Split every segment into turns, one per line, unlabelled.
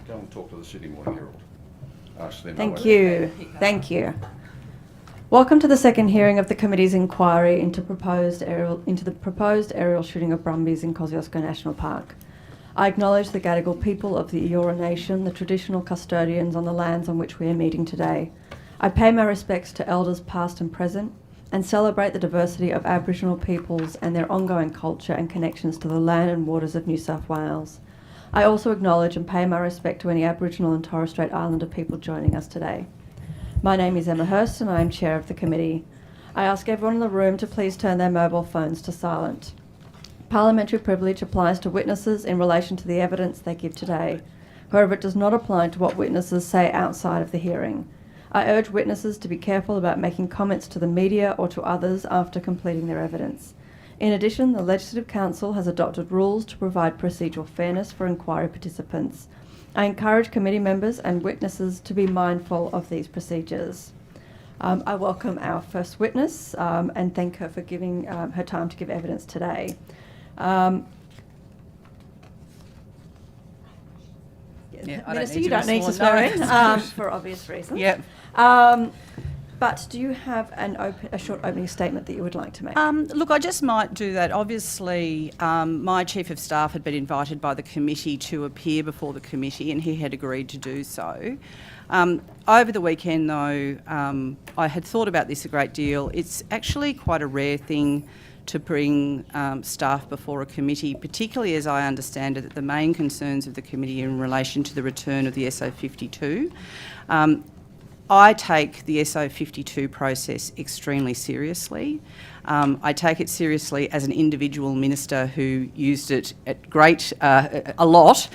Go and talk to the Sydney Morning Herald. Ask them.
Thank you. Thank you. Welcome to the second hearing of the committee's inquiry into the proposed aerial shooting of brumbies in Kosciuszko National Park. I acknowledge the Gadigal people of the Eora Nation, the traditional custodians on the lands on which we are meeting today. I pay my respects to elders past and present and celebrate the diversity of Aboriginal peoples and their ongoing culture and connections to the land and waters of New South Wales. I also acknowledge and pay my respect to any Aboriginal and Torres Strait Islander people joining us today. My name is Emma Hurst and I am chair of the committee. I ask everyone in the room to please turn their mobile phones to silent. Parliamentary privilege applies to witnesses in relation to the evidence they give today. However, it does not apply to what witnesses say outside of the hearing. I urge witnesses to be careful about making comments to the media or to others after completing their evidence. In addition, the Legislative Council has adopted rules to provide procedural fairness for inquiry participants. I encourage committee members and witnesses to be mindful of these procedures. I welcome our first witness and thank her for giving her time to give evidence today. Minister, you don't need to swear in for obvious reasons.
Yep.
But do you have a short opening statement that you would like to make?
Look, I just might do that. Obviously, my Chief of Staff had been invited by the committee to appear before the committee and he had agreed to do so. Over the weekend, though, I had thought about this a great deal. It's actually quite a rare thing to bring staff before a committee, particularly as I understand it, that the main concerns of the committee in relation to the return of the SO52. I take the SO52 process extremely seriously. I take it seriously as an individual minister who used it at a lot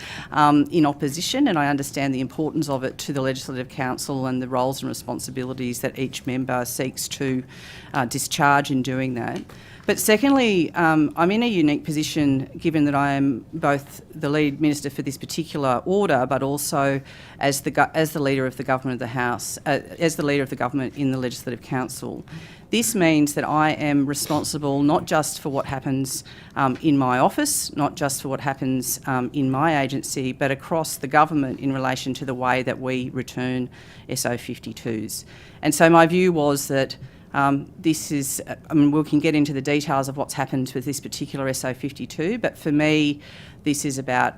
in opposition, and I understand the importance of it to the Legislative Council and the roles and responsibilities that each member seeks to discharge in doing that. But secondly, I'm in a unique position given that I am both the lead minister for this particular order, but also as the leader of the government of the House, as the leader of the government in the Legislative Council. This means that I am responsible not just for what happens in my office, not just for what happens in my agency, but across the government in relation to the way that we return SO52s. And so my view was that this is, we can get into the details of what's happened with this particular SO52, but for me, this is about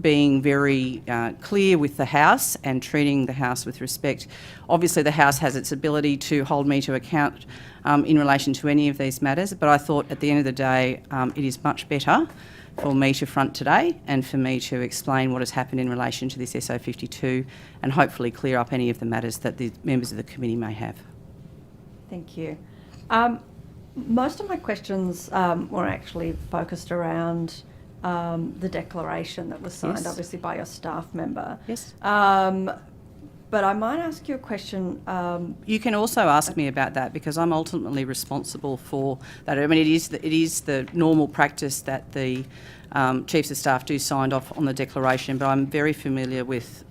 being very clear with the House and treating the House with respect. Obviously, the House has its ability to hold me to account in relation to any of these matters, but I thought at the end of the day, it is much better for me to front today and for me to explain what has happened in relation to this SO52 and hopefully clear up any of the matters that the members of the committee may have.
Thank you. Most of my questions were actually focused around the declaration that was signed, obviously, by your staff member.
Yes.
But I might ask you a question.
You can also ask me about that because I'm ultimately responsible for that. I mean, it is the normal practice that the Chiefs of Staff do sign off on the declaration, but I'm very familiar with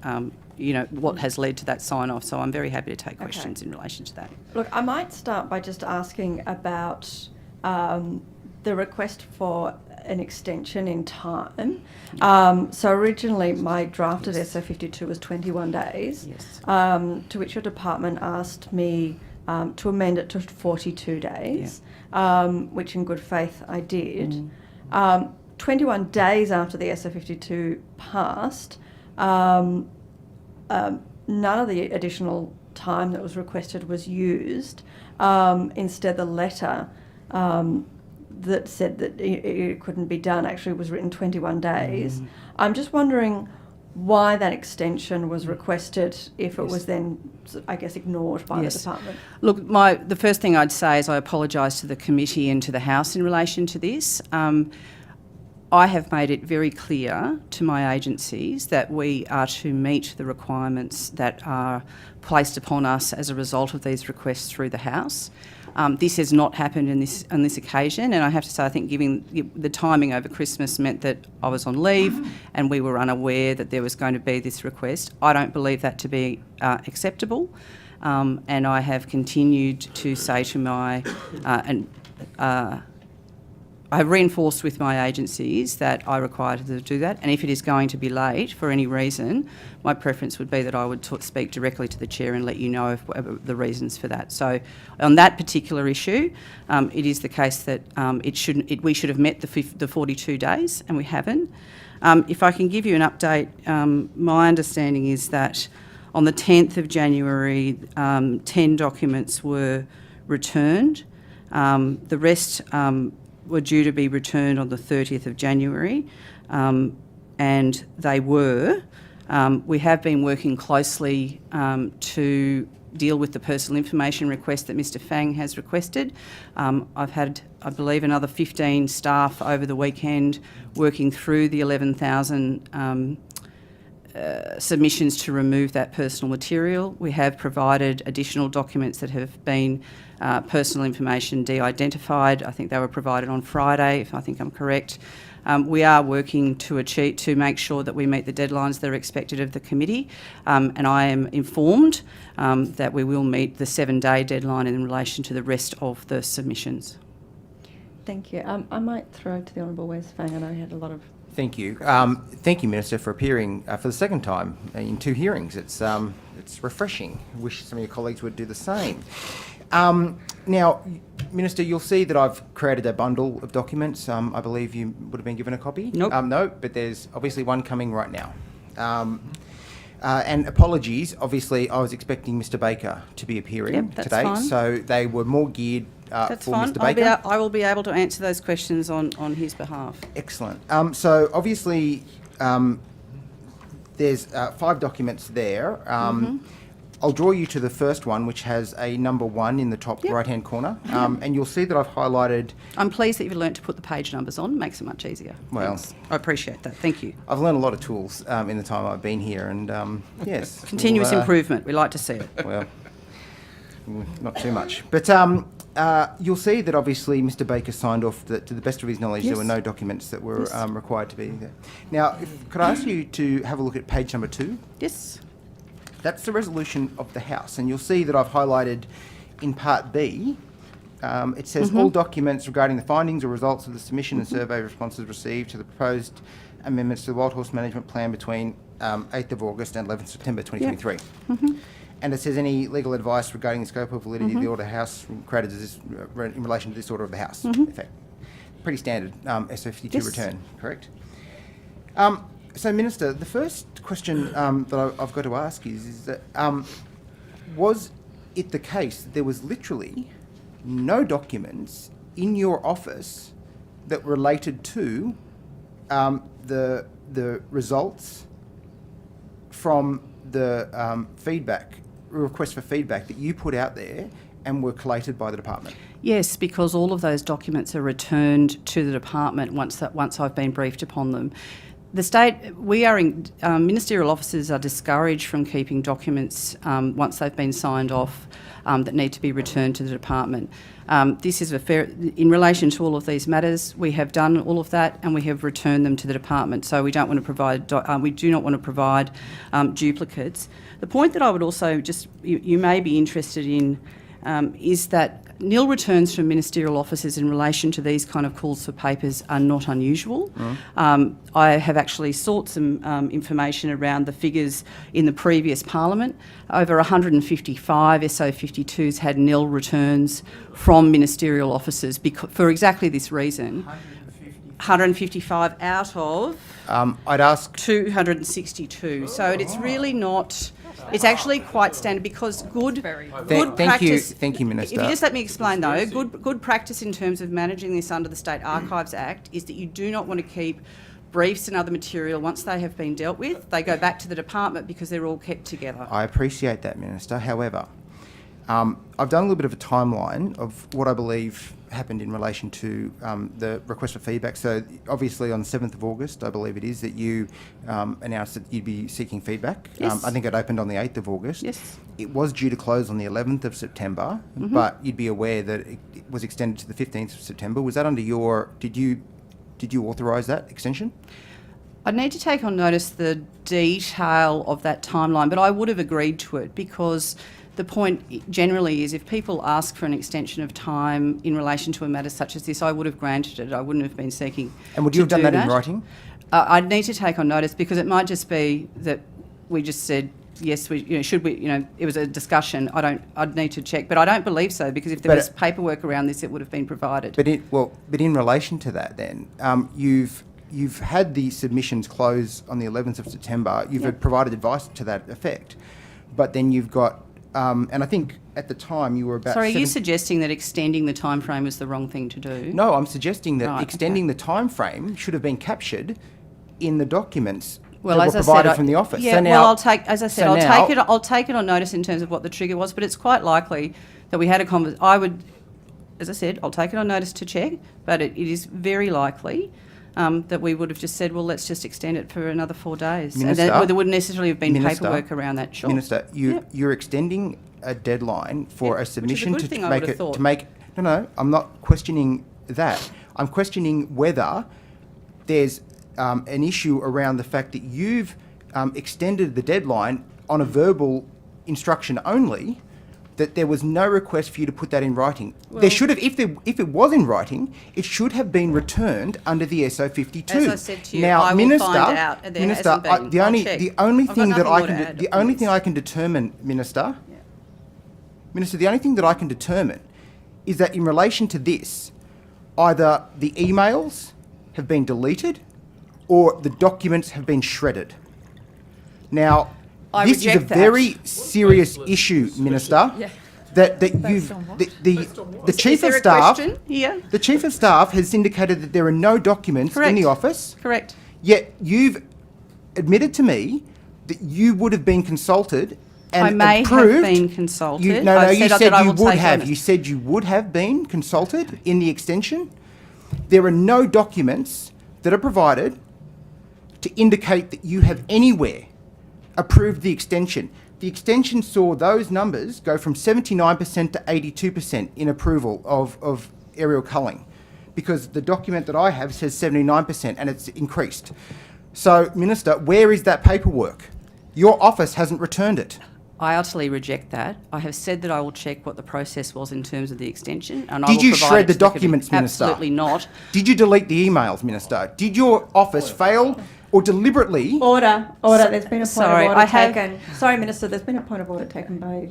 what has led to that sign-off, so I'm very happy to take questions in relation to that.
Look, I might start by just asking about the request for an extension in time. So originally my drafted SO52 was 21 days, to which your department asked me to amend it to 42 days, which in good faith I did. 21 days after the SO52 passed, none of the additional time that was requested was used. Instead, the letter that said that it couldn't be done actually was written 21 days. I'm just wondering why that extension was requested if it was then, I guess, ignored by the department.
Look, the first thing I'd say is I apologise to the committee and to the House in relation to this. I have made it very clear to my agencies that we are to meet the requirements that are placed upon us as a result of these requests through the House. This has not happened on this occasion, and I have to say I think given the timing over Christmas meant that I was on leave and we were unaware that there was going to be this request. I don't believe that to be acceptable, and I have continued to say to my I have reinforced with my agencies that I require them to do that, and if it is going to be late for any reason, my preference would be that I would speak directly to the chair and let you know the reasons for that. So on that particular issue, it is the case that we should have met the 42 days, and we haven't. If I can give you an update, my understanding is that on the 10th of January, 10 documents were returned. The rest were due to be returned on the 30th of January, and they were. We have been working closely to deal with the personal information request that Mr Fang has requested. I've had, I believe, another 15 staff over the weekend working through the 11,000 submissions to remove that personal material. We have provided additional documents that have been personal information de-identified. I think they were provided on Friday, if I think I'm correct. We are working to make sure that we meet the deadlines that are expected of the committee, and I am informed that we will meet the 7-day deadline in relation to the rest of the submissions.
Thank you. I might throw to the Honourable Wes Fang. I know he had a lot of...
Thank you. Thank you, Minister, for appearing for the second time in 2 hearings. It's refreshing. I wish some of your colleagues would do the same. Now, Minister, you'll see that I've created a bundle of documents. I believe you would have been given a copy.
Nope.
No, but there's obviously one coming right now. And apologies, obviously I was expecting Mr Baker to be appearing
that's
today,
fine.
so they were more geared
That's
for
fine.
Mr Baker.
I will be able to answer those questions on his behalf.
Excellent. So obviously there's 5 documents there. I'll draw you to the first one, which has a number 1 in the top right-hand corner, and you'll see that I've highlighted...
I'm pleased that you've learnt to put the page numbers on. Makes it much easier.
Well,
Thanks. I appreciate that. Thank you.
I've learned a lot of tools in the time I've been here, and yes.
Continuous improvement. We like to see it.
Well, not too much. But you'll see that obviously Mr Baker signed off that, to the best of his knowledge, there were no documents that were required to be there. Now, could I ask you to have a look at page number 2?
Yes.
That's the resolution of the House, and you'll see that I've highlighted in Part B, it says all documents regarding the findings or results of the submission and survey responses received to the proposed amendments to the Wild Horse Management Plan between 8th of August and 11th September 2023. And it says any legal advice regarding the scope of validity of the order of the House created as in relation to this order of the House. In fact, pretty standard SO52 return, correct? So, Minister, the first question that I've got to ask is that was it the case that there was literally no documents in your office that related to the results from the request for feedback that you put out there and were collated by the department?
Yes, because all of those documents are returned to the department once I've been briefed upon them. The state, ministerial officers are discouraged from keeping documents once they've been signed off that need to be returned to the department. This is in relation to all of these matters, we have done all of that and we have returned them to the department. So we don't want to provide, we do not want to provide duplicates. The point that I would also you may be interested in is that nil returns from ministerial officers in relation to these kind of calls for papers are not unusual. I have actually sought some information around the figures in the previous parliament. Over 155 SO52s had nil returns from ministerial officers for exactly this reason. 155 out of
I'd ask
262. So it's really not... It's actually quite standard because good practice...
Thank you, Minister.
If you just let me explain though, good practice in terms of managing this under the State Archives Act is that you do not want to keep briefs and other material once they have been dealt with. They go back to the department because they're all kept together.
I appreciate that, Minister. However, I've done a little bit of a timeline of what I believe happened in relation to the request for feedback. So obviously on the 7th of August, I believe it is, that you announced that you'd be seeking feedback.
Yes.
I think it opened on the 8th of August.
Yes.
It was due to close on the 11th of September, but you'd be aware that it was extended to the 15th of September. Was that under your... Did you authorise that extension?
I'd need to take on notice the detail of that timeline, but I would have agreed to it because the point generally is if people ask for an extension of time in relation to a matter such as this, I would have granted it. I wouldn't have been seeking.
And would you have done that in writing?
I'd need to take on notice because it might just be that we just said, yes, should we, it was a discussion. I'd need to check, but I don't believe so because if there was paperwork around this, it would have been provided.
But in relation to that then, you've had the submissions close on the 11th of September. You've provided advice to that effect. But then you've got, and I think at the time you were about...
Sorry, are you suggesting that extending the time frame was the wrong thing to do?
No, I'm suggesting that extending the time frame should have been captured in the documents that were provided from the office.
Yeah,
so now,
I'll take it on notice in terms of what the trigger was, but it's quite likely that we had a conversation. As I said, I'll take it on notice to check, but it is very likely that we would have just said, well, let's just extend it for another 4 days.
Minister,
and there wouldn't necessarily have been paperwork around that. Sure.
Minister, you're extending a deadline for a submission to make. No, I'm not questioning that. I'm questioning whether there's an issue around the fact that you've extended the deadline on a verbal instruction only, that there was no request for you to put that in writing. There should have, if it was in writing, it should have been returned under the SO 52.
As I said to you,
now,
I will find out, and there hasn't been.
the only thing I can determine, Minister, the only thing that I can determine is that in relation to this, either the emails have been deleted or the documents have been shredded. Now, this is a very serious issue, Minister. That you've the chief of staff. The chief of staff has indicated that there are no documents in the office.
Correct.
Yet you've admitted to me that you would have been consulted and
I may
approved.
have been consulted.
You said you would have. You said you would have been consulted in the extension. There are no documents that are provided to indicate that you have anywhere approved the extension. The extension saw those numbers go from 79% to 82% in approval of aerial culling, because the document that I have says 79% and it's increased. So, Minister, where is that paperwork? Your office hasn't returned it.
I utterly reject that. I have said that I will check what the process was in terms of the extension. And
Did you shred the documents, Minister?
Absolutely not.
Did you delete the emails, Minister? Did your office fail or deliberately...
Order. There's been a point of order taken. Sorry, Minister, there's been a point of order taken by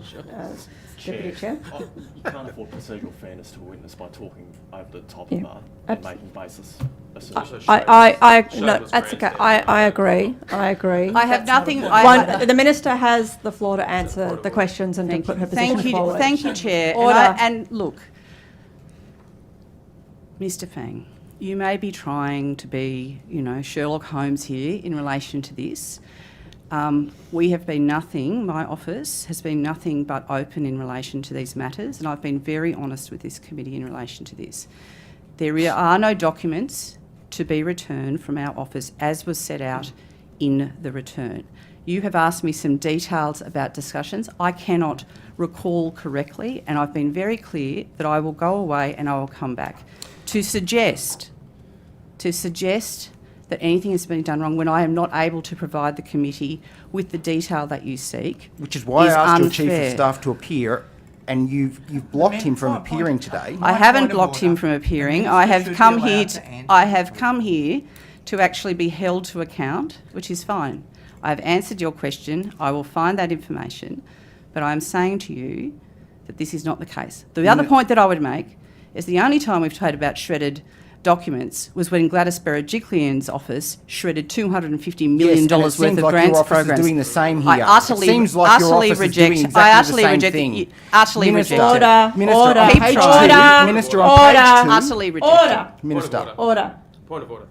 Deputy Chair.
You can't afford procedural fairness to a witness by talking over the top of her and making baseless assertions.
That's okay. I agree.
I have nothing...
The Minister has the floor to answer the questions and to put her position forward.
Thank you, Chair.
Order.
And look, Mr. Fang, you may be trying to be, Sherlock Holmes here in relation to this. We have been nothing, my office has been nothing but open in relation to these matters, and I've been very honest with this committee in relation to this. There are no documents to be returned from our office as was set out in the return. You have asked me some details about discussions. I cannot recall correctly, and I've been very clear that I will go away and I will come back. To suggest that anything has been done wrong when I am not able to provide the committee with the detail that you seek,
which is why I asked your Chief of Staff to appear, and you've blocked him from appearing today.
I haven't blocked him from appearing. I have come here to actually be held to account, which is fine. I have answered your question. I will find that information, but I am saying to you that this is not the case. The other point that I would make is the only time we've heard about shredded documents was when Gladys Berejiklian's office shredded $250 million worth of grants programs.
Doing the same here.
I utterly reject.
Order.
Point of order.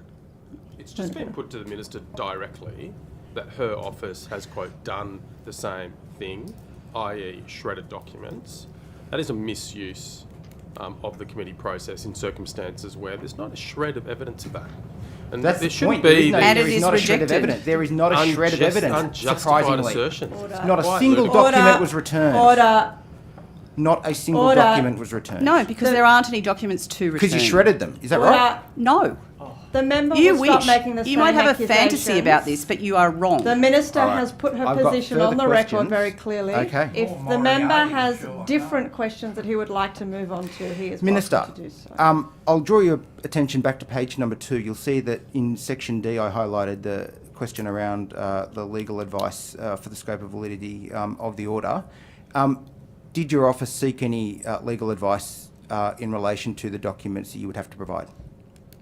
It's just been put to the Minister directly that her office has, quote, done the same thing, i.e. shredded documents. That is a misuse of the committee process in circumstances where there's not a shred of evidence of that. And
that's
there
the
shouldn't
point.
be...
And it is rejected.
There is not a shred of evidence,
unjustified
surprisingly.
assertions.
Not a single document was returned. Not a single document was returned.
No, because there aren't any documents to return.
Because you shredded them. Is that right?
No.
The member
You
will
wish.
stop making the
You
same
might have a fantasy
accusations.
about this, but you are wrong.
The Minister
All right.
has put her
I've got
position
further
on the record
questions.
very clearly.
Okay.
If
More
the member
Moriarty,
has
Sherlock
different questions that he would like to move on to, he is
Minister,
welcome to do so.
I'll draw your attention back to page number 2. You'll see that in section D I highlighted the question around the legal advice for the scope of validity of the order. Did your office seek any legal advice in relation to the documents that you would have to provide?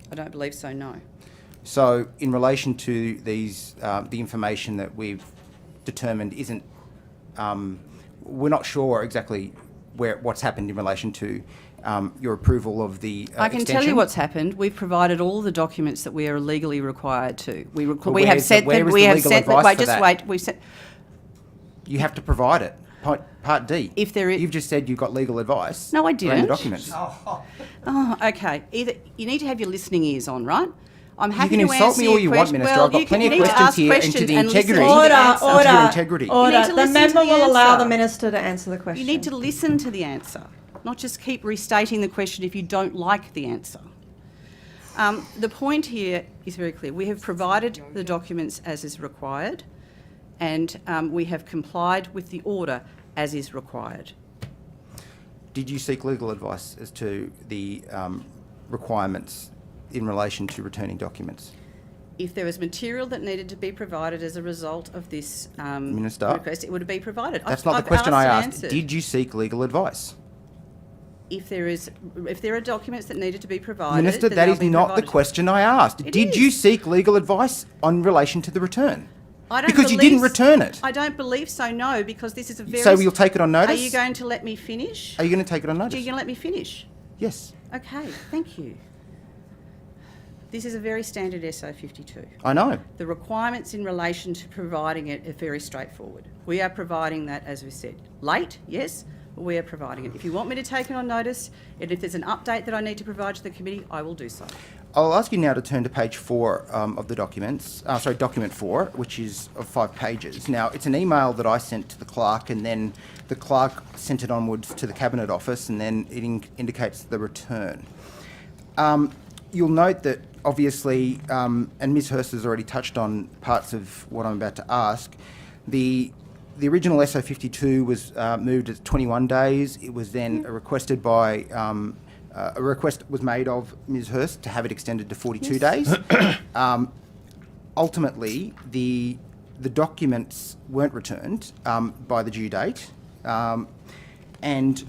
I don't believe so, no.
So in relation to these, the information that we've determined isn't, we're not sure exactly what's happened in relation to your approval of the
I can tell
extension.
you what's happened. We've provided all the documents that we are legally required to. We
Well,
have
where's
sent
the- where
them.
is
We
the
have
legal
sent them.
advice
Wait,
for
just
that?
wait. We sent.
You have to provide it. Part D.
If there is-
You've just said you've got legal advice.
No, I
around
didn't.
the documents.
Oh, okay. Either you need to have your listening ears on, right? I'm happy
You can
to
insult
answer
me all
your
you want,
question.
Minister.
Well,
I've got
you
plenty of
need to
questions
ask
here into
questions
the
and listen
integrity.
to the
Order,
answer.
order,
your integrity.
order.
You need to
The
listen to
member
the
will allow
answer.
the Minister to answer the question.
You need to listen to the answer, not just keep restating the question if you don't like the answer. The point here is very clear. We have provided the documents as is required, and we have complied with the order as is required.
Did you seek legal advice as to the requirements in relation to returning documents?
If there was material that needed to be provided as a result of this
Minister,
request, it would be provided.
That's
I've
not the question I
and
asked.
answered.
Did you seek legal advice?
If there are documents that needed to be provided,
Minister,
then
that
they'll
is
be
not the
provided.
question I asked.
It
Did
is.
you seek legal advice on relation to the return?
I don't
Because you
believe
didn't return it.
I don't believe so, no, because this is a very...
So you'll take it on notice?
Are you going to let me finish?
Are you going to take it on
Are
notice?
you going to let me finish?
Yes,
Okay, thank you. This is a very standard SO 52.
I know.
The requirements in relation to providing it are very straightforward. We are providing that, as we said. Late, yes, but we are providing it. If you want me to take it on notice, and if there's an update that I need to provide to the committee, I will do so.
I'll ask you now to turn to page 4 of the documents, document 4, which is of 5 pages. Now, it's an email that I sent to the clerk, and then the clerk sent it onwards to the Cabinet Office, and then it indicates the return. You'll note that, obviously, and Ms Hurst has already touched on parts of what I'm about to ask, the original SO52 was moved at 21 days. It was then requested by... a request was made of Ms Hurst to have it extended to 42 days. Ultimately, the documents weren't returned by the due date, and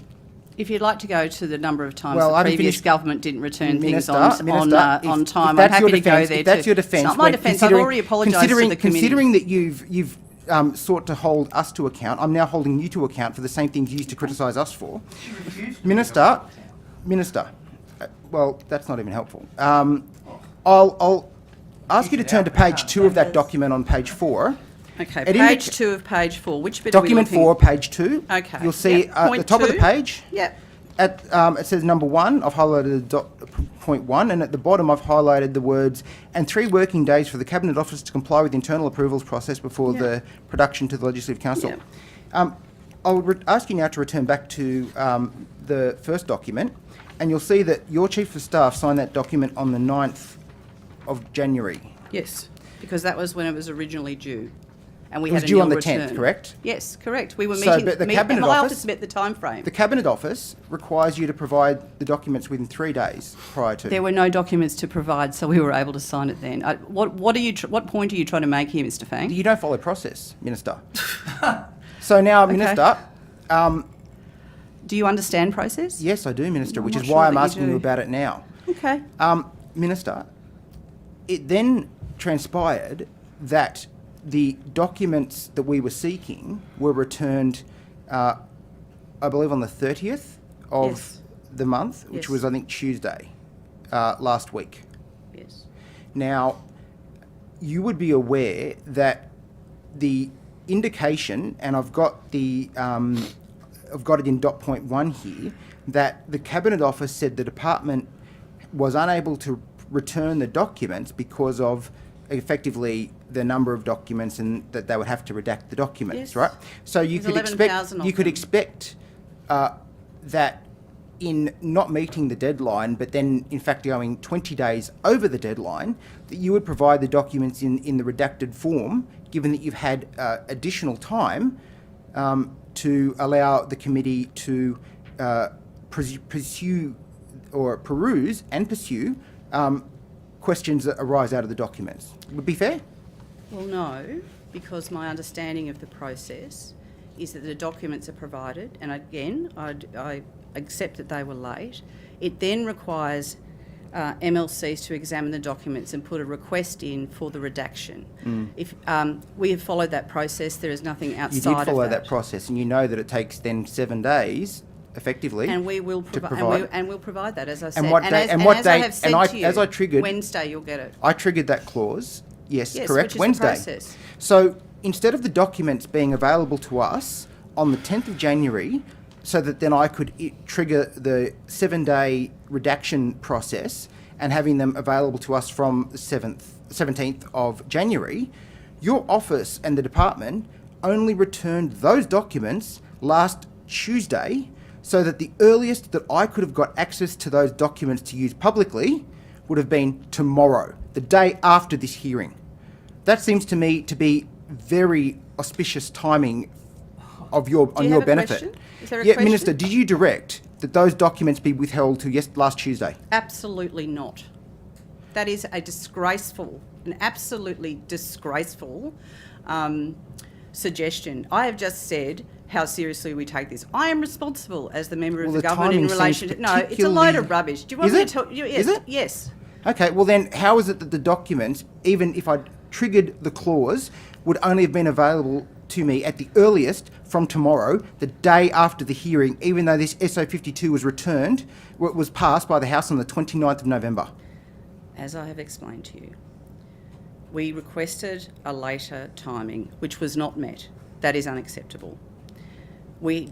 If you'd like to go to the number of times
Well, I
the
haven't
previous
finished-
government didn't return
Minister,
things
Minister,
on
if
time, I'm
that's your
happy to go
defence-
there
if that's
too.
your defence,
It's not my
when
defence. I've
considering-
already apologised to the committee.
Considering that you've sought to hold us to account, I'm now holding you to account for the same things you used to criticise us for. Minister, well, that's not even helpful. I'll ask you to turn to page 2 of that document on page 4.
Okay,
It
page
indica-
2 of page 4. Which bit
Document
are we
4,
looking?
page 2.
Okay,
You'll see
yep.
at the
Point
top of the
2.
page.
Yep.
It says number 1, I've highlighted point 1, and at the bottom I've highlighted the words, and 3 working days for the Cabinet Office to comply with the internal approvals process before
Yeah.
the production to the Legislative Council.
Yeah.
I'll ask you now to return back to the first document, and you'll see that your Chief of Staff signed that document on the 9th of January.
Yes, because that was when it was originally due. And we
It was
had a
due
nil
on the
return.
10th, correct?
Yes, correct. We were
So,
meeting,
but the Cabinet
my
Office-
office met the time frame.
The Cabinet Office requires you to provide the documents within 3 days prior to.
There were no documents to provide, so we were able to sign it then. What point are you trying to make here, Mr. Fang?
You don't follow process, Minister. So now,
Okay.
Minister,
Do you understand process?
yes, I do, Minister,
I'm
which
not
is
sure
why I'm
that you
asking you
do.
about it now.
Okay.
Minister, it then transpired that the documents that we were seeking were returned, I believe, on the 30th of
Yes.
the month, which
Yes.
was, I think, Tuesday last week.
Yes.
Now, you would be aware that the indication, and I've got it in dot point 1 here, that the Cabinet Office said the department was unable to return the documents because of effectively the number of documents and that they would have to redact the documents,
Yes.
right? So you
There's
could
11,000
expect
of them.
that in not meeting the deadline, but then in fact going 20 days over the deadline, that you would provide the documents in the redacted form, given that you've had additional time to allow the committee to pursue questions that arise out of the documents. Would be fair?
Well, no, because my understanding of the process is that the documents are provided, and again, I accept that they were late. It then requires MLCs to examine the documents and put a request in for the redaction. If we have followed that process, there is nothing outside of that.
You did follow that process, and you know that it takes then 7 days, effectively,
and we will provide. And we'll provide that, as I said.
And what day?
And
what
as
date?
I have said to you,
as I triggered
Wednesday, you'll get it.
I triggered that clause. Yes,
Yes,
correct.
which is
Wednesday.
the process.
So instead of the documents being available to us on the 10th of January, so that then I could trigger the 7-day redaction process and having them available to us from the 17th of January, your office and the department only returned those documents last Tuesday, so that the earliest that I could have got access to those documents to use publicly would have been tomorrow, the day after this hearing. That seems to me to be very auspicious timing on your benefit.
Question? Is there a
Yeah,
question?
Minister, did you direct that those documents be withheld to last Tuesday?
Absolutely not. That is a disgraceful, an absolutely disgraceful suggestion. I have just said how seriously we take this. I am responsible as the member of
Well,
the
the
government in
timing
relation
seems
to... No, it's a load of rubbish. Do you want
Is
me
it?
to tell you? Yes.
Is it?
Yes.
Okay, well then, how is it that the documents, even if I'd triggered the clause, would only have been available to me at the earliest from tomorrow, the day after the hearing, even though this SO52 was returned, was passed by the House on the 29th of November?
As I have explained to you, we requested a later timing, which was not met. That is unacceptable. My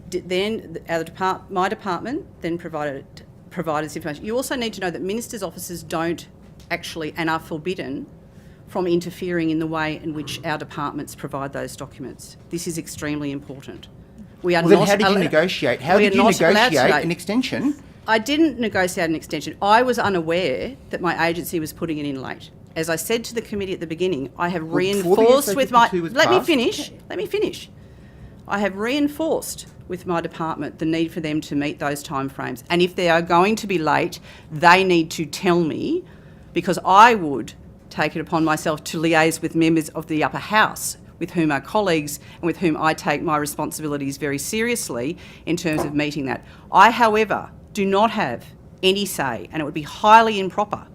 department then provided this information. You also need to know that ministers' offices don't actually and are forbidden from interfering in the way in which our departments provide those documents. This is extremely important. We are
Well, then
not
how did you
al-
negotiate? How
we
did
are
you
not allowed to
negotiate
know.
an extension?
I didn't negotiate an extension. I was unaware that my agency was putting it in late. As I said to the committee at the beginning, I have
before the
reinforced with my...
SO52 was
Let me
passed-
finish. I have reinforced with my department the need for them to meet those timeframes. And if they are going to be late, they need to tell me, because I would take it upon myself to liaise with members of the upper house, with whom are colleagues and with whom I take my responsibilities very seriously in terms of meeting that. I, however, do not have any say, and it would be highly improper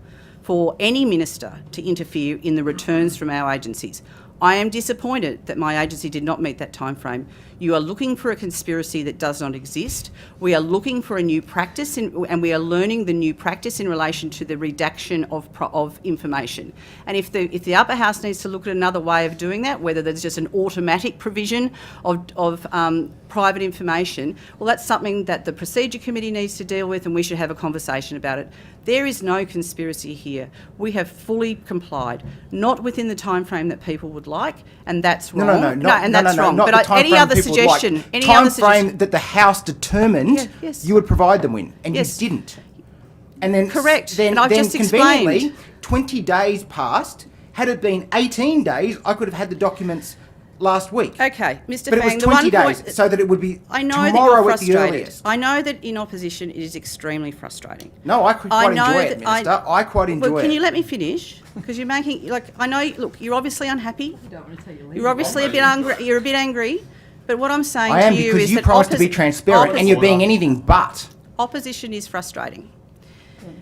for any minister to interfere in the returns from our agencies. I am disappointed that my agency did not meet that timeframe. You are looking for a conspiracy that does not exist. We are looking for a new practice, and we are learning the new practice in relation to the redaction of information. And if the upper house needs to look at another way of doing that, whether there's just an automatic provision of private information, well, that's something that the procedure committee needs to deal with, and we should have a conversation about it. There is no conspiracy here. We have fully complied, not within the timeframe that people would like, and that's wrong. That's wrong.
Not
But
the
any
timeframe
other
people would
suggestion,
like.
any other suggestion,
Timeframe that the House determined
Yeah, yes.
you would provide them in, and
Yes.
you didn't. And then
Correct,
Then,
and I've
then
just
conveniently,
explained.
20 days passed. Had it been 18 days, I could have had the documents last week.
Okay, Mr.
But it
Fang,
was
the one
20 days,
point...
so that it would be
I know that
tomorrow
you're
at the
frustrated.
earliest.
I know that in opposition it is extremely frustrating.
No, I quite enjoy
know
it,
that
Minister. I quite enjoy
Well,
it.
can you let me finish? Because you're making, I know, look, you're obviously unhappy. You're obviously a bit angry. You're a bit angry. But what I'm saying
I am,
to you
because
is
you
that
promised to be transparent, and you're being anything but.
opposition is frustrating.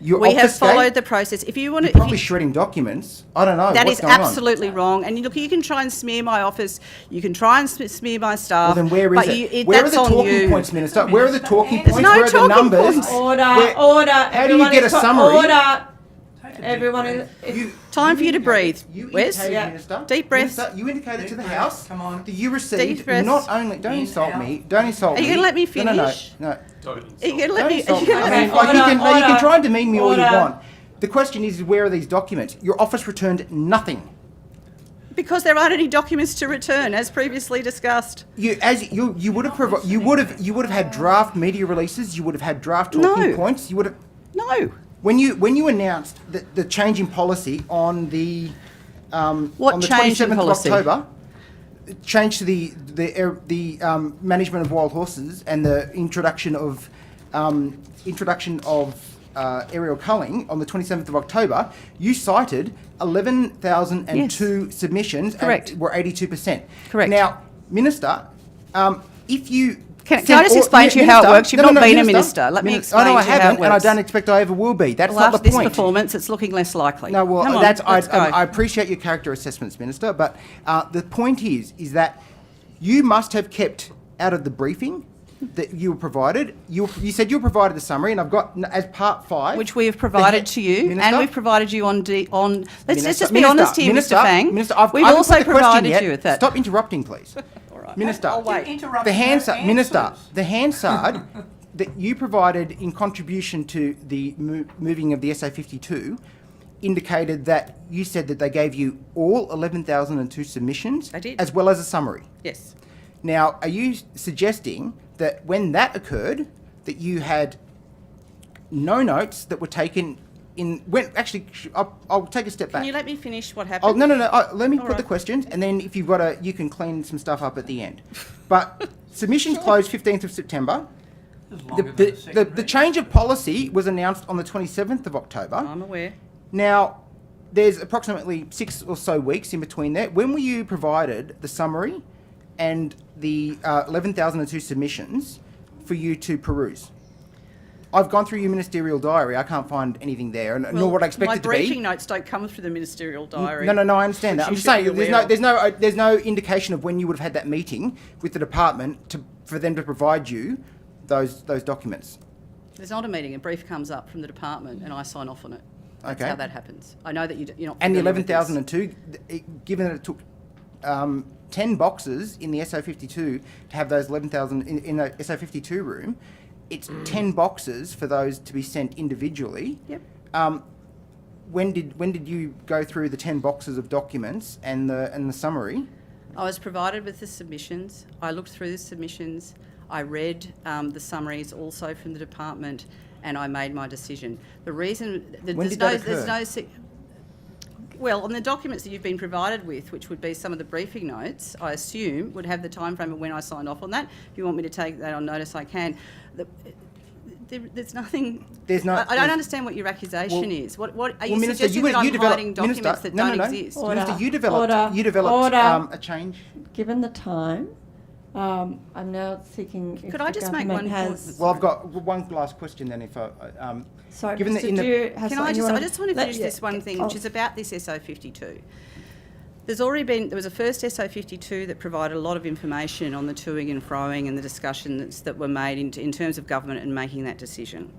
You're
We have
obfuscate.
followed the process. If you want to...
You're probably shredding documents. I don't know.
That
what's
is
going on.
absolutely wrong. And look, you can try and smear my office. You can try and smear my staff.
Well, then where is
but
it? Where are
that's
the
on
talking
you.
points, Minister? Where are the talking
There's
points?
no
Where are the
talking
numbers?
points.
Order,
Where-
order.
How do you get a summary?
Order. Everyone is...
Time for you to breathe.
You
Wes?
indicated,
Yeah.
Minister.
Deep breaths.
Minister, you indicated to the
breaths,
House
come on.
that you received
Deep breaths.
not only... Don't insult
out.
me. Don't insult
Are
me.
you gonna let me
No, no,
finish?
no.
Don't
Are you
insult.
going to let
Don't
me...
insult
are you
me.
gonna
I
let
mean,
me-
like, you can
Order.
try and demean me all you
Order.
want. The question is, where are these documents? Your office returned nothing.
Because there aren't any documents to return, as previously discussed.
You would have had draft media releases. You would have had draft talking
No.
points. You would have.
No.
When you announced the change in policy on the
What
on the
change in
27th
policy?
of October, change to the management of wild horses and the introduction of aerial culling on the 27th of October, you cited 11,002 submissions.
Correct.
And were 82%.
Correct.
Now, Minister, if you
Can I just explain to you how it works? You've not been a minister. Let me explain
I know I
to you how it
haven't, and I
works.
don't expect I ever will be. That's
Well,
not
after
the
this
point.
performance, it's looking less likely.
No, well,
Come on,
that's
let's go.
I appreciate your character assessments, Minister, but the point is that you must have kept out of the briefing that you were provided. You said you were provided the summary, and I've got as part 5,
Which we have provided to you,
Minister?
and we've provided you on. Let's just be
Minister,
honest here,
Minister,
Mr. Fang.
Minister,
We've
I haven't
also
put the question
provided
yet.
you with that.
Stop interrupting, please.
All right.
Minister,
I'll wait.
the Minister, the Hansard that you provided in contribution to the moving of the SA52 indicated that you said that they gave you all 11,002 submissions,
I did.
as well as a summary.
Yes.
Now, are you suggesting that when that occurred, that you had no notes that were taken in? When actually, I'll take a step back.
Can you let me finish what
Oh,
happened?
no. Let me
All
put the
right.
questions, and then if you've got you can clean some stuff up at the end. But submissions closed 15th of September. The change of policy was announced on the 27th of October.
I'm aware.
Now, there's approximately 6 or so weeks in between there. When were you provided the summary and the 11,002 submissions for you to peruse? I've gone through your ministerial diary. I can't find anything there, and nor would I expect
my
it to be.
briefing notes don't come through the ministerial diary.
No, I understand that. I'm
Which
just
you
saying
should be
there's no indication of when you would have had that meeting with the department for them to provide you those documents.
There's not a meeting. A brief comes up from the department, and I sign off on it. That's
Okay.
how that happens. I know that you're not.
And the
familiar with this.
11,002, given that it took 10 boxes in the SO52 to have those 11,000 in the SO52 room, it's 10 boxes for those to be sent individually.
Yep.
When did you go through the 10 boxes of documents and the summary?
I was provided with the submissions. I looked through the submissions. I read the summaries also from the department, and I made my decision. The reason that
When did that occur?
Well, on the documents that you've been provided with, which would be some of the briefing notes, I assume would have the time frame of when I signed off on that. If you want me to take that on notice, I can. There's nothing.
There's no.
I don't understand what your accusation is. What are you
Minister,
suggesting that I'm hiding documents
Minister,
that
no,
don't exist?
Order.
Minister, you developed
Order.
a change.
Given the time, I'm now seeking. if
Could I
the
just make
government
one
has,
point?
Well, I've got one last question then. If
Sorry,
given that
Mr.
in the-
Dew has
Can I
something you
just? I
wanna-
just want to
let-
finish this one thing,
oh,
which is about this SO52. There was a first SO52 that provided a lot of information on the toing and froing and the discussions that were made in terms of government and making that decision.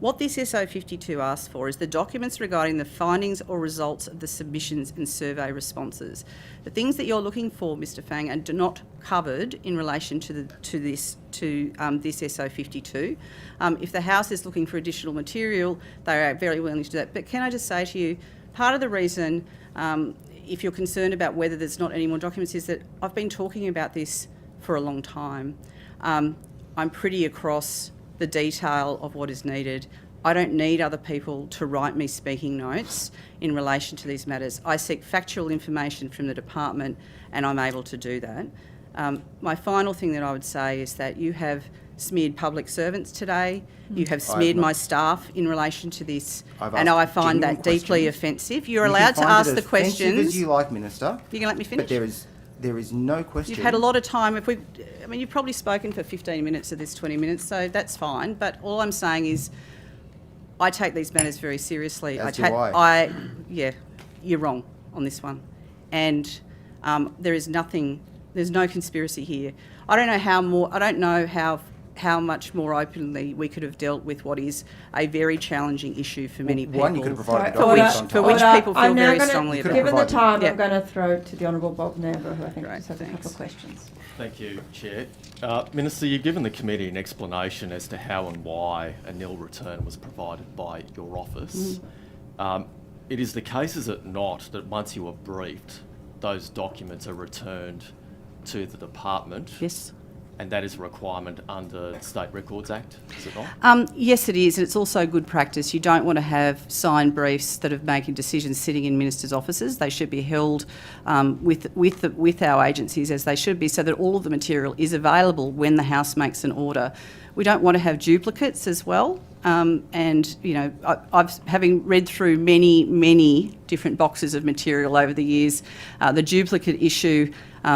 What this SO52 asks for is the documents regarding the findings or results of the submissions and survey responses. The things that you're looking for, Mr. Fang, are not covered in relation to this SO52. If the House is looking for additional material, they are very willing to do that. But can I just say to you, part of the reason, if you're concerned about whether there's not any more documents, is that I've been talking about this for a long time. I'm pretty across the detail of what is needed. I don't need other people to write me speaking notes in relation to these matters. I seek factual information from the department, and I'm able to do that. My final thing that I would say is that you have smeared public servants today. You have smeared my staff in relation to this, and I find that deeply offensive. You're allowed to ask the questions.
As you like, Minister.
You can let me finish.
But there is no question.
You've had a lot of time. You've probably spoken for 15 minutes of this 20 minutes, so that's fine. But all I'm saying is, I take these matters very seriously.
As do I.
Yeah, you're wrong on this one, and there's no conspiracy here. I don't know how much more openly we could have dealt with what is a very challenging issue for many people.
One, you could have provided
Sorry,
documents on
for which
time.
people feel
I'm now
very
gonna-
strongly about.
Given the time,
Yeah.
I'm going to throw to the Honourable Bob Namber, who I think
Great,
just has a couple
thanks.
of questions.
Thank you, Chair. Minister, you've given the committee an explanation as to how and why a nil return was provided by your office. It is the case, is it not, that once you were briefed those documents are returned to the department.
Yes.
And that is a requirement under the State Records Act, is it not?
Yes, it is. It's also good practice. You don't want to have signed briefs that are making decisions sitting in ministers' offices. They should be held with our agencies as they should be, so that all of the material is available when the House makes an order. We don't want to have duplicates as well. And, you know, I've having read through many different boxes of material over the years, the duplicate issue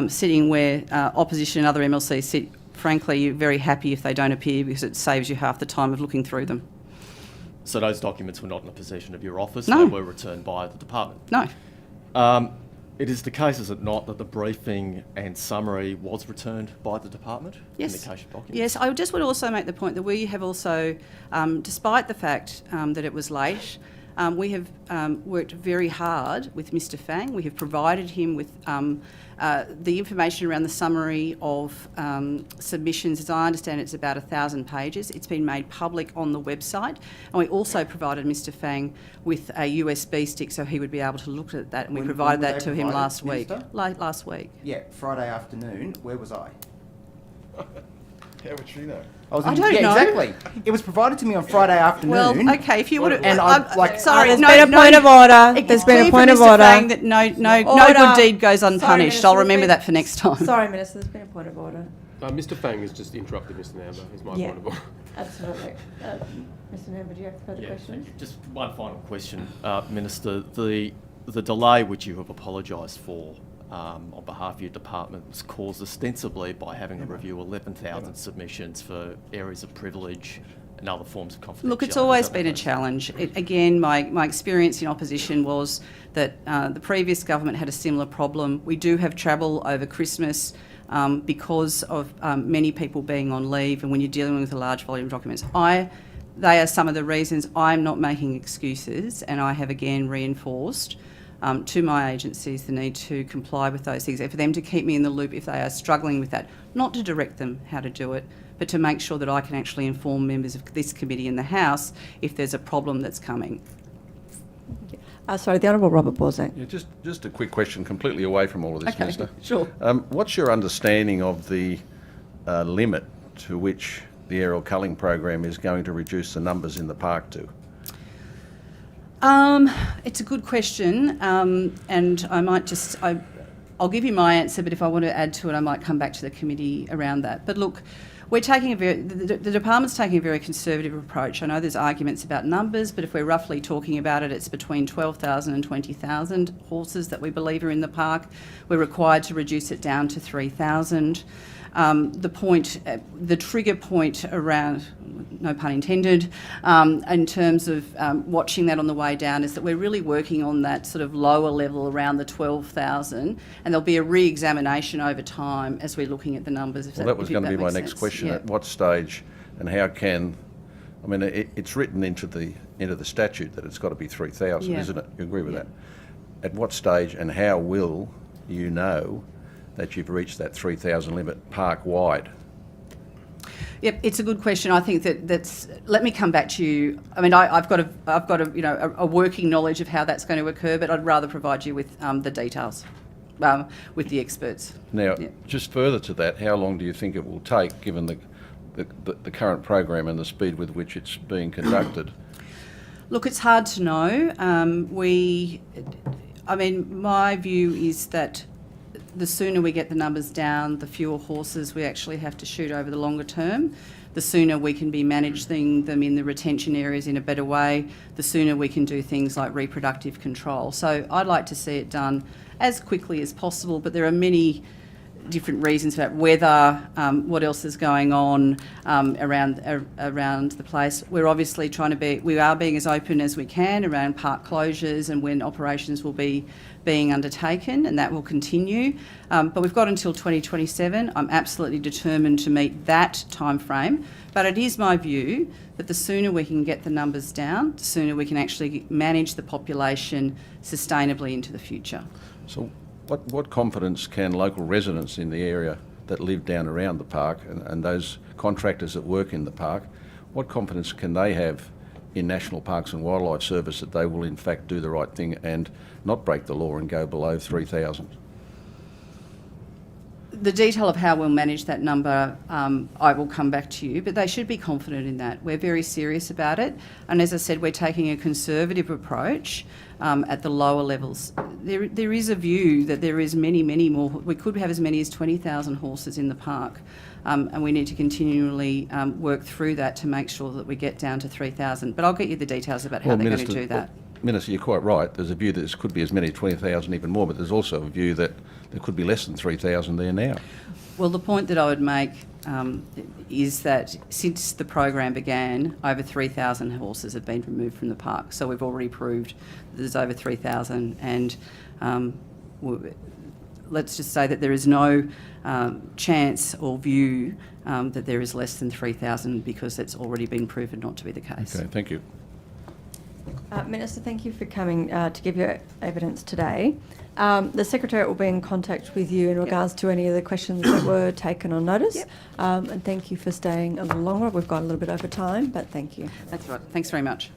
sitting where opposition and other MLCs sit, frankly, you're very happy if they don't appear because it saves you half the time of looking through them.
So those documents were not in the possession of your office?
No.
They were returned by the department?
No.
It is the case, is it not, that the briefing and summary was returned by the department?
Yes.
In the case of documents?
Yes, I just would also make the point that we have also, despite the fact that it was late, we have worked very hard with Mr Fang. We have provided him with the information around the summary of submissions. As I understand, it's about 1,000 pages. It's been made public on the website. And we also provided Mr Fang with a USB stick so he would be able to look at that, and we
When
provided
were
that
they
to him
provided,
last week.
Minister?
Last week.
Yeah, Friday afternoon. Where was I?
How would she know?
I don't know.
Exactly. It was provided to me on Friday afternoon.
Well, okay, if you would have...
And I'm like,
sorry,
There's been a point of order. There's been a point of order.
Saying that no good deed goes unpunished.
Sorry,
I'll remember
Minister,
that for next time.
Sorry, Minister, there's been a point of order.
Mr Fang has just interrupted Mr Namber. He's my
Yeah.
point of order.
Absolutely. Mr Namber, do you have further
Yeah,
questions?
thank you. Just one final question, Minister. The delay which you have apologised for on behalf of your department was caused ostensibly by having to review 11,000 submissions for areas of privilege and other forms of confidentiality.
Look, it's always been a challenge. Again, my experience in opposition was that the previous government had a similar problem. We do have trouble over Christmas because of many people being on leave, and when you're dealing with a large volume of documents. They are some of the reasons. I'm not making excuses, and I have again reinforced to my agencies the need to comply with those things, and for them to keep me in the loop if they are struggling with that, not to direct them how to do it, but to make sure that I can actually inform members of this committee in the House if there's a problem that's coming.
Sorry, the Honourable Robert Borzak.
Yeah, just a quick question, completely away from all of this,
Okay,
Minister.
sure.
What's your understanding of the limit to which the aerial culling program is going to reduce the numbers in the park to?
It's a good question, and I might just... I'll give you my answer, but if I want to add to it, I might come back to the committee around that. But look, we're taking the department's taking a very conservative approach. I know there's arguments about numbers, but if we're roughly talking about it, it's between 12,000 and 20,000 horses that we believe are in the park. We're required to reduce it down to 3,000. The trigger point around, no pun intended, in terms of watching that on the way down is that we're really working on that sort of lower level around the 12,000, and there'll be a re-examination over time as we're looking at the numbers.
Well, that was going to be my next question.
Yeah.
At what stage and how can... I mean, it's written into the statute that it's got to be 3,000,
Yeah.
isn't it? You agree with
Yeah.
that? At what stage and how will you know that you've reached that 3,000 limit park-wide?
Yep, it's a good question. I think that's. Let me come back to you. I mean, I've got a working knowledge of how that's going to occur, but I'd rather provide you with the details, with the experts.
Now,
Yeah.
just further to that, how long do you think it will take, given the current program and the speed with which it's being conducted?
Look, it's hard to know. My view is that the sooner we get the numbers down, the fewer horses we actually have to shoot over the longer term. The sooner we can be managing them in the retention areas in a better way, the sooner we can do things like reproductive control. So I'd like to see it done as quickly as possible, but there are many different reasons for that, weather, what else is going on around the place. We're obviously we are being as open as we can around park closures and when operations will be being undertaken, and that will continue. But we've got until 2027. I'm absolutely determined to meet that time frame. But it is my view that the sooner we can get the numbers down, the sooner we can actually manage the population sustainably into the future.
So what confidence can local residents in the area that live down around the park and those contractors that work in the park, what confidence can they have in National Parks and Wildlife Service that they will in fact do the right thing and not break the law and go below 3,000?
The detail of how we'll manage that number, I will come back to you, but they should be confident in that. We're very serious about it, and as I said, we're taking a conservative approach at the lower levels. There is a view that there is many more. We could have as many as 20,000 horses in the park, and we need to continually work through that to make sure that we get down to 3,000. But I'll get you the details about how they're going to do that.
Minister, you're quite right. There's a view that this could be as many as 20,000, even more, but there's also a view that there could be less than 3,000 there now.
Well, the point that I would make is that since the program began, over 3,000 horses have been removed from the park. So we've already proved that there's over 3,000, and let's just say that there is no chance or view that there is less than 3,000, because it's already been proven not to be the case.
Okay, thank you.
Minister, thank you for coming to give your evidence today. The Secretariat will be in contact with you in regards to any of the questions that were taken on notice. And thank you for staying a little longer. We've got a little bit over time, but thank you.
That's right. Thanks very much.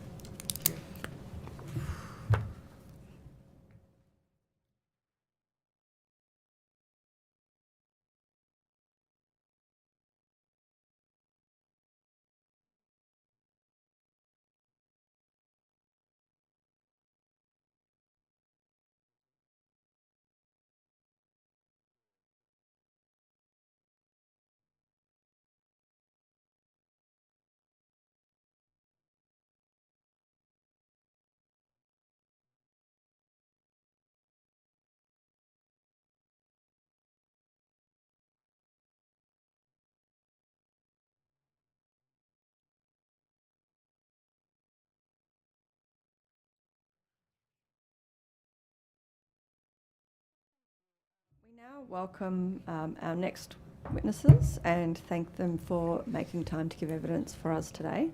We now welcome our next witnesses and thank them for making time to give evidence for us today.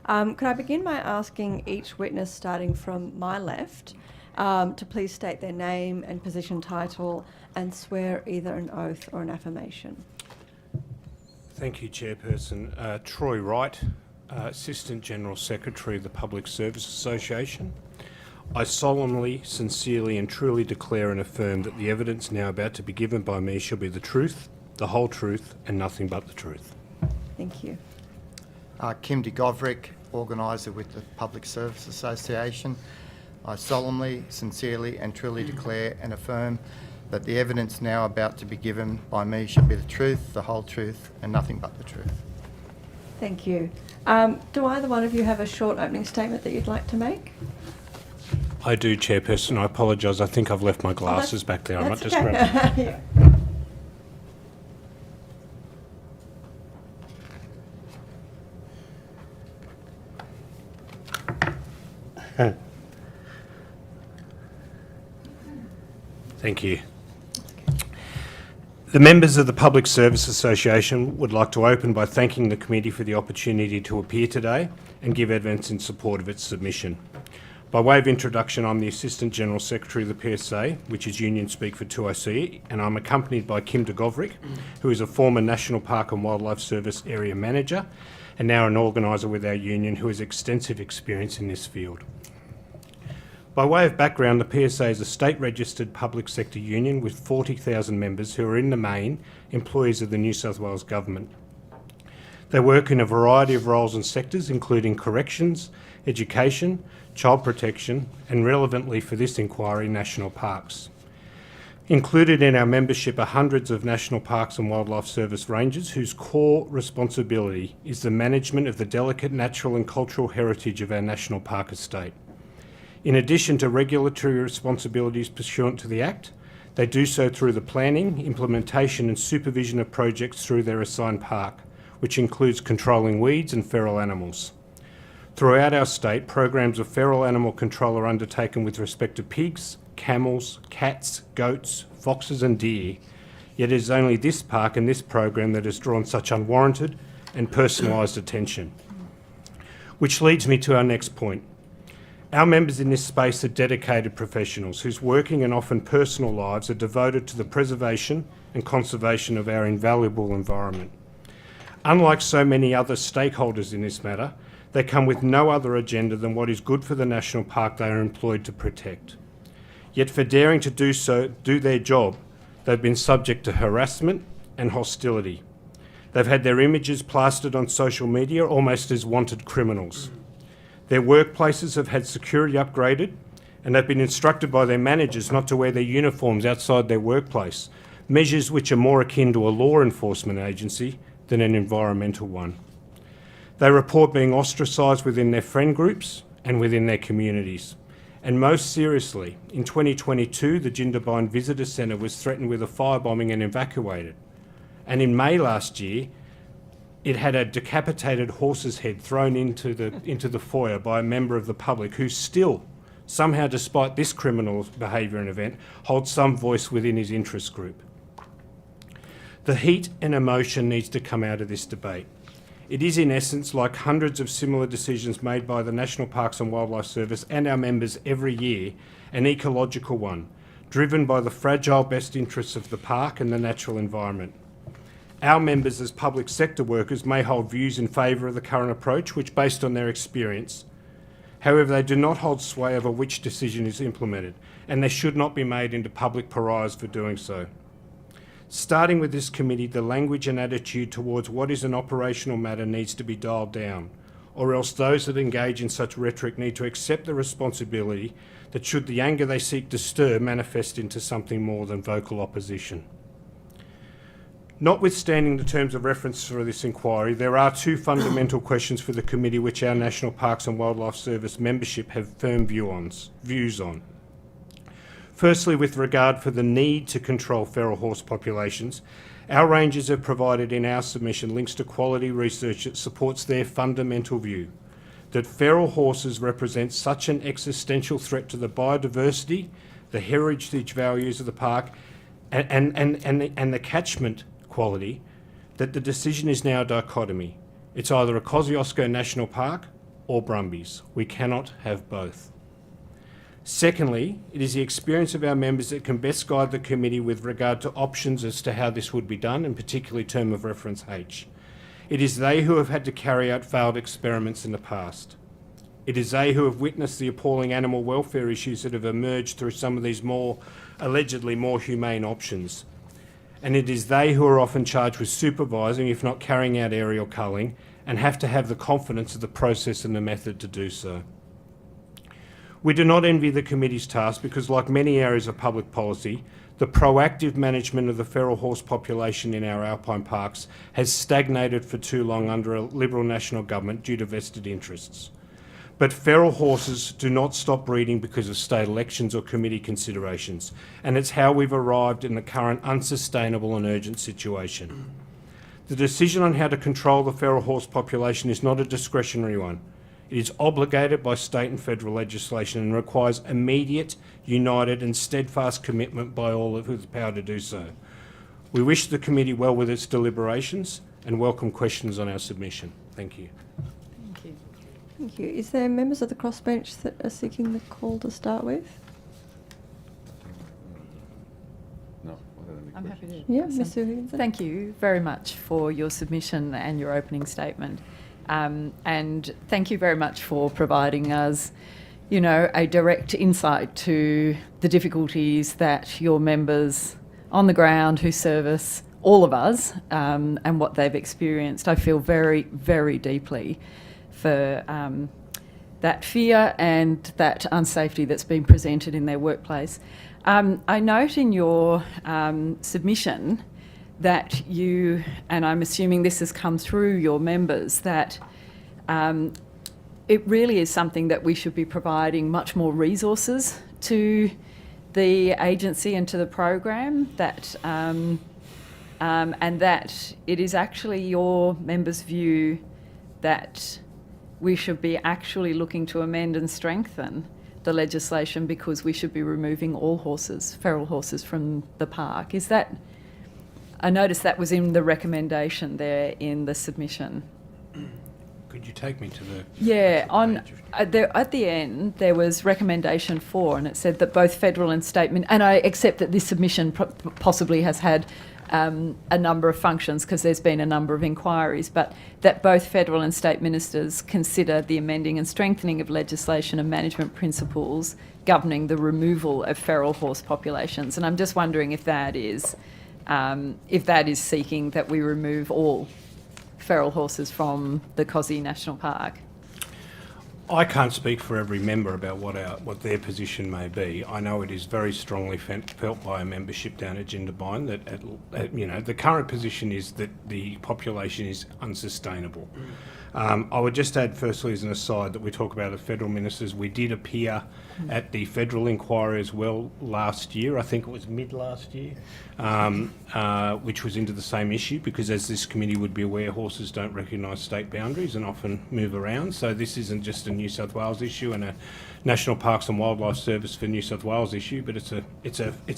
Could I begin by asking each witness, starting from my left, to please state their name and position title and swear either an oath or an affirmation.
Thank you, Chairperson. Troy Wright, Assistant General Secretary of the Public Service Association. I solemnly, sincerely and truly declare and affirm that the evidence now about to be given by me shall be the truth, the whole truth and nothing but the truth.
Thank you.
Kim de Govrick, Organiser with the Public Service Association. I solemnly, sincerely and truly declare and affirm that the evidence now about to be given by me shall be the truth, the whole truth and nothing but the truth.
Thank you. Do either one of you have a short opening statement that you'd like to make?
I do, Chairperson. I apologise. I think I've left my glasses back there. I might just grab them.
Yeah.
Thank you. The members of the Public Service Association would like to open by thanking the committee for the opportunity to appear today and give evidence in support of its submission. By way of introduction, I'm the Assistant General Secretary of the PSA, which is union speak for 2IC, and I'm accompanied by Kim de Govrick, who is a former National Park and Wildlife Service Area Manager and now an organiser with our union who has extensive experience in this field. By way of background, the PSA is a state-registered public sector union with 40,000 members who are in the main employees of the New South Wales Government. They work in a variety of roles and sectors, including corrections, education, child protection, and relevantly for this inquiry, national parks. Included in our membership are hundreds of National Parks and Wildlife Service rangers whose core responsibility is the management of the delicate natural and cultural heritage of our national park estate. In addition to regulatory responsibilities pursuant to the Act, they do so through the planning, implementation and supervision of projects through their assigned park, which includes controlling weeds and feral animals. Throughout our state, programs of feral animal control are undertaken with respect to pigs, camels, cats, goats, foxes and deer, yet it is only this park and this program that has drawn such unwarranted and personalised attention. Which leads me to our next point. Our members in this space are dedicated professionals whose working and often personal lives are devoted to the preservation and conservation of our invaluable environment. Unlike so many other stakeholders in this matter, they come with no other agenda than what is good for the national park they are employed to protect. Yet for daring to do their job, They've been subject to harassment and hostility. They've had their images plastered on social media almost as wanted criminals. Their workplaces have had security upgraded, and they've been instructed by their managers not to wear their uniforms outside their workplace, measures which are more akin to a law enforcement agency than an environmental one. They report being ostracised within their friend groups and within their communities. And most seriously, in 2022, the Jindabyne Visitor Centre was threatened with a firebombing and evacuated. And in May last year, it had a decapitated horse's head thrown into the foyer by a member of the public who still, somehow despite this criminal behaviour and event, holds some voice within his interest group. The heat and emotion needs to come out of this debate. It is in essence like hundreds of similar decisions made by the National Parks and Wildlife Service and our members every year, an ecological one, driven by the fragile best interests of the park and the natural environment. Our members as public sector workers may hold views in favour of the current approach, which based on their experience. However, they do not hold sway over which decision is implemented, and they should not be made into public pariahs for doing so. Starting with this committee, the language and attitude towards what is an operational matter needs to be dialed down, or else those that engage in such rhetoric need to accept the responsibility that should the anger they seek to stir manifest into something more than vocal opposition. Notwithstanding the terms of reference for this inquiry, there are two fundamental questions for the committee which our National Parks and Wildlife Service membership have firm views on. Firstly, with regard for the need to control feral horse populations, our rangers have provided in our submission links to quality research that supports their fundamental view that feral horses represent such an existential threat to the biodiversity, the heritage values of the park, and the catchment quality, that the decision is now a dichotomy. It's either a Kosciuszko National Park or brumbies. We cannot have both. Secondly, it is the experience of our members that can best guide the committee with regard to options as to how this would be done, and particularly term of reference H. It is they who have had to carry out failed experiments in the past. It is they who have witnessed the appalling animal welfare issues that have emerged through some of these allegedly more humane options. And it is they who are often charged with supervising, if not carrying out aerial culling, and have to have the confidence of the process and the method to do so. We do not envy the committee's task because, like many areas of public policy, the proactive management of the feral horse population in our alpine parks has stagnated for too long under a Liberal national government due to vested interests. But feral horses do not stop breeding because of state elections or committee considerations, and it's how we've arrived in the current unsustainable and urgent situation. The decision on how to control the feral horse population is not a discretionary one. It is obligated by state and federal legislation and requires immediate, united and steadfast commitment by all who have the power to do so. We wish the committee well with its deliberations and welcome questions on our submission. Thank you.
Thank you. Thank you. Is there members of the crossbench that are seeking the call to start with?
No, I don't have any
I'm happy
questions.
to.
Yeah,
listen.
Mr. Higginson.
Thank you very much for your submission and your opening statement. And thank you very much for providing us, a direct insight to the difficulties that your members on the ground who service all of us and what they've experienced. I feel very, very deeply for that fear and that unsafety that's been presented in their workplace. I note in your submission that you, and I'm assuming this has come through your members, that it really is something that we should be providing much more resources to the agency and to the program, that and that it is actually your members' view that we should be actually looking to amend and strengthen the legislation because we should be removing all horses, feral horses, from the park. Is that... I noticed that was in the recommendation there in the submission.
Could you take me to the...
Yeah, on
page?
at the end there was recommendation 4, and it said that both federal and state and I accept that this submission possibly has had a number of functions because there's been a number of inquiries, but that both federal and state ministers consider the amending and strengthening of legislation and management principles governing the removal of feral horse populations. And I'm just wondering if that is seeking that we remove all feral horses from the Kosciuszko National Park.
I can't speak for every member about what their position may be. I know it is very strongly felt by a membership down at Jindabyne that the current position is that the population is unsustainable. I would just add, firstly, as an aside, that we talk about the federal ministers. We did appear at the federal inquiry as well last year. I think it was mid last year, which was into the same issue because, as this committee would be aware, horses don't recognise state boundaries and often move around. So this isn't just a New South Wales issue and a National Parks and Wildlife Service for New South Wales issue, but it's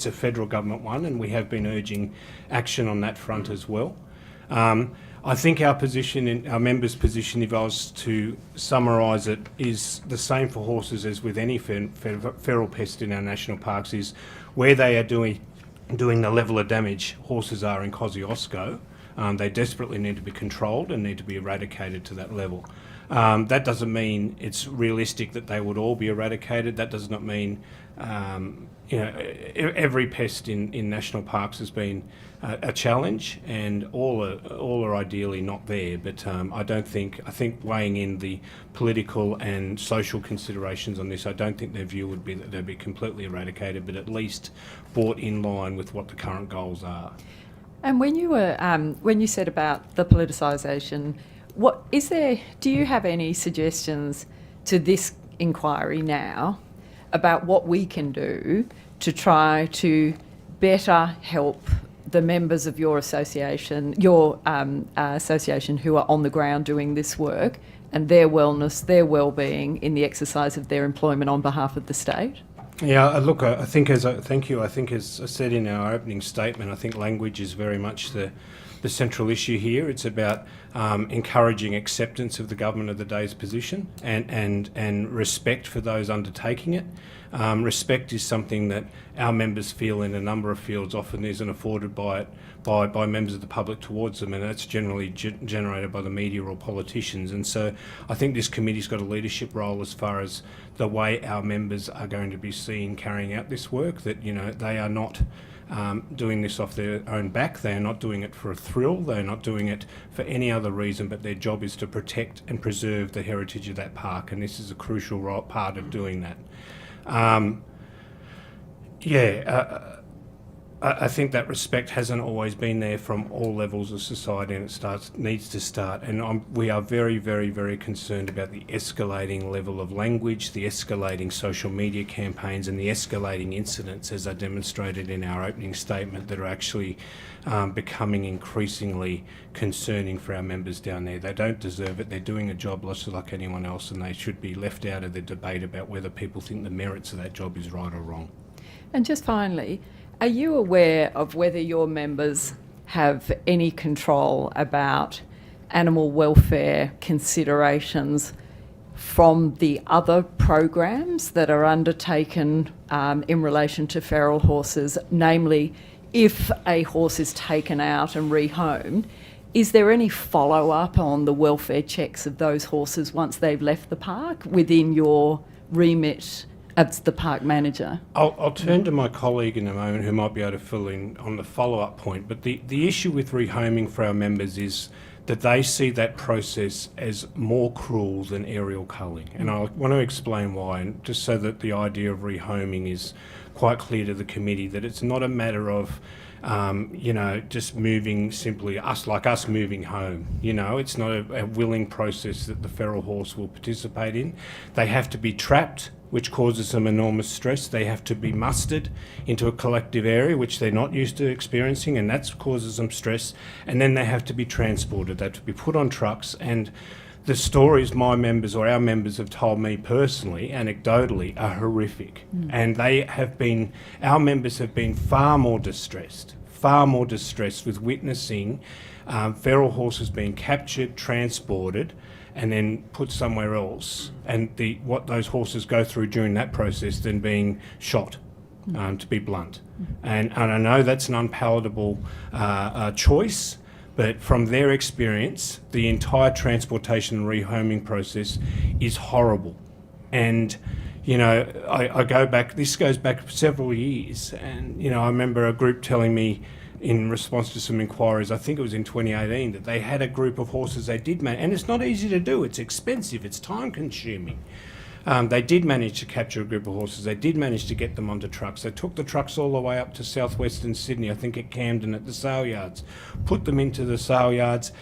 a federal government one, and we have been urging action on that front as well. I think our position, our members' position, if I was to summarise it, is the same for horses as with any feral pest in our national parks, is where they are doing the level of damage horses are in Kosciuszko, they desperately need to be controlled and need to be eradicated to that level. That doesn't mean it's realistic that they would all be eradicated. That does not mean every pest in national parks has been a challenge, and all are ideally not there. But I think weighing in the political and social considerations on this, I don't think their view would be that they'd be completely eradicated, but at least brought in line with what the current goals are.
And when you said about the politicisation, do you have any suggestions to this inquiry now about what we can do to try to better help the members of your association who are on the ground doing this work, and their wellness, their well-being in the exercise of their employment on behalf of the state?
Yeah, look, thank you. I think, as I said in our opening statement, I think language is very much the central issue here. It's about encouraging acceptance of the government of the day's position and respect for those undertaking it. Respect is something that our members feel in a number of fields often isn't afforded by members of the public towards them, and that's generally generated by the media or politicians. And so I think this committee's got a leadership role as far as the way our members are going to be seen carrying out this work, that they are not doing this off their own back. They are not doing it for a thrill. They are not doing it for any other reason, but their job is to protect and preserve the heritage of that park, and this is a crucial part of doing that. I think that respect hasn't always been there from all levels of society, and it needs to start. And we are very, very, very concerned about the escalating level of language, the escalating social media campaigns, and the escalating incidents, as I demonstrated in our opening statement, that are actually becoming increasingly concerning for our members down there. They don't deserve it. They're doing a job just like anyone else, and they should be left out of the debate about whether people think the merits of that job is right or wrong.
And just finally, are you aware of whether your members have any control about animal welfare considerations from the other programs that are undertaken in relation to feral horses? Namely, if a horse is taken out and rehomed, is there any follow-up on the welfare checks of those horses once they've left the park within your remit as the park manager?
I'll turn to my colleague in a moment who might be able to fill in on the follow-up point, but the issue with rehoming for our members is that they see that process as more cruel than aerial culling. And I want to explain why, and just so that the idea of rehoming is quite clear to the committee, that it's not a matter of just moving simply us moving home. It's not a willing process that the feral horse will participate in. They have to be trapped, which causes them enormous stress. They have to be mustered into a collective area, which they're not used to experiencing, and that causes them stress. And then they have to be transported. They have to be put on trucks. And the stories my members or our members have told me personally, anecdotally, are horrific. And our members have been far more distressed, far more distressed with witnessing feral horses being captured, transported, and then put somewhere else, and what those horses go through during that process than being shot, to be blunt. And I know that's an unpalatable choice, but from their experience, the entire transportation and rehoming process is horrible. And, you know, I go back, this goes back several years, and, you know, I remember a group telling me in response to some inquiries, I think it was in 2018, that they had a group of horses they did manage, and it's not easy to do, it's expensive, it's time consuming. They did manage to capture a group of horses. They did manage to get them onto trucks. They took the trucks all the way up to southwestern Sydney, I think at Camden at the sale yards, put them into the sale yards,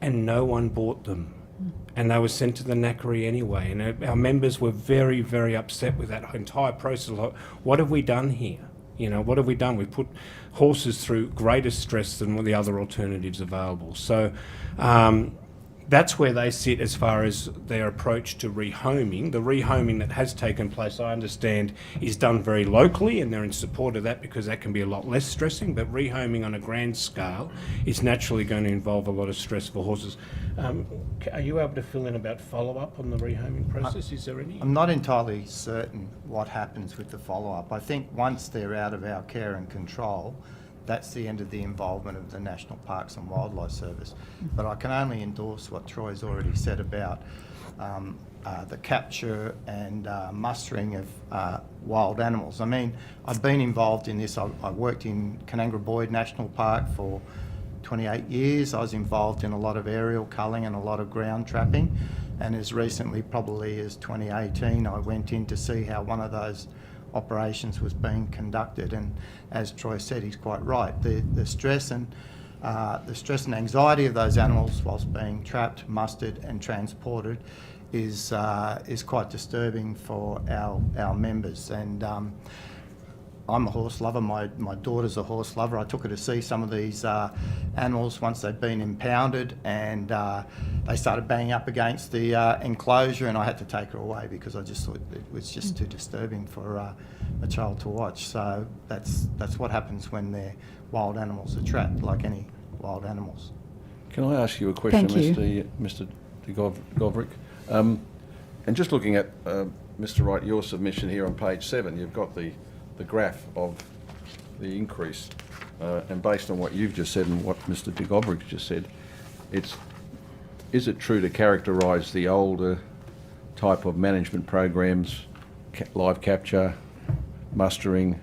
and no one bought them. And they were sent to the knackery anyway. And our members were very, very upset with that entire process. Like, what have we done here? You know, what have we done? We've put horses through greater stress than the other alternatives available. So, that's where they sit as far as their approach to rehoming. The rehoming that has taken place, I understand, is done very locally, and they're in support of that because that can be a lot less stressing, but rehoming on a grand scale is naturally going to involve a lot of stress for horses. Are you able to fill in about follow-up on the rehoming process? Is there any?
I'm not entirely certain what happens with the follow-up. I think once they're out of our care and control, that's the end of the involvement of the National Parks and Wildlife Service. But I can only endorse what Troy's already said about the capture and mustering of wild animals. I mean, I've been involved in this. I worked in Canangara National Park for 28 years. I was involved in a lot of aerial culling and a lot of ground trapping. And as recently, probably as 2018, I went in to see how one of those operations was being conducted, and as Troy said, he's quite right. The stress and anxiety of those animals whilst being trapped, mustered, and transported is quite disturbing for our members. And I'm a horse lover. My daughter's a horse lover. I took her to see some of these animals once they'd been impounded, and they started banging up against the enclosure, and I had to take her away because I just thought it was just too disturbing for a child to watch. So that's what happens when their wild animals are trapped, like any wild animals.
Can I ask you a question,
Thank you.
Mr. de Govrick? And just looking at, Mr. Wright, your submission here on page 7, you've got the graph of the increase, and based on what you've just said and what Mr. de Govrick just said, is it true to characterise the older type of management programs, live capture, mustering,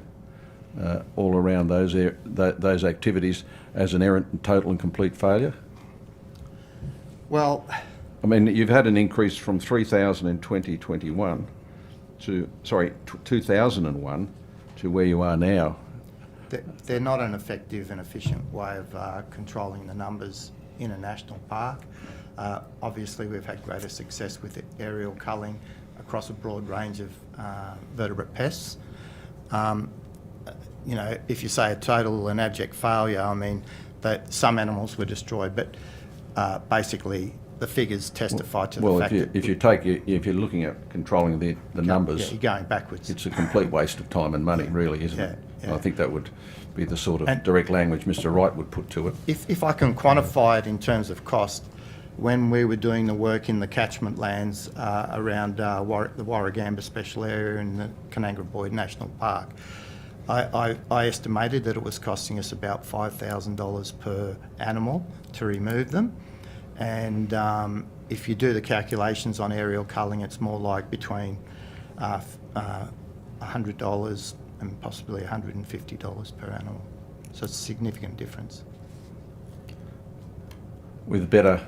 all around those activities as an errant and total and complete failure?
Well,
I mean, you've had an increase from 3,000 in 2021 to, 2001 to where you are now.
they're not an effective and efficient way of controlling the numbers in a national park. Obviously, we've had greater success with aerial culling across a broad range of vertebrate pests. You know, if you say a total and abject failure, I mean that some animals were destroyed, but basically the figures testify to the fact that...
if you're looking at controlling the numbers...
Yeah, you're going backwards.
It's a complete waste of time and money, really, isn't it?
Yeah.
I think that would be the sort of direct language Mr. Wright would put to it.
If I can quantify it in terms of cost, when we were doing the work in the catchment lands around the Warragamba Special Area and the Canangara National Park, I estimated that it was costing us about $5,000 per animal to remove them. And if you do the calculations on aerial culling, it's more like between $100 and possibly $150 per animal. So it's a significant difference.
With better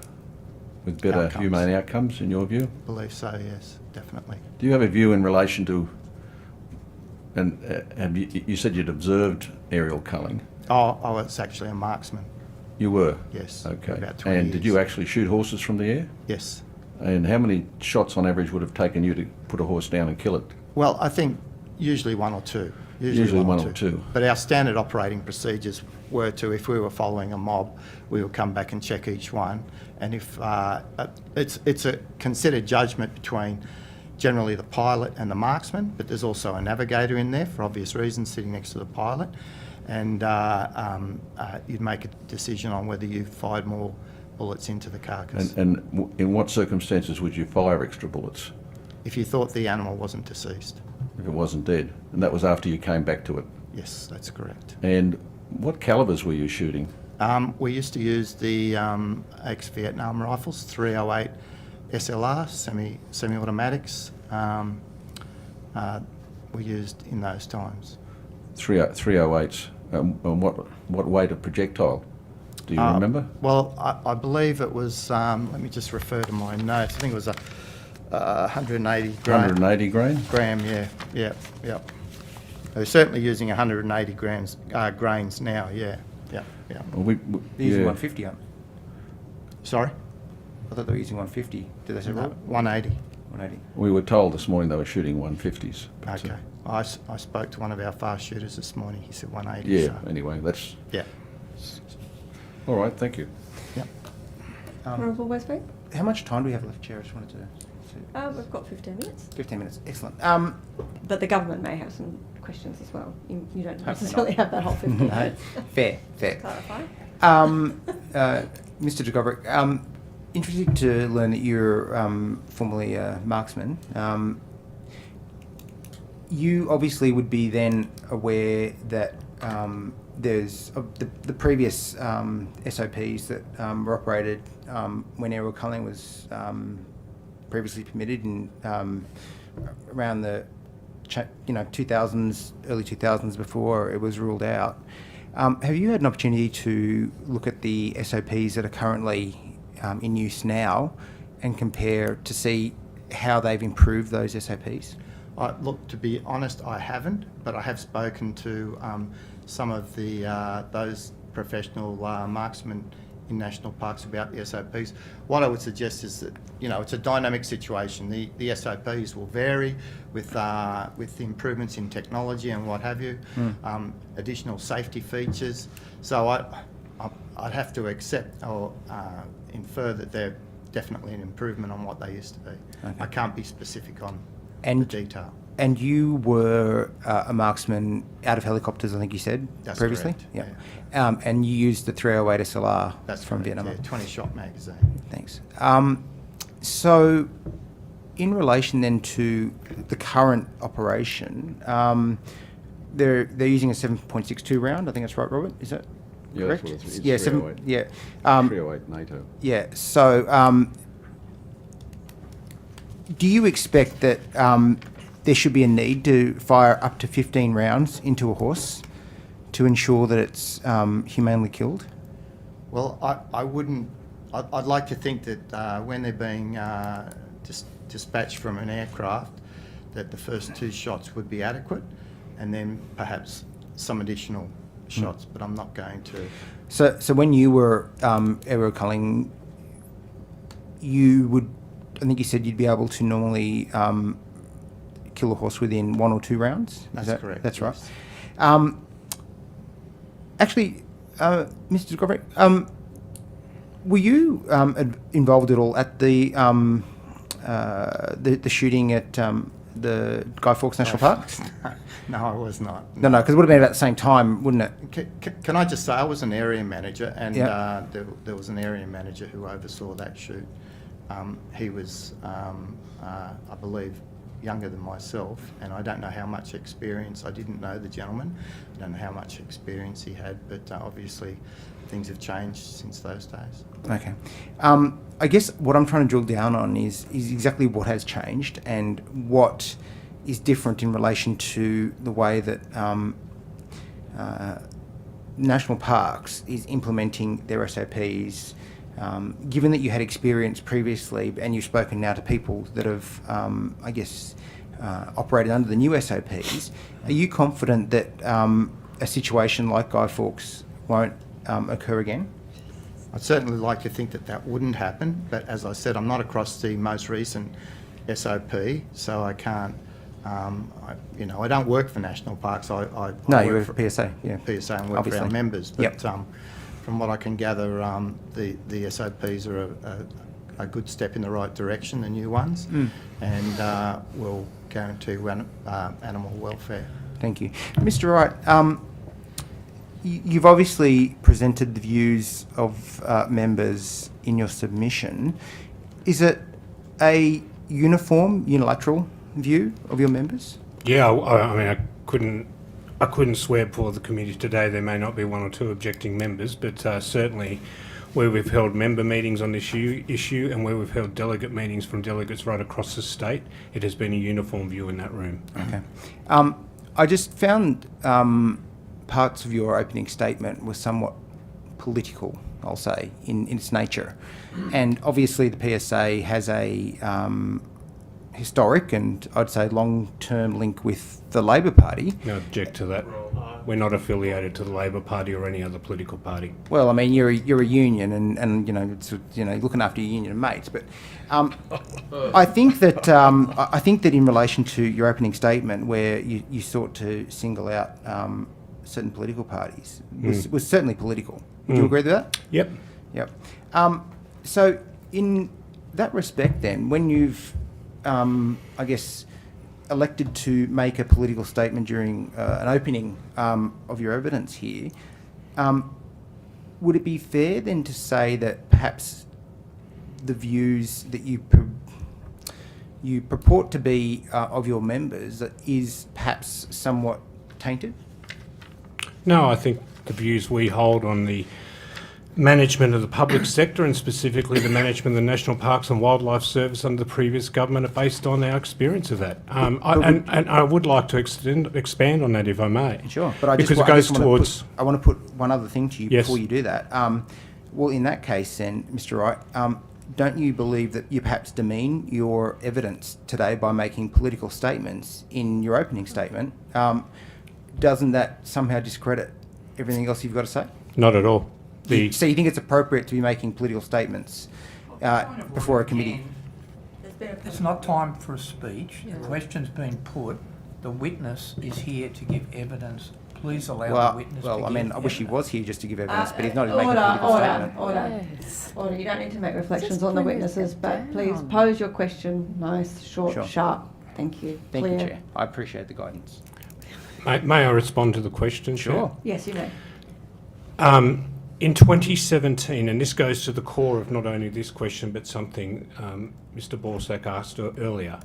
Outcomes.
humane outcomes, in your view?
I believe so, yes, definitely.
Do you have a view in relation to, and you said you'd observed aerial culling?
Oh, I was actually a marksman.
You were?
Yes.
Okay.
About 20
And did
years.
you actually shoot horses from the air?
Yes.
And how many shots on average would have taken you to put a horse down and kill it?
Well, I think usually one or two.
Usually one or two.
But our standard operating procedures were to, if we were following a mob, we would come back and check each one. And if it's a considered judgment between generally the pilot and the marksman, but there's also a navigator in there for obvious reasons sitting next to the pilot. and you'd make a decision on whether you fired more bullets into the carcass.
And in what circumstances would you fire extra bullets
If you thought the animal wasn't deceased.
if it wasn't dead? And that was after you came back to it.
Yes, that's correct.
And what calibers were you shooting?
We used to use the ex-Vietnam rifles, 308 SLR, semi-automatics. Were used in those times.
308s. And what weight of projectile? Do you remember?
Well, I believe it was, let me just refer to my notes, I think it was a 180 gram.
180 grain?
Yeah. They're certainly using 180 grains, grains now, yeah.
Well,
They're using 150, aren't they?
Sorry?
I thought they were using 150. Did they say right?
180.
180.
we were told this morning they were shooting 150s. but,
Okay. I spoke to one of our fast shooters this morning, he said 180.
Yeah,
so,
anyway, that's...
yeah.
All right, thank you.
Honourable Westbury?
How much time do we have left, Chair? I just wanted to...
We've got 15 minutes.
15 minutes. Excellent.
But the government may have some questions as well. You don't
Hopefully
necessarily
not.
have that whole 15
No,
minutes.
fair.
Clarify.
Mr. de Goverick, interested to learn that you're formerly a marksman. You obviously would be then aware that there's the previous SOPs that were operated when aerial culling was previously permitted in around the 2000s, early 2000s, before it was ruled out. Have you had an opportunity to look at the SOPs that are currently in use now and compare to see how they've improved those SOPs?
Look, to be honest, I haven't, but I have spoken to some of those professional marksmen in national parks about the SOPs. What I would suggest is that, it's a dynamic situation. The SOPs will vary with the improvements in technology and what have you, additional safety features. So I'd have to accept or infer that they're definitely an improvement on what they used to be.
Okay.
I can't be specific on the
And
detail.
And you were a marksman out of helicopters, I think you said,
That's
previously?
correct,
Yeah. And you used the 308 SLR
That's
from
correct,
Vietnam?
yeah, 20-shot magazine.
Thanks. So, in relation then to the current operation, they're using a 7.62 round. I think that's right, Robert. Is that
Yeah,
correct?
that's what it's
Yeah,
308.
yeah.
308 NATO.
Yeah. So, do you expect that there should be a need to fire up to 15 rounds into a horse to ensure that it's humanely killed?
Well, I wouldn't. I'd like to think that when they're being dispatched from an aircraft, that the first 2 shots would be adequate, and then perhaps some additional shots. But I'm not going to.
So when you were aerial culling, you would, I think you said you'd be able to normally kill a horse within 1 or 2 rounds?
That's correct.
That's right.
Yes.
Actually, Mr. Goverick, were you involved at all at the shooting at the Guy Fawkes National Park?
No, I was not.
No, because it would have been about the same time, wouldn't it?
Can I just say, I was an area manager, and
Yeah.
there was an area manager who oversaw that shoot. He was, I believe, younger than myself, and I don't know how much experience. I didn't know the gentleman. I don't know how much experience he had, but obviously things have changed since those days.
Okay. I guess what I'm trying to drill down on is exactly what has changed and what is different in relation to the way that national parks is implementing their SOPs. Given that you had experience previously and you've spoken now to people that have, operated under the new SOPs, are you confident that a situation like Guy Fawkes won't occur again?
I'd certainly like to think that that wouldn't happen, but as I said, I'm not across the most recent SOP, so I can't. I don't work for national parks. I
No, you
work
work for PSA. Yeah,
PSA and work for our
obviously.
members. But
Yep.
From what I can gather, the SOPs are a good step in the right direction, the new ones, and will guarantee animal welfare.
Thank you. Mr. Wright, You've obviously presented the views of members in your submission. Is it a uniform, unilateral view of your members?
Yeah, I mean, I couldn't swear before the committee today. There may not be one or two objecting members, but certainly where we've held member meetings on this issue and where we've held delegate meetings from delegates right across the state, it has been a uniform view in that room.
Okay. I just found parts of your opening statement were somewhat political, I'll say, in its nature. And obviously the PSA has a historic and I'd say long-term link with the Labor Party.
I object to that. We're not affiliated to the Labor Party or any other political party.
Well, I mean, you're a union, and it's, looking after your union mates. But I think that in relation to your opening statement, where you sought to single out certain political parties, was certainly political. Would you agree with that?
Yep.
Yep. So in that respect, then, when you've, I guess, elected to make a political statement during an opening of your evidence here, would it be fair then to say that perhaps the views that you purport to be of your members is perhaps somewhat tainted?
No, I think the views we hold on the management of the public sector and specifically the management of the National Parks and Wildlife Service under the previous government are based on our experience of that. And I would like to expand on that if I may.
Sure, but I want to put one other thing to you before you do that. Well, in that case then, Mr. Wright, don't you believe that you perhaps demean your evidence today by making political statements in your opening statement? Doesn't that somehow discredit everything else you've got to say?
Not at all.
So you think it's appropriate to be making political statements before a committee?
It's not time for a speech. The question's been put. The witness is here to give evidence. Please allow the witness to give evidence.
I wish he was here just to give evidence, but he's not making a political statement.
Order. You don't need to make reflections on the witnesses, but please pose your question nice, short, sharp. Thank you.
Thank you, Chair. I appreciate the guidance.
May I respond to the question,
Sure.
Chair?
Yes, you may.
In 2017, and this goes to the core of not only this question but something Mr. Borsak asked earlier,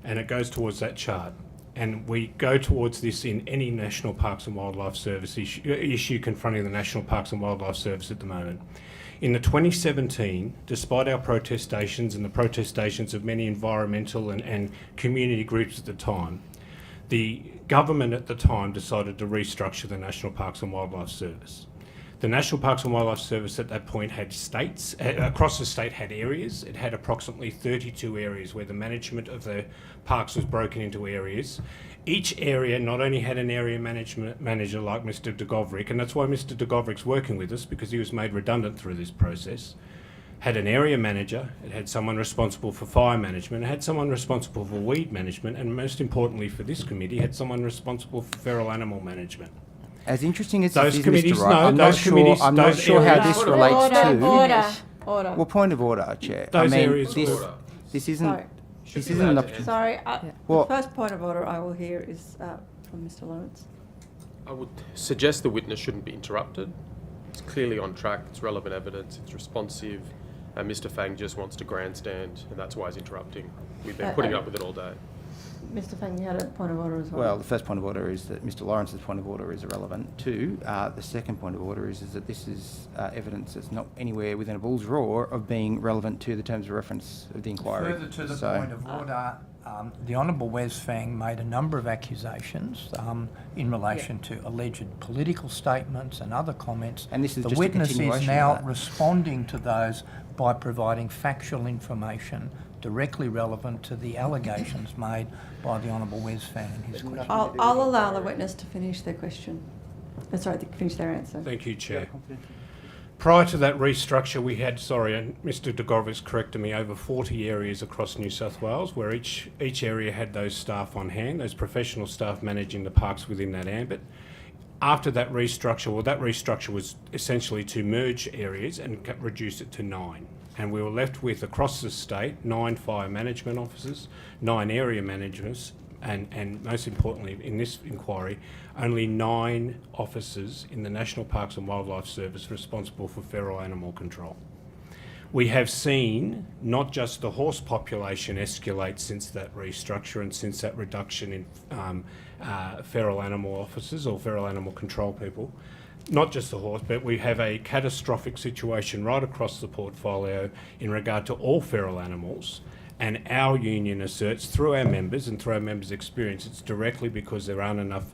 and it goes towards that chart. And we go towards this in any National Parks and Wildlife Service issue confronting the National Parks and Wildlife Service at the moment. In the 2017, despite our protestations and the protestations of many environmental and community groups at the time, the government at the time decided to restructure the National Parks and Wildlife Service. The National Parks and Wildlife Service at that point had states, across the state had areas. It had approximately 32 areas where the management of the parks was broken into areas. Each area not only had an area manager like Mr. DeGovrick, and that's why Mr. DeGovrick's working with us because he was made redundant through this process, had an area manager, it had someone responsible for fire management, it had someone responsible for weed management, and most importantly for this committee, had someone responsible for feral animal management.
As interesting as
those
this is,
committees,
Mr. Wright, I'm not sure how this relates to...
Order.
Well, point of order, Chair.
Those areas
this isn't... This isn't an opportunity.
Sorry, the first point of order I will hear is from Mr. Lawrence.
I would suggest the witness shouldn't be interrupted. It's clearly on track, it's relevant evidence, it's responsive, and Mr. Fang just wants to grandstand, and that's why he's interrupting. We've been putting up with it all day.
Mr. Fang, you had a point of order as well.
Well, the first point of order is that Mr. Lawrence's point of order is irrelevant. Two, the second point of order is that this is evidence that's not anywhere within a bull's roar of being relevant to the terms of reference of the inquiry.
Further to the point of order, the Honourable Wes Fang made a number of accusations in relation to alleged political statements and other comments.
And this is
the
just
witness
a continuation
is now
of that.
responding to those by providing factual information directly relevant to the allegations made by the Honourable Wes Fang in his question.
I'll allow the witness to finish their question. Finish their answer.
Thank you, Chair. Prior to that restructure, we had, and Mr. DeGovrick's corrected me, over 40 areas across New South Wales where each area had those staff on hand, those professional staff managing the parks within that ambit. After that restructure was essentially to merge areas and reduce it to 9. And we were left with, across the state, 9 fire management officers, 9 area and most importantly in this inquiry, only 9 officers in the National Parks and Wildlife Service responsible for feral animal control. We have seen not just the horse population escalate since that restructure and since that reduction in feral animal officers or feral animal control people, not just the horse, but we have a catastrophic situation right across the portfolio in regard to all feral animals. And our union asserts through our members and through our members' experience, it's directly because there aren't enough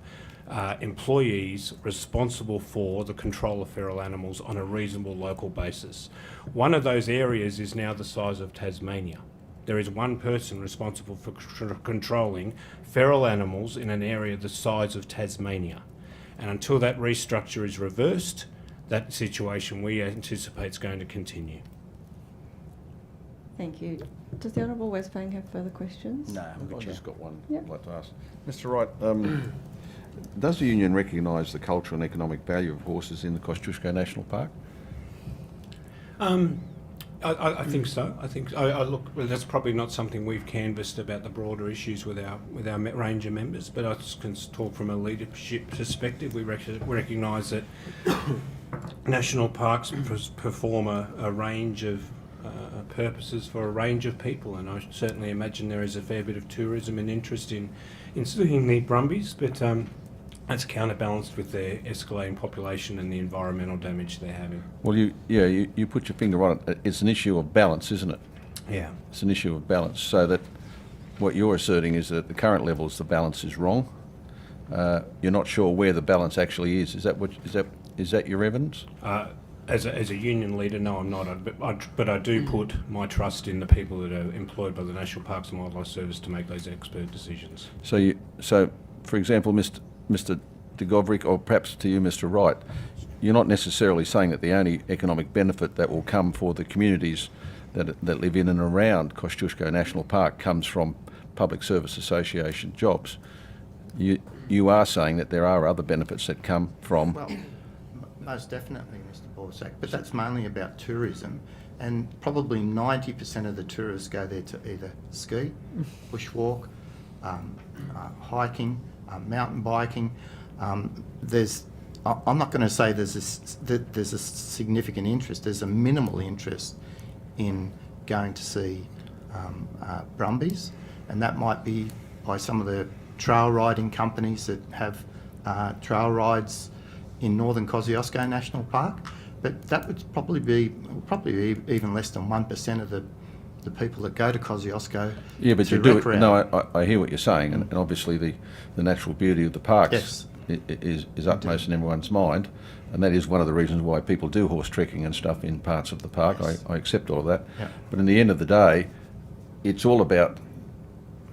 employees responsible for the control of feral animals on a reasonable local basis. One of those areas is now the size of Tasmania. There is one person responsible for controlling feral animals in an area the size of Tasmania. And until that restructure is reversed, that situation we anticipate is going to continue.
Thank you. Does the Honourable Westphang have further questions?
No,
I've just got one
Yep.
I'd like to ask. Mr. Wright, does the union recognise the cultural and economic value of horses in the Kosciuszko National Park?
I think so. I think look. Well, that's probably not something we've canvassed about the broader issues with our range of members. But I just can talk from a leadership perspective. We recognise that national parks perform a range of purposes for a range of people, and I certainly imagine there is a fair bit of tourism and interest in seeing the brumbies, but that's counterbalanced with their escalating population and the environmental damage they're having.
Well, you put your finger on it. It's an issue of balance, isn't it?
Yeah.
It's an issue of balance. So that what you're asserting is that at the current levels the balance is wrong. You're not sure where the balance actually is. Is that your evidence?
As a union leader, no, I'm not. But I do put my trust in the people that are employed by the National Parks and Wildlife Service to make those expert decisions.
So for example, Mr. de Goverick, or perhaps to you, Mr. Wright, you're not necessarily saying that the only economic benefit that will come for the communities that live in and around Kosciuszko National Park comes from Public Service Association jobs. You are saying that there are other benefits that come from...
Well, most definitely, Mr. Borsak, but that's mainly about tourism, and probably 90% of the tourists go there to either ski, bushwalk, hiking, mountain biking. I'm not going to say there's a significant interest. There's a minimal interest in going to see brumbies, and that might be by some of the trail riding companies that have trail rides in northern Kosciuszko National Park, but that would probably be even less than 1% of the people that go to Kosciuszko.
Yeah, but you do it. No, I hear what you're saying, and obviously the natural beauty of the parks is utmost in everyone's mind, and that is one of the reasons why people do horse trekking and stuff in parts of the park. Yes. I accept all of that, yeah. But in the end of the day, it's all about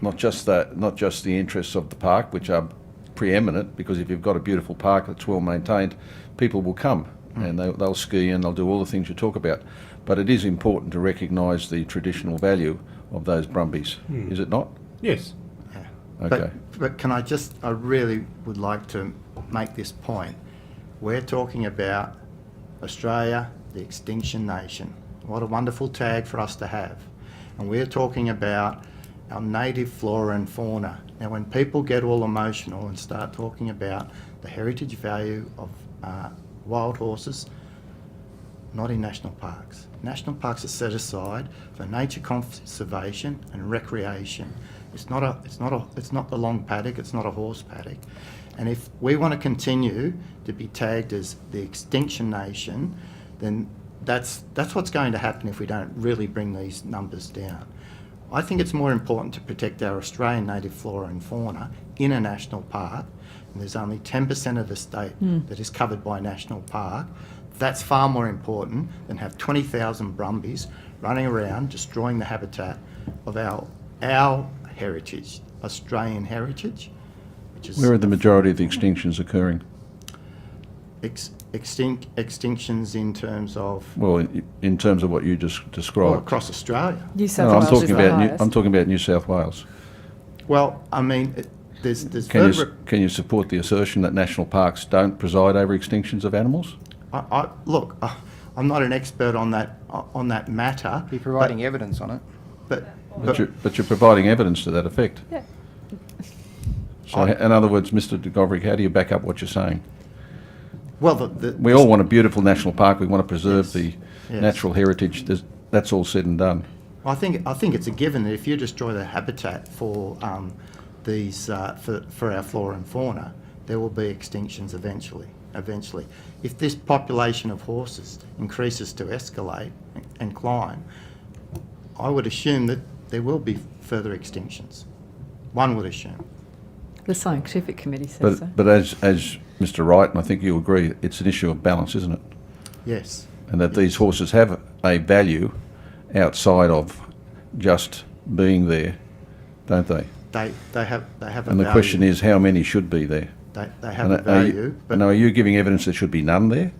not just the interests of the park, which are preeminent, because if you've got a beautiful park that's well maintained, people will come and they'll ski and they'll do all the things you talk about. But it is important to recognise the traditional value of those brumbies, is it not?
Yes.
Yeah.
Okay.
But can I really would like to make this point. We're talking about Australia, the extinction nation. What a wonderful tag for us to have. And we're talking about our native flora and fauna. Now, when people get all emotional and start talking about the heritage value of wild horses, not in national parks. National parks are set aside for nature conservation and recreation. It's not the long paddock. It's not a horse paddock. And if we want to continue to be tagged as the extinction nation, then that's what's going to happen if we don't really bring these numbers down. I think it's more important to protect our Australian native flora and fauna in a national park, and there's only 10% of the state that is covered by national park. That's far more important than have 20,000 brumbies running around destroying the habitat of our heritage, Australian heritage. Which is
where are the majority of the extinctions occurring?
Extinctions in terms of...
Well, in terms of what you just described.
Well, across Australia.
New South Wales is the highest.
I'm talking about New South Wales.
Well, I mean, there's
Can you support the assertion that national parks don't preside over extinctions of animals?
Look, I'm not an expert on that matter.
You're providing evidence on it.
But
you're providing evidence to that effect.
Yeah.
So, in other words, Mr. Goverick, how do you back up what you're saying?
Well,
We all want a beautiful national park. We want to preserve
Yes.
the
Yes.
natural heritage. That's all said and done.
I think it's a given that if you destroy the habitat for for our flora and fauna, there will be extinctions eventually. If this population of horses increases to escalate and climb, I would assume that there will be further extinctions. One would assume.
The scientific committee says so.
But as Mr. Wright, and I think you agree, it's an issue of balance, isn't it?
Yes.
And that these horses have a value outside of just being there, don't they?
They have a value.
And the question is, how many should be there?
They have a value, but
And are you giving evidence there should be none there?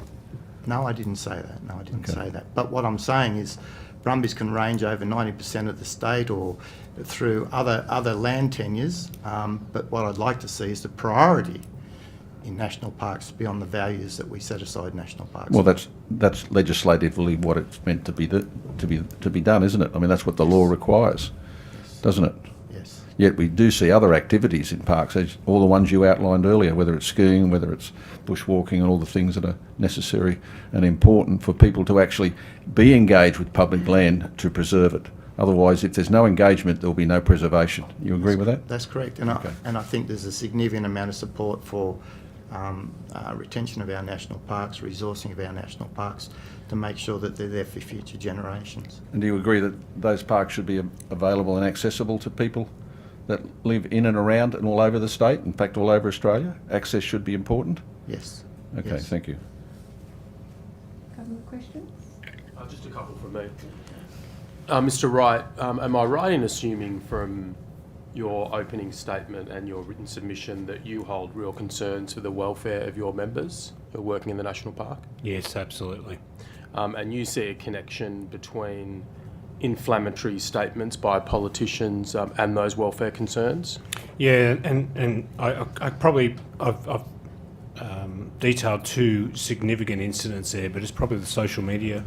no, I didn't say that. No, I didn't say that. But what I'm saying is brumbies can range over 90% of the state or through other land tenures. But what I'd like to see is the priority in national parks to be on the values that we set aside national parks.
Well, that's legislatively what it's meant to be done, isn't it? I mean, that's what the law requires, doesn't it?
Yes.
Yet we do see other activities in parks, all the ones you outlined earlier, whether it's skiing, whether it's bushwalking and all the things that are necessary and important for people to actually be engaged with public land to preserve it. Otherwise, if there's no engagement, there'll be no preservation. You agree with that?
That's correct. And I think there's a significant amount of support for retention of our national parks, resourcing of our national parks to make sure that they're there for future generations.
And do you agree that those parks should be available and accessible to people that live in and around and all over the state, in fact all over Australia? Access should be important?
Yes.
Okay,
Yes.
thank you.
Couple of questions?
Just a couple from me. Mr. Wright, am I right in assuming from your opening statement and your written submission that you hold real concerns for the welfare of your members who are working in the national park?
Yes, absolutely.
And you see a connection between inflammatory statements by politicians and those welfare concerns?
Yeah, and I've detailed two significant incidents there, but it's probably the social media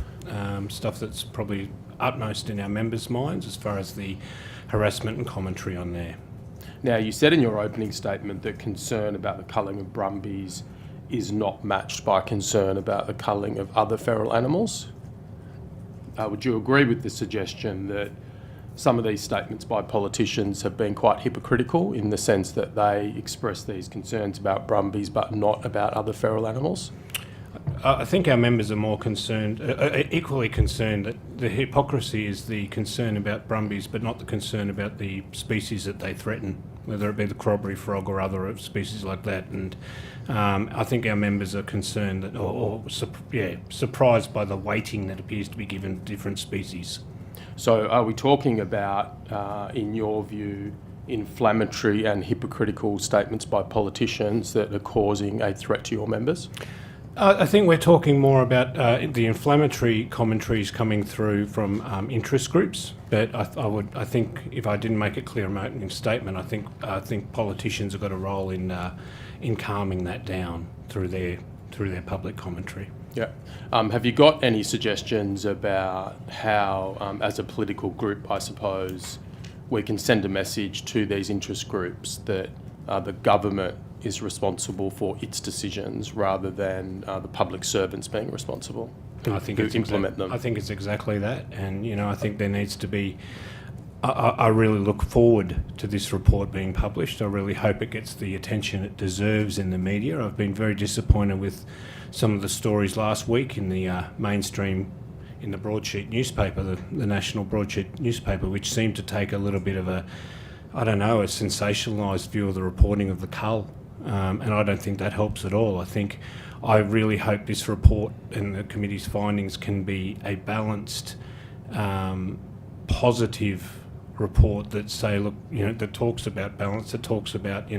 stuff that's probably utmost in our members' minds as far as the harassment and commentary on there.
Now, you said in your opening statement that concern about the culling of brumbies is not matched by concern about the culling of other feral animals. Would you agree with the suggestion that some of these statements by politicians have been quite hypocritical in the sense that they express these concerns about brumbies but not about other feral animals?
I think our members are more concerned, equally concerned, that the hypocrisy is the concern about brumbies but not the concern about the species that they threaten, whether it be the corroboree frog or other species like that. And I think our members are concerned that, surprised by the weighting that appears to be given to different species.
So are we talking about, in your view, inflammatory and hypocritical statements by politicians that are causing a threat to your members?
I think we're talking more about the inflammatory commentaries coming through from interest groups, but I think if I didn't make it clear in my opening statement, I think politicians have got a role in calming that down through their public commentary.
Yeah. Have you got any suggestions about how, as a political group, I suppose, we can send a message to these interest groups that the government is responsible for its decisions rather than the public servants being responsible who implement them?
I think it's exactly that, and I think there needs to be. I really look forward to this report being published. I really hope it gets the attention it deserves in the media. I've been very disappointed with some of the stories last week in the mainstream, in the broadsheet newspaper, the national broadsheet newspaper, which seemed to take a little bit of a sensationalised view of the reporting of the cull. And I don't think that helps at all. I really hope this report and the committee's findings can be a balanced, positive report that that talks about balance, that talks about,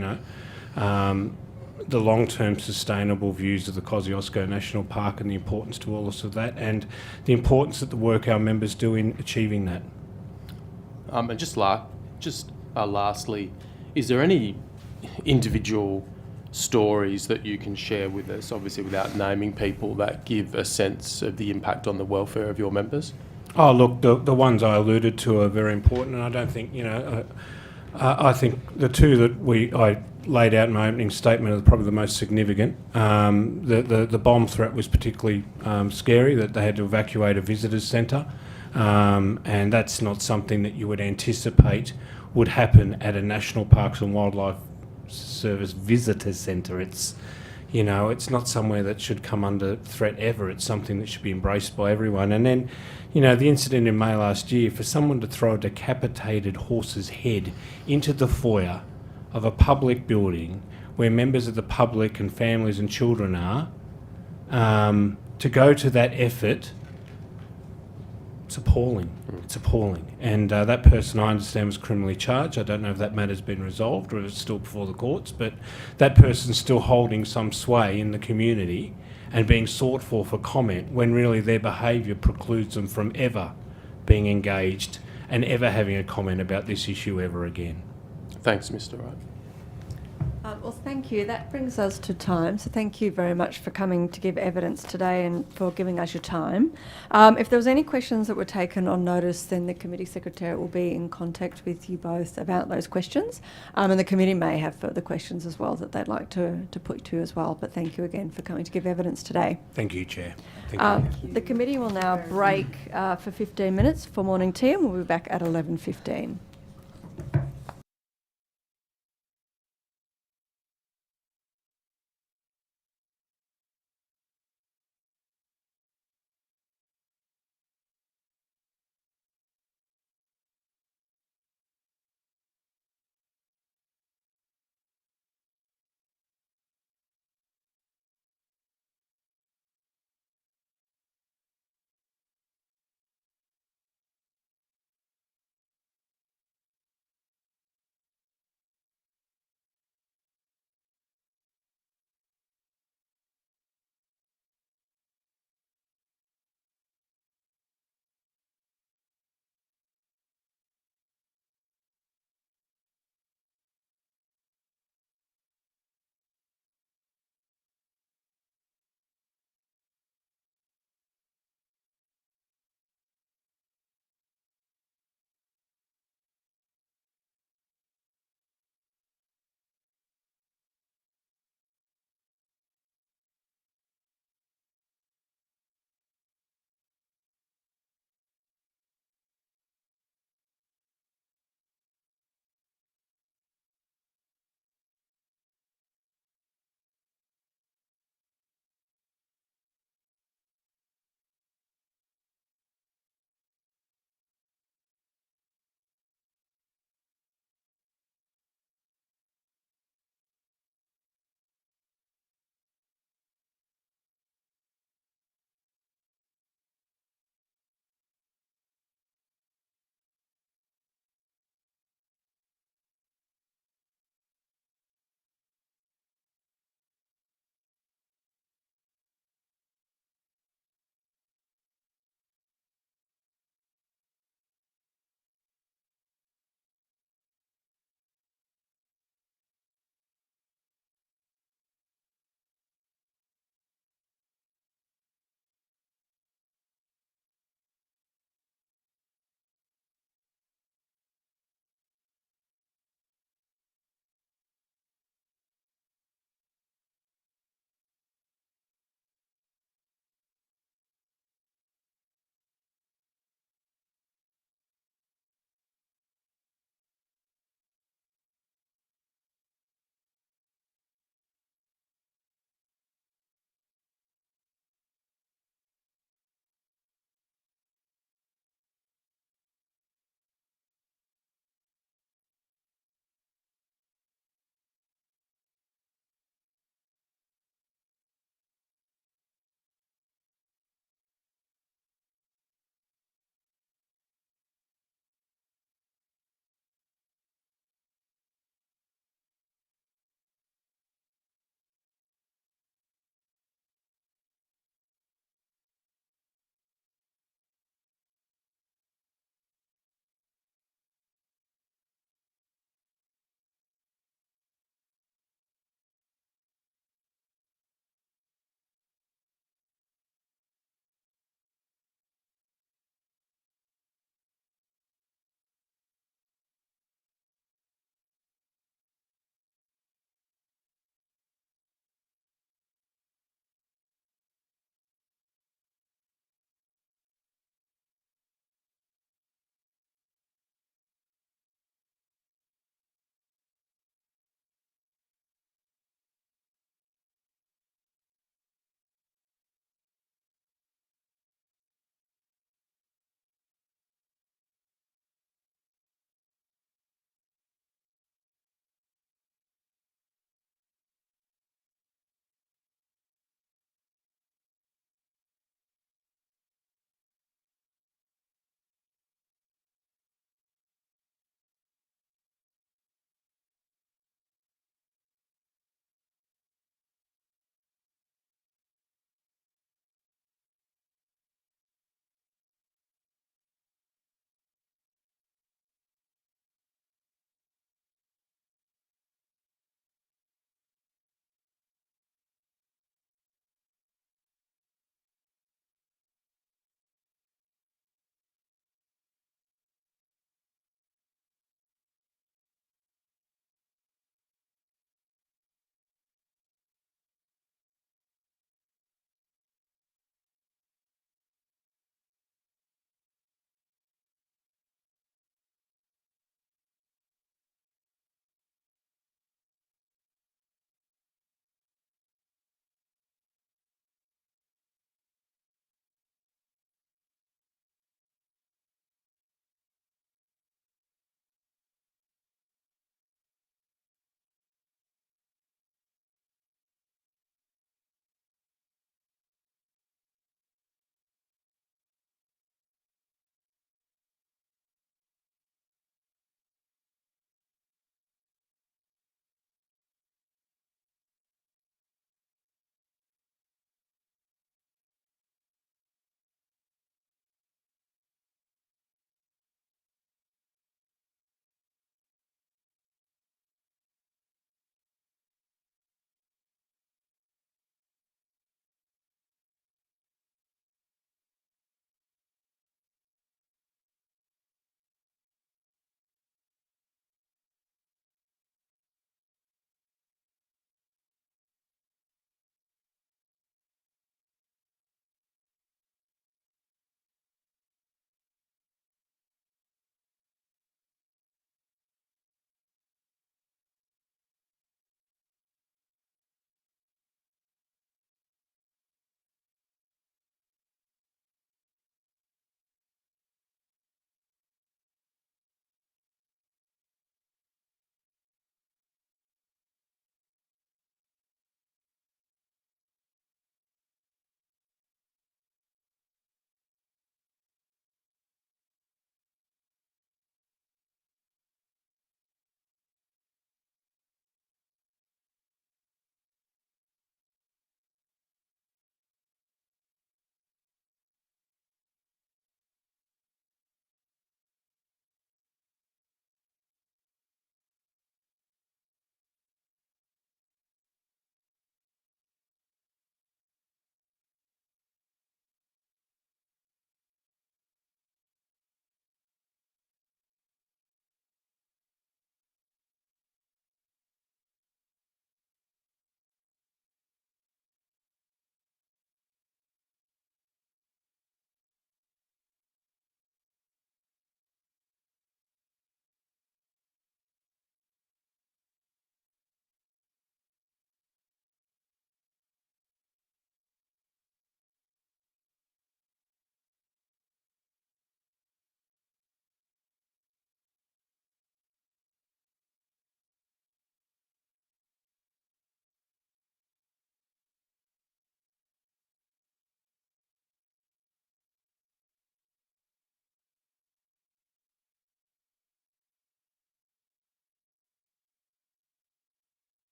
the long-term sustainable views of the Kosciuszko National Park and the importance to all of that, and the importance that the work our members do in achieving that.
And lastly, is there any individual stories that you can share with us, obviously without naming people, that give a sense of the impact on the welfare of your members?
Oh, look, the ones I alluded to are very important, and I don't think, I think the two that I laid out in my opening statement are probably the most significant. The bomb threat was particularly scary, that they had to evacuate a visitors centre, and that's not something that you would anticipate would happen at a National Parks and Wildlife Service visitors centre. It's not somewhere that should come under threat ever. It's something that should be embraced by everyone. And then, the incident in May last year, for someone to throw a decapitated horse's head into the foyer of a public building where members of the public and families and children are, to go to that effort, it's appalling. It's appalling. And that person, I understand, was criminally charged. I don't know if that matter's been resolved or if it's still before the courts, but that person's still holding some sway in the community and being sought for comment when really their behaviour precludes them from ever being engaged and ever having a comment about this issue ever again.
Thanks, Mr. Wright.
Well, thank you. That brings us to time. So thank you very much for coming to give evidence today and for giving us your time. If there was any questions that were taken on notice, then the committee secretary will be in contact with you both about those questions. And the committee may have further questions as well that they'd like to put to you as well. But thank you again for coming to give evidence today.
Thank you, Chair. Thank you.
The committee will now break for 15 minutes for morning tea, and we'll be back at 11:15.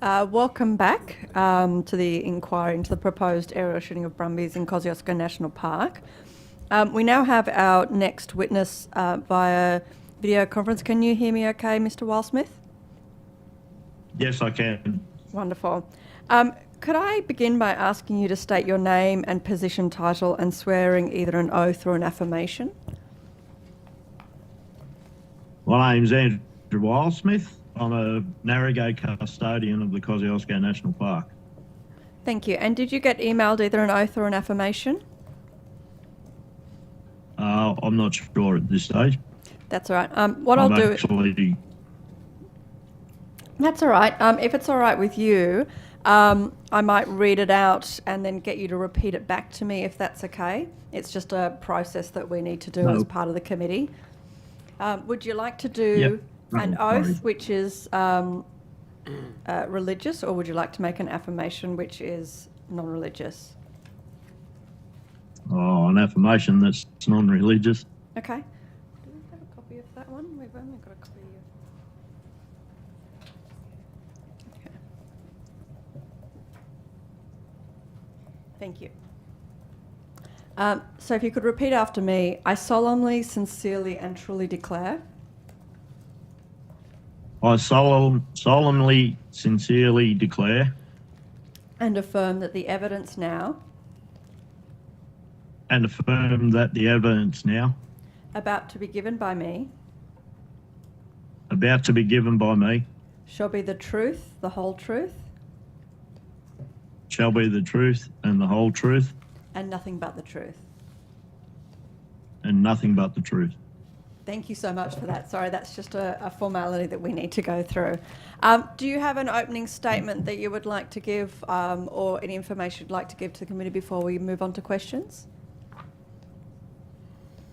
Welcome back to the inquiry into the proposed aerial shooting of brumbies in Kosciuszko National Park. We now have our next witness via video conference. Can you hear me okay, Mr. Wildsmith?
Yes, I can.
Wonderful. Could I begin by asking you to state your name and position title and swearing either an oath or an affirmation?
My name's Andrew Wildsmith. I'm a Narrogate custodian of the Kosciuszko National Park.
Thank you. And did you get emailed either an oath or an affirmation?
I'm not sure at this stage.
That's all right. What I'll do...
Actually,
That's all right. If it's all right with you, I might read it out and then get you to repeat it back to me if that's okay. It's just a process that we need to do as part of the committee. Would you like to do an oath, which is religious, or would you like to make an affirmation, which is non-religious?
an affirmation that's non-religious.
Okay. Do we have a copy of that one? We've only got a copy of... Okay. Thank you. So if you could repeat after me, I solemnly, sincerely and truly declare.
I solemnly, sincerely declare
And affirm that the evidence now about to be given by me shall be the truth, the whole truth,
shall be the truth and the whole truth
and nothing but the truth.
and nothing but the truth.
Thank you so much for that. Sorry, that's just a formality that we need to go through. Do you have an opening statement that you would like to give or any information you'd like to give to the committee before we move on to questions?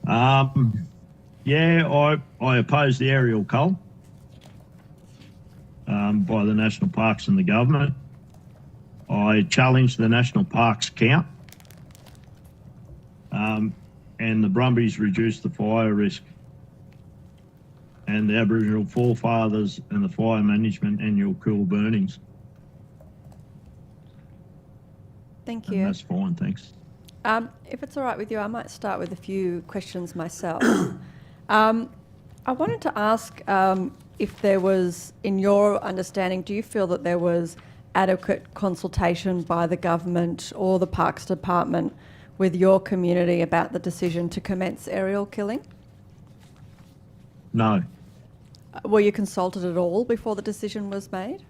Yeah, I oppose the aerial cull by the national parks and the government. I challenge the national parks count, and the brumbies reduce the fire risk, and the Aboriginal forefathers and the fire management annual cool burnings.
Thank
And
you.
that's fine, thanks.
If it's all right with you, I might start with a few questions myself. I wanted to ask if there was, in your understanding, do you feel that there was adequate consultation by the government or the Parks Department with your community about the decision to commence aerial killing?
No.
Were you consulted at all before the decision was made?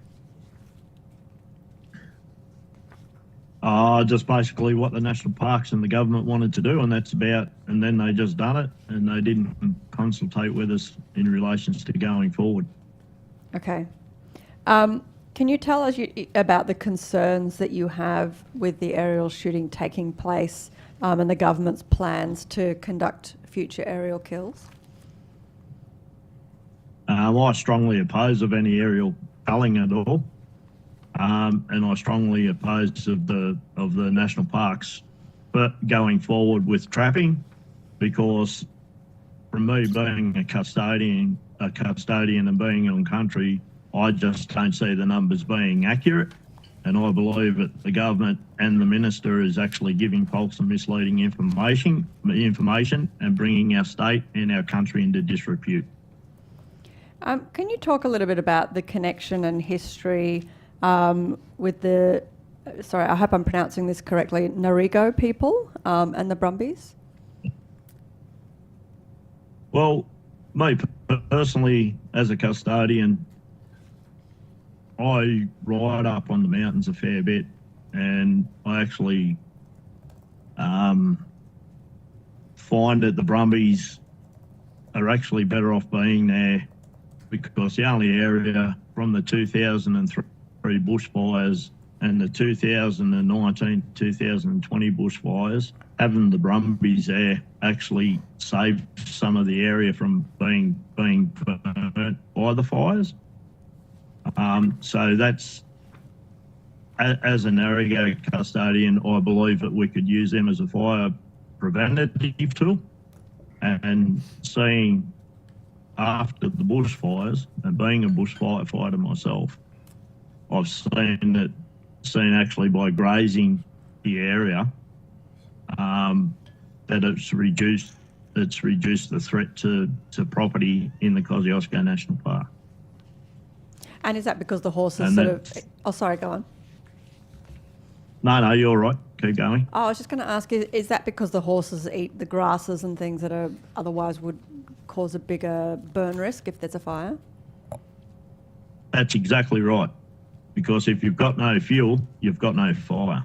Just basically what the national parks and the government wanted to do, and that's about, and then they just done it, and they didn't consultate with us in relation to going forward.
Okay. Can you tell us about the concerns that you have with the aerial shooting taking place and the government's plans to conduct future aerial kills?
I strongly oppose of any aerial culling at all, and I strongly oppose of the national parks, but going forward with trapping, because from me being a custodian and being on country, I just don't see the numbers being accurate, and I believe that the government and the minister is actually giving false and misleading information and bringing our state and our country into disrepute.
Can you talk a little bit about the connection and history with the, sorry, I hope I'm pronouncing this correctly, Ngarigo people and the Brumbies?
Well, me personally, as a custodian, I ride up on the mountains a fair bit, and I actually find that the Brumbies are actually better off being there, because the only area from the 2003 bushfires and the 2019-2020 bushfires, having the Brumbies there actually saved some of the area from being burnt by the fires. So that's, as a Narrogate custodian, I believe that we could use them as a fire preventative tool, and seeing after the bushfires, and being a bushfire fighter myself, I've seen actually by grazing the area that it's reduced the threat to property in the Kosciuszko National Park.
And is that because the horses
And
sort of...
that's-
Oh, sorry, go on.
No, you're right. Keep going.
Oh, I was just going to ask, is that because the horses eat the grasses and things that are otherwise would cause a bigger burn risk if there's a fire?
That's exactly right. Because if you've got no fuel, you've got no fire.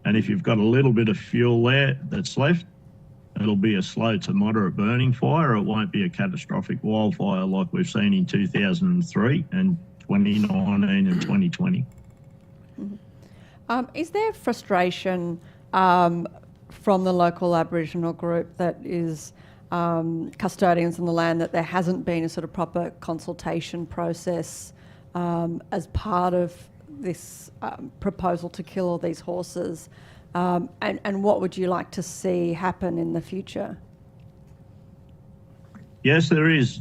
And if you've got a little bit of fuel there that's left, it'll be a slow to moderate burning fire. It won't be a catastrophic wildfire like we've seen in 2003 and 2019 and 2020.
Is there frustration from the local Aboriginal group that is custodians on the land that there hasn't been a sort of proper consultation process as part of this proposal to kill all these horses? And what would you like to see happen in the future?
Yes, there is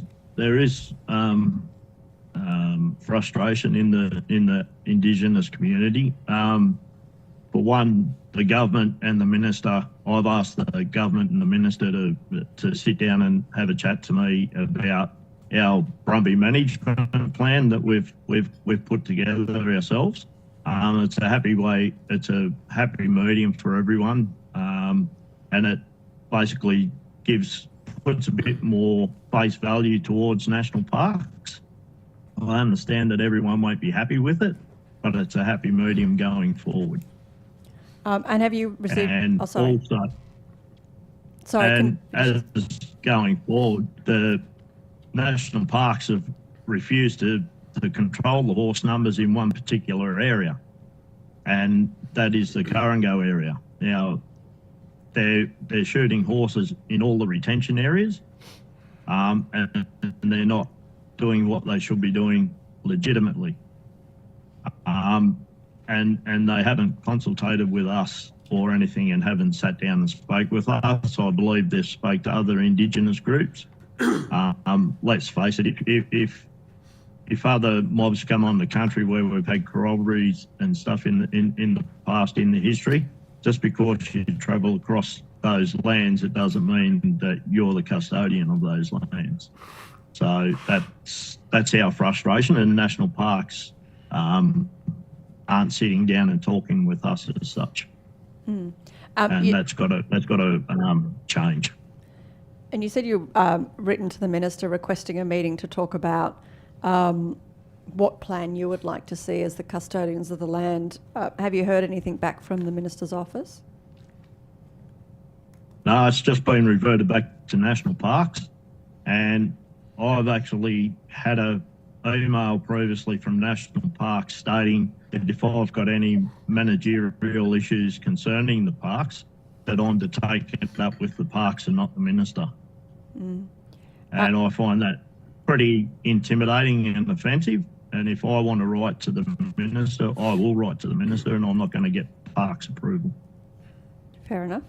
frustration in the Indigenous community. For one, the government and the minister. I've asked the government and the minister to sit down and have a chat to me about our Brumbie management plan that we've put together ourselves. It's a happy way. It's a happy medium for everyone, and it basically puts a bit more face value towards national parks. I understand that everyone won't be happy with it, but it's a happy medium going forward.
And have you received...
And
oh, sorry.
also,
Sorry.
and as going forward, the national parks have refused to control the horse numbers in one particular area, and that is the Kurungo area. Now, they're shooting horses in all the retention areas, and they're not doing what they should be doing legitimately. And they haven't consulted with us or anything and haven't sat down and spoke with us. I believe they've spoke to other Indigenous groups. Let's face it, if other mobs come on the country where we've had corroborees and stuff in the past, in the history, just because you travel across those lands, it doesn't mean that you're the custodian of those lands. So that's our frustration, and national parks aren't sitting down and talking with us as such. And that's got to change.
And you said you written to the minister requesting a meeting to talk about what plan you would like to see as the custodians of the land. Have you heard anything back from the minister's office?
No, it's just been reverted back to national parks, and I've actually had an email previously from national parks stating that if I've got any managerial issues concerning the parks, that I'm to take it up with the parks and not the minister. And I find that pretty intimidating and offensive. And if I want to write to the minister, I will write to the minister, and I'm not going to get parks approval.
Fair enough.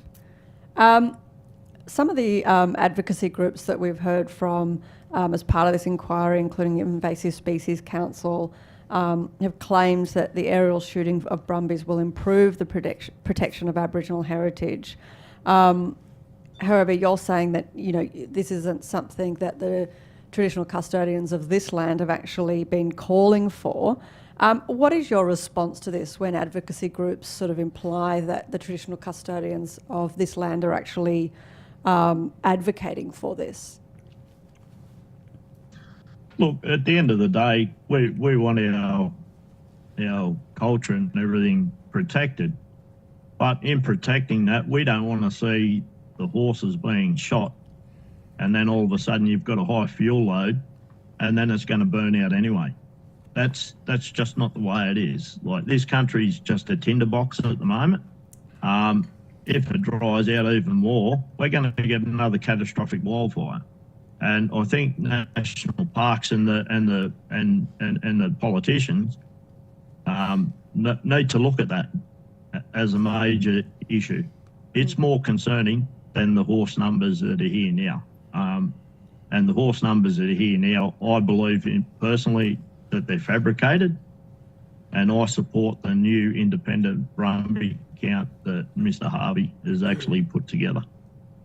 Some of the advocacy groups that we've heard from as part of this inquiry, including Invasive Species Council, have claimed that the aerial shooting of brumbies will improve the protection of Aboriginal heritage. However, you're saying that this isn't something that the traditional custodians of this land have actually been calling for. What is your response to this when advocacy groups sort of imply that the traditional custodians of this land are actually advocating for this?
Look, at the end of the day, we want our culture and everything protected. But in protecting that, we don't want to see the horses being shot and then all of a sudden you've got a high fuel load and then it's going to burn out anyway. That's just not the way it is. Like, this country's just a tinderbox at the moment. If it dries out even more, we're going to get another catastrophic wildfire. And I think national parks and the politicians need to look at that as a major issue. It's more concerning than the horse numbers that are here now. and the horse numbers that are here now, I believe personally that they're fabricated, and I support the new independent Brumby count that Mr. Harvey has actually put together.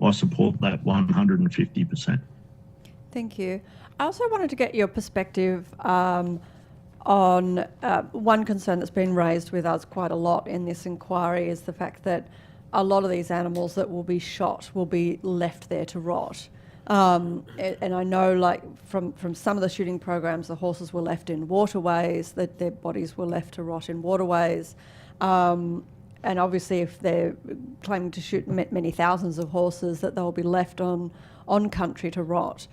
I support that 150%.
Thank you. I also wanted to get your perspective on one concern that's been raised with us quite a lot in this inquiry is the fact that a lot of these animals that will be shot will be left there to rot. And I know, like, from some of the shooting programs, the horses were left in waterways, that their bodies were left to rot in waterways. And obviously, if they're claiming to shoot many thousands of horses, that they'll be left on country to rot.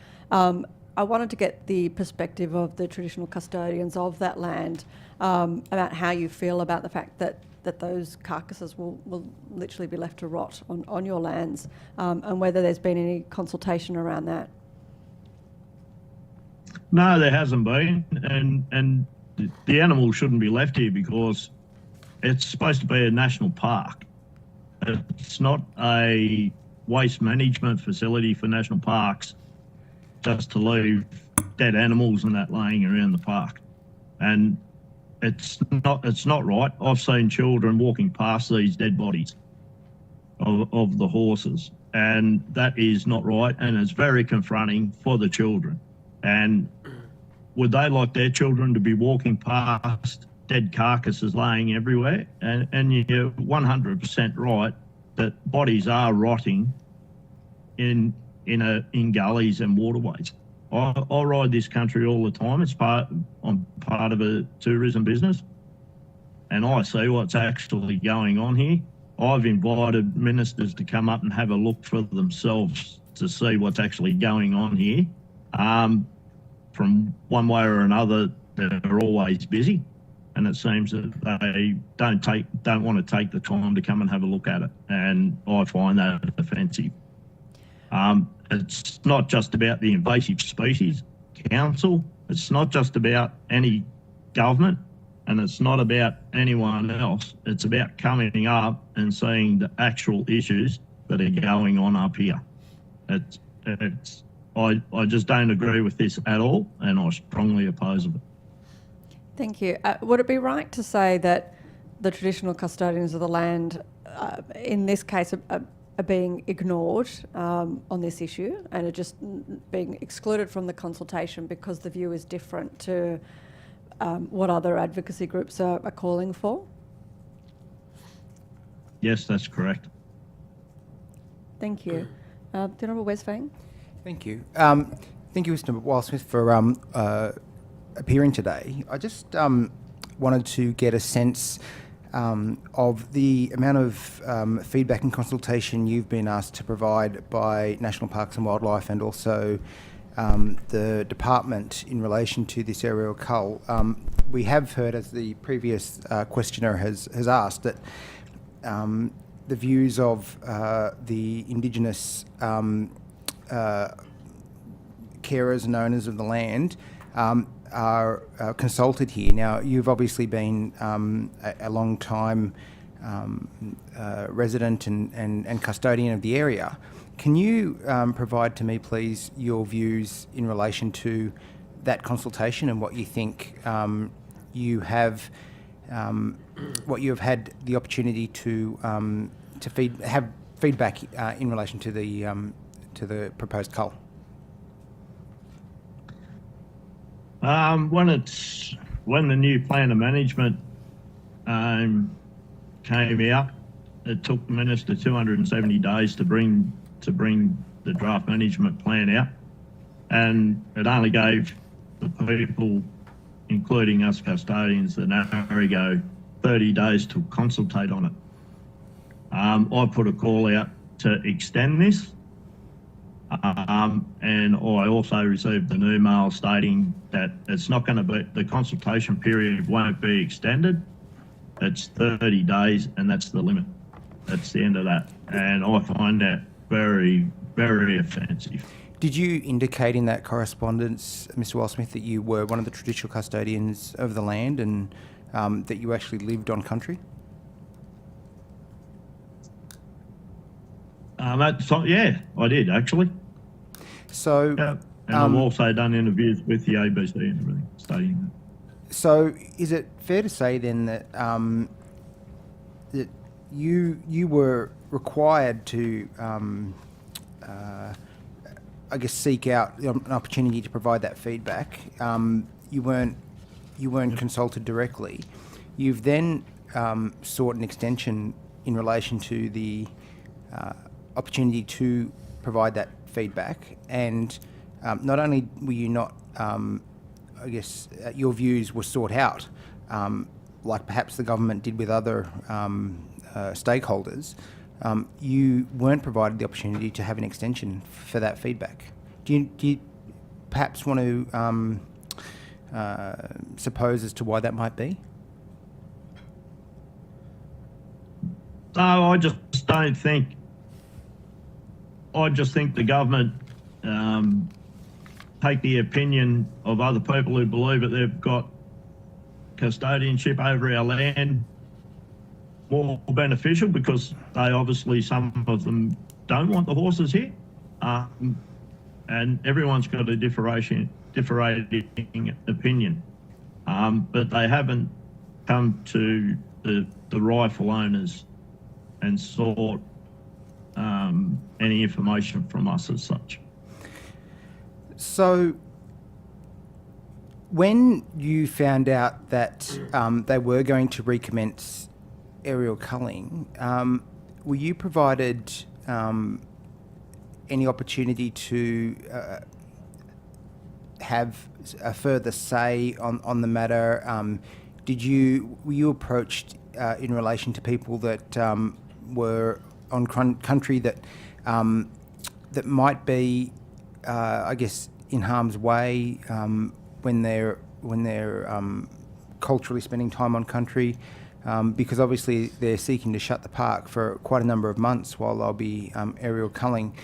I wanted to get the perspective of the traditional custodians of that land about how you feel about the fact that those carcasses will literally be left to rot on your lands, and whether there's been any consultation around that.
No, there hasn't been, and the animals shouldn't be left here because it's supposed to be a national park. It's not a waste management facility for national parks just to leave dead animals and that laying around the park. And it's not right. I've seen children walking past these dead bodies of the horses, and that is not right, and it's very confronting for the children. And would they like their children to be walking past dead carcasses laying everywhere? And you're 100% right that bodies are rotting in gullies and waterways. I ride this country all the time. I'm part of a tourism business, and I see what's actually going on here. I've invited ministers to come up and have a look for themselves to see what's actually going on here. From one way or another, they're always busy, and it seems that they don't want to take the time to come and have a look at it, and I find that offensive. It's not just about the Invasive Species Council. It's not just about any government, and it's not about anyone else. It's about coming up and seeing the actual issues that are going on up here. I just don't agree with this at all, and I strongly oppose it.
Thank you. Would it be right to say that the traditional custodians of the land, in this case, are being ignored on this issue and are just being excluded from the consultation because the view is different to what other advocacy groups are calling for?
Yes, that's correct.
Thank you. The Honourable Wes Fang.
Thank you. Thank you, Mr. Wildsmith, for appearing today. I just wanted to get a sense of the amount of feedback and consultation you've been asked to provide by National Parks and Wildlife and also the department in relation to this aerial cull. We have heard, as the previous questioner has asked, that the views of the Indigenous carers and owners of the land are consulted here. Now, you've obviously been a long time resident and custodian of the area. Can you provide to me, please, your views in relation to that consultation and what you think you have had the opportunity to have feedback in relation to the proposed cull?
When the new plan of management came out, it took the minister 270 days to bring the draft management plan out, and it only gave the people, including us custodians, the Narrego, 30 days to consultate on it. I put a call out to extend this, and I also received an email stating that it's not going to be, the consultation period won't be extended. It's 30 days, and that's the limit. That's the end of that. And I find that very, very offensive.
Did you indicate in that correspondence, Mr. Wildsmith, that you were one of the traditional custodians of the land and that you actually lived on country?
Yeah, I did actually.
So,
And I've also done interviews with the ABC and everything, stating that.
So, is it fair to say then that that you were required to, I guess, seek out an opportunity to provide that feedback? You weren't consulted directly. You've then sought an extension in relation to the opportunity to provide that feedback, and not only were you not, I guess, your views were sought out, like perhaps the government did with other stakeholders, you weren't provided the opportunity to have an extension for that feedback. Do you perhaps want to suppose as to why that might be?
No, I just don't think. I just think the government take the opinion of other people who believe that they've got custodianship over our land more beneficial, because they obviously, some of them don't want the horses here, and everyone's got a differing opinion, but they haven't come to the rightful owners and sought any information from us as such.
So, when you found out that they were going to recommence aerial culling, were you provided any opportunity to have a further say on the matter? Were you approached in relation to people that were on country that that might be, I guess, in harm's way when they're culturally spending time on country, because obviously they're seeking to shut the park for quite a number of months while they'll be aerial culling.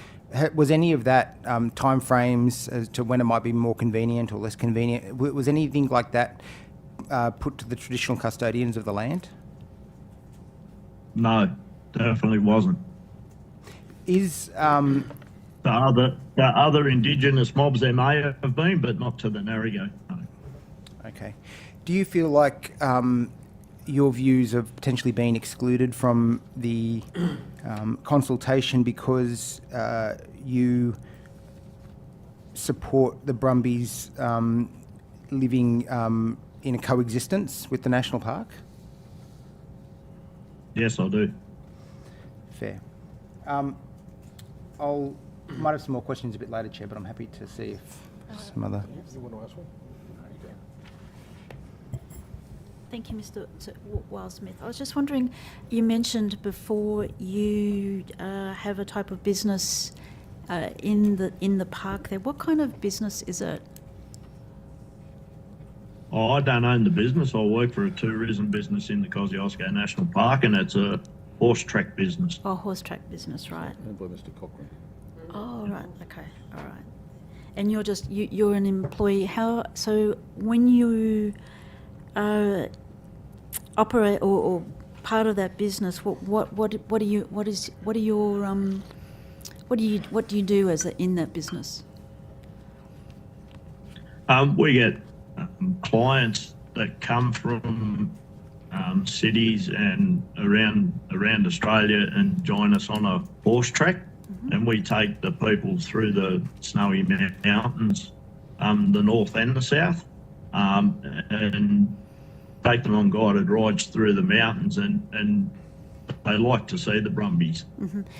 Was any of that time frames as to when it might be more convenient or less convenient? Was anything like that put to the traditional custodians of the land?
No, definitely wasn't.
Is
the other Indigenous mobs there may have been, but not to the Narragansett. No.
Okay. Do you feel like your views have potentially been excluded from the consultation because you support the brumbies living in a coexistence with the national park?
Yes, I do.
Fair. Might have some more questions a bit later, Chair, but I'm happy to see if some other...
You want to ask one?
Thank you, Mr. Wildsmith. I was just wondering, you mentioned before you have a type of business in the park there. What kind of business is it?
Oh, I don't own the business. I work for a tourism business in the Kosciuszko National Park, and it's a horse track business.
Oh, horse track business, right.
Owned by Mr. Cochrane.
Oh, right. Okay. All right. And you're just you're an employee. So when you operate or part of that business, what do you do in that business?
We get clients that come from cities and around Australia and join us on a horse track. And we take the people through the snowy mountains, the north and the south, and take them on guided rides through the mountains, and they like to see the brumbies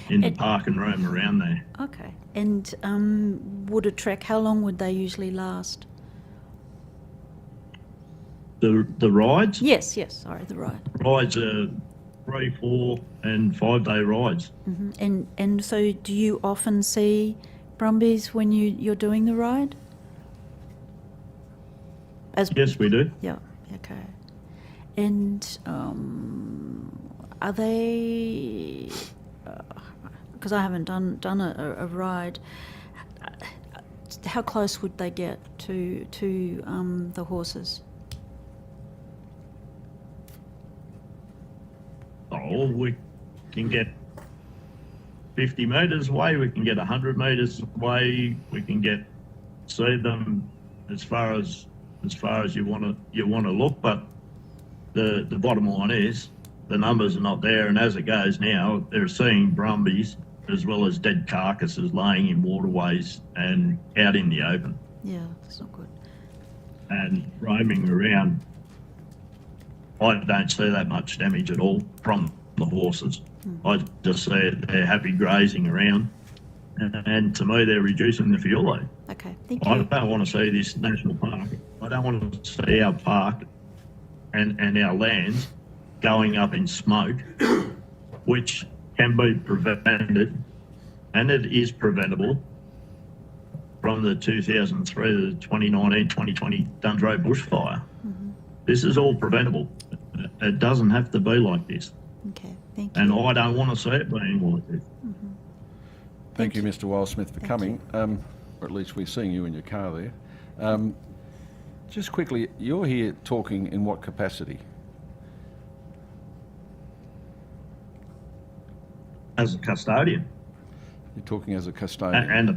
in the park and roam around there.
Okay. And would a trek, how long would they usually last?
The rides?
Yes, sorry, the ride.
Rides are 3, 4 and 5 day rides.
And so do you often see brumbies when you're doing the ride?
Yes, we do.
Yeah, okay. And are they, because I haven't done a ride, how close would they get to the horses?
Oh, we can get 50 metres away, we can get 100 metres away, we can get see them as far as you want to look, but the bottom line is the numbers are not there, and as it goes now, they're seeing brumbies as well as dead carcasses laying in waterways and out in the open
Yeah, that's not good.
and roaming around. I don't see that much damage at all from the horses. I just see it, they're happy grazing around, and to me, they're reducing the fuel load.
Okay, thank
I
you.
don't want to see this national park. I don't want to see our park and our lands going up in smoke, which can be prevented, and it is preventable, from the 2003 to the 2019-2020 Dundro bushfire. This is all preventable. It doesn't have to be like this.
Okay, thank you.
And I don't want to see it being like this.
Thank you, Mr. Wildsmith, for coming. Or at least we're seeing you in your car there. Just quickly, you're here talking in what capacity?
As a custodian.
You're talking as a custodian.
And as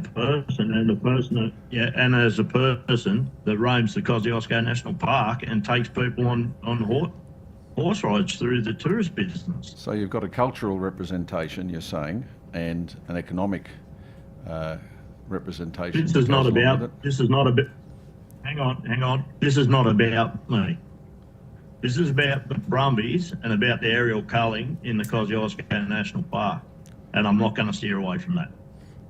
a person that roams the Kosciuszko National Park and takes people on horse rides through the tourist business.
So you've got a cultural representation, you're saying, and an economic representation.
This is not about. Hang on. This is not about me. This is about the brumbies and about the aerial culling in the Kosciuszko National Park, and I'm not going to steer away from that.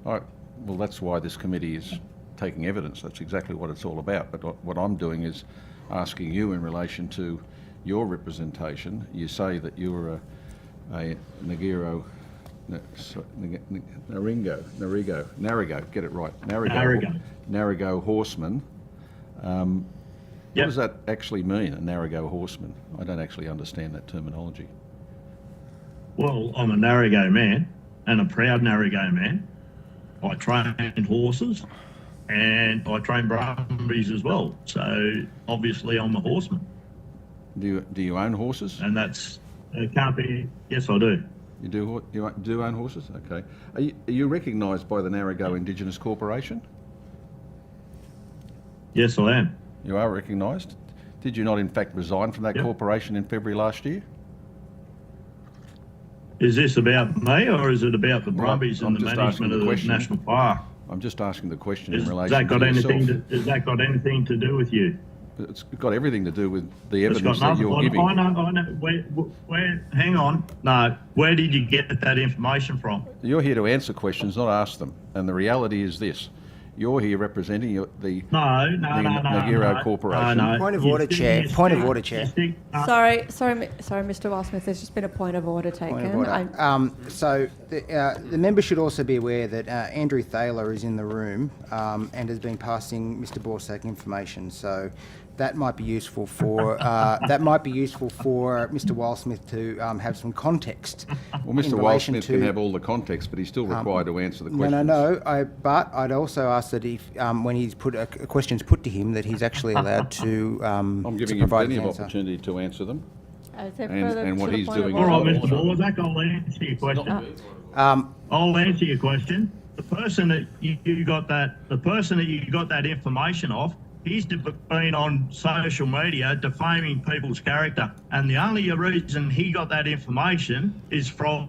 All right. Well, that's why this committee is taking evidence. That's exactly what it's all about. But what I'm doing is asking you in relation to your representation. You say that you were a Narrigo, get it right. Narrigo horseman. What does that actually mean, a Narrigo horseman? I don't actually understand that terminology.
Well, I'm a Narrigo man and a proud Narrigo man. I train horses and I train brumbies as well. So obviously I'm a horseman.
Do you own horses?
And that's, it can't be, yes I do.
You do? You do own horses? Okay. Are you recognised by the Narrigo Indigenous Corporation?
Yes, I am.
You are recognised? Did you not in fact resign from that corporation in February last year?
Is this about me or is it about the brumbies and the management of the national park?
I'm just asking the question in
Has
relation
that got
to
anything
yourself.
has that got anything to do with you?
It's got everything to do with the
It's
evidence
got
that
nothing.
you're giving.
I know. Where? Hang on. No. Where did you get that information from?
You're here to answer questions, not ask them. And the reality is this. You're here representing the Narrigo Corporation.
Point of order, Chair. Point of order, Chair.
Sorry, Mr. Wildsmith. There's just been a point of order taken.
Point of order. So the member should also be aware that Andrew Thaler is in the room and has been passing Mr. Borsak information. So that might be useful for Mr. Wildsmith to have some context.
Well, Mr. Wildsmith can have all the context, but he's still required to answer the questions.
No. But I'd also ask that if, when he's put a question's put to him, that he's actually allowed to.
I'm giving him plenty of opportunity to answer them. And what he's doing.
All right, Mr. Borsak, I'll answer your question. I'll answer your question. The person that you got that information off, he's been on social media defaming people's character, and the only reason he got that information is from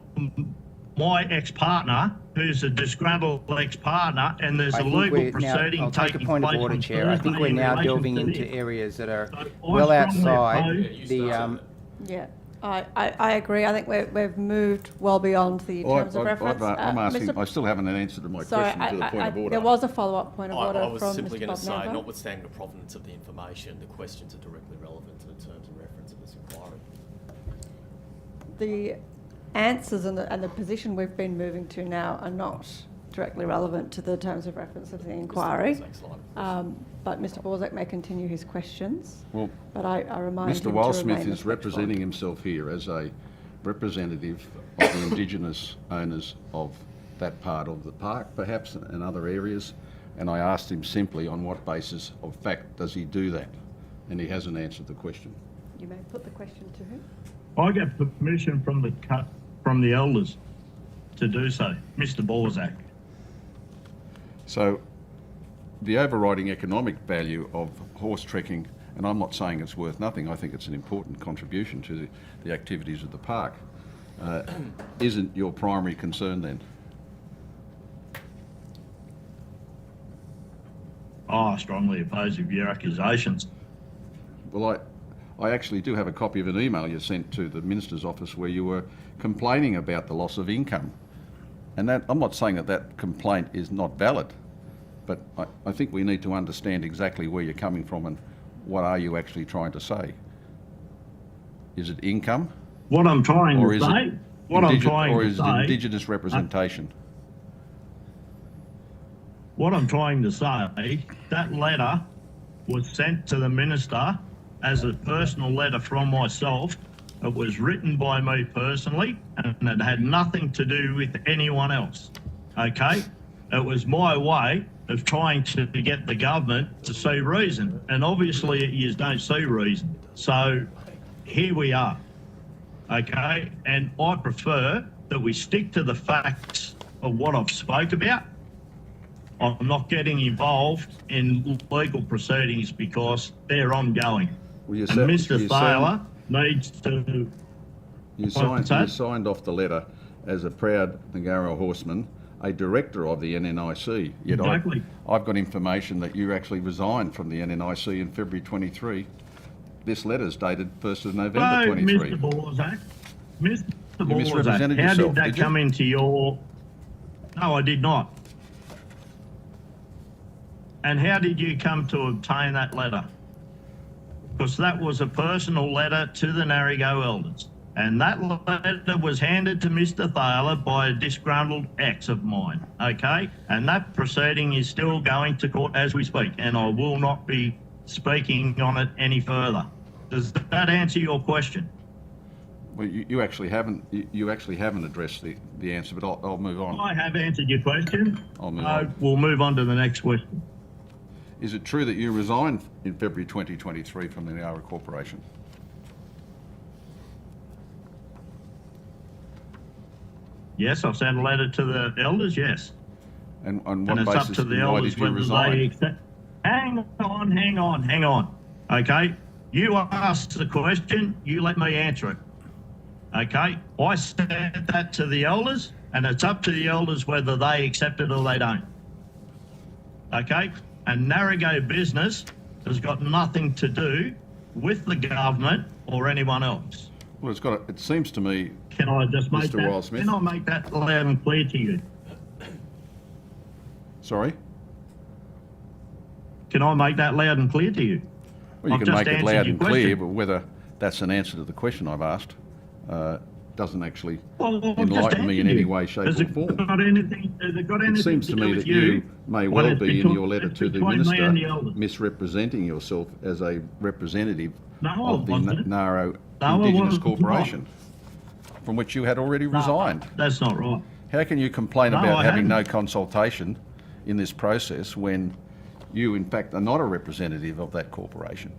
my ex-partner, who's a disgruntled ex-partner, and there's a legal proceeding taking place.
I'll take a point of order, Chair. I think we're now delving into areas that are well outside the.
Yeah, I agree. I think we've moved well beyond the terms of reference.
I'm asking. I still haven't answered my question to the point of order.
There was a follow-up point of order
I was
from
simply
Mr.
going to say,
Bob Nova.
notwithstanding the provenance of the information, the questions are directly relevant to the terms of reference of this inquiry.
The answers and the position we've been moving to now are not directly relevant to the terms of reference of the inquiry. But Mr. Borsak may continue his questions.
Well,
but I remind
Mr.
him
Wildsmith
to
is representing himself here as a representative of the Indigenous owners of that part of the park, perhaps, and other areas. And I asked him simply on what basis of fact does he do that? And he hasn't answered the question.
You may put the question to him.
I get permission from the elders to do so, Mr. Borsak.
So the overriding economic value of horse trekking, and I'm not saying it's worth nothing, I think it's an important contribution to the activities of the park, isn't your primary concern then?
I strongly oppose of your accusations.
Well, I actually do have a copy of an email you sent to the Minister's office where you were complaining about the loss of income. And that, I'm not saying that that complaint is not valid, but I think we need to understand exactly where you're coming from and what are you actually trying to say. Is it income?
What I'm trying
Or
to
is
say,
it
what I'm trying
or
to
is it
say,
Indigenous representation?
what I'm trying to say, that letter was sent to the Minister as a personal letter from myself. It was written by me personally, and it had nothing to do with anyone else, okay? It was my way of trying to get the government to see reason, and obviously you don't see reason. So here we are, okay? And I prefer that we stick to the facts of what I've spoke about. I'm not getting involved in legal proceedings because they're ongoing.
Well, you
And
said-
Mr.
you
Thaler needs to...
You signed off the letter as a proud Ngaro horseman, a director of the NNIC. Yet
Exactly.
I've got information that you actually resigned from the NNIC in February 23. This letter's dated 1st of November 23.
Mr. Borzak, Mr.
You misrepresented
Borzak, how
yourself,
did that
did you?
come into your... No, I did not. And how did you come to obtain that letter? Because that was a personal letter to the Narrigo elders. And that letter was handed to Mr. Thaler by a disgruntled ex of mine, okay? And that proceeding is still going to court as we speak, and I will not be speaking on it any further. Does that answer your question?
Well, you actually haven't addressed the answer, but I'll move on.
I have answered your question.
I'll move on.
We'll move on to the next question.
Is it true that you resigned in February 2023 from the Ngaro Corporation?
Yes, I've sent a letter to the elders, yes.
And on
And
what
it's up
basis
to the
and why
elders
did you
whether
resign?
they accept. Hang on. Okay? You asked the question, you let me answer it. Okay? I sent that to the elders, and it's up to the elders whether they accept it or they don't. Okay? And Narrigo business has got nothing to do with the government or anyone else.
Well, it seems to me,
Can I just make
Mr.
that?
Wildsmith.
Can I make that loud and clear to you?
sorry?
Can I make that loud and clear to you?
Well, you
I've
can
just
make it
answered
loud
your
and clear,
question.
but whether that's an answer to the question I've asked doesn't actually
Well, I've just
enlighten me in
answered
any
you.
way, shape
Has
or
it
form.
got anything? Has it got anything
It seems to
do
me
with
that you may
when
well
it's
be in
between-
your letter
it's
to the
between me
Minister
and the elders?
misrepresenting yourself as a representative
No,
of the
I wasn't.
Naro
No, I
Indigenous
wasn't.
Corporation, from which you had already resigned.
That's not right.
How can you complain
No,
about
I
having no
hadn't.
consultation in this process when you, in fact, are not a representative of that corporation?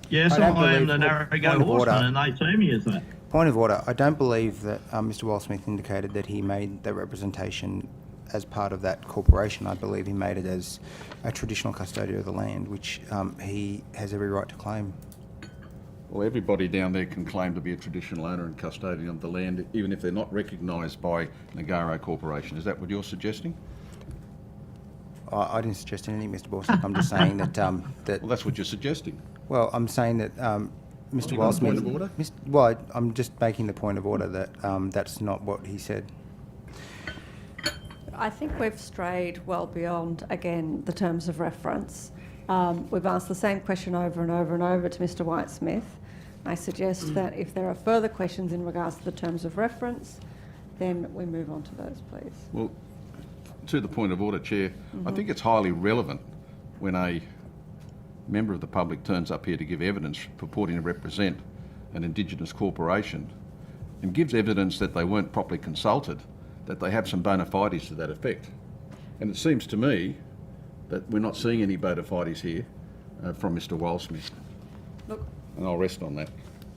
Yes,
I don't
I am
believe-
the
point
Narrigo
of order.
horseman, and they see me as that.
Point of order. I don't believe that Mr. Wildsmith indicated that he made that representation as part of that corporation. I believe he made it as a traditional custodian of the land, which he has every right to claim.
Well, everybody down there can claim to be a traditional owner and custodian of the land, even if they're not recognised by Ngaro Corporation. Is that what you're suggesting?
I didn't suggest anything, Mr. Borsig. I'm just saying that
Well, that's what you're suggesting.
Well, I'm saying that Mr.
You got a
Wildsmith.
point of order?
Well, I'm just making the point of order that that's not what he said.
I think we've strayed well beyond, again, the terms of reference. We've asked the same question over and over and over to Mr. Whitesmith. I suggest that if there are further questions in regards to the terms of reference, then we move on to those, please.
Well, to the point of order, Chair, I think it's highly relevant when a member of the public turns up here to give evidence purporting to represent an Indigenous corporation and gives evidence that they weren't properly consulted, that they have some bona fides to that effect. And it seems to me that we're not seeing any bona fides here from Mr. Wildsmith.
Look,
And I'll rest on that.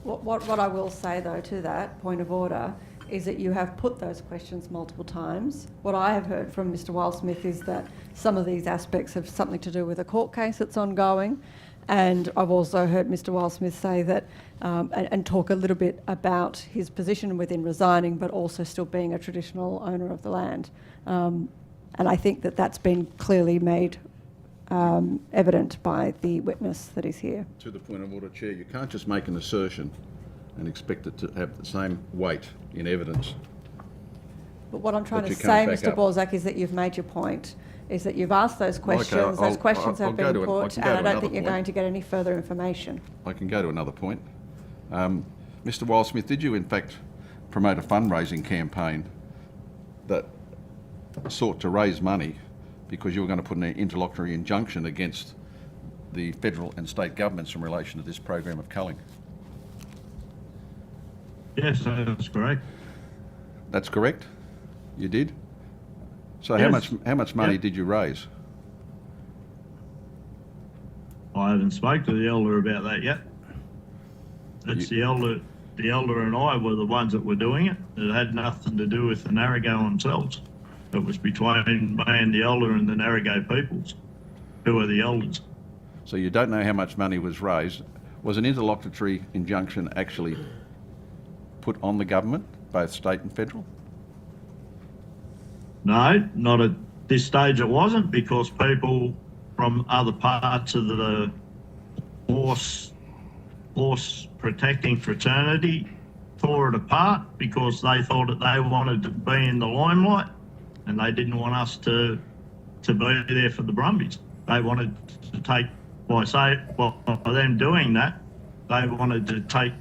what I will say, though, to that point of order is that you have put those questions multiple times. What I have heard from Mr. Wildsmith is that some of these aspects have something to do with a court case that's ongoing. And I've also heard Mr. Wildsmith say that, and talk a little bit about his position within resigning, but also still being a traditional owner of the land. And I think that that's been clearly made evident by the witness that is here.
To the point of order, Chair, you can't just make an assertion and expect it to have the same weight in evidence.
But what I'm trying
But
to
you can't
say,
back
Mr.
up.
Balzac, is that you've made your point, is that you've asked those questions,
Okay,
those questions
I'll
have
go
been
to an- I
put,
can
and
go
I
to
don't
another
think you're
point.
going to get any further information.
I can go to another point. Mr. Wildsmith, did you in fact promote a fundraising campaign that sought to raise money because you were going to put an interlocutory injunction against the federal and state governments in relation to this program of culling?
Yes, that's correct.
That's correct? You did? So
Yes.
how much money
Yep.
did you raise?
I haven't spoke to the elder about that yet. It's the elder and I were the ones that were doing it. It had nothing to do with the Narragain themselves. It was between me and the elder and the Narragain peoples, who are the elders.
So you don't know how much money was raised. Was an interlocutory injunction actually put on the government, both state and federal?
No, not at this stage it wasn't, because people from other parts of the horse protecting fraternity tore it apart because they thought that they wanted to be in the limelight and they didn't want us to be there for the brumbies. They wanted to take, by them doing that, they wanted to take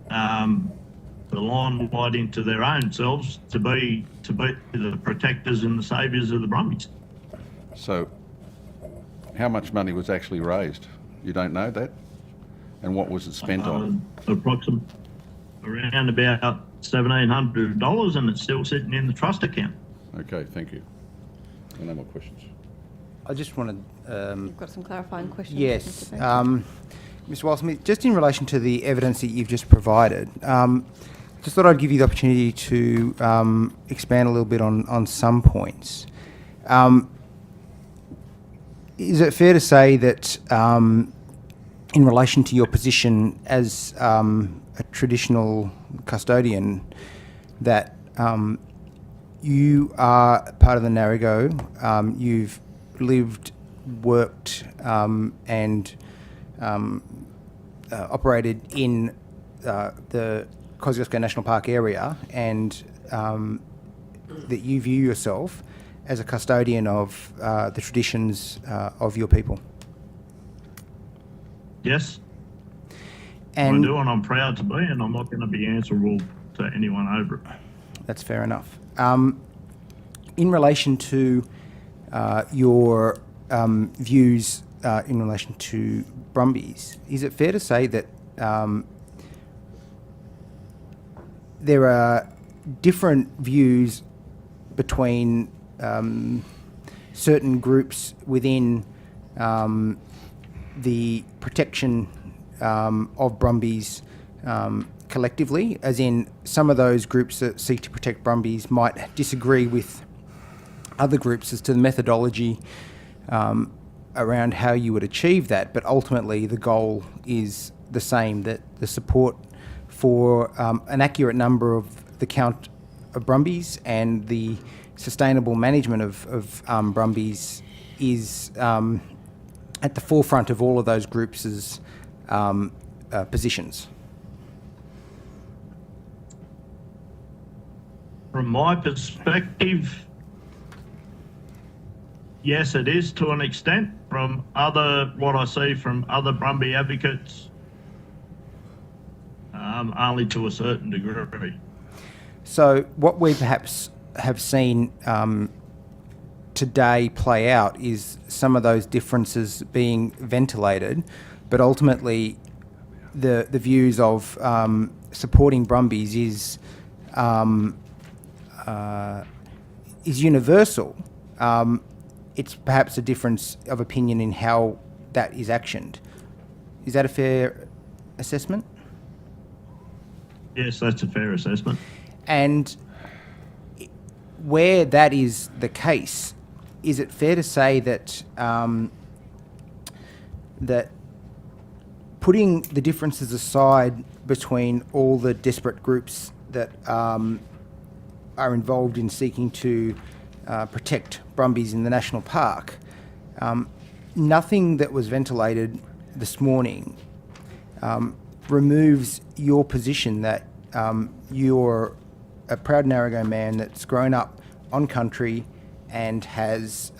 the limelight into their own selves to be the protectors and the saviours of the brumbies.
So how much money was actually raised? You don't know that? And what was it spent on?
Approximately around about $1,700, and it's still sitting in the trust account.
Okay, thank you. No more questions.
I just wanted...
You've got some clarifying questions?
Yes.
Mr. Benson?
Mr. Wildsmith, just in relation to the evidence that you've just provided, just thought I'd give you the opportunity to expand a little bit on some points. Is it fair to say that in relation to your position as a traditional custodian, that you are part of the Narragain, you've lived, worked and operated in the Kosciuszko National Park area, and that you view yourself as a custodian of the traditions of your people?
Yes,
And
I do, and I'm proud to be, and I'm not going to be answerable to anyone over it.
that's fair enough. In relation to your views in relation to brumbies, is it fair to say that there are different views between certain groups within the protection of brumbies collectively, as in some of those groups that seek to protect brumbies might disagree with other groups as to the methodology around how you would achieve that, but ultimately the goal is the same, that the support for an accurate number of the count of brumbies and the sustainable management of brumbies is at the forefront of all of those groups' positions.
From my perspective, yes, it is to an extent. From what I see from other brumby advocates, only to a certain degree.
So what we perhaps have seen today play out is some of those differences being ventilated, but ultimately the views of supporting brumbies is universal. It's perhaps a difference of opinion in how that is actioned. Is that a fair assessment?
Yes, that's a fair assessment.
And where that is the case, is it fair to say that that putting the differences aside between all the disparate groups that are involved in seeking to protect brumbies in the national park, nothing that was ventilated this morning removes your position that you're a proud Narragain man that's grown up on country and has,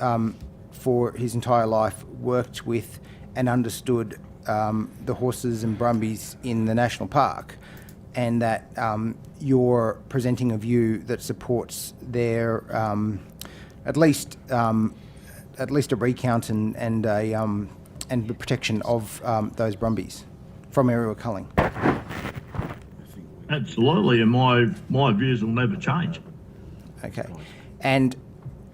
for his entire life, worked with and understood the horses and brumbies in the national park, and that you're presenting a view that supports their at least a recount and the protection of those brumbies from aerial culling.
Absolutely, and my views will never change.
Okay, and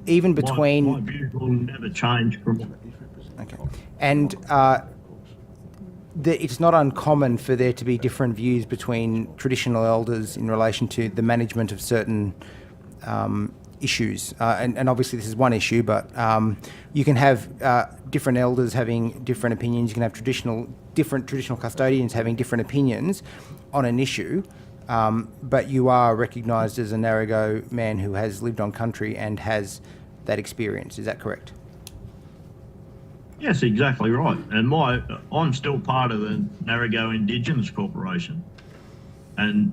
even between
my views will never change from.
Okay, and it's not uncommon for there to be different views between traditional elders in relation to the management of certain issues, and obviously this is one issue, but you can have different elders having different opinions. You can have different traditional custodians having different opinions on an issue, but you are recognised as a Narragain man who has lived on country and has that experience. Is that correct?
Yes, exactly right. And I'm still part of the Narragain Indigenous Corporation, and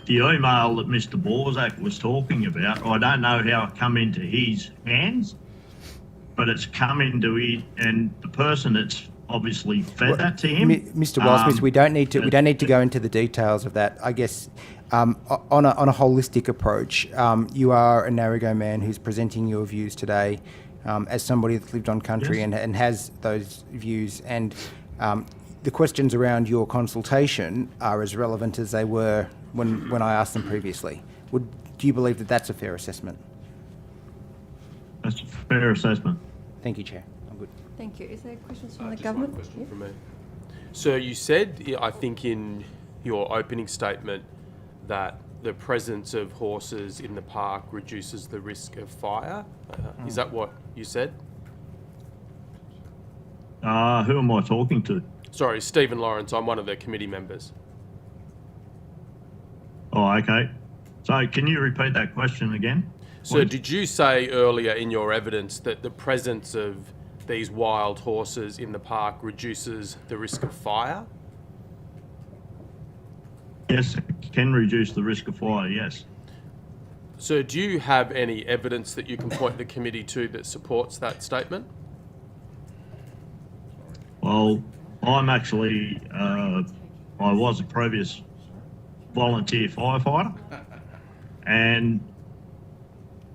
the email that Mr. Borzak was talking about, I don't know how it come into his hands, but it's come into it, and the person that's obviously fed that to him.
Mr. Wildsmith, we don't need to go into the details of that. I guess on a holistic approach, you are a Narragain man who's presenting your views today as somebody that's lived on country.
Yes.
and has those views, and the questions around your consultation are as relevant as they were when I asked them previously. Do you believe that that's a fair assessment?
That's a fair assessment.
Thank you, Chair. I'm good.
Thank you. Is there questions from the
Just
government?
one question
Yeah.
from me. So you said, I think in your opening statement, that the presence of horses in the park reduces the risk of fire. Is that what you said?
Who am I talking to?
Sorry, Stephen Lawrence. I'm one of the committee members.
Oh, okay. So can you repeat that question again?
So
please?
did you say earlier in your evidence that the presence of these wild horses in the park reduces the risk of fire?
Yes, it can reduce the risk of fire, yes.
So do you have any evidence that you can point the committee to that supports that statement?
Well, I'm actually, I was a previous volunteer firefighter, and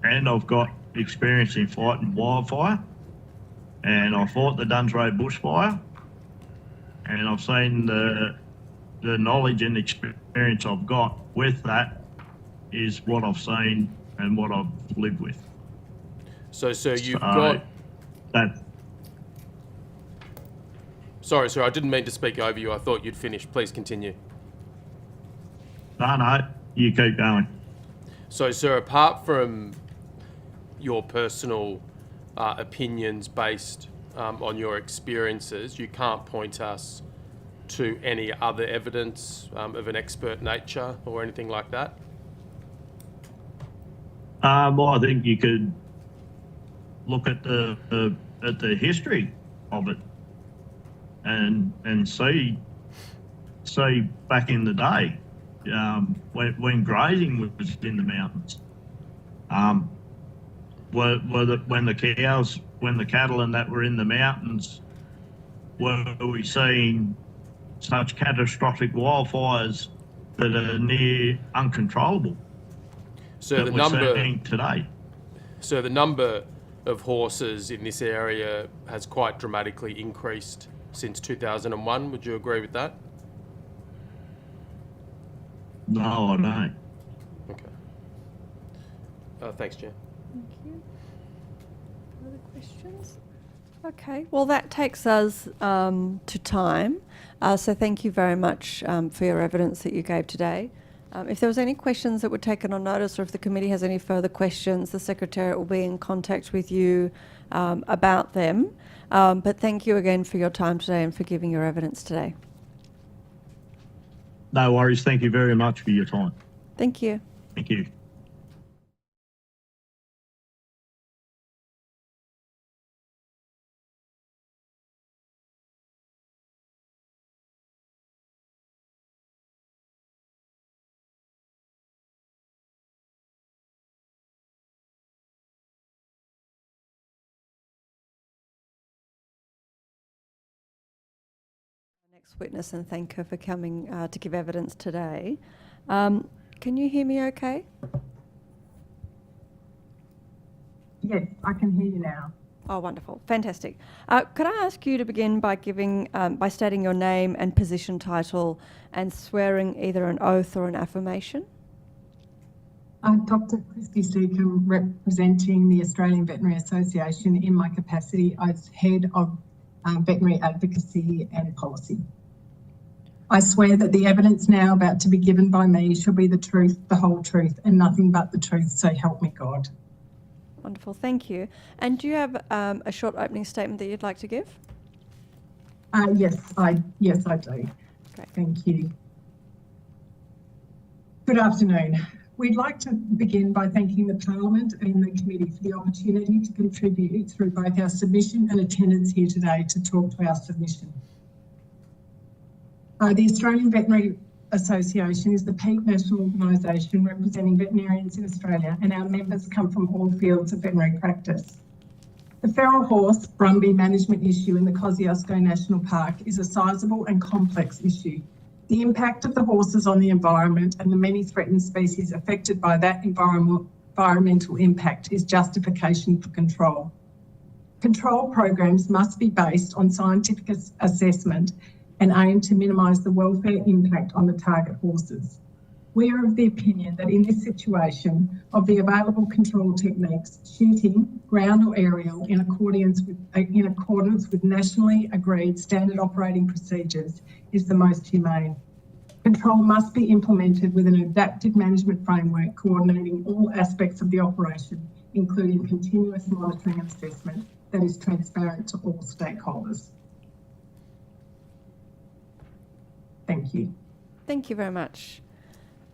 I've got experience in fighting wildfire, and I fought the Duns Road bushfire, and I've seen the knowledge and experience I've got with that is what I've seen and what I've lived with.
So you've got...
That.
Sorry, sir, I didn't mean to speak over you. I thought you'd finished. Please continue.
No, you keep going.
So, sir, apart from your personal opinions based on your experiences, you can't point us to any other evidence of an expert nature or anything like that?
Well, I think you could look at the history of it and see back in the day when grazing was in the mountains. When the cattle and that were in the mountains, were we seeing such catastrophic wildfires that are near uncontrollable?
So
that
the
we're
number
seeing today.
So the number of horses in this area has quite dramatically increased since 2001. Would you agree with that?
No, I don't.
Okay. Thanks, Chair.
Thank you. Other questions? Okay, well, that takes us to time. So thank you very much for your evidence that you gave today. If there was any questions that were taken on notice, or if the committee has any further questions, the Secretariat will be in contact with you about them. But thank you again for your time today and for giving your evidence today.
No worries. Thank you very much for your time.
Thank you.
Thank you.
Next witness, and thank her for coming to give evidence today. Can you hear me okay?
Yes, I can hear you now.
Oh, wonderful. Fantastic. Could I ask you to begin by by stating your name and position title and swearing either an oath or an affirmation?
Dr. Christy Seacombe, representing the Australian Veterinary Association in my capacity as Head of Veterinary Advocacy and Policy. I swear that the evidence now about to be given by me shall be the truth, the whole truth, and nothing but the truth, so help me God.
Wonderful, thank you. And do you have a short opening statement that you'd like to give?
Yes, I do.
Great.
Thank you. Good afternoon. We'd like to begin by thanking the Parliament and the Committee for the opportunity to contribute through both our submission and attendance here today to talk to our submission. The Australian Veterinary Association is the peak national organisation representing veterinarians in Australia, and our members come from all fields of veterinary practice. The feral horse brumbie management issue in the Kosciuszko National Park is a sizable and complex issue. The impact of the horses on the environment and the many threatened species affected by that environmental impact is justification for control. Control programs must be based on scientific assessment and aim to minimise the welfare impact on the target horses. We are of the opinion that in this situation, of the available control techniques, shooting, ground or aerial, in accordance with nationally agreed standard operating procedures, is the most humane. Control must be implemented with an adaptive management framework coordinating all aspects of the operation, including continuous monitoring and assessment that is transparent to all stakeholders. Thank you.
Thank you very much.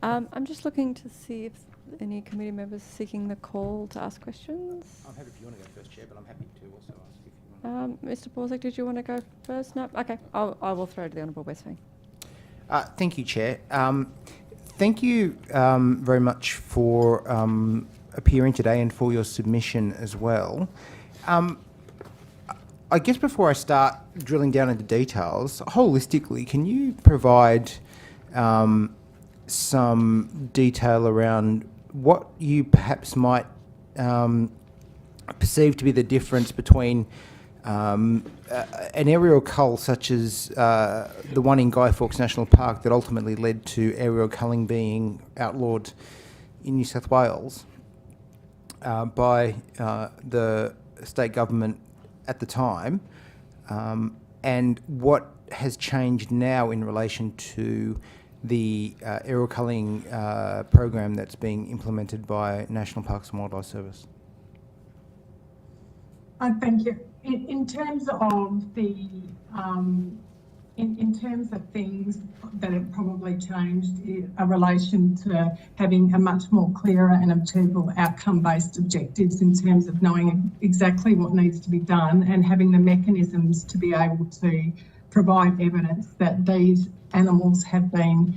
I'm just looking to see if any committee members are seeking the call to ask questions.
I'm happy if you want to go first, Chair, but I'm happy to also ask if you want.
Mr. Borzak, did you want to go first? No? Okay, I will throw to the Honourable Westphal.
Thank you, Chair. Thank you very much for appearing today and for your submission as well. I guess before I start drilling down into details, holistically, can you provide some detail around what you perhaps might perceive to be the difference between an aerial cull such as the one in Guy Fawkes National Park that ultimately led to aerial culling being outlawed in New South Wales by the state government at the time, and what has changed now in relation to the aerial culling program that's being implemented by National Parks and Wildlife Service?
Thank you. In terms of the in terms of things that have probably changed in relation to having a much more clearer and achievable outcome-based objectives in terms of knowing exactly what needs to be done and having the mechanisms to be able to provide evidence that these animals have been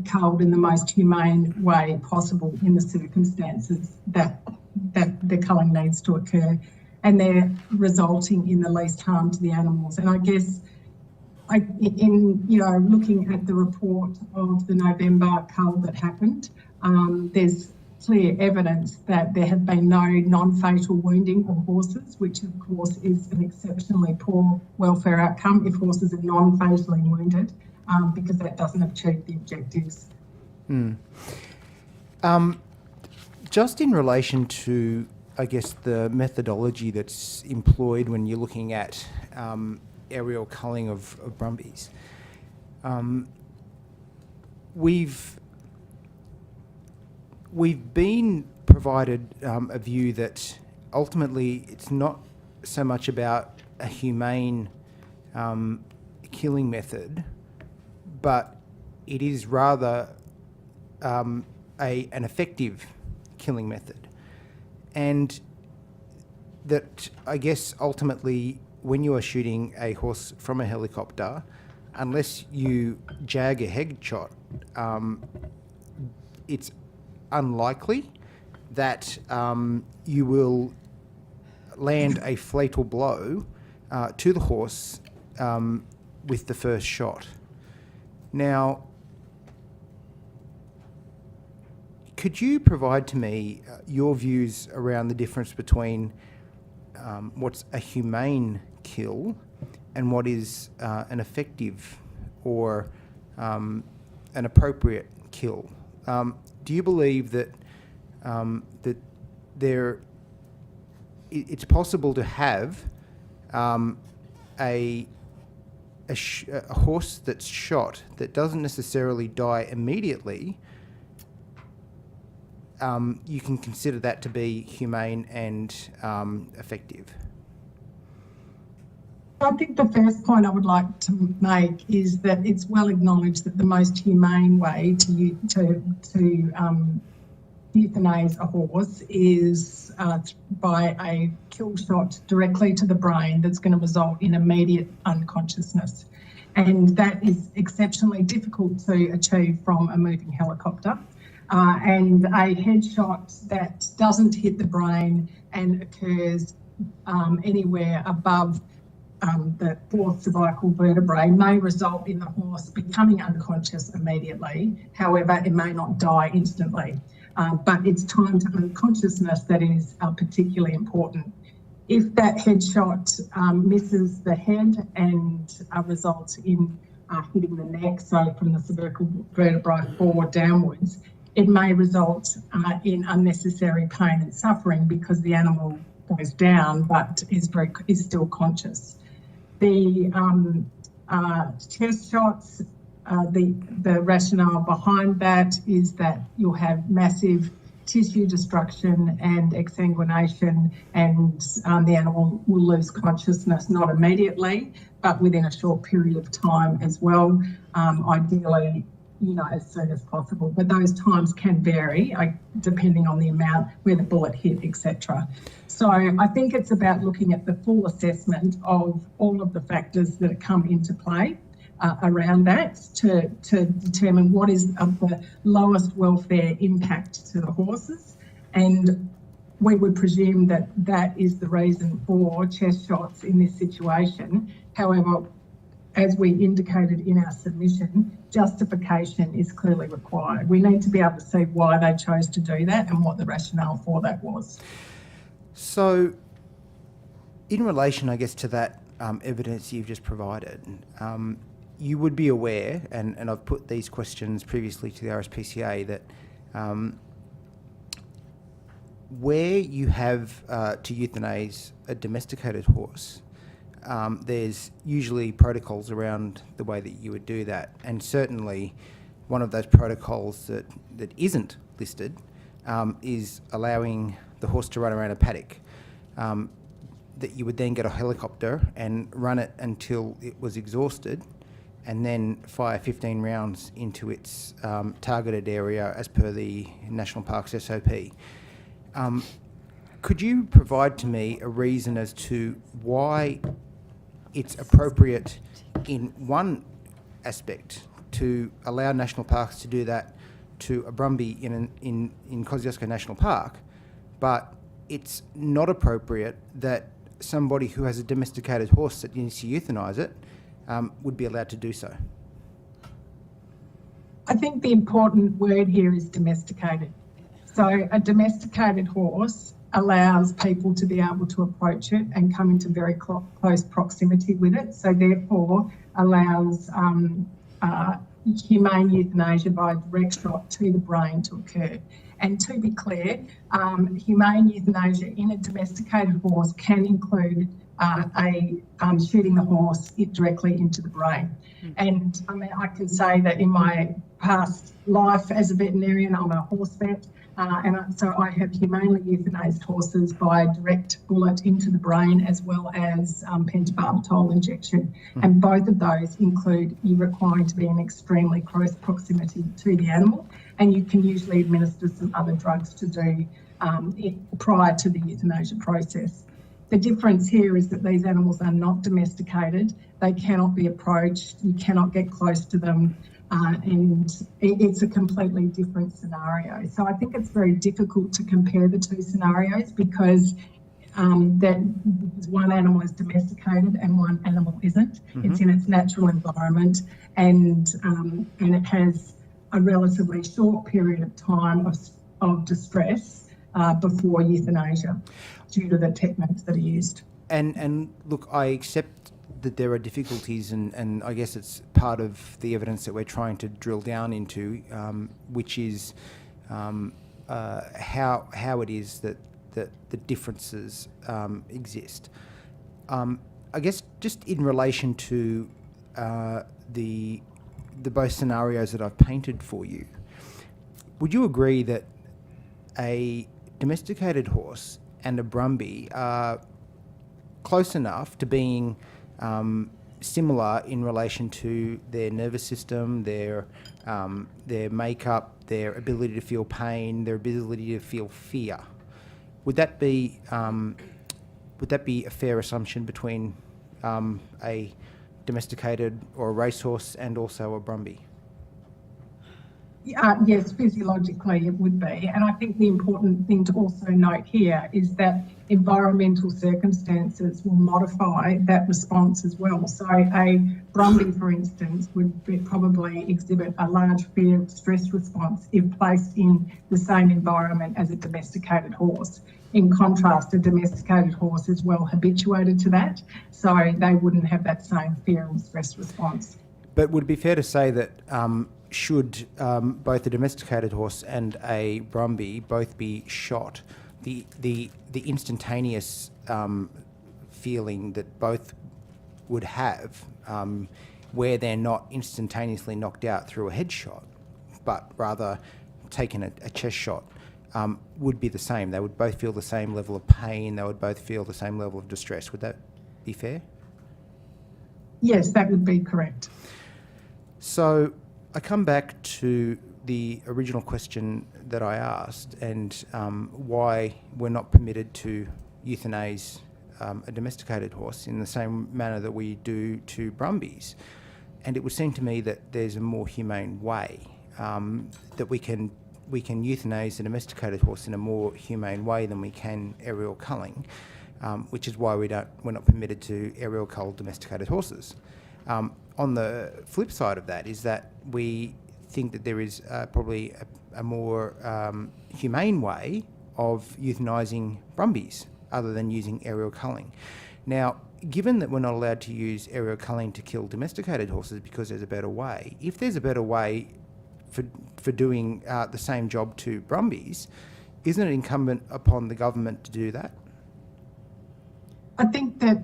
culled in the most humane way possible in the circumstances that the culling needs to occur, and they're resulting in the least harm to the animals. And I guess looking at the report of the November cull that happened, there's clear evidence that there have been no non-fatal wounding of horses, which of course is an exceptionally poor welfare outcome if horses are non-fatally wounded, because that doesn't achieve the objectives.
Just in relation to, I guess, the methodology that's employed when you're looking at aerial culling of brumbies, we've been provided a view that ultimately it's not so much about a humane killing method, but it is rather an effective killing method. And that, I guess, ultimately, when you are shooting a horse from a helicopter, unless you jag a headshot, it's unlikely that you will land a fatal blow to the horse with the first shot. Now, could you provide to me your views around the difference between what's a humane kill and what is an effective or an appropriate kill? Do you believe that it's possible to have a horse that's shot that doesn't necessarily die immediately? You can consider that to be humane and effective.
I think the first point I would like to make is that it's well acknowledged that the most humane way to euthanize a horse is by a kill shot directly to the brain that's going to result in immediate unconsciousness. And that is exceptionally difficult to achieve from a moving helicopter. And a headshot that doesn't hit the brain and occurs anywhere above the fourth cervical vertebrae may result in the horse becoming unconscious immediately. However, it may not die instantly. But it's time to unconsciousness that is particularly important. If that headshot misses the head and results in hitting the neck, so from the cervical vertebrae forward downwards, it may result in unnecessary pain and suffering because the animal goes down but is still conscious. The chest shots, the rationale behind that is that you'll have massive tissue destruction and exsanguination, and the animal will lose consciousness, not immediately, but within a short period of time as well, ideally, as soon as possible. But those times can vary depending on the amount, where the bullet hit, etc. So I think it's about looking at the full assessment of all of the factors that come into play around that to determine what is of the lowest welfare impact to the horses. And we would presume that that is the reason for chest shots in this situation. However, as we indicated in our submission, justification is clearly required. We need to be able to see why they chose to do that and what the rationale for that was.
So, in relation, I guess, to that evidence you've just provided, you would be aware, and I've put these questions previously to the RSPCA, that where you have to euthanize a domesticated horse, there's usually protocols around the way that you would do that. And certainly one of those protocols that isn't listed is allowing the horse to run around a paddock. That you would then get a helicopter and run it until it was exhausted, and then fire 15 rounds into its targeted area as per the National Park's SOP. Could you provide to me a reason as to why it's appropriate in one aspect to allow national parks to do that to a brumby in Kosciuszko National Park, but it's not appropriate that somebody who has a domesticated horse that needs to euthanize it would be allowed to do so?
I think the important word here is domesticated. So a domesticated horse allows people to be able to approach it and come into very close proximity with it. So therefore allows humane euthanasia by direct shot to the brain to occur. And to be clear, humane euthanasia in a domesticated horse can include shooting the horse directly into the brain. And I mean, I can say that in my past life as a veterinarian, I'm a horse vet, so I have humanely euthanized horses by direct bullet into the brain as well as pentobarbital injection. And both of those include you requiring to be in extremely close proximity to the animal, and you can usually administer some other drugs to do prior to the euthanasia process. The difference here is that these animals are not domesticated. They cannot be approached. You cannot get close to them. And it's a completely different scenario. So I think it's very difficult to compare the two scenarios because one animal is domesticated and one animal isn't. It's in its natural environment, and it has a relatively short period of time of distress before euthanasia due to the techniques that are used.
And look, I accept that there are difficulties, and I guess it's part of the evidence that we're trying to drill down into, which is how it is that the differences exist. I guess just in relation to the both scenarios that I've painted for you, would you agree that a domesticated horse and a brumbie are close enough to being similar in relation to their nervous system, their makeup, their ability to feel pain, their ability to feel fear? Would that be a fair assumption between a domesticated or a racehorse and also a brumbie?
Yes, physiologically it would be. And I think the important thing to also note here is that environmental circumstances will modify that response as well. So a brumbie, for instance, would probably exhibit a large fear stress response if placed in the same environment as a domesticated horse. In contrast, a domesticated horse is well habituated to that, so they wouldn't have that same fear and stress response.
But would it be fair to say that should both a domesticated horse and a brumbie both be shot, the instantaneous feeling that both would have, where they're not instantaneously knocked out through a headshot, but rather taken a chest shot, would be the same? They would both feel the same level of pain, they would both feel the same level of distress. Would that be fair?
Yes, that would be correct.
So I come back to the original question that I asked and why we're not permitted to euthanize a domesticated horse in the same manner that we do to brumbies. And it would seem to me that there's a more humane way, that we can euthanize a domesticated horse in a more humane way than we can aerial culling, which is why we're not permitted to aerial cull domesticated horses. On the flip side of that is that we think that there is probably a more humane way of euthanizing brumbies other than using aerial culling. Now, given that we're not allowed to use aerial culling to kill domesticated horses because there's a better way, if there's a better way for doing the same job to brumbies, isn't it incumbent upon the government to do that?
I think that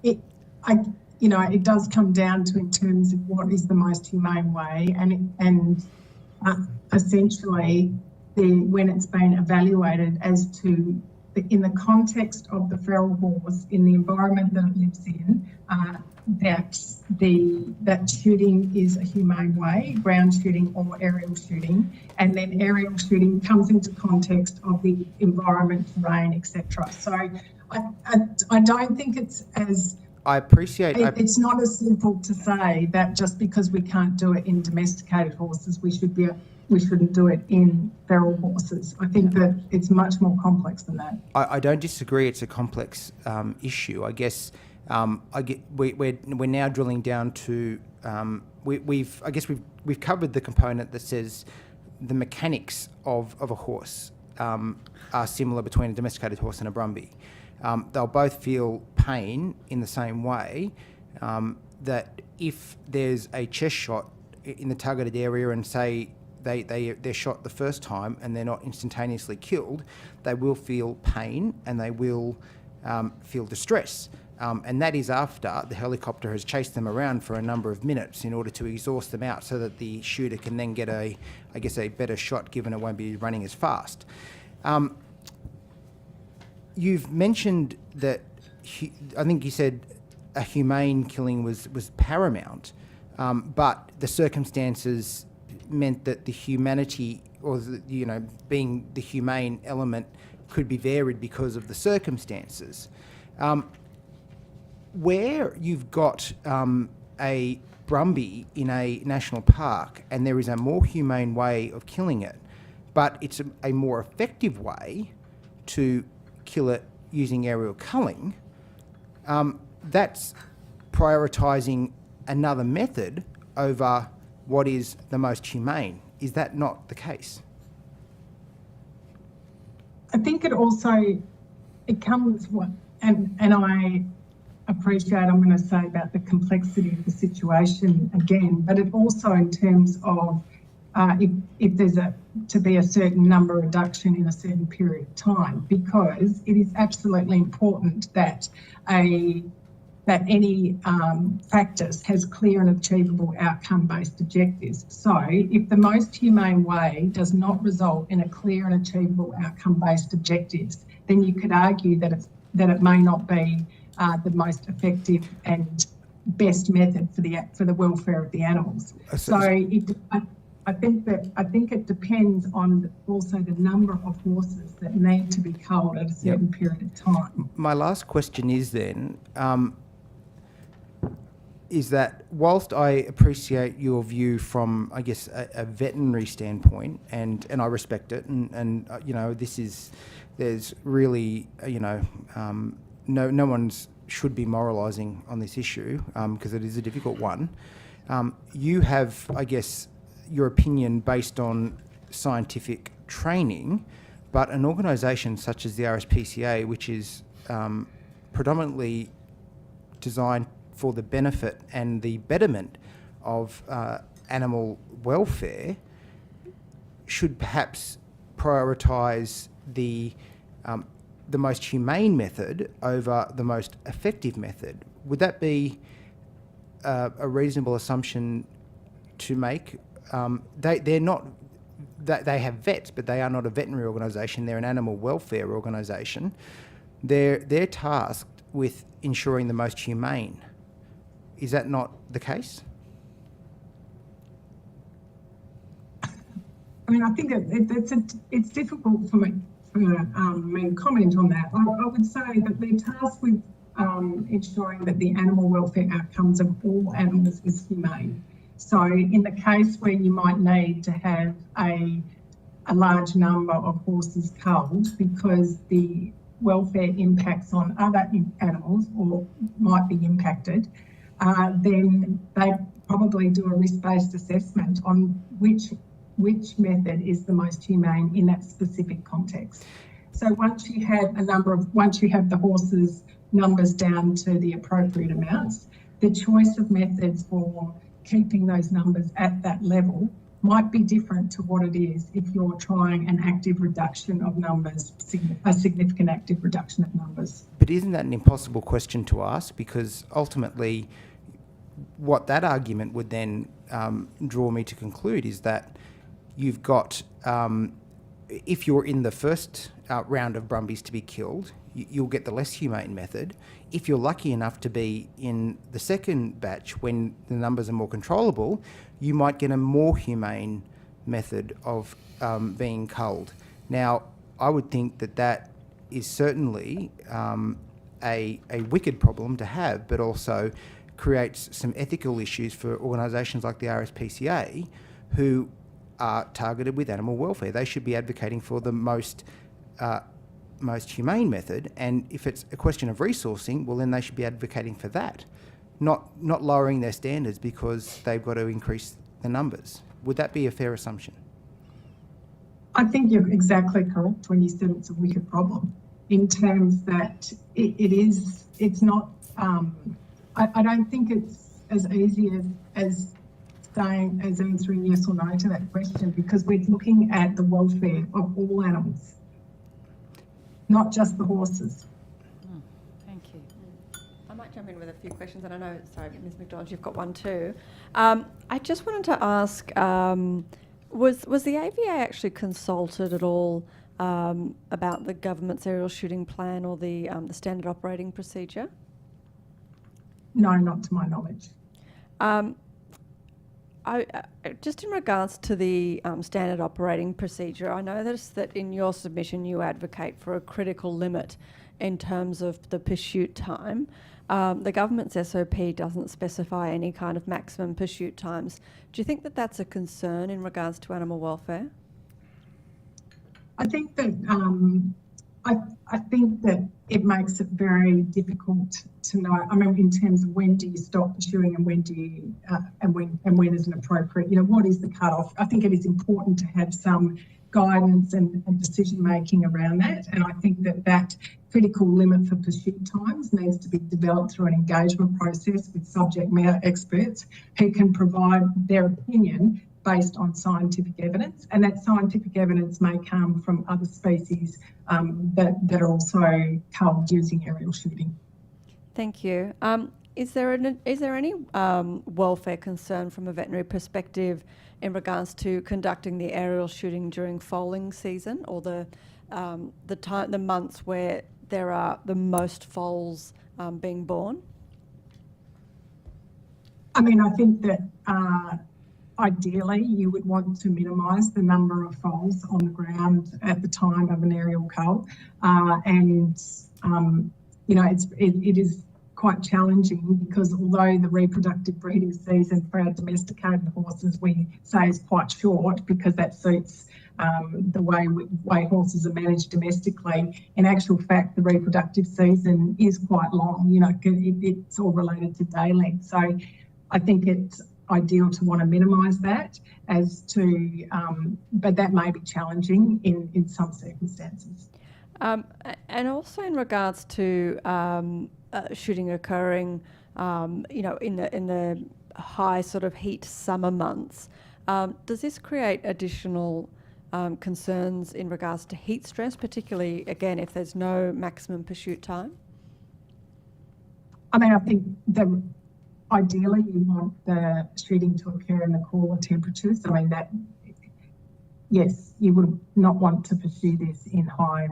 it does come down to in terms of what is the most humane way, and essentially when it's been evaluated as to in the context of the feral horse, in the environment that it lives in, that shooting is a humane way, ground shooting or aerial shooting, and then aerial shooting comes into context of the environment, terrain, etc. So I don't think it's as...
I appreciate...
It's not as simple to say that just because we can't do it in domesticated horses, we shouldn't do it in feral horses. I think that it's much more complex than that.
I don't disagree. It's a complex issue. I guess we're now drilling down to we've covered the component that says the mechanics of a horse are similar between a domesticated horse and a brumbie. They'll both feel pain in the same way. That if there's a chest shot in the targeted area and say they're shot the first time and they're not instantaneously killed, they will feel pain and they will feel distress. And that is after the helicopter has chased them around for a number of minutes in order to exhaust them out so that the shooter can then get a better shot, given it won't be running as fast. You've mentioned that, I think you said a humane killing was paramount, but the circumstances meant that the humanity, or being the humane element, could be varied because of the circumstances. Where you've got a brumbie in a national park and there is a more humane way of killing it, but it's a more effective way to kill it using aerial culling, that's prioritising another method over what is the most humane. Is that not the case?
I think it comes, and I appreciate, I'm going to say about the complexity of the situation again, but it also in terms of if there's to be a certain number reduction in a certain period of time, because it is absolutely important that any practice has clear and achievable outcome-based objectives. So if the most humane way does not result in a clear and achievable outcome-based objectives, then you could argue that it may not be the most effective and best method for the welfare of the animals. I think it depends on also the number of horses that need to be culled at a certain period of time.
My last question is then, is that whilst I appreciate your view from, I guess, a veterinary standpoint, and I respect it, and there's really, no one's should be moralising on this issue because it is a difficult one. You have, I guess, your opinion based on scientific training, but an organisation such as the RSPCA, which is predominantly designed for the benefit and the betterment of animal welfare, should perhaps prioritise the most humane method over the most effective method. Would that be a reasonable assumption to make? They're not. They have vets, but they are not a veterinary organisation. They're an animal welfare organisation. They're tasked with ensuring the most humane. Is that not the case?
I mean, I think it's difficult for me to comment on that. I would say that they're tasked with ensuring that the animal welfare outcomes of all animals is humane. So in the case where you might need to have a large number of horses culled because the welfare impacts on other animals or might be impacted, then they probably do a risk-based assessment on which method is the most humane in that specific context. So once you have the horses numbers down to the appropriate amounts, the choice of methods for keeping those numbers at that level might be different to what it is if you're trying an active reduction of numbers, a significant active reduction of numbers.
But isn't that an impossible question to ask? Because ultimately, what that argument would then draw me to conclude is that you've got, if you're in the first round of brumbies to be killed, you'll get the less humane method. If you're lucky enough to be in the second batch when the numbers are more controllable, you might get a more humane method of being culled. Now, I would think that is certainly a wicked problem to have, but also creates some ethical issues for organisations like the RSPCA who are targeted with animal welfare. They should be advocating for the most humane method, and if it's a question of resourcing, well then they should be advocating for that, not lowering their standards because they've got to increase the numbers. Would that be a fair assumption?
I think you're exactly correct when you said it's a wicked problem, in terms that it's not, I don't think it's as easy as answering yes or no to that question, because we're looking at the welfare of all animals, not just the horses.
jump in with a few questions, and I know, sorry, Ms McDonald, you've got one too. I just wanted to ask, was the AVA actually consulted at all about the government's aerial shooting plan or the standard operating procedure?
No, not to my knowledge.
Just in regards to the standard operating procedure, I noticed that in your submission you advocate for a critical limit in terms of the pursuit time. The government's SOP doesn't specify any kind of maximum pursuit times. Do you think that that's a concern in regards to animal welfare?
I think that I think that it makes it very difficult to know. I mean, in terms of when do you stop pursuing and when do you and when is an appropriate? You know, what is the cutoff? I think it is important to have some guidance and decision making around that. And I think that critical limit for pursuit times needs to be developed through an engagement process with subject matter experts who can provide their opinion based on scientific evidence, and that scientific evidence may come from other species that are also culled using aerial shooting.
Thank you. Is there any welfare concern from a veterinary perspective in regards to conducting the aerial shooting during foaling season, or the months where there are the most foals being born?
I mean, I think that ideally you would want to minimise the number of foals on the ground at the time of an aerial cull, you know, it is quite challenging because although the reproductive breeding season for our domesticated horses we say is quite short because that suits the way horses are managed domestically, in actual fact the reproductive season is quite long. You know, it's all related to day length. So I think it's ideal to want to minimise that but that may be challenging in some circumstances.
And also in regards to shooting occurring, you know, in the high sort of heat summer months, does this create additional concerns in regards to heat stress, particularly again if there's no maximum pursuit time?
I mean, I think ideally you want the shooting to occur in the cooler temperatures. I mean, yes, you would not want to pursue this in high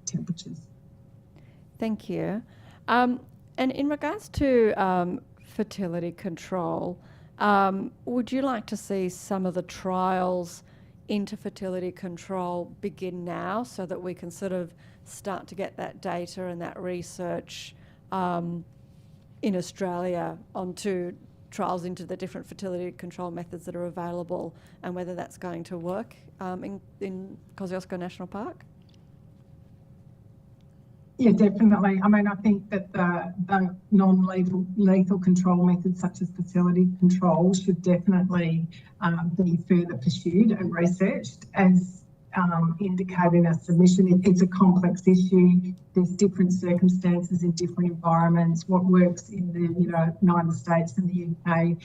temperatures.
Thank you. And in regards to fertility control, would you like to see some of the trials into fertility control begin now so that we can sort of start to get that data and that research in Australia onto trials into the different fertility control methods that are available and whether that's going to work in Kosciuszko National Park?
Yeah, definitely. I mean, I think that the non-lethal control methods such as fertility control should definitely be further pursued and researched. As indicated in our submission, it's a complex issue. There's different circumstances in different environments. What works in the United States and the UK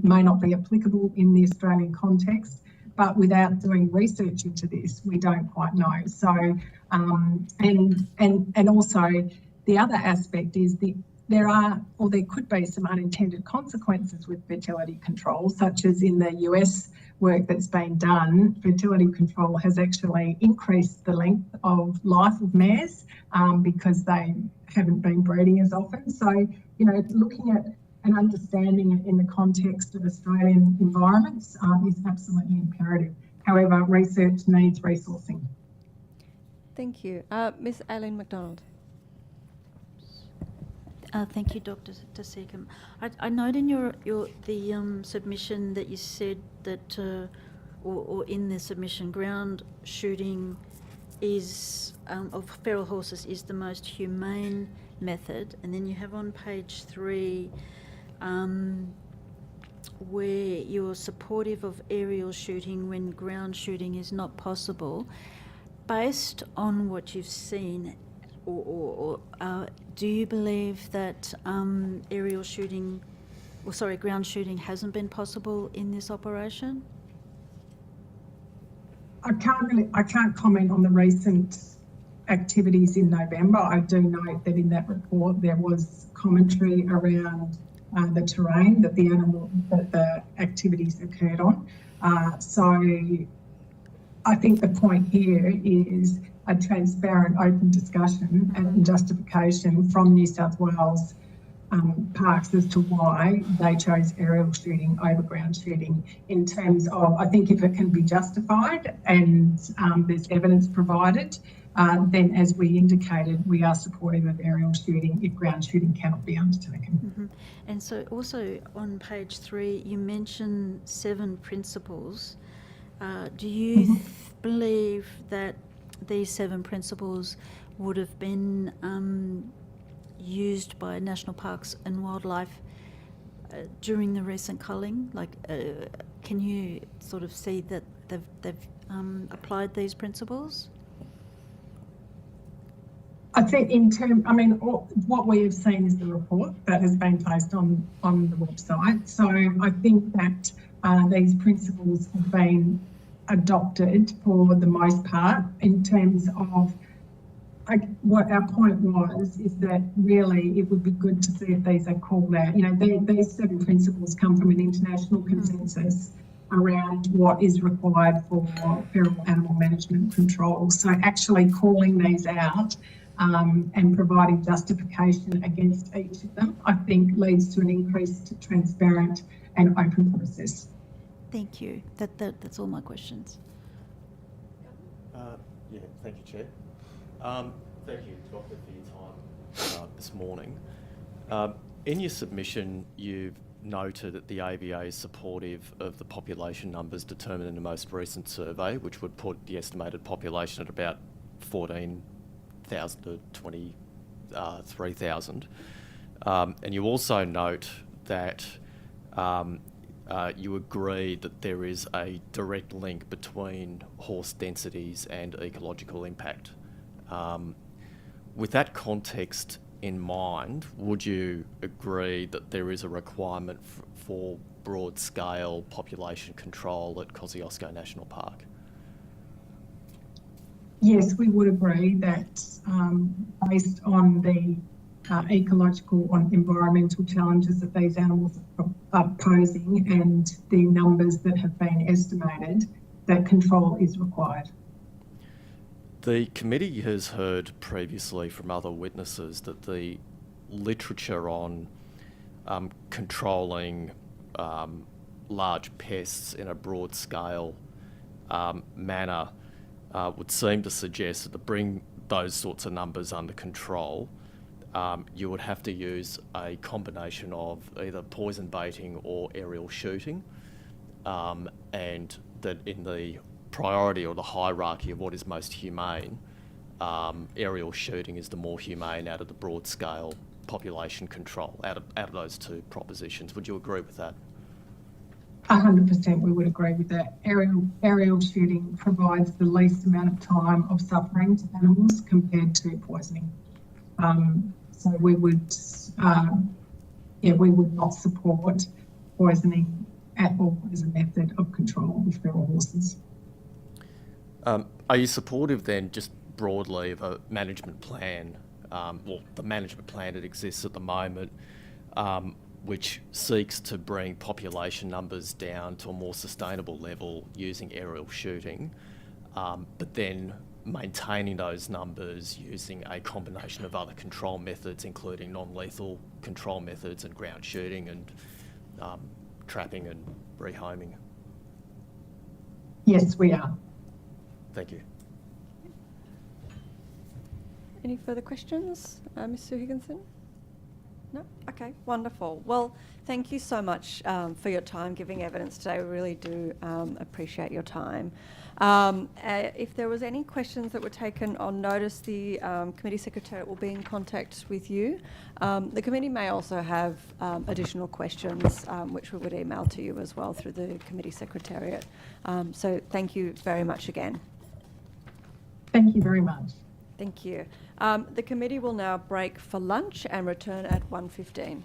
may not be applicable in the Australian context. But without doing research into this, we don't quite know. So, and also the other aspect is there could be some unintended consequences with fertility control, such as in the US work that's been done. Fertility control has actually increased the length of life of mares because they haven't been breeding as often. So, you know, looking at and understanding it in the context of Australian environments is absolutely imperative. However, research needs resourcing.
Thank you. Ms. Aileen McDonald.
Thank you, Dr. Seacombe. I note in the submission that you said that, or in the submission, ground shooting of feral horses is the most humane method, and then you have on page 3 where you're supportive of aerial shooting when ground shooting is not possible. Based on what you've seen, do you believe that ground shooting hasn't been possible in this operation?
I can't comment on the recent activities in November. I do note that in that report there was commentary around the terrain that the activities occurred on. So I think the point here is a transparent, open discussion and justification from New South Wales parks as to why they chose aerial shooting over ground shooting. In terms of, I think if it can be justified and there's evidence provided, then as we indicated, we are supportive of aerial shooting if ground shooting cannot be undertaken.
Mm-hmm. And so also on page 3, you mention 7 principles. Do you believe that these 7 principles would have been used by National Parks and Wildlife during the recent culling? Like, can you sort of see that they've applied these principles?
I think what we have seen is the report that has been placed on the website. So I think that these principles have been adopted for the most part. In terms of what our point was, is that really it would be good to see if these are called out. These 7 principles come from an international consensus around what is required for feral animal management control. So actually calling these out and providing justification against each of them, I think leads to an increased transparent and open process.
Thank you. That's all my questions.
Thank you, Chair. Thank you, Doctor, for your time this morning. In your submission, you've noted that the ABA is supportive of the population numbers determined in the most recent survey, which would put the estimated population at about 14,000 to 23,000. And you also note that you agree that there is a direct link between horse densities and ecological impact. With that context in mind, would you agree that there is a requirement for broad-scale population control at Kosciuszko National Park?
Yes, we would agree that based on the ecological and environmental challenges that these animals are posing and the numbers that have been estimated, that control is required.
The committee has heard previously from other witnesses that the literature on controlling large pests in a broad scale manner would seem to suggest that to bring those sorts of numbers under control, you would have to use a combination of either poison baiting or aerial shooting, and that in the priority or the hierarchy of what is most humane, aerial shooting is the more humane out of the broad scale population control, out of those 2 propositions. Would you agree with that?
100% we would agree with that. Aerial shooting provides the least amount of time of suffering to animals compared to poisoning. So we would not support poisoning at all as a method of control of feral horses.
Are you supportive then, just broadly, of a management plan, the management plan that exists at the moment, which seeks to bring population numbers down to a more sustainable level using aerial shooting, but then maintaining those numbers using a combination of other control methods, including non-lethal control methods and ground shooting and trapping and rehoming?
Yes, we are.
Thank you.
Any further questions, Ms. Sue Higginson? No? Okay, wonderful. Well, thank you so much for your time giving evidence today. We really do appreciate your time. If there was any questions that were taken on notice, the committee secretariat will be in contact with you. The committee may also have additional questions which we would email to you as well through the committee secretariat. So thank you very much again.
Thank you very much.
Thank you. The committee will now break for lunch and return at 1:15.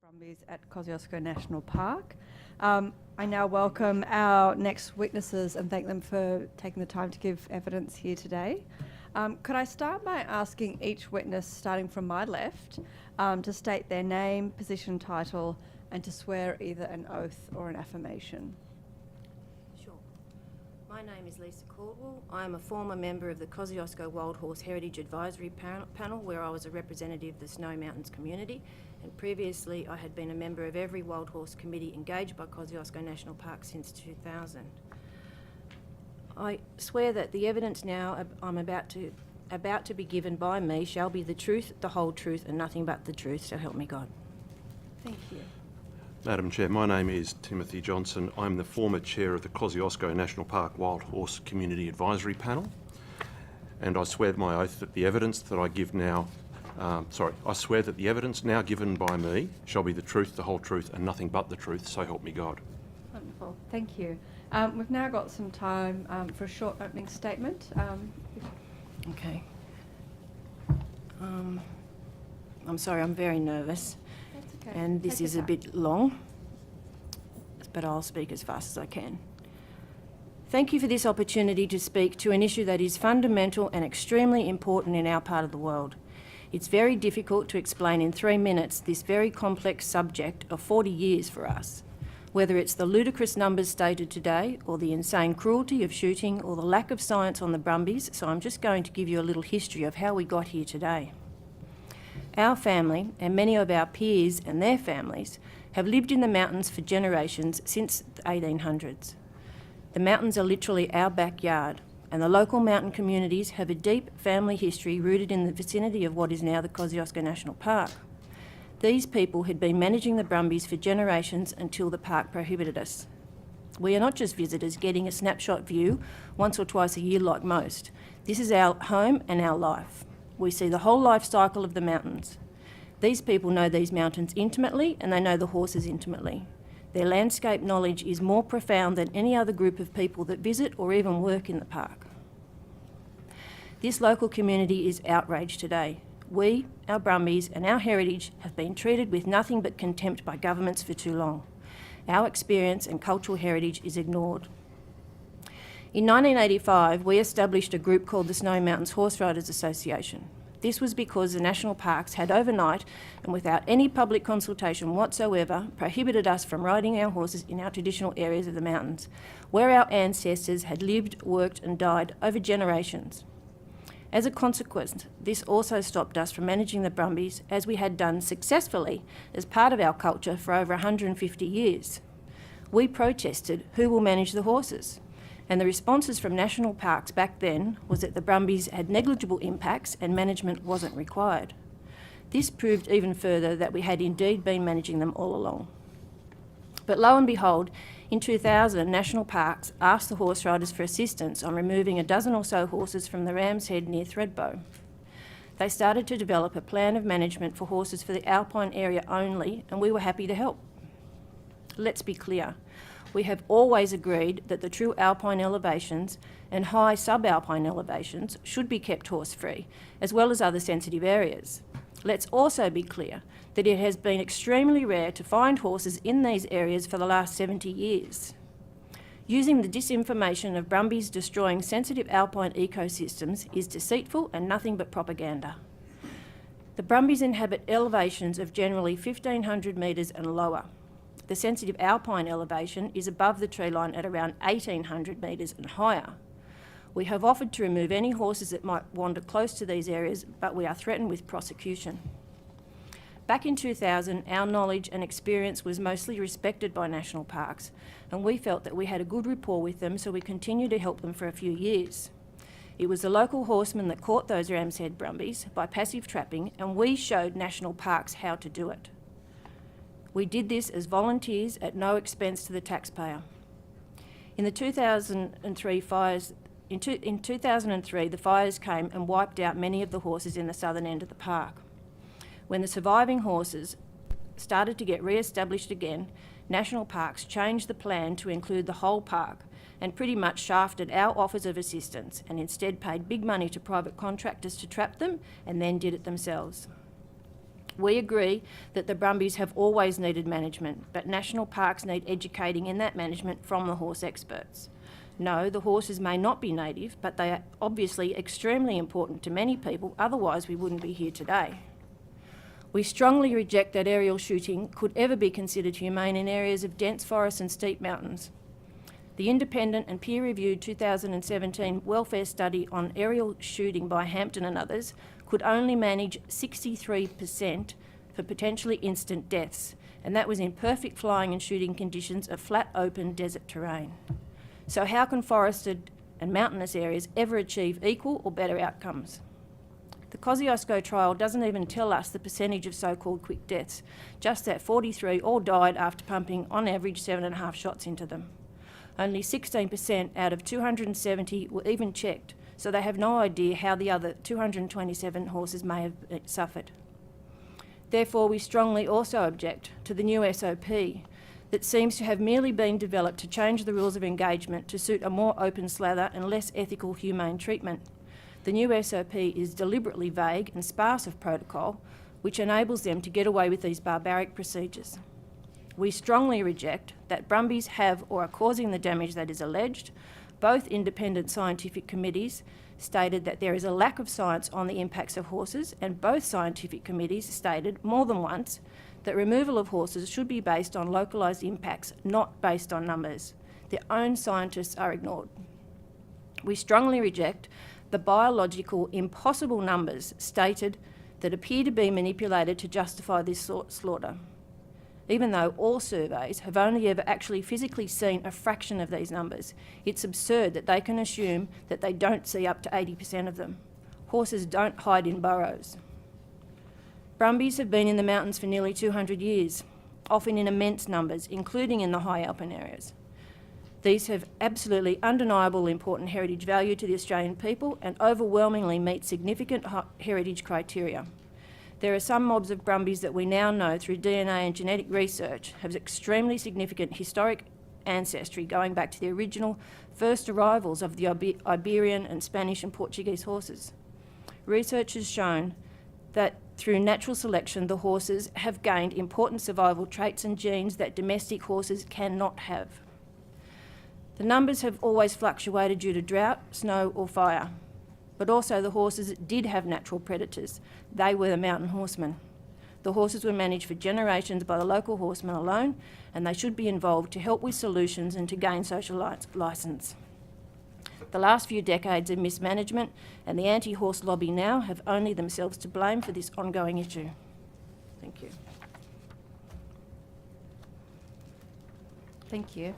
Brumbies at Kosciuszko National Park. I now welcome our next witnesses and thank them for taking the time to give evidence here today. Could I start by asking each witness, starting from my left, to state their name, position, title, and to swear either an oath or an affirmation?
Sure. My name is Lisa Caldwell. I am a former member of the Kosciuszko Wild Horse Heritage Advisory Panel, where I was a representative of the Snow Mountains community, and previously I had been a member of every wild horse committee engaged by Kosciuszko National Park since 2000. I swear that the evidence now I'm about to be given by me shall be the truth, the whole truth, and nothing but the truth, so help me God.
Thank you.
Madam Chair, my name is Timothy Johnson. I'm the former chair of the Kosciuszko National Park Wild Horse Community Advisory Panel, and I swear my oath that the evidence that I give now, I swear that the evidence now given by me shall be the truth, the whole truth, and nothing but the truth, so help me God.
Wonderful, thank you. We've now got some time for a short opening statement.
Okay. I'm sorry, I'm very nervous.
That's okay.
And this
Take your
is a
time.
bit long, but I'll speak as fast as I can. Thank you for this opportunity to speak to an issue that is fundamental and extremely important in our part of the world. It's very difficult to explain in 3 minutes this very complex subject of 40 years for us, whether it's the ludicrous numbers stated today or the insane cruelty of shooting or the lack of science on the brumbies, so I'm just going to give you a little history of how we got here today. Our family, and many of our peers and their families, have lived in the mountains for generations since the 1800s. The mountains are literally our backyard, and the local mountain communities have a deep family history rooted in the vicinity of what is now the Kosciuszko National Park. These people had been managing the brumbies for generations until the park prohibited us. We are not just visitors getting a snapshot view once or twice a year like most. This is our home and our life. We see the whole life cycle of the mountains. These people know these mountains intimately and they know the horses intimately. Their landscape knowledge is more profound than any other group of people that visit or even work in the park. This local community is outraged today. We, our brumbies and our heritage have been treated with nothing but contempt by governments for too long. Our experience and cultural heritage is ignored. In 1985, we established a group called the Snow Mountains Horse Riders Association. This was because the national parks had overnight and without any public consultation whatsoever prohibited us from riding our horses in our traditional areas of the mountains, where our ancestors had lived, worked and died over generations. As a consequence, this also stopped us from managing the brumbies as we had done successfully as part of our culture for over 150 years. We protested who will manage the horses, and the responses from national parks back then was that the brumbies had negligible impacts and management wasn't required. This proved even further that we had indeed been managing them all along. But lo and behold, in 2000, national parks asked the horse riders for assistance on removing a dozen or so horses from the Ram's Head near Thredbo. They started to develop a plan of management for horses for the alpine area only, and we were happy to help. Let's be clear. We have always agreed that the true alpine elevations and high subalpine elevations should be kept horse-free, as well as other sensitive areas. Let's also be clear that it has been extremely rare to find horses in these areas for the last 70 years. Using the disinformation of brumbies destroying sensitive alpine ecosystems is deceitful and nothing but propaganda. The brumbies inhabit elevations of generally 1,500 metres and lower. The sensitive alpine elevation is above the tree line at around 1,800 metres and higher. We have offered to remove any horses that might wander close to these areas, but we are threatened with prosecution. Back in 2000, our knowledge and experience was mostly respected by national parks, and we felt that we had a good rapport with them, so we continued to help them for a few years. It was the local horsemen that caught those Ram's Head brumbies by passive trapping, and we showed national parks how to do it. We did this as volunteers at no expense to the taxpayer. In the 2003 fires, in 2003, the fires came and wiped out many of the horses in the southern end of the park. When the surviving horses started to get re-established again, national parks changed the plan to include the whole park and pretty much shafted our offers of assistance and instead paid big money to private contractors to trap them and then did it themselves. We agree that the brumbies have always needed management, but national parks need educating in that management from the horse experts. No, the horses may not be native, but they are obviously extremely important to many people, otherwise we wouldn't be here today. We strongly reject that aerial shooting could ever be considered humane in areas of dense forests and steep mountains. The independent and peer-reviewed 2017 welfare study on aerial shooting by Hampton and others could only manage 63% for potentially instant deaths, and that was in perfect flying and shooting conditions of flat, open desert terrain. So how can forested and mountainous areas ever achieve equal or better outcomes? The Kosciuszko trial doesn't even tell us the percentage of so-called quick deaths, just that 43 all died after pumping on average 7.5 shots into them. Only 16% out of 270 were even checked, so they have no idea how the other 227 horses may have suffered. Therefore, we strongly also object to the new SOP that seems to have merely been developed to change the rules of engagement to suit a more open slather and less ethical, humane treatment. The new SOP is deliberately vague and sparse of protocol, which enables them to get away with these barbaric procedures. We strongly reject that brumbies have or are causing the damage that is alleged. Both independent scientific committees stated that there is a lack of science on the impacts of horses, and both scientific committees stated more than once that removal of horses should be based on localised impacts, not based on numbers. Their own scientists are ignored. We strongly reject the biological impossible numbers stated that appear to be manipulated to justify this slaughter, even though all surveys have only ever actually physically seen a fraction of these numbers. It's absurd that they can assume that they don't see up to 80% of them. Horses don't hide in burrows. Brumbies have been in the mountains for nearly 200 years, often in immense numbers, including in the high alpine areas. These have absolutely undeniable important heritage value to the Australian people and overwhelmingly meet significant heritage criteria. There are some mobs of brumbies that we now know through DNA and genetic research have extremely significant historic ancestry going back to the original first arrivals of the Iberian and Spanish and Portuguese horses. Research has shown that through natural selection, the horses have gained important survival traits and genes that domestic horses cannot have. The numbers have always fluctuated due to drought, snow or fire. But also the horses did have natural predators. They were the mountain horsemen. The horses were managed for generations by the local horsemen alone, and they should be involved to help with solutions and to gain social licence. The last few decades of mismanagement and the anti-horse lobby now have only themselves to blame for this ongoing issue. Thank you.
Thank you.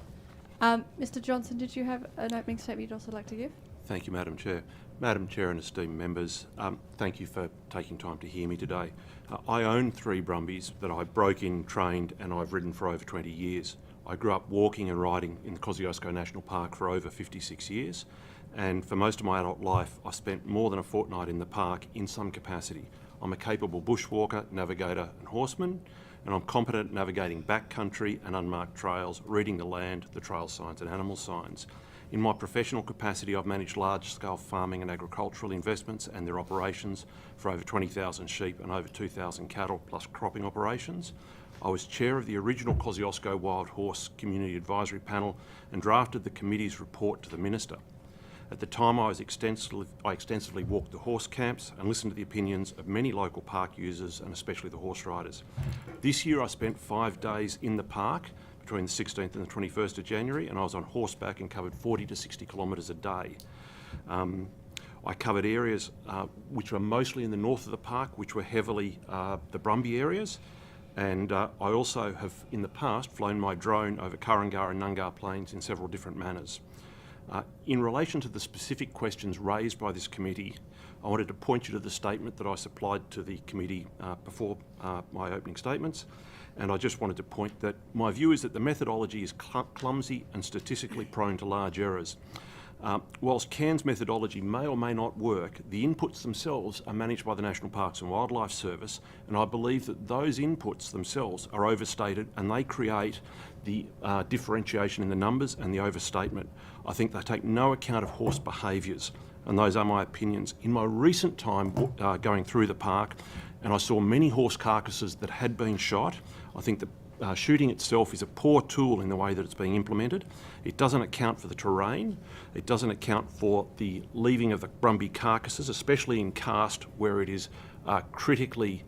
Mr. Johnson, did you have an opening statement you'd also like to give?
Thank you, Madam Chair. Madam Chair and esteemed members, thank you for taking time to hear me today. I own 3 brumbies that I broke in, trained and I've ridden for over 20 years. I grew up walking and riding in the Kosciuszko National Park for over 56 years, and for most of my adult life I spent more than a fortnight in the park in some capacity. I'm a capable bushwalker, navigator and horseman, and I'm competent at navigating backcountry and unmarked trails, reading the land, the trail signs and animal signs. In my professional capacity, I've managed large-scale farming and agricultural investments and their operations for over 20,000 sheep and over 2,000 cattle, plus cropping operations. I was chair of the original Kosciuszko Wild Horse Community Advisory Panel and drafted the committee's report to the Minister. At the time, I extensively walked the horse camps and listened to the opinions of many local park users and especially the horse riders. This year, I spent 5 days in the park between the 16th and the 21st of January, and I was on horseback and covered 40 to 60 kilometres a day. I covered areas which were mostly in the north of the park, which were heavily the brumby areas, and I also have in the past flown my drone over Kurungar and Nungar plains in several different manners. In relation to the specific questions raised by this committee, I wanted to point you to the statement that I supplied to the committee before my opening statements, and I just wanted to point that my view is that the methodology is clumsy and statistically prone to large errors. Whilst Cairns' methodology may or may not work, the inputs themselves are managed by the National Parks and Wildlife Service, and I believe that those inputs themselves are overstated and they create the differentiation in the numbers and the overstatement. I think they take no account of horse behaviours, and those are my opinions. In my recent time going through the park, and I saw many horse carcasses that had been shot. I think that shooting itself is a poor tool in the way that it's being implemented. It doesn't account for the terrain. It doesn't account for the leaving of the brumbie carcasses, especially in cast where it is critically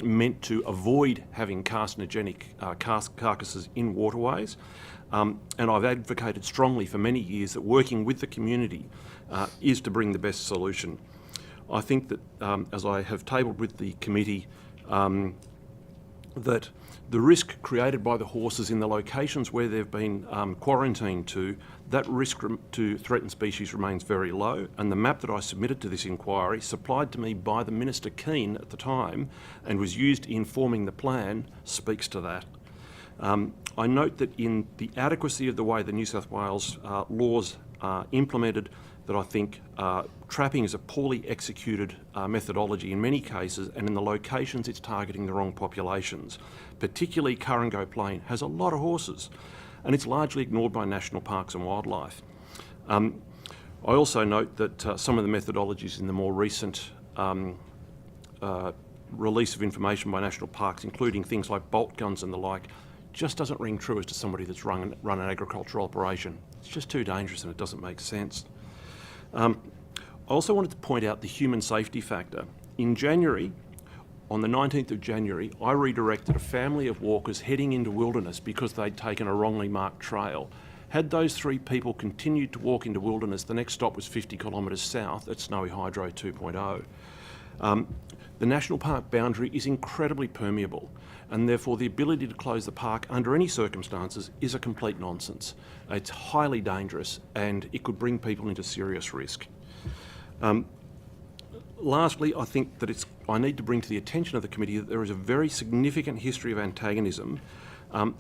meant to avoid having carcinogenic carcasses in waterways. And I've advocated strongly for many years that working with the community is to bring the best solution. I think that, as I have tabled with the committee, that the risk created by the horses in the locations where they've been quarantined to, that risk to threatened species remains very low, and the map that I submitted to this inquiry, supplied to me by the Minister Keane at the time and was used in forming the plan, speaks to that. I note that in the adequacy of the way the New South Wales laws are implemented, that I think trapping is a poorly executed methodology in many cases, and in the locations it's targeting the wrong populations. Particularly Kurringo Plain has a lot of horses, and it's largely ignored by national parks and wildlife. I also note that some of the methodologies in the more recent release of information by national parks, including things like bolt guns and the like, just doesn't ring true as to somebody that's run an agricultural operation. It's just too dangerous and it doesn't make sense. I also wanted to point out the human safety factor. In January, on the 19th of January, I redirected a family of walkers heading into wilderness because they'd taken a wrongly marked trail. Had those 3 people continued to walk into wilderness, the next stop was 50 kilometres south at Snowy Hydro 2.0. The national park boundary is incredibly permeable, and therefore the ability to close the park under any circumstances is a complete nonsense. It's highly dangerous and it could bring people into serious risk. Lastly, I think that I need to bring to the attention of the committee that there is a very significant history of antagonism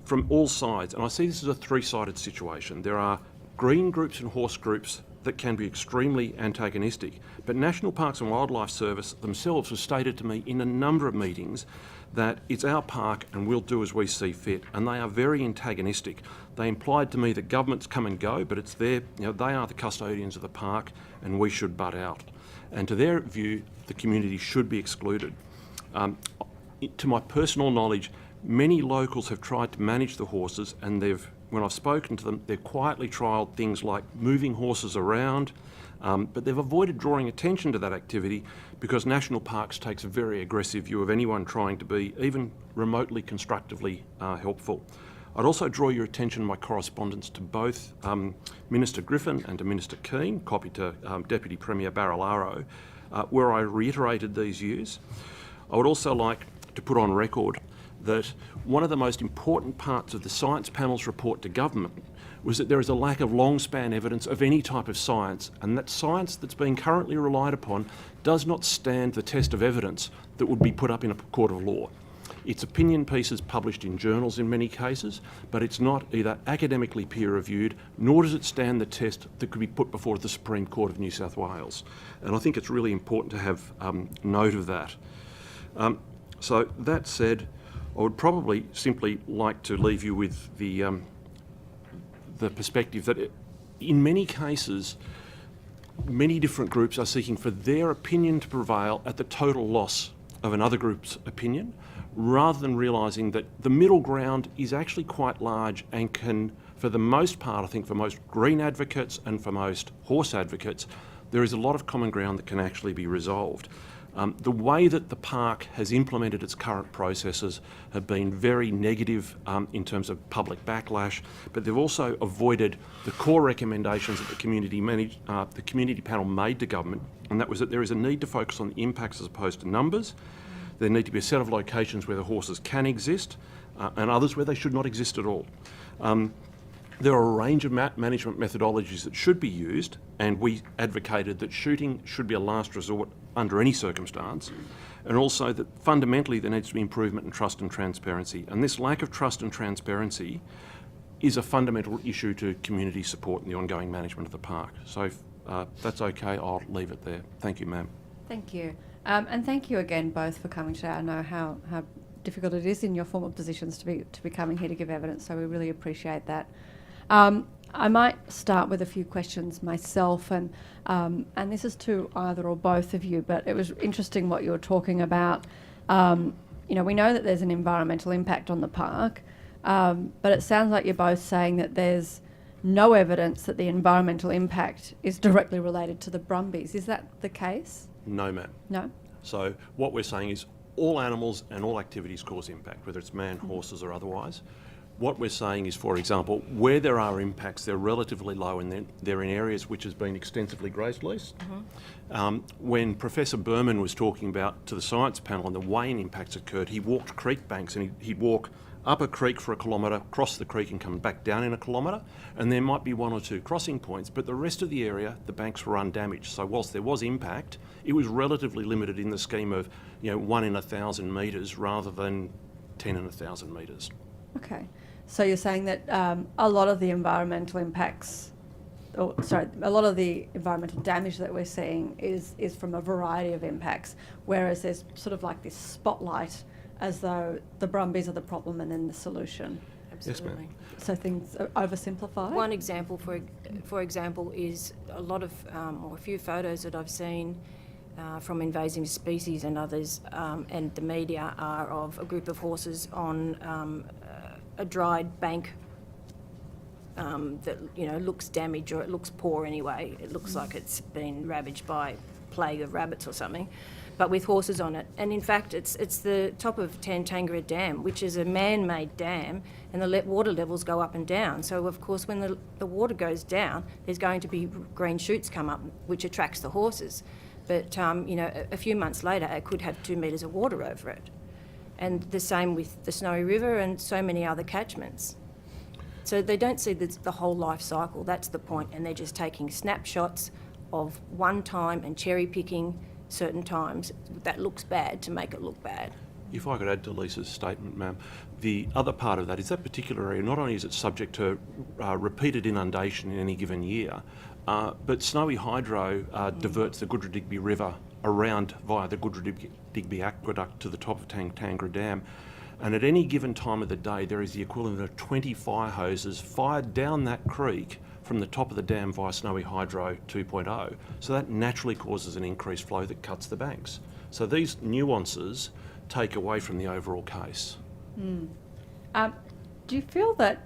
from all sides, and I see this as a 3-sided situation. There are green groups and horse groups that can be extremely antagonistic, but National Parks and Wildlife Service themselves have stated to me in a number of meetings that it's our park and we'll do as we see fit, and they are very antagonistic. They implied to me that governments come and go, but it's they are the custodians of the park and we should butt out. And to their view, the community should be excluded. To my personal knowledge, many locals have tried to manage the horses, and when I've spoken to them, they've quietly trialled things like moving horses around, but they've avoided drawing attention to that activity because National Parks takes a very aggressive view of anyone trying to be even remotely constructively helpful. I'd also draw your attention in my correspondence to both Minister Griffin and to Minister Keane, copy to Deputy Premier Barilaro, where I reiterated these views. I would also like to put on record that one of the most important parts of the science panel's report to government was that there is a lack of long-span evidence of any type of science, and that science that's being currently relied upon does not stand the test of evidence that would be put up in a court of law. It's opinion pieces published in journals in many cases, but it's not either academically peer-reviewed, nor does it stand the test that could be put before the Supreme Court of New South Wales. And I think it's really important to have note of that. So that said, I would probably simply like to leave you with the perspective that in many cases, many different groups are seeking for their opinion to prevail at the total loss of another group's opinion, rather than realising that the middle ground is actually quite large and can, for the most part, I think for most green advocates and for most horse advocates, there is a lot of common ground that can actually be resolved. The way that the park has implemented its current processes have been very negative in terms of public backlash, but they've also avoided the core recommendations that the community panel made to government, and that was that there is a need to focus on the impacts as opposed to numbers. There need to be a set of locations where the horses can exist and others where they should not exist at all. There are a range of management methodologies that should be used, and we advocated that shooting should be a last resort under any circumstance, and also that fundamentally there needs to be improvement in trust and transparency. And this lack of trust and transparency is a fundamental issue to community support in the ongoing management of the park. So if that's okay, I'll leave it there. Thank you, ma'am.
Thank you. And thank you again both for coming today. I know how difficult it is in your former positions to be coming here to give evidence, so we really appreciate that. I might start with a few questions myself, and this is to either or both of you, but it was interesting what you were talking about. We know that there's an environmental impact on the park, but it sounds like you're both saying that there's no evidence that the environmental impact is directly related to the brumbies. Is that the case?
No, ma'am.
No?
So what we're saying is all animals and all activities cause impact, whether it's man, horses or otherwise. What we're saying is, for example, where there are impacts, they're relatively low and they're in areas which has been extensively grazed leased. When Professor Berman was talking about to the science panel and the Wayne impacts occurred, he walked creek banks and he'd walk up a creek for a kilometre, cross the creek and come back down in a kilometre, and there might be one or two crossing points, but the rest of the area, the banks were undamaged. So whilst there was impact, it was relatively limited in the scheme of 1 in 1,000 metres rather than 10 in 1,000 metres.
Okay. So you're saying that a lot of the environmental impacts, a lot of the environmental damage that we're seeing is from a variety of impacts, whereas there's sort of like this spotlight as though the brumbies are the problem and then the solution.
Absolutely.
Yes, ma'am.
So things are oversimplified?
One example, for example, is a lot of, or a few photos that I've seen from invasive species and others, and the media are of a group of horses on a dried bank that looks damaged, or it looks poor anyway. It looks like it's been ravaged by plague of rabbits or something, but with horses on it. And in fact, it's the top of Tantangara Dam, which is a man-made dam, and the water levels go up and down. So of course, when the water goes down, there's going to be green shoots come up, which attracts the horses. But a few months later, it could have 2 metres of water over it. And the same with the Snowy River and so many other catchments. So they don't see the whole life cycle, that's the point, and they're just taking snapshots of one time and cherry picking certain times that looks bad to make it look bad.
If I could add to Lisa's statement, ma'am, the other part of that is that particular area, not only is it subject to repeated inundation in any given year, but Snowy Hydro diverts the Goodra-Digby River around via the Goodra-Digby Aqueduct to the top of Tangara Dam. And at any given time of the day, there is the equivalent of 20 fire hoses fired down that creek from the top of the dam via Snowy Hydro 2.0. So that naturally causes an increased flow that cuts the banks. So these nuances take away from the overall case.
Do you feel that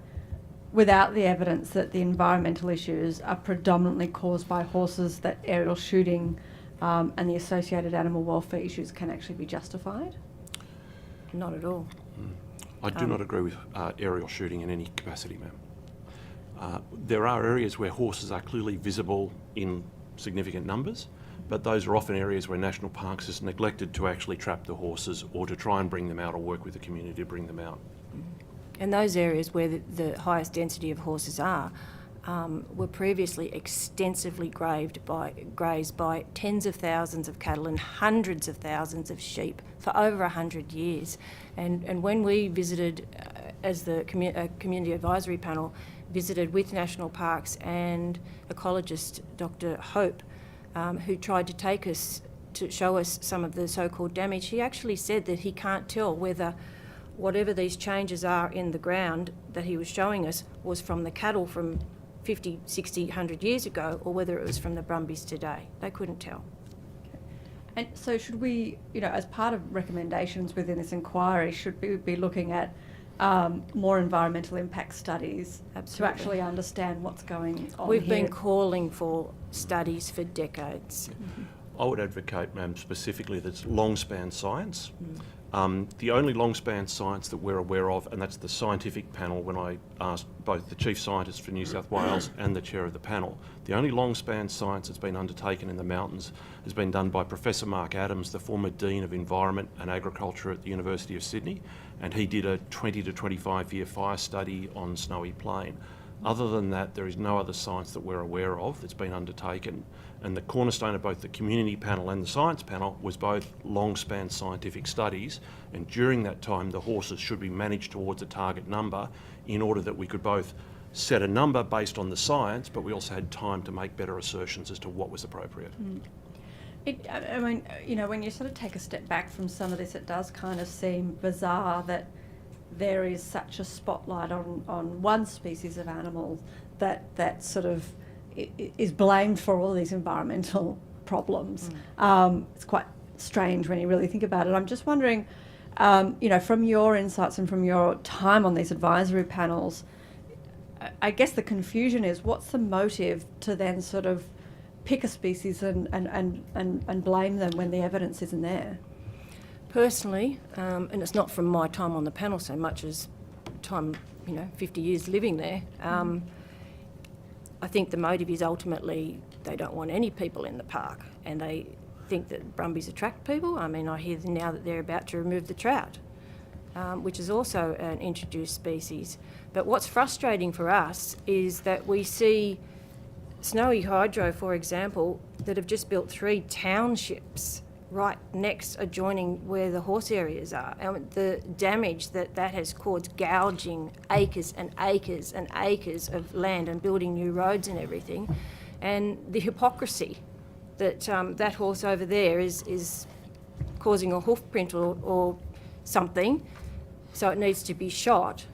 without the evidence that the environmental issues are predominantly caused by horses, that aerial shooting and the associated animal welfare issues can actually be justified?
Not at all.
I do not agree with aerial shooting in any capacity, ma'am. There are areas where horses are clearly visible in significant numbers, but those are often areas where National Parks has neglected to actually trap the horses or to try and bring them out or work with the community to bring them out.
And those areas where the highest density of horses are were previously extensively grazed by tens of thousands of cattle and hundreds of thousands of sheep for over 100 years. And when we visited, as the community advisory panel, visited with National Parks and ecologist Dr. Hope, who tried to take us to show us some of the so-called damage, he actually said that he can't tell whether whatever these changes are in the ground that he was showing us was from the cattle from 50, 60, 100 years ago, or whether it was from the brumbies today. They couldn't tell.
And so should we, as part of recommendations within this inquiry, should we be looking at more environmental impact studies to actually understand what's going on
We've
here?
been calling for studies for decades.
I would advocate, ma'am, specifically that it's long-span science. The only long-span science that we're aware of, and that's the scientific panel, when I asked both the Chief Scientist for New South Wales and the Chair of the panel, the only long-span science that's been undertaken in the mountains has been done by Professor Mark Adams, the former Dean of Environment and Agriculture at the University of Sydney, and he did a 20 to 25-year fire study on Snowy Plain. Other than that, there is no other science that we're aware of that's been undertaken. And the cornerstone of both the community panel and the science panel was both long-span scientific studies. And during that time, the horses should be managed towards a target number in order that we could both set a number based on the science, but we also had time to make better assertions as to what was appropriate.
I mean, when you sort of take a step back from some of this, it does kind of seem bizarre that there is such a spotlight on one species of animal that sort of is blamed for all these environmental problems. It's quite strange when you really think about it. I'm just wondering, from your insights and from your time on these advisory panels, I guess the confusion is, what's the motive to then sort of pick a species and blame them when the evidence isn't there?
Personally, and it's not from my time on the panel so much as time, 50 years living there, I think the motive is ultimately they don't want any people in the park, and they think that brumbies attract people. I mean, I hear now that they're about to remove the trout, which is also an introduced species. But what's frustrating for us is that we see Snowy Hydro, for example, that have just built 3 townships right next, adjoining where the horse areas are. And the damage that has caused, gouging acres and acres and acres of land and building new roads and everything. And the hypocrisy that that horse over there is causing a hoof print or something, so it needs to be shot.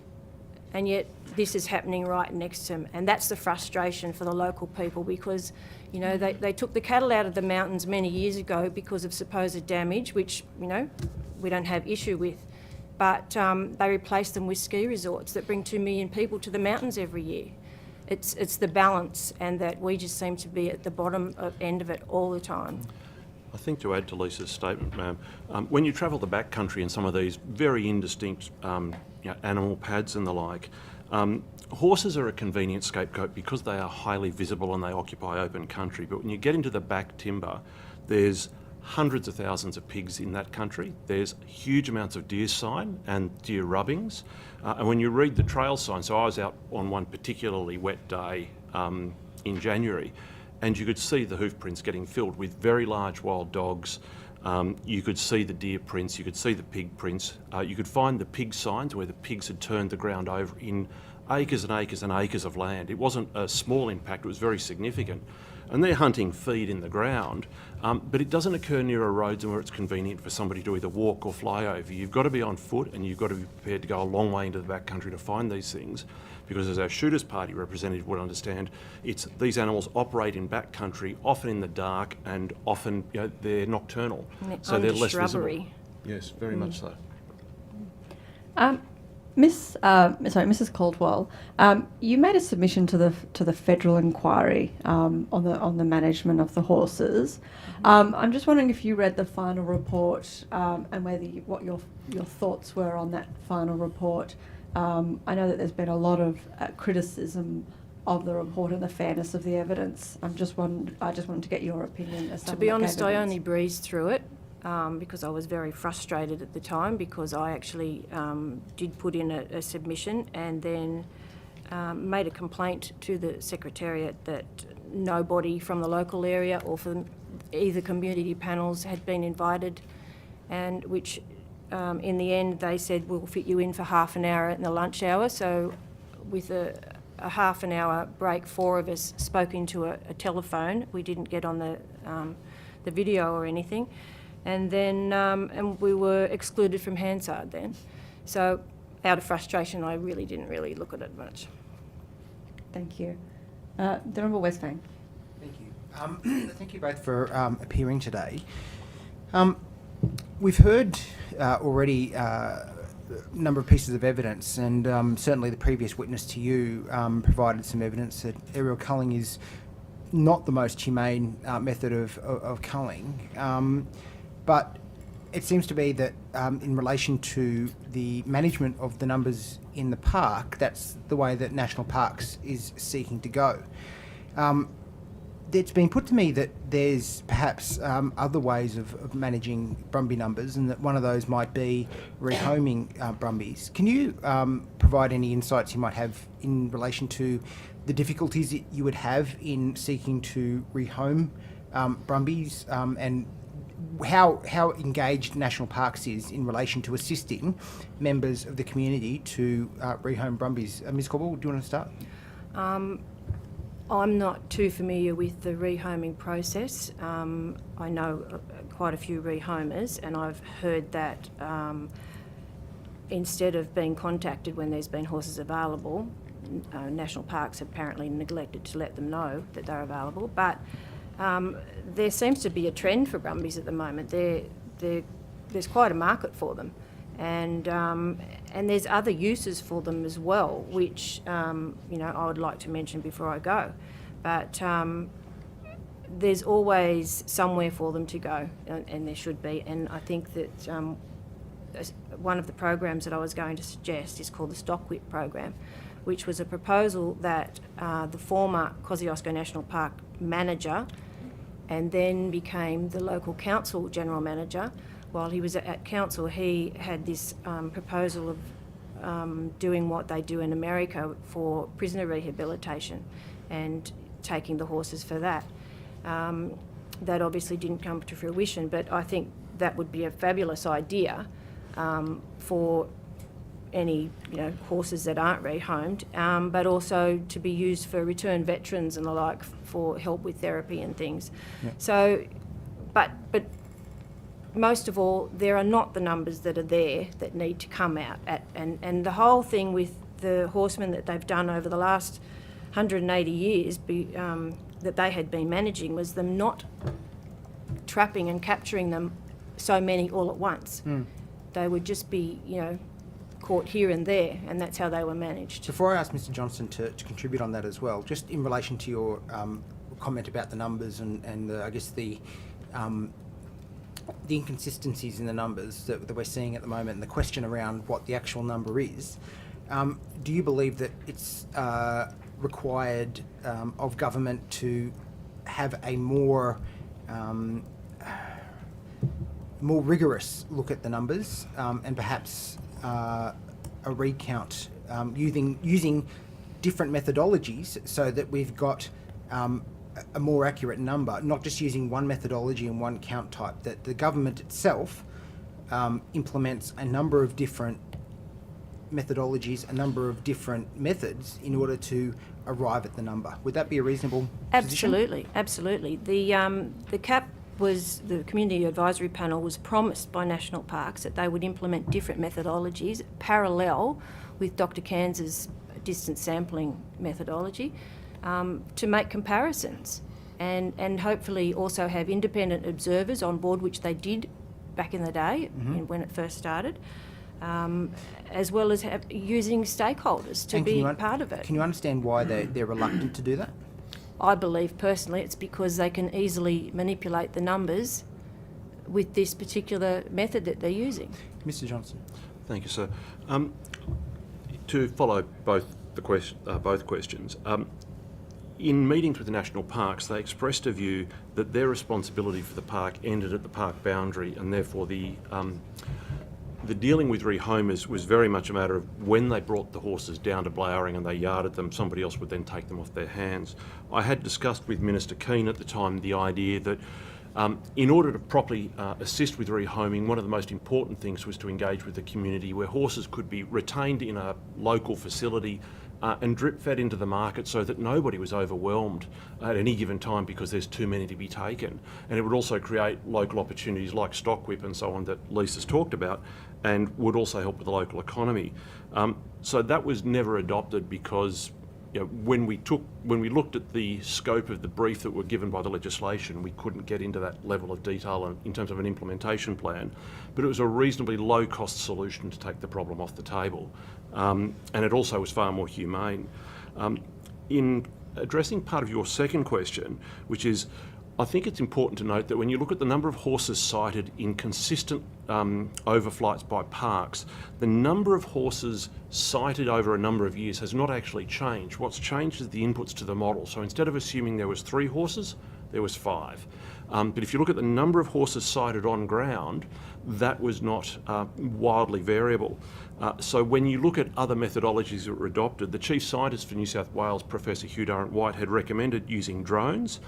And yet this is happening right next to them. And that's the frustration for the local people, because, they took the cattle out of the mountains many years ago because of supposed damage, which, we don't have issue with. But they replaced them with ski resorts that bring 2 million people to the mountains every year. It's the balance, and that we just seem to be at the bottom end of it all the time.
I think to add to Lisa's statement, ma'am, when you travel the backcountry in some of these very indistinct animal pads and the like, horses are a convenient scapegoat because they are highly visible and they occupy open country. But when you get into the back timber, there's hundreds of thousands of pigs in that country. There's huge amounts of deer sign and deer rubbings. And when you read the trail sign, so I was out on one particularly wet day in January, and you could see the hoof prints getting filled with very large wild dogs. You could see the deer prints, you could see the pig prints, you could find the pig signs where the pigs had turned the ground over in acres and acres and acres of land. It wasn't a small impact, it was very significant. And they're hunting feed in the ground, but it doesn't occur near a roads where it's convenient for somebody to either walk or fly over. You've got to be on foot, and you've got to be prepared to go a long way into the backcountry to find these things, because as our Shooters Party representative would understand, these animals operate in backcountry, often in the dark, and often they're nocturnal, so they're less
shrubbery.
visible. Yes, very much so.
Mrs. Caldwell, you made a submission to the federal inquiry on the management of the horses. I'm just wondering if you read the final report and what your thoughts were on that final report. I know that there's been a lot of criticism of the report and the fairness of the evidence. I just wanted to get your opinion as someone
To be honest, I
evidence.
only breezed through it. Because I was very frustrated at the time, because I actually did put in a submission and then made a complaint to the Secretariat that nobody from the local area or from either community panels had been invited, and which in the end they said, we'll fit you in for half an hour in the lunch hour. So with a half an hour break, 4 of us spoke into a telephone. We didn't get on the video or anything. And then and we were excluded from Hansard then. So out of frustration, I really didn't look at it much.
Thank you. The Honourable Westphane.
Thank you. Thank you both for appearing today. We've heard already a number of pieces of evidence, and certainly the previous witness to you provided some evidence that aerial culling is not the most humane method of culling. But it seems to be that in relation to the management of the numbers in the park, that's the way that National Parks is seeking to go. It's been put to me that there's perhaps other ways of managing brumbie numbers, and that one of those might be rehoming brumbies. Can you provide any insights you might have in relation to the difficulties that you would have in seeking to rehome brumbies, and how engaged National Parks is in relation to assisting members of the community to rehome brumbies? Ms. Caldwell, do you want to start?
I'm not too familiar with the rehoming process. I know quite a few rehomers, and I've heard that instead of being contacted when there's been horses available, national parks apparently neglected to let them know that they're available. But there seems to be a trend for brumbies at the moment. There's quite a market for them, and there's other uses for them as well, which I would like to mention before I go. But there's always somewhere for them to go, and there should be. And I think that one of the programs that I was going to suggest is called the Stock Whip program, which was a proposal that the former Kosciuszko National Park manager, and then became the local council general manager. While he was at council, he had this proposal of doing what they do in America for prisoner rehabilitation and taking the horses for that. That obviously didn't come to fruition, but I think that would be a fabulous idea for any horses that aren't rehomed, but also to be used for returned veterans and the like for help with therapy and things.
Yeah.
So, but most of all, there are not the numbers that are there that need to come out. And the whole thing with the horsemen that they've done over the last 180 years that they had been managing was them not trapping and capturing them so many all at once. They would just be, caught here and there, and that's how they were managed.
Before I ask Mr Johnson to contribute on that as well, just in relation to your comment about the numbers and I guess the inconsistencies in the numbers that we're seeing at the moment, and the question around what the actual number is, do you believe that it's required of government to have a more rigorous look at the numbers and perhaps a recount using different methodologies so that we've got a more accurate number, not just using one methodology and one count type, that the government itself implements a number of different methodologies, a number of different methods in order to arrive at the number. Would that be a reasonable position?
Absolutely. The CAP was, the Community Advisory Panel was promised by National Parks that they would implement different methodologies parallel with Dr. Cairns's distance sampling methodology to make comparisons and hopefully also have independent observers on board, which they did back in the day when it first started, as well as using stakeholders to be part of it.
Can you understand why they're reluctant to do that?
I believe personally it's because they can easily manipulate the numbers with this particular method that they're using.
Mr Johnson.
Thank you, sir. To follow both questions, in meetings with the national parks, they expressed a view that their responsibility for the park ended at the park boundary, and therefore the dealing with rehomers was very much a matter of when they brought the horses down to Blowering and they yarded them, somebody else would then take them off their hands. I had discussed with Minister Keane at the time the idea that in order to properly assist with rehoming, one of the most important things was to engage with the community, where horses could be retained in a local facility and drip-fed into the market so that nobody was overwhelmed at any given time because there's too many to be taken. And it would also create local opportunities like Stock Whip and so on that Lisa's talked about, and would also help with the local economy. So that was never adopted because when we looked at the scope of the brief that were given by the legislation, we couldn't get into that level of detail in terms of an implementation plan. But it was a reasonably low-cost solution to take the problem off the table. And it also was far more humane. In addressing part of your second question, which is, I think it's important to note that when you look at the number of horses cited in consistent overflights by parks, the number of horses cited over a number of years has not actually changed. What's changed is the inputs to the model. So instead of assuming there was 3 horses, there was 5. But if you look at the number of horses cited on ground, that was not wildly variable. So when you look at other methodologies that were adopted, the Chief Scientist for New South Wales, Professor Hugh Durrant-White, had recommended using drones.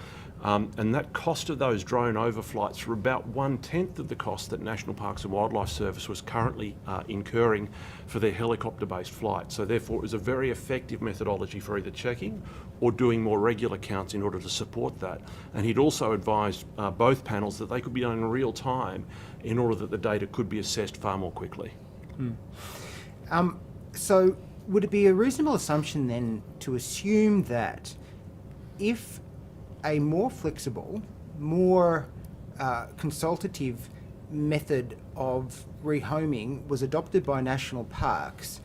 And that cost of those drone overflights were about 1/10 of the cost that National Parks and Wildlife Service was currently incurring for their helicopter-based flights. So therefore it was a very effective methodology for either checking or doing more regular counts in order to support that. And he'd also advised both panels that they could be done in real time in order that the data could be assessed far more quickly.
So would it be a reasonable assumption then to assume that if a more flexible, more consultative method of rehoming was adopted by national parks,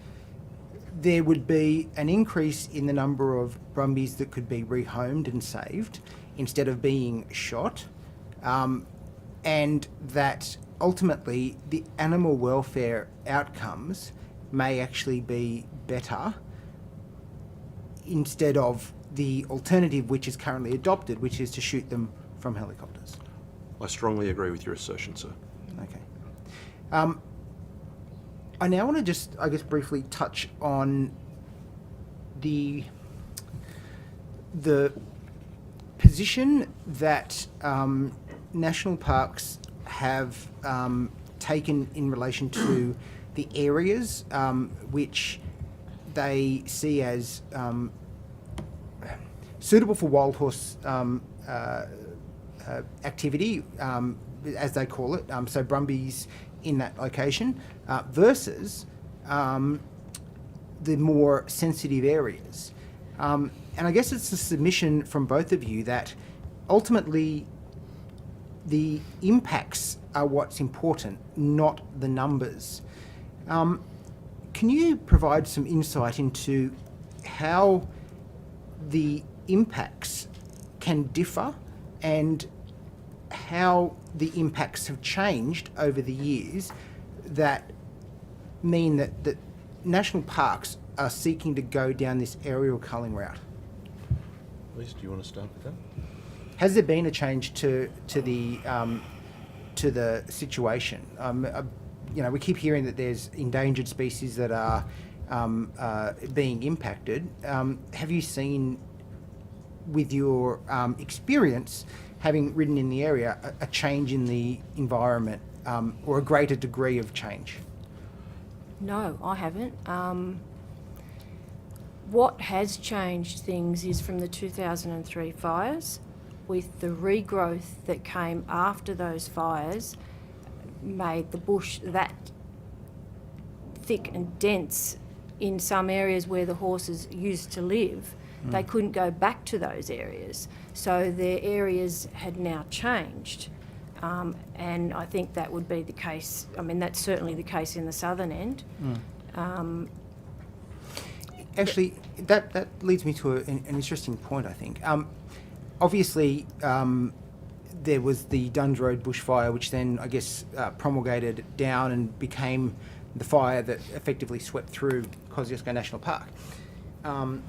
there would be an increase in the number of brumbies that could be rehomed and saved instead of being shot, and that ultimately the animal welfare outcomes may actually be better instead of the alternative which is currently adopted, which is to shoot them from helicopters.
I strongly agree with your assertion, sir.
Okay. I now want to just, I guess, briefly touch on the position that national parks have taken in relation to the areas which they see as suitable for wild horse activity, as they call it, so brumbies in that location, versus the more sensitive areas. And I guess it's a submission from both of you that ultimately the impacts are what's important, not the numbers. Can you provide some insight into how the impacts can differ and how the impacts have changed over the years that mean that national parks are seeking to go down this aerial culling route?
Liz, do you want to start with that?
Has there been a change to the situation? You know, we keep hearing that there's endangered species that are being impacted. Have you seen, with your experience, having ridden in the area, a change in the environment or a greater degree of change?
No, I haven't. What has changed things is from the 2003 fires, with the regrowth that came after those fires, made the bush that thick and dense in some areas where the horses used to live. They couldn't go back to those areas. So their areas had now changed. And I think that would be the case. I mean, that's certainly the case in the southern end.
Actually, that leads me to an interesting point, I think. Obviously, there was the Duns Road bushfire, which then, I guess, promulgated down and became the fire that effectively swept through Kosciuszko National Park. And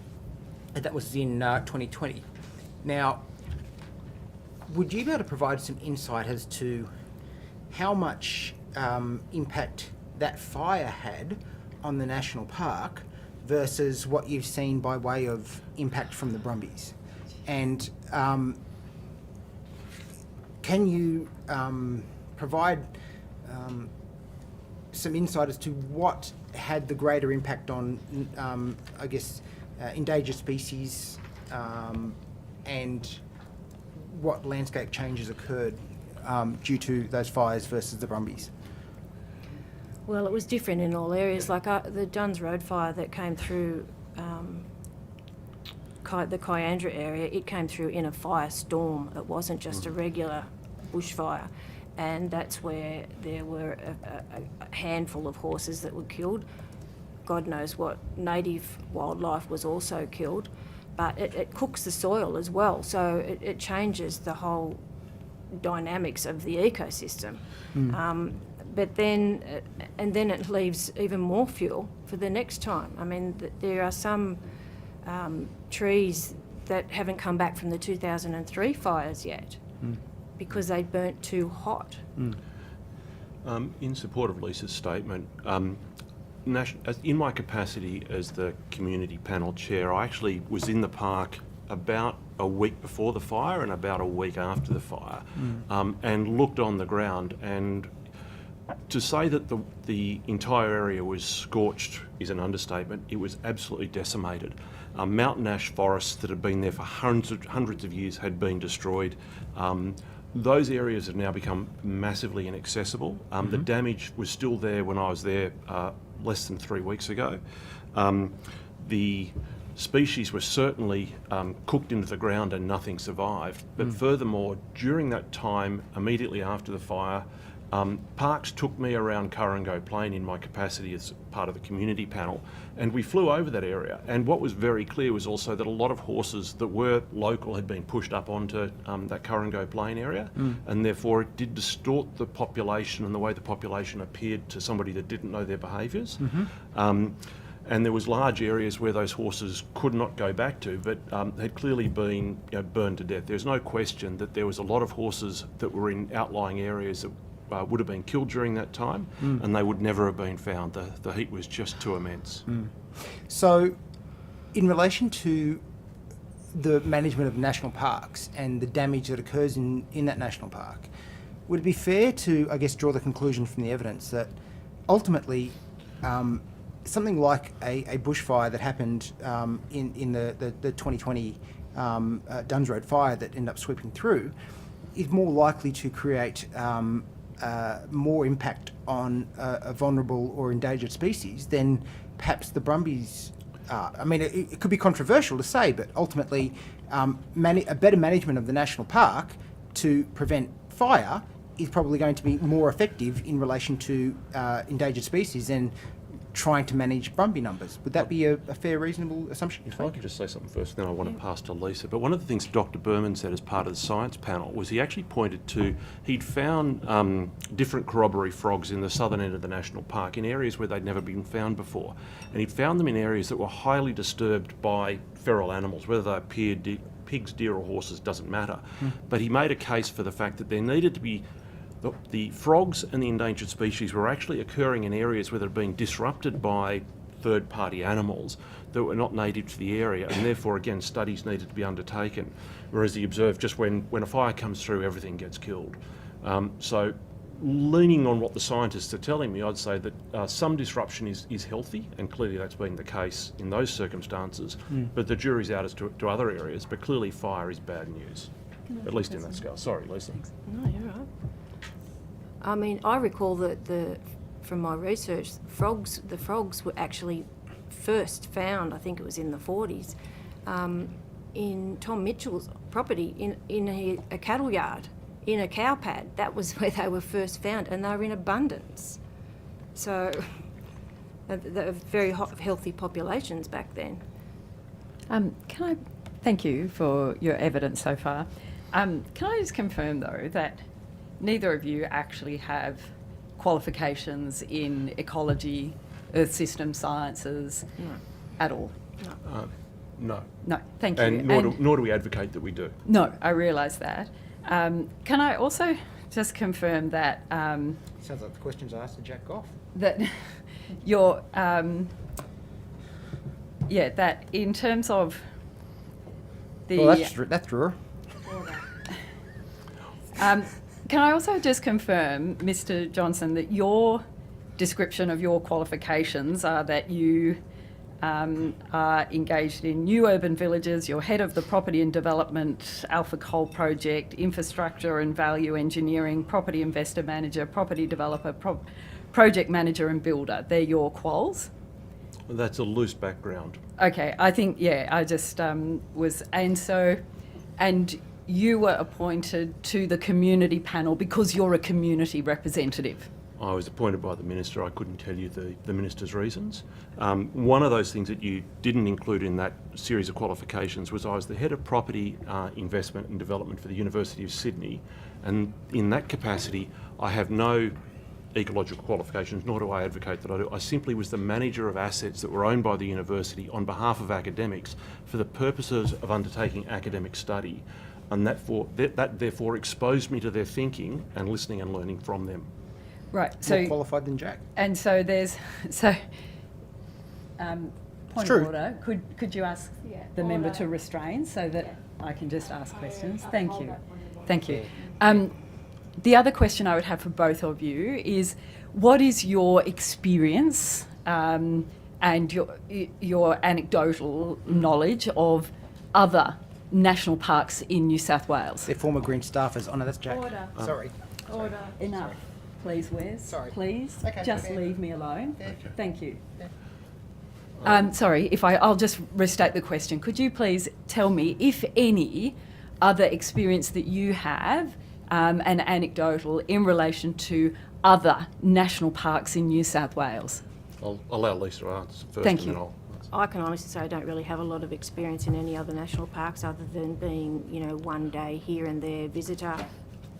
that was in 2020. Now, would you be able to provide some insight as to how much impact that fire had on the national park versus what you've seen by way of impact from the brumbies? And can you provide some insight as to what had the greater impact on, I guess, endangered species and what landscape changes occurred due to those fires versus the brumbies?
Well, it was different in all areas. Like the Duns Road fire that came through the Kyandra area, it came through in a firestorm. It wasn't just a regular bushfire. And that's where there were a handful of horses that were killed. God knows what native wildlife was also killed. But it cooks the soil as well, so it changes the whole dynamics of the ecosystem. But then it leaves even more fuel for the next time. I mean, there are some trees that haven't come back from the 2003 fires yet because they burnt too hot.
In support of Lisa's statement, in my capacity as the community panel chair, I actually was in the park about a week before the fire and about a week after the fire, and looked on the ground. And to say that the entire area was scorched is an understatement. It was absolutely decimated. Mountain ash forests that had been there for hundreds of years had been destroyed. those areas have now become massively inaccessible. The damage was still there when I was there less than 3 weeks ago. The species were certainly cooked into the ground and nothing survived. But furthermore, during that time, immediately after the fire, Parks took me around Kurrungo Plain in my capacity as part of the community panel, and we flew over that area. And what was very clear was also that a lot of horses that were local had been pushed up onto that Kurrungo Plain area, and therefore it did distort the population and the way the population appeared to somebody that didn't know their behaviours. And there was large areas where those horses could not go back to, but had clearly been burned to death. There's no question that there was a lot of horses that were in outlying areas that would have been killed during that time, and they would never have been found. The heat was just too immense.
So, in relation to the management of national parks and the damage that occurs in that national park, would it be fair to, I guess, draw the conclusion from the evidence that ultimately something like a bushfire that happened in the 2020 Duns Road fire that ended up sweeping through is more likely to create more impact on a vulnerable or endangered species than perhaps the brumbies are? I mean, it could be controversial to say, but ultimately a better management of the national park to prevent fire is probably going to be more effective in relation to endangered species than trying to manage brumby numbers. Would that be a fair, reasonable assumption?
If I could just say something first, then I want to pass to Lisa. But one of the things Dr. Berman said as part of the science panel was he actually pointed to, he'd found different corroboree frogs in the southern end of the national park in areas where they'd never been found before. And he'd found them in areas that were highly disturbed by feral animals, whether they appeared pigs, deer or horses, doesn't matter. But he made a case for the fact that there needed to be the frogs and the endangered species were actually occurring in areas where they're being disrupted by third-party animals that were not native to the area, and therefore, again, studies needed to be undertaken. Whereas he observed just when a fire comes through, everything gets killed. So, leaning on what the scientists are telling me, I'd say that some disruption is healthy, and clearly that's been the case in those circumstances, but the jury's out as to other areas, but clearly fire is bad news, at least in that scale. Sorry, Lisa.
No, you're right. I mean, I recall that from my research, the frogs were actually first found, I think it was in the 40s, in Tom Mitchell's property in a cattle yard, in a cow pad. That was where they were first found, and they were in abundance. So they were very healthy populations back then.
Can I thank you for your evidence so far? Can I just confirm, though, that neither of you actually have qualifications in ecology, earth system sciences at all?
No.
No, thank you.
And nor do we advocate that we do.
No, I realise that. Can I also just confirm that...
Sounds like the questions I asked to Jack Goff.
That you're... that in terms of the...
Well, that's true.
Can I also just confirm, Mr. Johnson, that your description of your qualifications are that you are engaged in new urban villages, you're head of the Property and Development Alpha Coal Project, infrastructure and value engineering, property investor manager, property developer, project manager and builder. They're your quals?
That's a loose background.
Okay, I think, I just was... And you were appointed to the community panel because you're a community representative.
I was appointed by the Minister. I couldn't tell you the Minister's reasons. One of those things that you didn't include in that series of qualifications was I was the Head of Property Investment and Development for the University of Sydney, and in that capacity I have no ecological qualifications, nor do I advocate that I do. I simply was the manager of assets that were owned by the university on behalf of academics for the purposes of undertaking academic study, and that therefore exposed me to their thinking and listening and learning from them.
Right.
More qualified than Jack.
And so there's point of order. Could you ask the member to restrain so that I can just ask questions? Thank you. Thank you. The other question I would have for both of you is, what is your experience and your anecdotal knowledge of other national parks in New South Wales?
They're former Green staffers. Oh no, that's Jack.
Order.
Sorry.
Order. Enough. Please, Wes.
Sorry.
Please,
Okay,
just
okay.
leave me alone.
Okay.
Thank you. Sorry, I'll just restate the question. Could you please tell me, if any, other experience that you have, and anecdotal, in relation to other national parks in New South Wales?
I'll allow Lisa to answer first.
Thank
and
you.
then I'll
I can honestly say I don't really have a lot of experience in any other national parks other than being, one day here and there visitor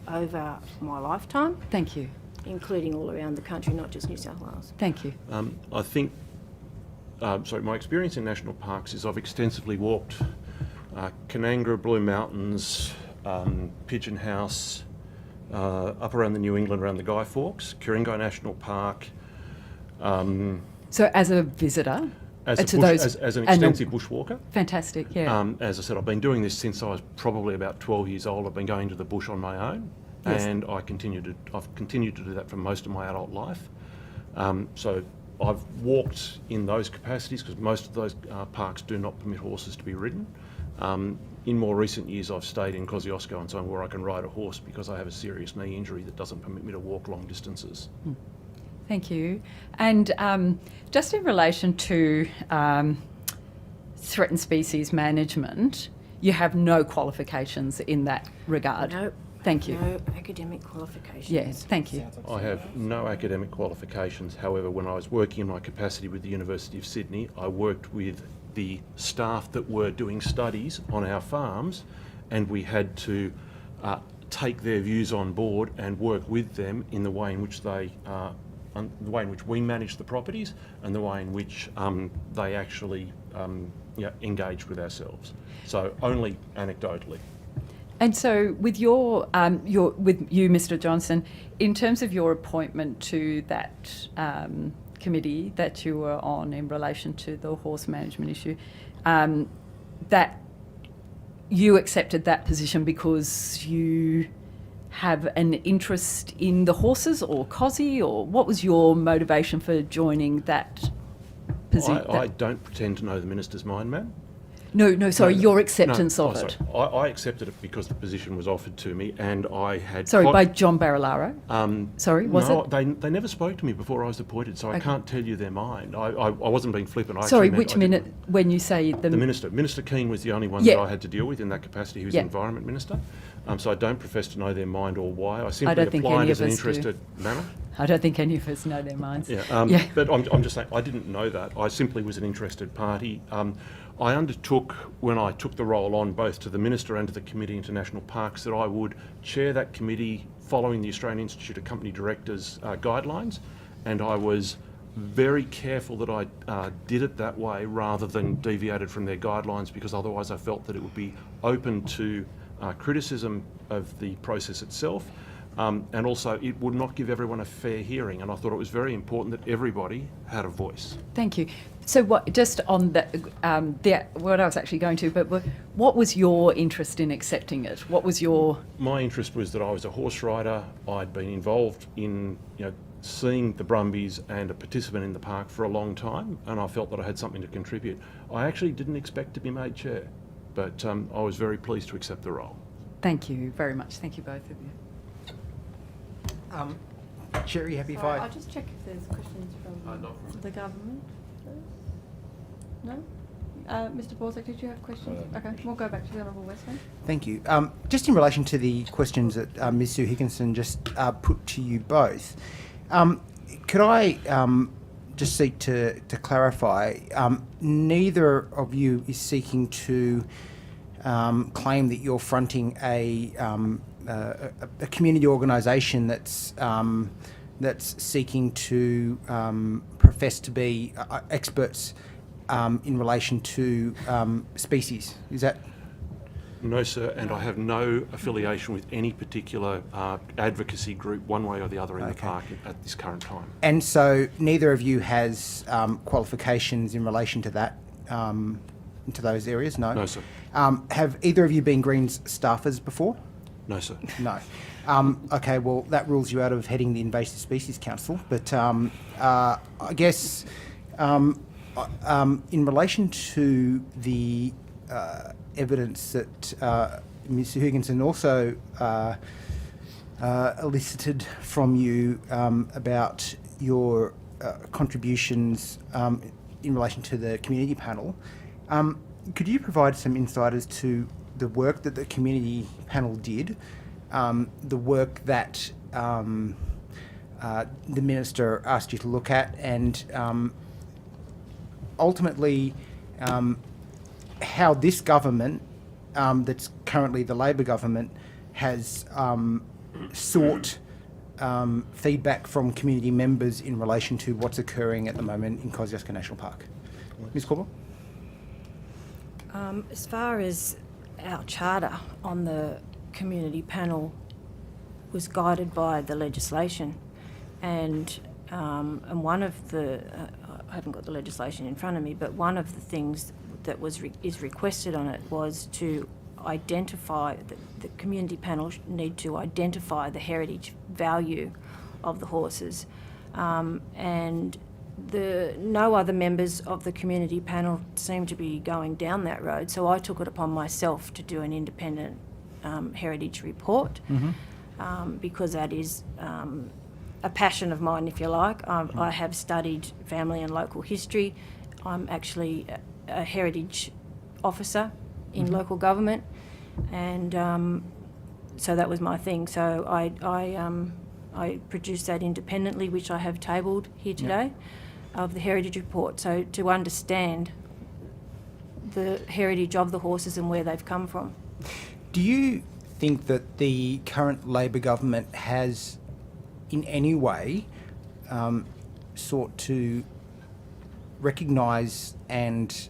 over my lifetime,
Thank you.
including all around the country, not just New South Wales.
Thank you.
I think, my experience in national parks is I've extensively walked Canangra, Blue Mountains, Pigeon House, up around the New England, around the Guy Fawkes, Ku-ring-gai National Park.
So as a visitor?
As an extensive bushwalker.
Fantastic, yeah.
As I said, I've been doing this since I was probably about 12 years old. I've been going to the bush on my own,
Yes.
and I've continued to do that for most of my adult life. So I've walked in those capacities because most of those parks do not permit horses to be ridden. In more recent years, I've stayed in Kosciuszko and so on where I can ride a horse because I have a serious knee injury that doesn't permit me to walk long distances.
Thank you. And just in relation to threatened species management, you have no qualifications in that regard?
No.
Thank you.
No academic qualifications.
Yes, thank you.
I have no academic qualifications. However, when I was working in my capacity with the University of Sydney, I worked with the staff that were doing studies on our farms, and we had to take their views on board and work with them in the way in which they, the way in which we managed the properties, and the way in which they actually engaged with ourselves. So only anecdotally.
And so, with with you, Mr. Johnson, in terms of your appointment to that committee that you were on in relation to the horse management issue, that you accepted that position because you have an interest in the horses or Kosci, or what was your motivation for joining that position?
I don't pretend to know the minister's mind, ma'am.
No, sorry, your acceptance of it.
Sorry. I accepted it because the position was offered to me, and I had...
Sorry, by John Barilaro? Sorry, was
no,
it?
They never spoke to me before I was appointed, so I can't tell you their mind. I wasn't being flippant.
Sorry, which minute, when you say the...
The Minister. Minister Keane was the only one that I had to deal with in that capacity. He was the Environment Minister. So I don't profess to know their mind or why. I simply applied as an interested manner.
I don't think any of us know their minds.
But I'm just saying, I didn't know that. I simply was an interested party. I undertook, when I took the role on, both to the Minister and to the Committee into National Parks, that I would chair that committee following the Australian Institute of Company Directors guidelines, and I was very careful that I did it that way rather than deviated from their guidelines, because otherwise I felt that it would be open to criticism of the process itself, and also it would not give everyone a fair hearing, and I thought it was very important that everybody had a voice.
Thank you. So just on that, what I was actually going to, but what was your interest in accepting it? What was your...
My interest was that I was a horse rider. I'd been involved in seeing the brumbies and a participant in the park for a long time, and I felt that I had something to contribute. I actually didn't expect to be made chair, but I was very pleased to accept the role.
Thank you very much. Thank you, both of you.
Chair, are you happy if
I'll just check if there's questions from the government. No? Mr. Borsak, did you have questions? Okay, we'll go back to the Honourable Westman.
Thank you. Just in relation to the questions that Ms. Sue Higginson just put to you both, could I just seek to clarify, neither of you is seeking to claim that you're fronting a community organisation that's seeking to profess to be experts in relation to species. Is that?
No, sir, and I have no affiliation with any particular advocacy group, one way or the other, in the park at this current time.
And so neither of you has qualifications in relation to that, into those areas? No?
No, sir.
Have either of you been Greens staffers before?
No, sir.
No. Okay, well, that rules you out of heading the Invasive Species Council, but I guess in relation to the evidence that Ms Higginson also elicited from you about your contributions in relation to the community panel. Could you provide some insight as to the work that the community panel did, the work that the Minister asked you to look at, and ultimately how this government, that's currently the Labor government, has sought feedback from community members in relation to what's occurring at the moment in Kosciuszko National Park? Ms Corbell?
As far as our charter on the community panel was guided by the legislation, and one of the I haven't got the legislation in front of me, but one of the things that is requested on it was to identify the community panel need to identify the heritage value of the horses, and no other members of the community panel seem to be going down that road. So I took it upon myself to do an independent heritage report, because that is a passion of mine, if you like. I have studied family and local history. I'm actually a heritage officer in local government, and so that was my thing. So I produced that independently, which I have tabled here today, of the heritage report. So to understand the heritage of the horses and where they've come from.
Do you think that the current Labor government has in any way sought to recognise and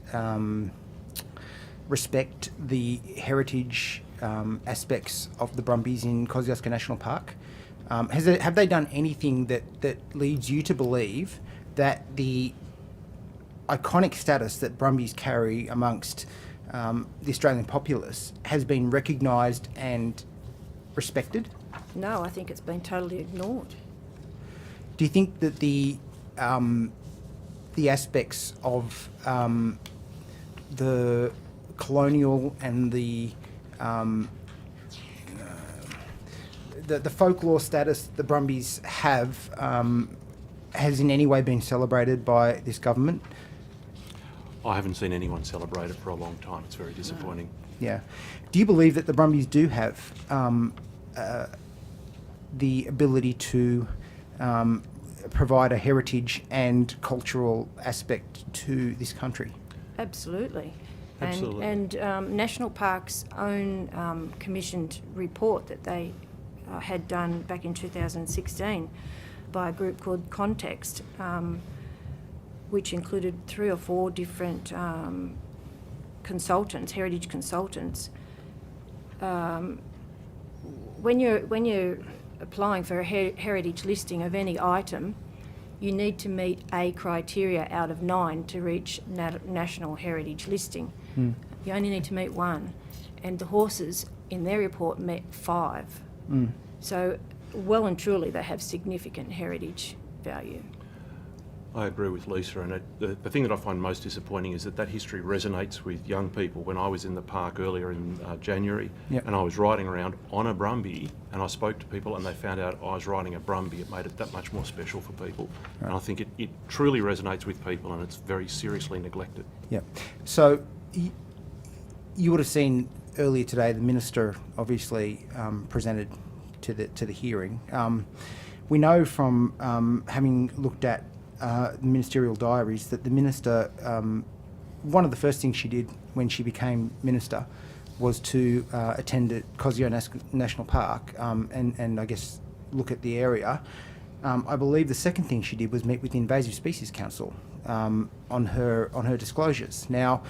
respect the heritage aspects of the brumbies in Kosciuszko National Park? Have they done anything that leads you to believe that the iconic status that brumbies carry amongst the Australian populace has been recognised and respected?
No, I think it's been totally ignored.
Do you think that the aspects of the colonial and the folklore status the brumbies have has in any way been celebrated by this government?
I haven't seen anyone celebrate it for a long time. It's very disappointing.
Yeah. Do you believe that the brumbies do have the ability to provide a heritage and cultural aspect to this country?
Absolutely.
Absolutely.
And National Park's own commissioned report that they had done back in 2016 by a group called Context, which included 3 or 4 different consultants, heritage consultants. When you're applying for a heritage listing of any item, you need to meet a criteria out of 9 to reach national heritage listing. You only need to meet 1, and the horses in their report met 5. So well and truly they have significant heritage value.
I agree with Lisa, and the thing that I find most disappointing is that history resonates with young people. When I was in the park earlier in January, and I was riding around on a brumby, and I spoke to people and they found out I was riding a brumby, it made it that much more special for people. Right. And I think it truly resonates with people, and it's very seriously neglected. Yeah.
So you would have seen earlier today the Minister obviously presented to the hearing. We know from having looked at the ministerial diaries that the Minister, one of the first things she did when she became Minister was to attend at Kosciuszko National Park and I guess look at the area. I believe the second thing she did was meet with the Invasive Species Council on her disclosures. Now,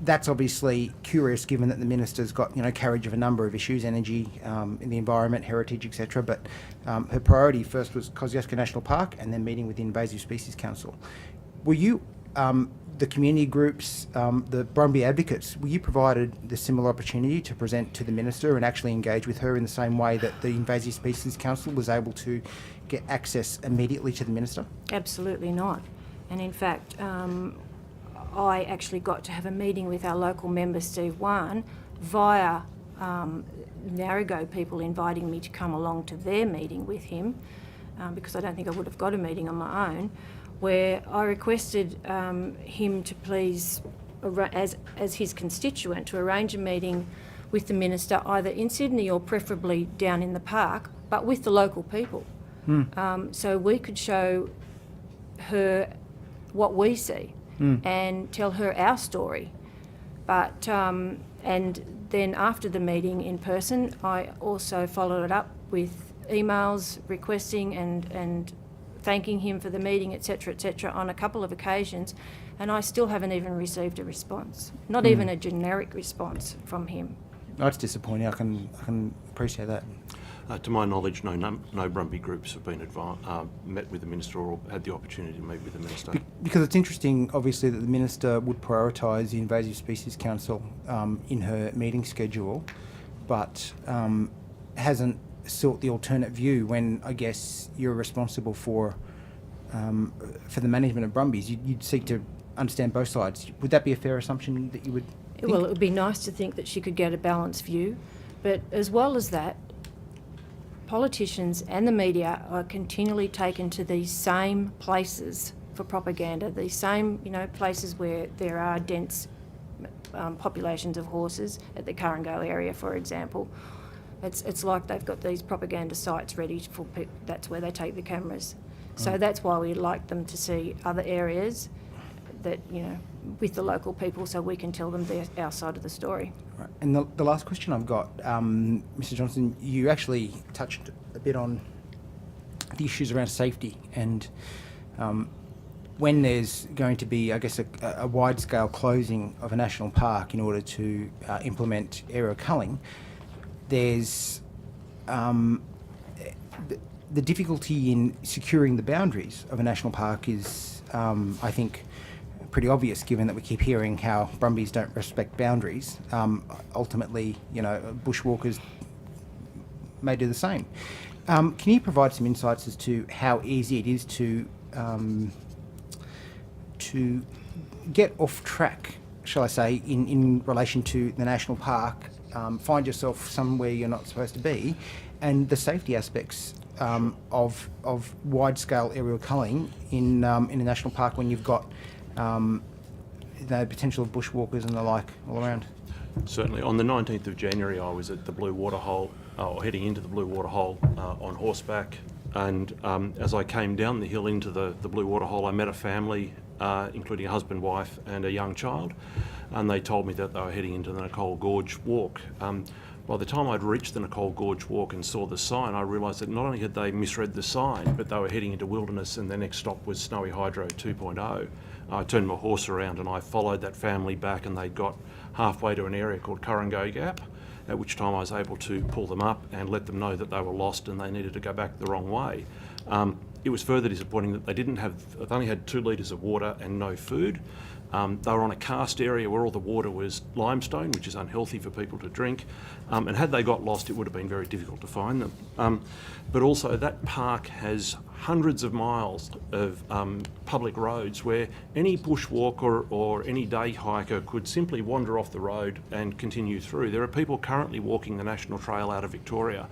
that's obviously curious given that the Minister's got carriage of a number of issues, energy, in the environment, heritage, etc. But her priority first was Kosciuszko National Park and then meeting with the Invasive Species Council. Were you, the community groups, the Brumby advocates, were you provided the similar opportunity to present to the Minister and actually engage with her in the same way that the Invasive Species Council was able to get access immediately to the Minister?
Absolutely not. And in fact, I actually got to have a meeting with our local member, Steve Wan, via Narrego people inviting me to come along to their meeting with him, because I don't think I would have got a meeting on my own, where I requested him to please, as his constituent, to arrange a meeting with the Minister either in Sydney or preferably down in the park, but with the local people. So we could show her what we see and tell her our story. But and then after the meeting in person, I also followed it up with emails requesting and thanking him for the meeting, etc., on a couple of occasions, and I still haven't even received a response, not even a generic response from him.
That's disappointing. I can appreciate that.
To my knowledge, no Brumby groups have been met with the Minister or had the opportunity to meet with the Minister.
Because it's interesting, obviously, that the Minister would prioritise the Invasive Species Council in her meeting schedule, but hasn't sought the alternate view when, I guess, you're responsible for the management of brumbies. You'd seek to understand both sides. Would that be a fair assumption that you would think?
Well, it would be nice to think that she could get a balanced view, but as well as that, politicians and the media are continually taken to these same places for propaganda, these same, places where there are dense populations of horses, at the Kurrango area, for example. It's like they've got these propaganda sites ready for people. That's where they take the cameras. So that's why we'd like them to see other areas that, with the local people, so we can tell them our side of the story.
Right. And the last question I've got, Mr. Johnson, you actually touched a bit on the issues around safety and when there's going to be, I guess, a wide-scale closing of a national park in order to implement aerial culling, there's the difficulty in securing the boundaries of a national park is, I think, pretty obvious, given that we keep hearing how brumbies don't respect boundaries. Ultimately, bushwalkers may do the same. Can you provide some insights as to how easy it is to get off track, shall I say, in relation to the national park, find yourself somewhere you're not supposed to be, and the safety aspects of wide-scale aerial culling in a national park when you've got the potential of bushwalkers and the like all around?
Certainly. On the 19th of January, I was at the Blue Water Hole, or heading into the Blue Water Hole on horseback, and as I came down the hill into the Blue Water Hole, I met a family, including a husband, wife and a young child, and they told me that they were heading into the Nicole Gorge Walk. By the time I'd reached the Nicole Gorge Walk and saw the sign, I realised that not only had they misread the sign, but they were heading into wilderness, and their next stop was Snowy Hydro 2.0. I turned my horse around and I followed that family back, and they got halfway to an area called Kurrango Gap, at which time I was able to pull them up and let them know that they were lost and they needed to go back the wrong way. It was further disappointing that they only had 2 litres of water and no food. They were on a karst area where all the water was limestone, which is unhealthy for people to drink. And had they got lost, it would have been very difficult to find them. But also that park has hundreds of miles of public roads where any bushwalker or any day hiker could simply wander off the road and continue through. There are people currently walking the National Trail out of Victoria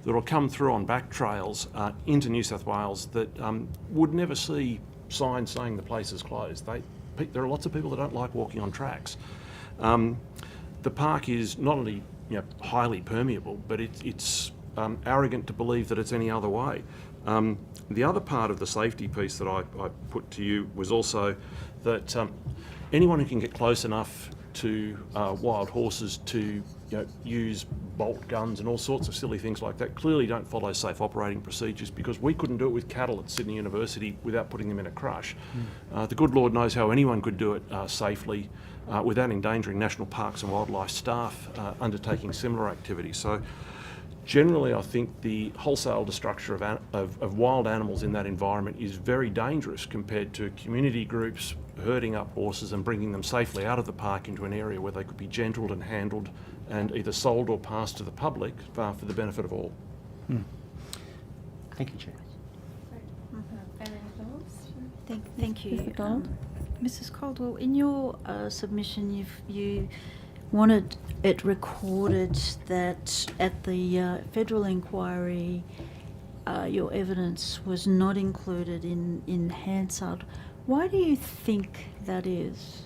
that will come through on back trails into New South Wales that would never see signs saying the place is closed. There are lots of people that don't like walking on tracks. The park is not only highly permeable, but it's arrogant to believe that it's any other way. The other part of the safety piece that I put to you was also that anyone who can get close enough to wild horses to use bolt guns and all sorts of silly things like that clearly don't follow safe operating procedures, because we couldn't do it with cattle at Sydney University without putting them in a crush. The good Lord knows how anyone could do it safely without endangering national parks and wildlife staff undertaking similar activities. So generally, I think the wholesale destruction of wild animals in that environment is very dangerous compared to community groups herding up horses and bringing them safely out of the park into an area where they could be gentled and handled and either sold or passed to the public for the benefit of all.
Thank you, Chair.
Thank you. Mrs. Caldwell, in your submission, you wanted it recorded that at the federal inquiry, your evidence was not included in Hansard. Why do you think that is?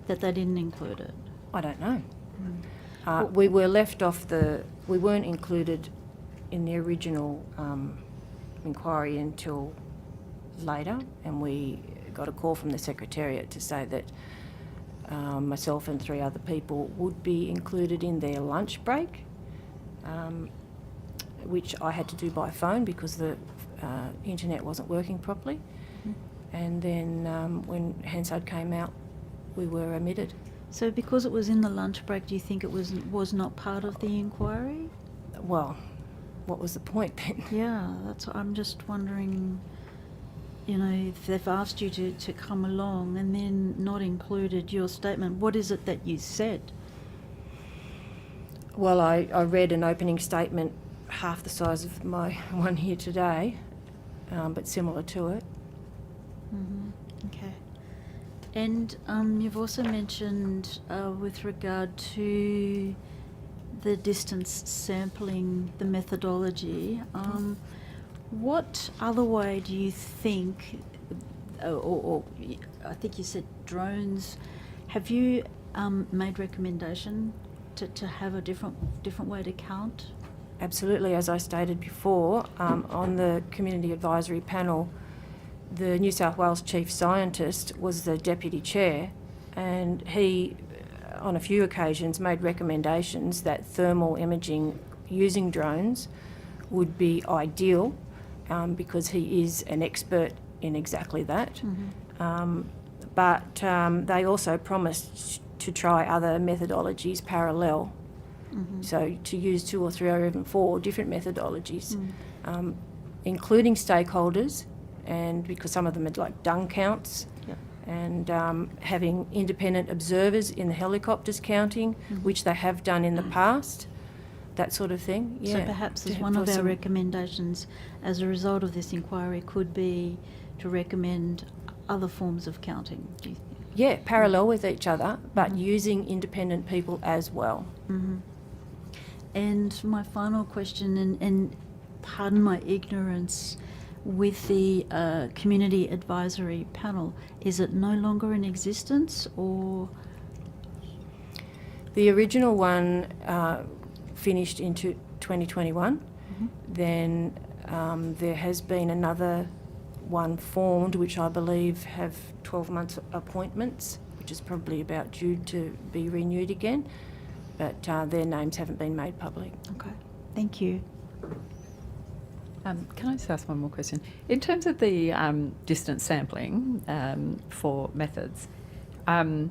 That they didn't include it?
I don't know. We were left off we weren't included in the original inquiry until later, and we got a call from the Secretariat to say that myself and 3 other people would be included in their lunch break, which I had to do by phone because the internet wasn't working properly. And then when Hansard came out, we were omitted.
So because it was in the lunch break, do you think it was not part of the inquiry?
Well, what was the point then?
Yeah, that's what I'm just wondering, you know, if they've asked you to come along and then not included your statement, what is it that you said?
Well, I read an opening statement half the size of my one here today, but similar to it.
Okay. And you've also mentioned with regard to the distance sampling, the methodology, what other way do you think, or I think you said drones, have you made recommendation to have a different way to count?
Absolutely. As I stated before, on the Community Advisory Panel, the New South Wales Chief Scientist was the Deputy Chair, and he, on a few occasions, made recommendations that thermal imaging using drones would be ideal because he is an expert in exactly that. But they also promised to try other methodologies parallel. So to use 2 or 3 or even 4 different methodologies, including stakeholders, and because some of them are like dung counts, and having independent observers in the helicopters counting, which they have done in the past, that sort of thing.
So perhaps as one of our recommendations as a result of this inquiry could be to recommend other forms of counting. Do you think?
Yeah, parallel with each other, but using independent people as well.
And my final question, and pardon my ignorance, with the Community Advisory Panel, is it no longer in existence, or?
The original one finished into 2021. Then there has been another one formed, which I believe have 12 months appointments, which is probably about due to be renewed again, but their names haven't been made public.
Okay, thank you.
Can I just ask one more question? In terms of the distance sampling for methods, do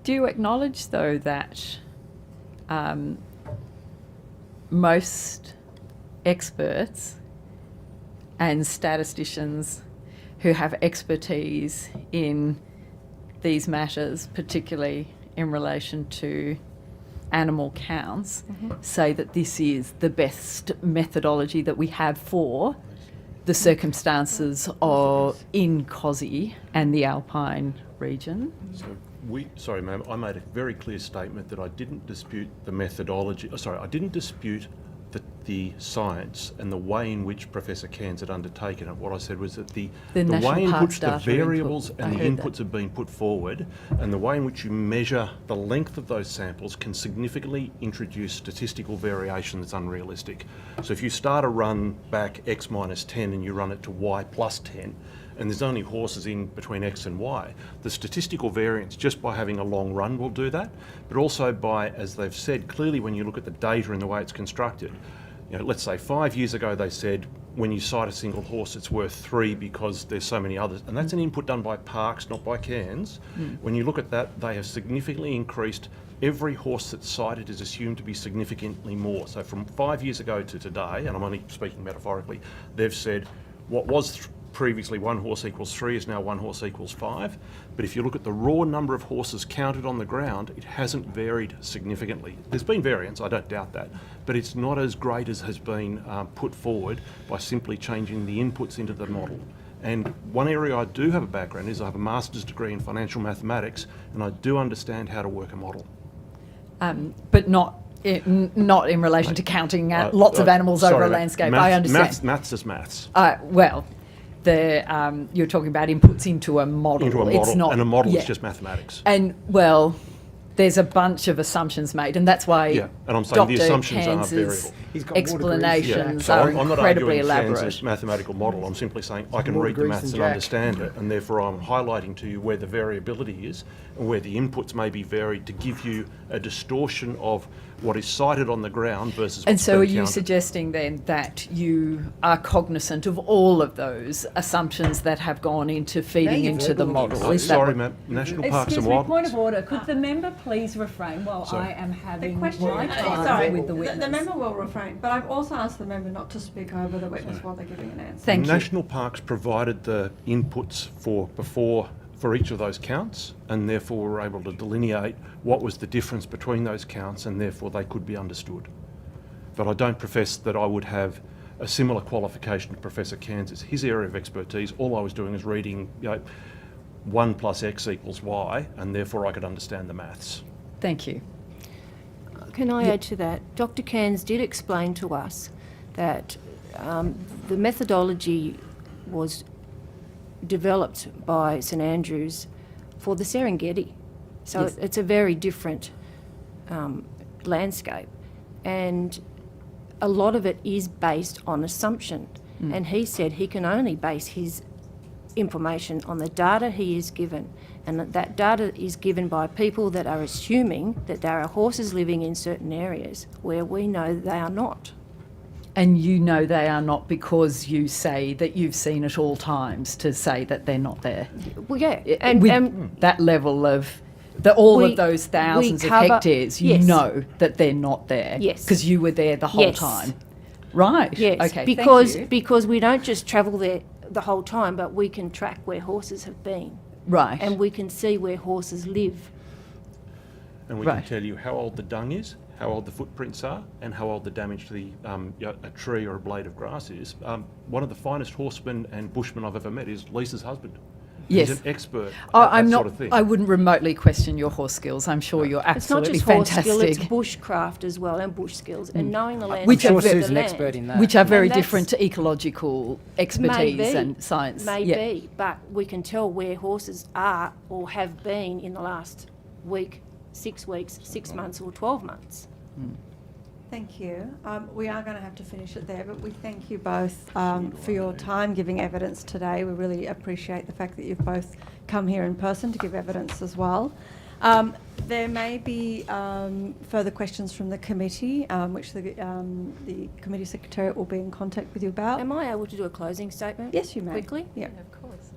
you acknowledge, though, that most experts and statisticians who have expertise in these matters, particularly in relation to animal counts, say that this is the best methodology that we have for the circumstances of in Kosci and the Alpine region?
Sorry, ma'am, I made a very clear statement that I didn't dispute the methodology. I didn't dispute the science and the way in which Professor Cairns had undertaken it. What I said was that the way in which the variables and the inputs have been put forward, and the way in which you measure the length of those samples, can significantly introduce statistical variation that's unrealistic. So if you start a run back X minus 10 and you run it to Y plus 10, and there's only horses in between X and Y, the statistical variance just by having a long run will do that, but also by, as they've said, clearly when you look at the data and the way it's constructed, you know, let's say 5 years ago they said when you cite a single horse it's worth 3 because there's so many others, and that's an input done by Parks, not by Cairns. When you look at that, they have significantly increased. Every horse that's cited is assumed to be significantly more. So from 5 years ago to today, and I'm only speaking metaphorically, they've said what was previously 1 horse equals 3 is now 1 horse equals 5. But if you look at the raw number of horses counted on the ground, it hasn't varied significantly. There's been variance, I don't doubt that, but it's not as great as has been put forward by simply changing the inputs into the model. And one area I do have a background is I have a master's degree in financial mathematics, and I do understand how to work a model.
But not in relation to counting lots of animals over a landscape. I understand.
Maths is maths.
Well, you're talking about inputs into a model. It's not,
and a model is just mathematics.
And, well, there's a bunch of assumptions made, and that's why
and I'm saying the
Dr.
assumptions are
Cairns's
variable.
explanations
So
are
I'm not
incredibly
arguing
elaborate.
Cairns's mathematical model. I'm simply saying I can
More
read the
degrees
maths
than
and
Jack.
understand it, and therefore I'm highlighting to you where the variability is and where the inputs may be varied to give you a distortion of what is cited on the ground versus what's
And so are
been
you
counted.
suggesting then that you are cognizant of all of those assumptions that have gone into feeding into the model? Is that
Sorry,
what-
ma'am. National Parks
Excuse
and
me,
Wild...
point of order. Could the member please refrain while
Sorry.
I am having
The question,
my time
sorry,
with the witness?
the member will refrain, but I've also asked the member not to speak over the witness while they're giving an answer.
Thank you.
National Parks provided the inputs for each of those counts, and therefore we were able to delineate what was the difference between those counts, and therefore they could be understood. But I don't profess that I would have a similar qualification to Professor Cairns. His area of expertise, all I was doing is reading 1 + X = Y, and therefore I could understand the maths.
Thank you.
Can I add to that? Dr. Cairns did explain to us that the methodology was developed by St Andrews for the Serengeti. So
Yes.
it's a very different landscape. And a lot of it is based on assumption. And he said he can only base his information on the data he is given. And that data is given by people that are assuming that there are horses living in certain areas where we know they are not.
And you know they are not because you say that you've seen at all times to say that they're not there.
Well, yeah.
With that level of all
We-
of those thousands
we
of
cover-
hectares, you
yes.
know that they're not there.
Yes.
Because you were there the whole
Yes.
time. Right.
Yes,
Okay.
because we don't just travel there the whole time, but we can track where horses have been.
Right.
And we can see where horses live.
And we
Right.
can tell you how old the dung is, how old the footprints are, and how old the damage to the a tree or a blade of grass is. One of the finest horsemen and bushmen I've ever met is Lisa's husband.
Yes.
He's an expert
Oh,
at
I'm
that
not.
sort of thing.
I wouldn't remotely question your horse skills. I'm sure you're
It's not
absolutely
just horse
fantastic.
skill, it's bushcraft as well, and bush skills, and knowing the land.
Which
and
are
the
very-
Sue's an
land.
expert in that.
Which are very
And that's-
different to ecological expertise
Maybe,
and science.
Maybe,
Yeah.
but we can tell where horses are or have been in the last week, 6 weeks, 6 months, or 12 months.
Thank you. We are going to have to finish it there, but we thank you both for your time giving evidence today. We really appreciate the fact that you've both come here in person to give evidence as well. There may be further questions from the committee, which the committee secretariat will be in contact with you about.
Am I able to do a closing statement?
Yes, you may.
Quickly?
Yeah.
Of course.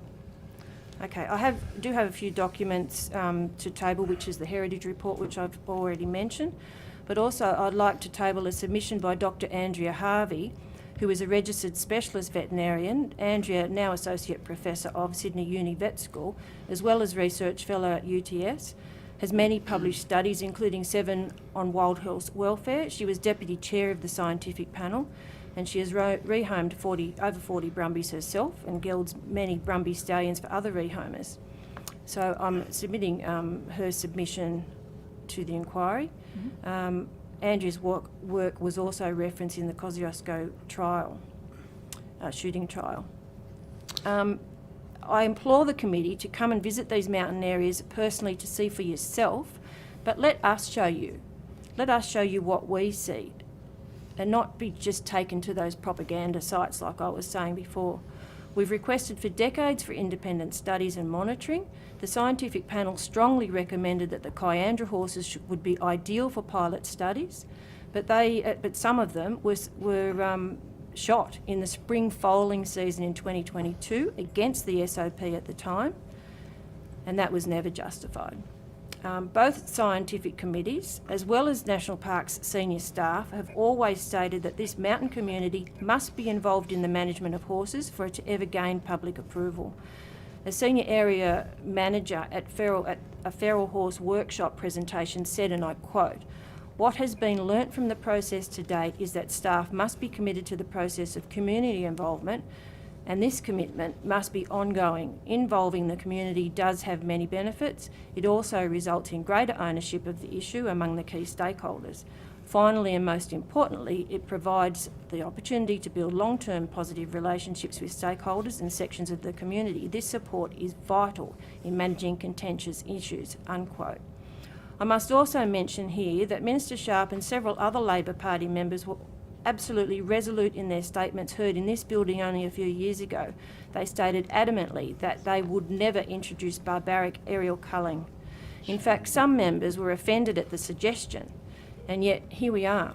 Okay, I do have a few documents to table, which is the heritage report, which I've already mentioned. But also I'd like to table a submission by Dr. Andrea Harvey, who is a registered specialist veterinarian. Andrea, now Associate Professor of Sydney Uni Vet School, as well as Research Fellow at UTS, has many published studies, including 7 on wild horse welfare. She was Deputy Chair of the Scientific Panel, and she has rehomed over 40 brumbies herself and gilds many brumby stallions for other rehomers. So I'm submitting her submission to the inquiry. Andrew's work was also referenced in the Kosciuszko trial, shooting trial. I implore the committee to come and visit these mountain areas personally to see for yourself, but let us show you. Let us show you what we see and not be just taken to those propaganda sites like I was saying before. We've requested for decades for independent studies and monitoring. The scientific panel strongly recommended that the Kyandra horses would be ideal for pilot studies, but some of them were shot in the spring foaling season in 2022 against the SOP at the time, and that was never justified. Both scientific committees, as well as National Parks senior staff, have always stated that this mountain community must be involved in the management of horses for it to ever gain public approval. A senior area manager at a feral horse workshop presentation said, and I quote, "What has been learnt from the process to date is that staff must be committed to the process of community involvement, and this commitment must be ongoing. Involving the community does have many benefits. It also results in greater ownership of the issue among the key stakeholders. Finally, and most importantly, it provides the opportunity to build long-term positive relationships with stakeholders and sections of the community. This support is vital in managing contentious issues," unquote. I must also mention here that Minister Sharp and several other Labor Party members were absolutely resolute in their statements heard in this building only a few years ago. They stated adamantly that they would never introduce barbaric aerial culling. In fact, some members were offended at the suggestion, and yet here we are.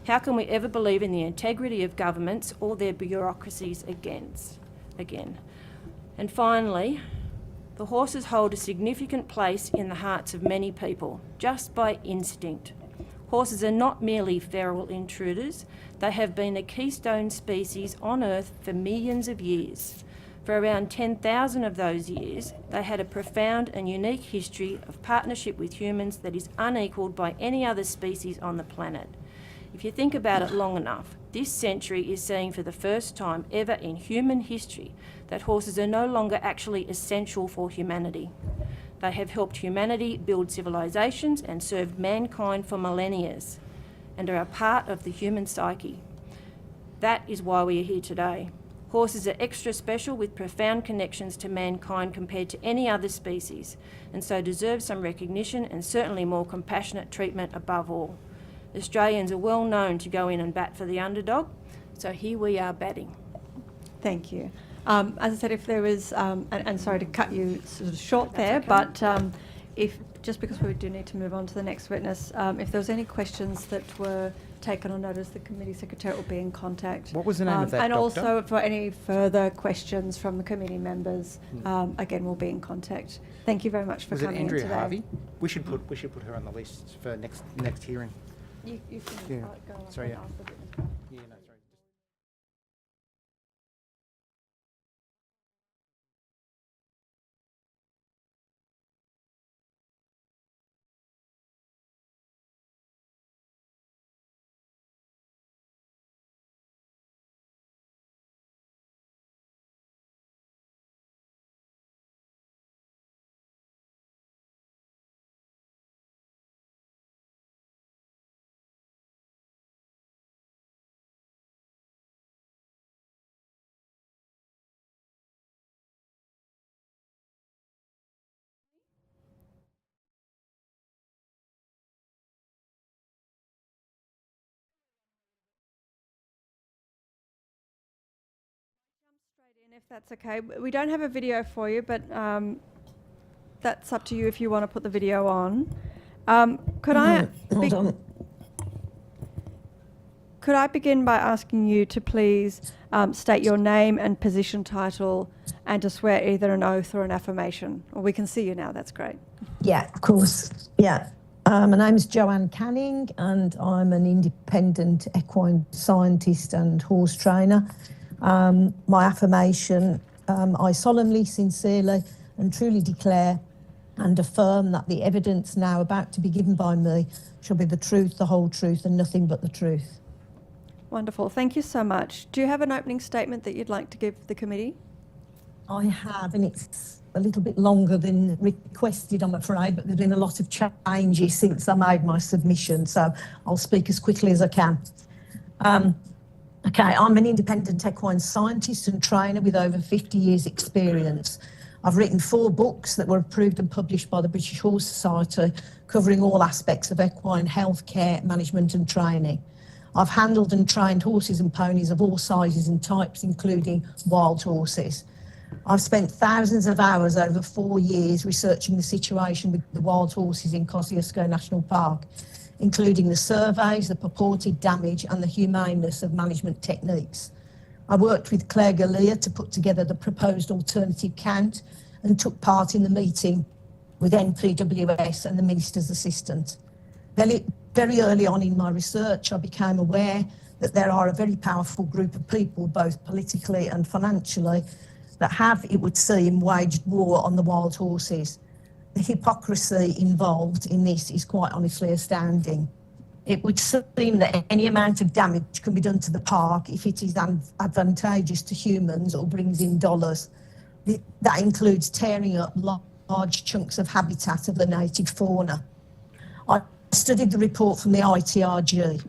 How can we ever believe in the integrity of governments or their bureaucracies again? And finally, the horses hold a significant place in the hearts of many people, just by instinct. Horses are not merely feral intruders. They have been a keystone species on Earth for millions of years. For around 10,000 of those years, they had a profound and unique history of partnership with humans that is unequalled by any other species on the planet. If you think about it long enough, this century is seeing for the first time ever in human history that horses are no longer actually essential for humanity. They have helped humanity build civilizations and served mankind for millennia, and are a part of the human psyche. That is why we are here today. Horses are extra special with profound connections to mankind compared to any other species, and so deserve some recognition and certainly more compassionate treatment above all. Australians are well known to go in and bat for the underdog, so here we are batting.
Thank you. As I said, if there was, and sorry to cut you sort of short there,
okay.
but if just because we do need to move on to the next witness, if there was any questions that were taken on notice, the committee secretary will be in contact.
What was the name of that
And
doctor?
also for any further questions from the committee members, again, we'll be in contact. Thank you very much for
Was it
coming in
Andrea
today.
Harvey? We should put her on the list for next hearing.
You can
Yeah.
go on
Sorry,
and
yeah.
ask the witness.
Yeah, no, sorry.
If that's okay. We don't have a video for you, but that's up to you if you want to put the video on. Could I begin by asking you to please state your name and position title and to swear either an oath or an affirmation? Well, we can see you now, that's great.
Yeah, of course. Yeah. My name is Joanne Canning and I'm an independent equine scientist and horse trainer. My affirmation, I solemnly, sincerely and truly declare and affirm that the evidence now about to be given by me shall be the truth, the whole truth and nothing but the truth.
Wonderful. Thank you so much. Do you have an opening statement that you'd like to give the committee?
I have, and it's a little bit longer than requested, I'm afraid, but there's been a lot of changes since I made my submission, so I'll speak as quickly as I can. Okay, I'm an independent equine scientist and trainer with over 50 years experience. I've written 4 books that were approved and published by the British Horse Society, covering all aspects of equine health, care, management and training. I've handled and trained horses and ponies of all sizes and types, including wild horses. I've spent thousands of hours over 4 years researching the situation with the wild horses in Kosciuszko National Park, including the surveys, the purported damage and the humaneness of management techniques. I worked with Claire Galea to put together the proposed alternative count and took part in the meeting with NPWS and the Minister's Assistant. Very early on in my research, I became aware that there are a very powerful group of people, both politically and financially, that have, it would seem, waged war on the wild horses. The hypocrisy involved in this is quite honestly astounding. It would seem that any amount of damage can be done to the park if it is advantageous to humans or brings in dollars. That includes tearing up large chunks of habitat of the native fauna. I studied the report from the ITRG.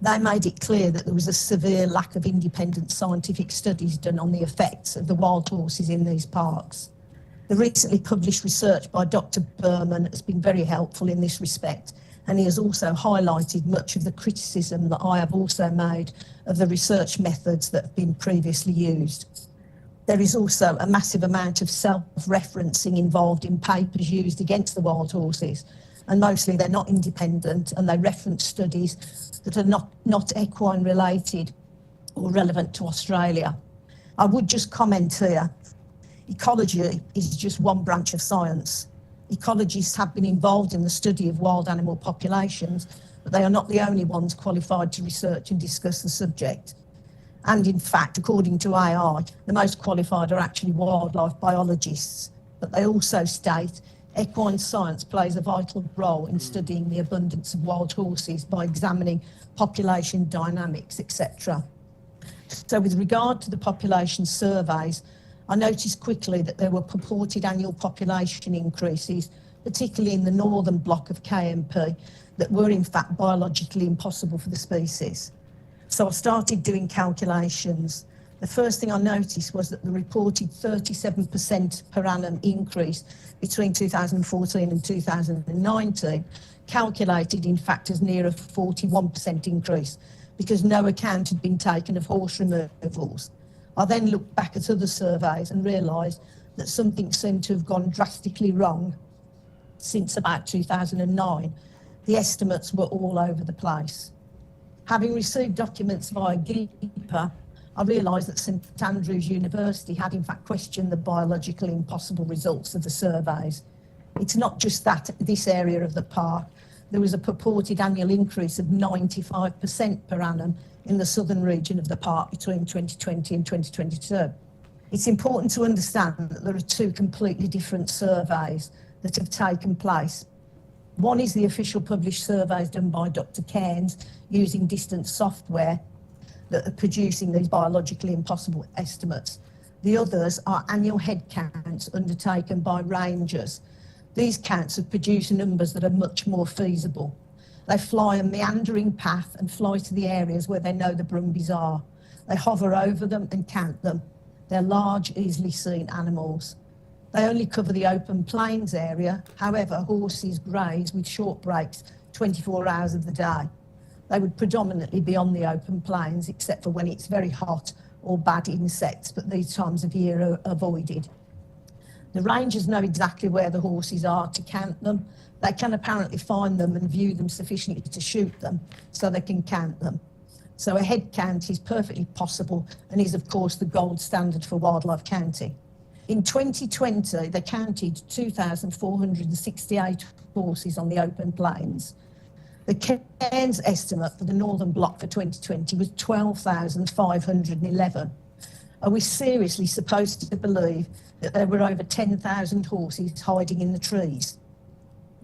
They made it clear that there was a severe lack of independent scientific studies done on the effects of the wild horses in these parks. The recently published research by Dr. Berman has been very helpful in this respect, and he has also highlighted much of the criticism that I have also made of the research methods that have been previously used. There is also a massive amount of self-referencing involved in papers used against the wild horses, and mostly they're not independent and they reference studies that are not equine related or relevant to Australia. I would just comment here, ecology is just one branch of science. Ecologists have been involved in the study of wild animal populations, but they are not the only ones qualified to research and discuss the subject. And in fact, according to AI, the most qualified are actually wildlife biologists, but they also state equine science plays a vital role in studying the abundance of wild horses by examining population dynamics, etc. So with regard to the population surveys, I noticed quickly that there were purported annual population increases, particularly in the northern block of KMP, that were in fact biologically impossible for the species. So I started doing calculations. The first thing I noticed was that the reported 37% per annum increase between 2014 and 2019 calculated in fact as near a 41% increase because no account had been taken of horse removals. I then looked back at other surveys and realised that something seemed to have gone drastically wrong since about 2009. The estimates were all over the place. Having received documents via GEPA, I realised that St Andrews University had in fact questioned the biologically impossible results of the surveys. It's not just that this area of the park, there was a purported annual increase of 95% per annum in the southern region of the park between 2020 and 2022. It's important to understand that there are two completely different surveys that have taken place. One is the official published surveys done by Dr. Cairns using distance software that are producing these biologically impossible estimates. The others are annual head counts undertaken by rangers. These counts have produced numbers that are much more feasible. They fly a meandering path and fly to the areas where they know the brumbies are. They hover over them and count them. They're large, easily seen animals. They only cover the open plains area. However, horses graze with short breaks 24 hours of the day. They would predominantly be on the open plains, except for when it's very hot or bad insects, but these times of year are avoided. The rangers know exactly where the horses are to count them. They can apparently find them and view them sufficiently to shoot them, so they can count them. So a head count is perfectly possible and is, of course, the gold standard for wildlife counting. In 2020, they counted 2,468 horses on the open plains. The Cairns estimate for the northern block for 2020 was 12,511. Are we seriously supposed to believe that there were over 10,000 horses hiding in the trees?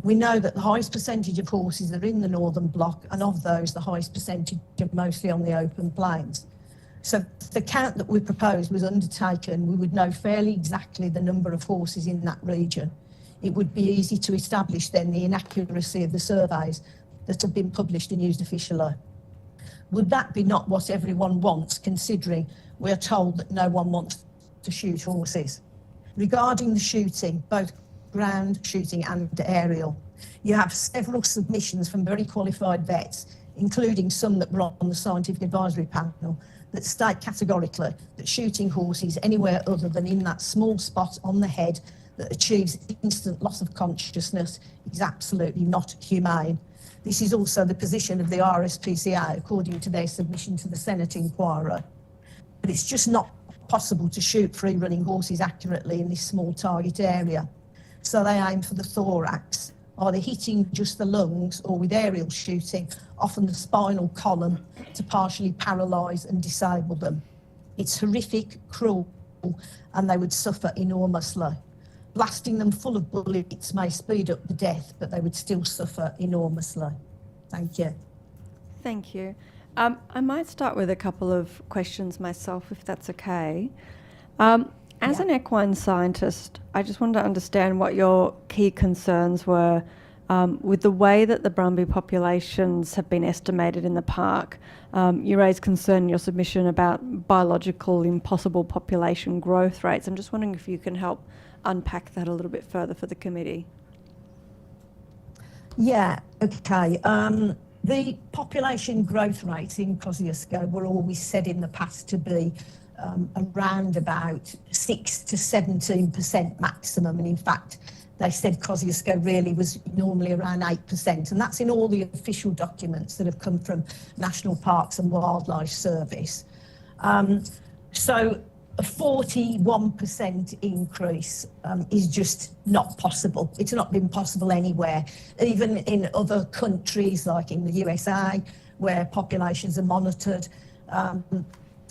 We know that the highest percentage of horses are in the northern block, and of those, the highest percentage are mostly on the open plains. So if the count that we proposed was undertaken, we would know fairly exactly the number of horses in that region. It would be easy to establish then the inaccuracy of the surveys that have been published and used officially. Would that be not what everyone wants, considering we are told that no one wants to shoot horses? Regarding the shooting, both ground shooting and aerial, you have several submissions from very qualified vets, including some that were on the scientific advisory panel, that state categorically that shooting horses anywhere other than in that small spot on the head that achieves instant loss of consciousness is absolutely not humane. This is also the position of the RSPCA, according to their submission to the Senate inquiry. But it's just not possible to shoot free-running horses accurately in this small target area. So they aim for the thorax, either hitting just the lungs or with aerial shooting, often the spinal column, to partially paralyse and disable them. It's horrific, cruel, and they would suffer enormously. Blasting them full of bullets may speed up the death, but they would still suffer enormously. Thank you.
Thank you. I might start with a couple of questions myself, if that's okay. As an equine scientist, I just wanted to understand what your key concerns were with the way that the brumby populations have been estimated in the park. You raised concern in your submission about biological impossible population growth rates. I'm just wondering if you can help unpack that a little bit further for the committee.
Yeah, okay. The population growth rates in Kosciuszko were always said in the past to be around about 6 to 17% maximum, and in fact they said Kosciuszko really was normally around 8%, and that's in all the official documents that have come from National Parks and Wildlife Service. So a 41% increase is just not possible. It's not been possible anywhere, even in other countries like in the USA where populations are monitored.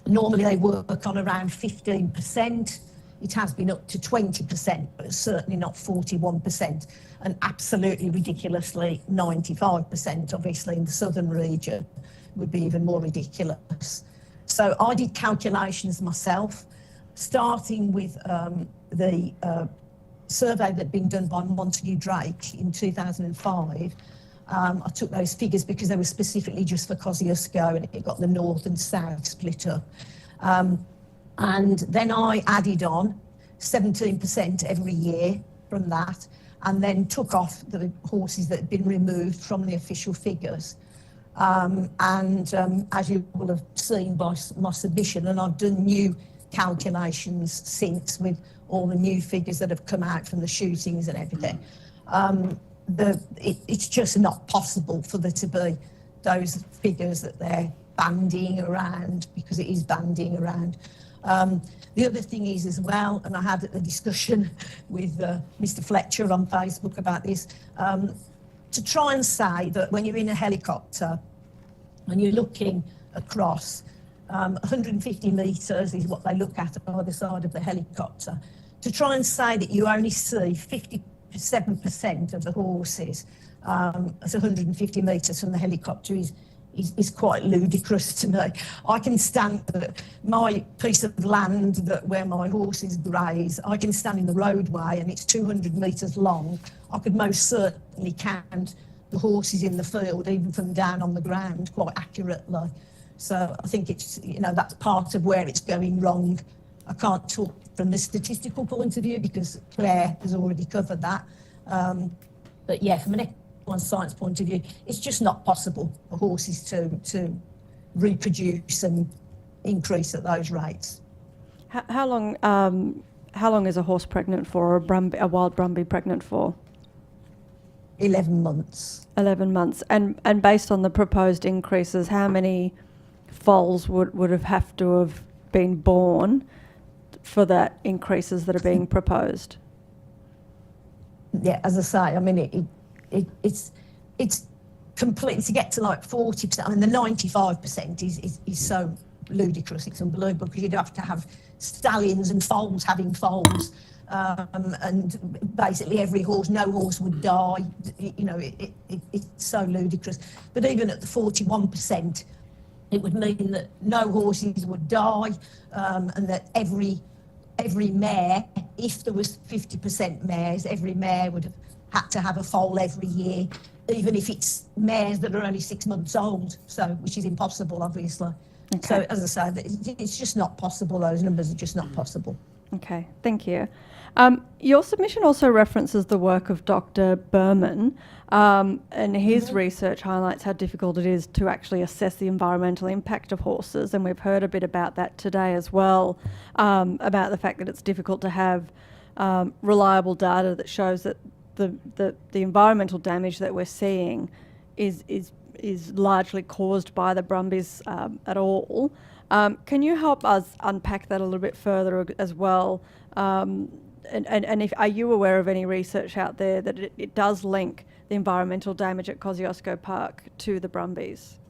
Normally they work on around 15%. It has been up to 20%, but certainly not 41%, and absolutely ridiculously 95%, obviously in the southern region would be even more ridiculous. So I did calculations myself, starting with the survey that had been done by Montague Drake in 2005. I took those figures because they were specifically just for Kosciuszko, and it got the north and south split up. And then I added on 17% every year from that, and then took off the horses that had been removed from the official figures. As you will have seen by my submission, and I've done new calculations since with all the new figures that have come out from the shootings and everything, it's just not possible for there to be those figures that they're bandying around, because it is bandying around. The other thing is as well, and I had a discussion with Mr. Fletcher on Facebook about this, to try and say that when you're in a helicopter and you're looking across 150 metres is what they look at either side of the helicopter, to try and say that you only see 57% of the horses at 150 metres from the helicopter is quite ludicrous to me. I can stand my piece of land where my horses graze, I can stand in the roadway and it's 200 metres long. I could most certainly count the horses in the field, even from down on the ground, quite accurately. So I think it's, that's part of where it's going wrong. I can't talk from the statistical point of view because Claire has already covered that. But yeah, from an equine science point of view, it's just not possible for horses to reproduce and increase at those rates.
How long is a horse pregnant for, or a wild brumby pregnant for?
11 months.
11 months. And based on the proposed increases, how many foals would have to have been born for that increases that are being proposed?
Yeah, as I say, I mean, it's complete to get to like 40%. I mean, the 95% is so ludicrous. It's unbelievable because you'd have to have stallions and foals having foals, and basically every horse, no horse would die. It's so ludicrous. But even at the 41%, it would mean that no horses would die, and that every mare, if there was 50% mares, every mare would have had to have a foal every year, even if it's mares that are only 6 months old, which is impossible, obviously. Okay. So, as I say, it's just not possible. Those numbers are just not possible.
Okay, thank you. Your submission also references the work of Dr. Berman, and his research highlights how difficult it is to actually assess the environmental impact of horses, and we've heard a bit about that today as well, about the fact that it's difficult to have reliable data that shows that the environmental damage that we're seeing is largely caused by the brumbies at all. Can you help us unpack that a little bit further as well? And are you aware of any research out there that it does link the environmental damage at Kosciuszko Park to the brumbies?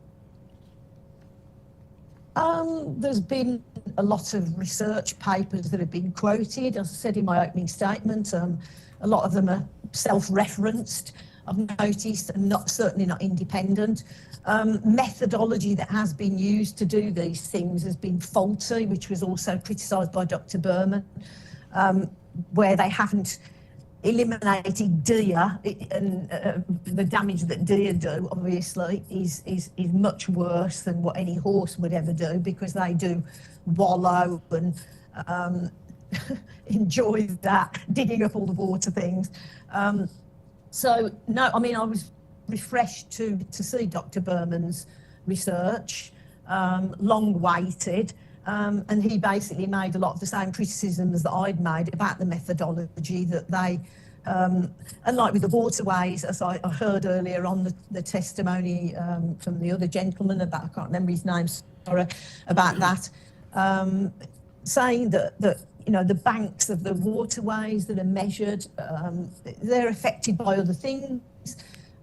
There's been a lot of research papers that have been quoted. As I said in my opening statement, a lot of them are self-referenced. I've noticed, and certainly not independent. Methodology that has been used to do these things has been faulty, which was also criticised by Dr. Berman, where they haven't eliminated deer, and the damage that deer do, obviously, is much worse than what any horse would ever do, because they do wallow and enjoy that, digging up all the water things. So, no, I mean, I was refreshed to see Dr. Berman's research, long-waited, and he basically made a lot of the same criticisms that I'd made about the methodology that they, and like with the waterways, as I heard earlier on the testimony from the other gentleman about, I can't remember his name, sorry, about that, saying that you know, the banks of the waterways that are measured, they're affected by other things.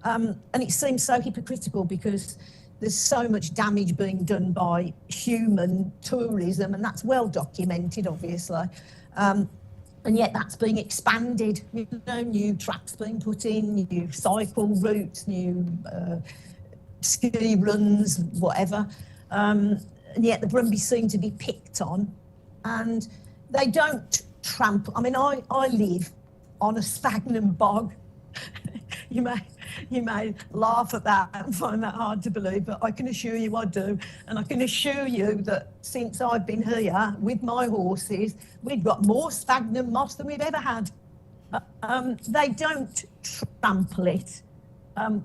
And it seems so hypocritical, because there's so much damage being done by human tourism, and that's well documented, obviously. And yet that's being expanded, you know, new tracks being put in, new cycle routes, new ski runs, whatever. And yet the brumbies seem to be picked on, and they don't trample. I mean, I live on a sphagnum bog. You may laugh at that and find that hard to believe, but I can assure you I do. And I can assure you that since I've been here with my horses, we've got more sphagnum moss than we've ever had. They don't trample it.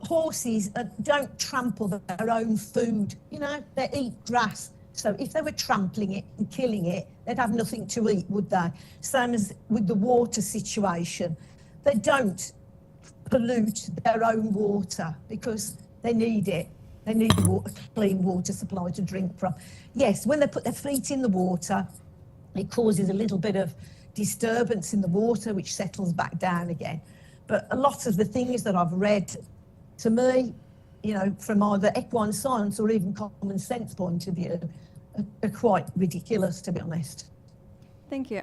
Horses don't trample their own food. You know, they eat grass. So if they were trampling it and killing it, they'd have nothing to eat, would they? Same as with the water situation. They don't pollute their own water because they need it. They need a clean water supply to drink from. Yes, when they put their feet in the water, it causes a little bit of disturbance in the water, which settles back down again. But a lot of the things that I've read, to me, you know, from either equine science or even common sense point of view, are quite ridiculous, to be honest.
Thank you.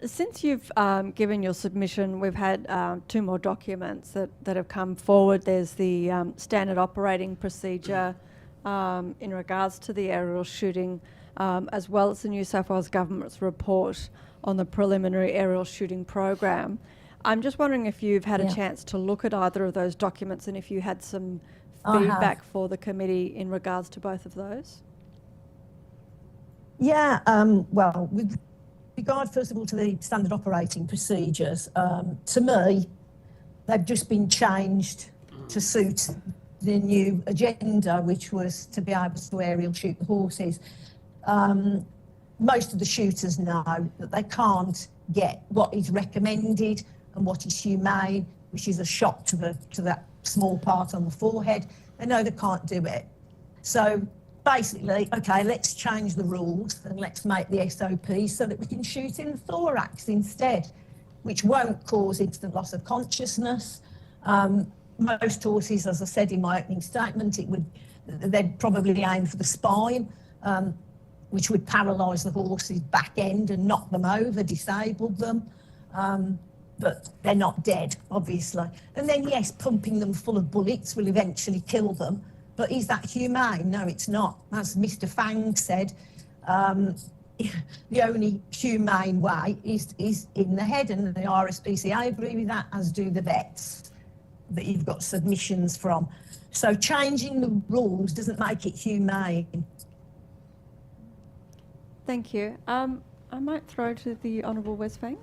Since you've given your submission, we've had 2 more documents that have come forward. There's the standard operating procedure in regards to the aerial shooting, as well as the New South Wales Government's report on the preliminary aerial shooting program. I'm just wondering if you've had a chance to look at either of those documents, and if you had some feedback for the committee in regards to both of those.
Yeah, well, with regard first of all to the standard operating procedures, to me, they've just been changed to suit the new agenda, which was to be able to aerial shoot the horses. Most of the shooters know that they can't get what is recommended and what is humane, which is a shot to that small part on the forehead. They know they can't do it. So basically, okay, let's change the rules and let's make the SOP so that we can shoot in the thorax instead, which won't cause instant loss of consciousness. Most horses, as I said in my opening statement, they'd probably aim for the spine, which would paralyse the horse's back end and knock them over, disable them. But they're not dead, obviously. And then, yes, pumping them full of bullets will eventually kill them. But is that humane? No, it's not. As Mr. Fang said, the only humane way is in the head, and the RSPCA agree with that, as do the vets that you've got submissions from. So changing the rules doesn't make it humane.
Thank you. I might throw to the Honourable Wes Fang.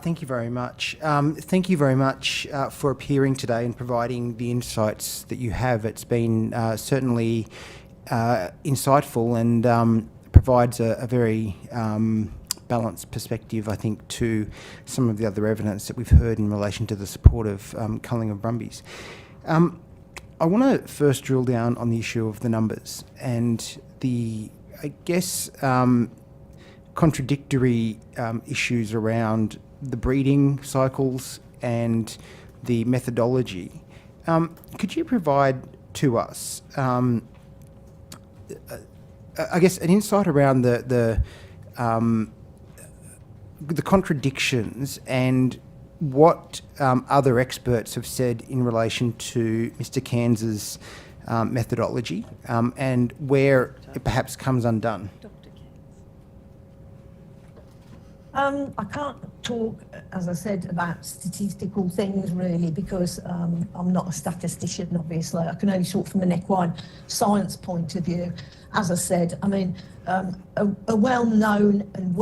Thank you very much. Thank you very much for appearing today and providing the insights that you have. It's been certainly insightful and provides a very balanced perspective, I think, to some of the other evidence that we've heard in relation to the support of culling of brumbies. I want to first drill down on the issue of the numbers and the, I guess, contradictory issues around the breeding cycles and the methodology. Could you provide to us, I guess, an insight around the contradictions and what other experts have said in relation to Mr. Cairns's methodology and where it perhaps comes undone?
I can't talk, as I said, about statistical things really because I'm not a statistician, obviously. I can only talk from an equine science point of view. As I said, I mean, a well-known and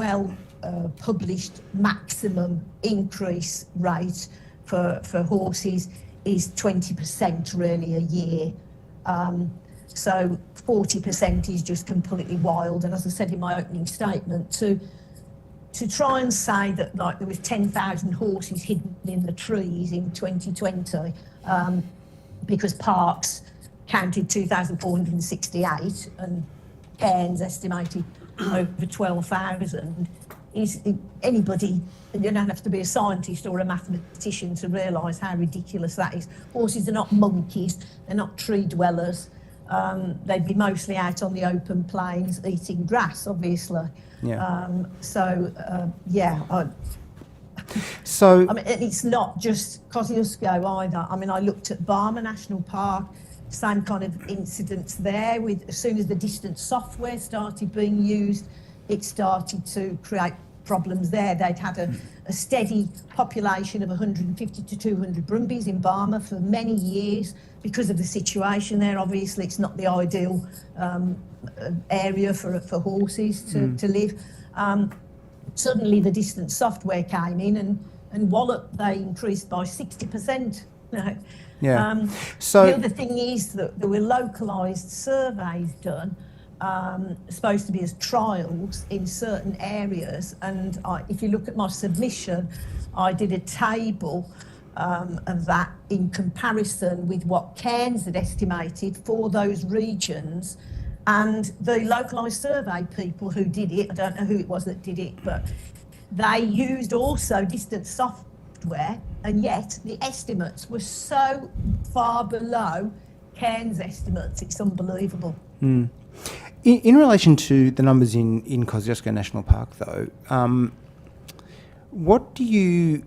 published maximum increase rate for horses is 20% really a year. So 40% is just completely wild. And as I said in my opening statement, to try and say that like there was 10,000 horses hidden in the trees in 2020 because Parks counted 2,468 and Cairns estimated over 12,000 is anybody, you don't have to be a scientist or a mathematician to realise how ridiculous that is. Horses are not monkeys, they're not tree dwellers. They'd be mostly out on the open plains eating grass, obviously.
Yeah.
So I mean, it's not just Kosciuszko either. I mean, I looked at Barmer National Park, same kind of incidents there. With as soon as the distance software started being used, it started to create problems there. They'd had a steady population of 150 to 200 brumbies in Barmer for many years because of the situation there. Obviously, it's not the ideal area for horses to live. Suddenly, the distance software came in and wallop, they increased by 60%.
Yeah. So
the other thing is that there were localised surveys done, supposed to be as trials in certain areas. And if you look at my submission, I did a table of that in comparison with what Cairns had estimated for those regions. And the localised survey people who did it, I don't know who it was that did it, but they used also distance software, and yet the estimates were so far below Cairns estimates, it's unbelievable.
In relation to the numbers in Kosciuszko National Park, though, what do you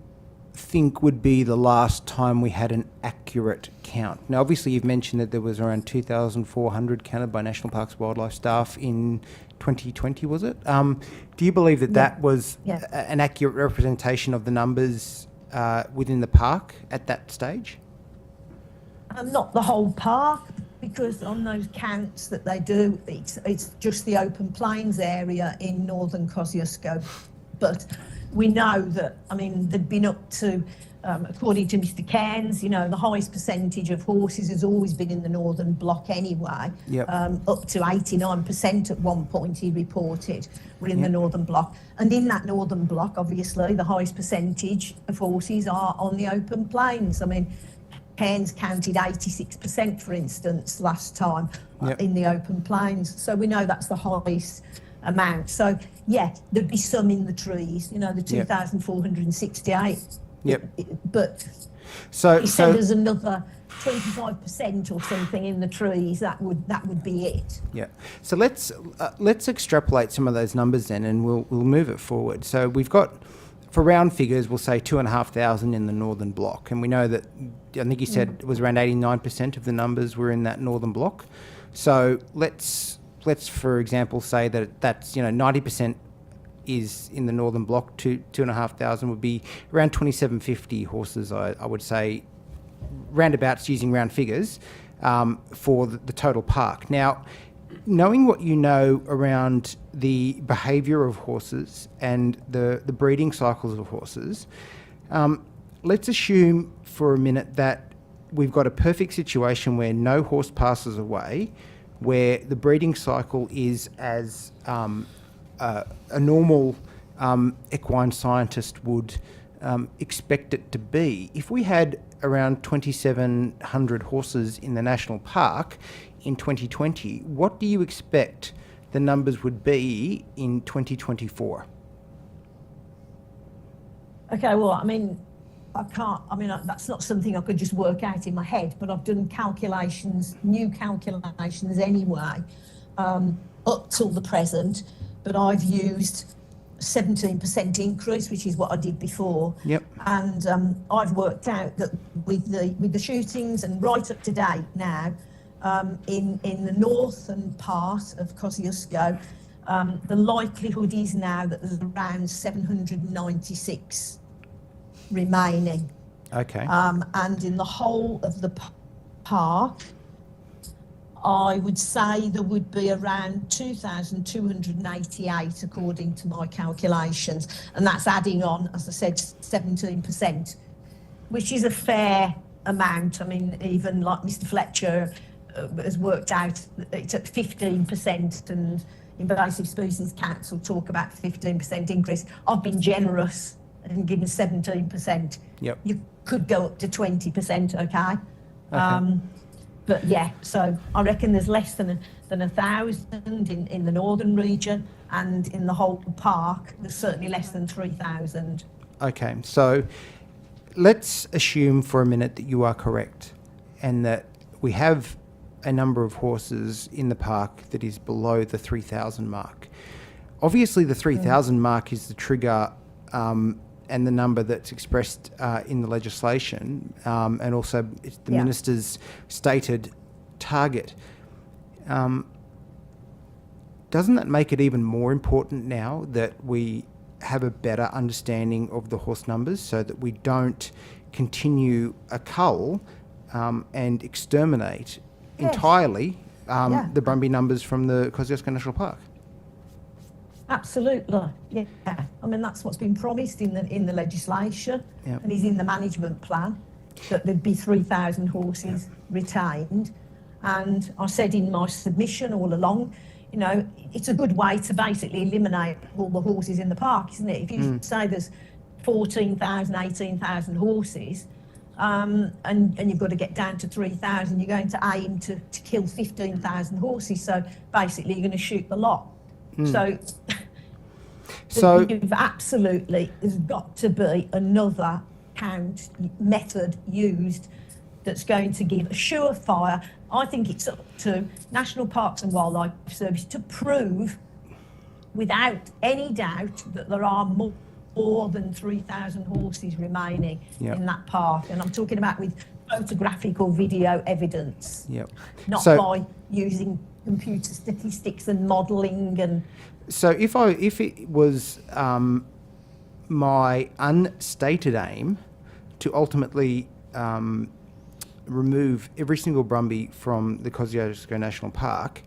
think would be the last time we had an accurate count? Now, obviously, you've mentioned that there was around 2,400 counted by National Parks wildlife staff in 2020, was it? Do you believe that that was an accurate representation of the numbers within the park at that stage?
Not the whole park, because on those counts that they do, it's just the open plains area in northern Kosciuszko. But we know that, I mean, they'd been up to, according to Mr. Cairns, you know, the highest percentage of horses has always been in the northern block anyway.
Yep.
Up to 89% at one point he reported were in the northern block. And in that northern block, obviously, the highest percentage of horses are on the open plains. I mean, Cairns counted 86%, for instance, last time in the open plains. So we know that's the highest amount. So, yeah, there'd be some in the trees, you know, the 2,468.
Yep.
But
so
there's another 25% or something in the trees. That would be it.
Yeah. So let's extrapolate some of those numbers then, and we'll move it forward. So we've got, for round figures, we'll say 2,500 in the northern block, and we know that I think you said it was around 89% of the numbers were in that northern block. So let's for example say that that's 90% is in the northern block. 2,500 would be around 2,750 horses. I would say, roundabouts using round figures, for the total park. Now, knowing what you know around the behaviour of horses and the breeding cycles of horses, let's assume for a minute that we've got a perfect situation where no horse passes away, where the breeding cycle is as a normal equine scientist would expect it to be. If we had around 2,700 horses in the national park in 2020, what do you expect the numbers would be in 2024?
Okay, well, I mean, that's not something I could just work out in my head, but I've done calculations, new calculations anyway, up till the present, but I've used 17% increase, which is what I did before.
Yep.
And I've worked out that with the shootings and right up to date now, in the northern part of Kosciuszko, the likelihood is now that there's around 796 remaining.
Okay.
And in the whole of the park, I would say there would be around 2,288 according to my calculations, and that's adding on, as I said, 17%, which is a fair amount. I mean, even like Mr. Fletcher has worked out it's at 15%, and Invasive Species Council talk about 15% increase. I've been generous and given 17%.
Yep.
You could go up to 20%, okay? But yeah, so I reckon there's less than 1,000 in the northern region, and in the whole park, there's certainly less than 3,000.
Okay, so let's assume for a minute that you are correct and that we have a number of horses in the park that is below the 3,000 mark. Obviously, the 3,000 mark is the trigger and the number that's expressed in the legislation, and also it's the minister's stated target. Doesn't that make it even more important now that we have a better understanding of the horse numbers so that we don't continue a cull and exterminate entirely the Brumby numbers from the Kosciuszko National Park?
Absolutely, yeah. I mean, that's what's been promised in the legislation and is in the management plan, that there'd be 3,000 horses retained. And I said in my submission all along, you know, it's a good way to basically eliminate all the horses in the park, isn't it? If you say there's 14,000, 18,000 horses, and you've got to get down to 3,000, you're going to aim to kill 15,000 horses. So basically, you're going to shoot the lot. So you've absolutely, there's got to be another count method used that's going to give a surefire. I think it's up to National Parks and Wildlife Service to prove without any doubt that there are more than 3,000 horses remaining in that park. And I'm talking about with photographic or video evidence, not by using computer statistics and modelling. And
so if it was my unstated aim to ultimately remove every single Brumby from the Kosciuszko National Park,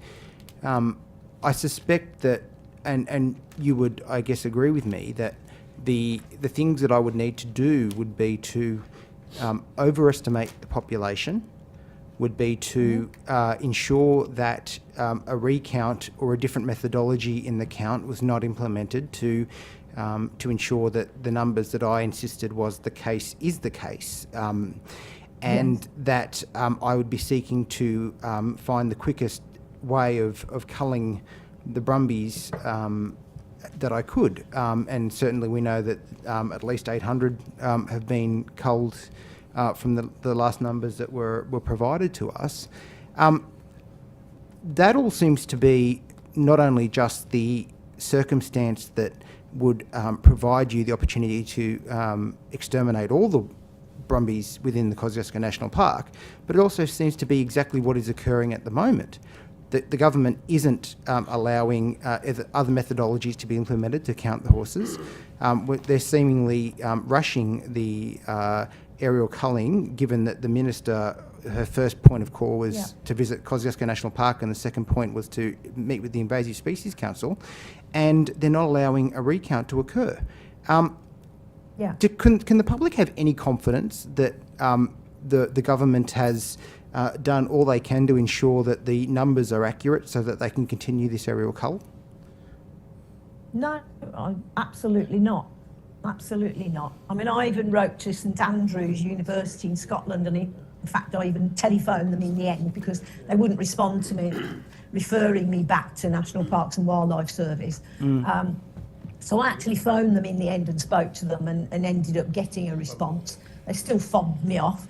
I suspect that, and you would, I guess, agree with me, that the things that I would need to do would be to overestimate the population, would be to ensure that a recount or a different methodology in the count was not implemented to ensure that the numbers that I insisted was the case is the case. And that I would be seeking to find the quickest way of culling the Brumbies that I could. And certainly we know that at least 800 have been culled from the last numbers that were provided to us. That all seems to be not only just the circumstance that would provide you the opportunity to exterminate all the Brumbies within the Kosciuszko National Park, but it also seems to be exactly what is occurring at the moment. The government isn't allowing other methodologies to be implemented to count the horses. They're seemingly rushing the aerial culling, given that the minister, her first point of call was to visit Kosciuszko National Park, and the second point was to meet with the Invasive Species Council, and they're not allowing a recount to occur. Can the public have any confidence that the government has done all they can to ensure that the numbers are accurate so that they can continue this aerial cull?
No, absolutely not. Absolutely not. I mean, I even wrote to St Andrews University in Scotland, and in fact, I even telephoned them in the end because they wouldn't respond to me, referring me back to National Parks and Wildlife Service. So I actually phoned them in the end and spoke to them and ended up getting a response. They still fobbed me off.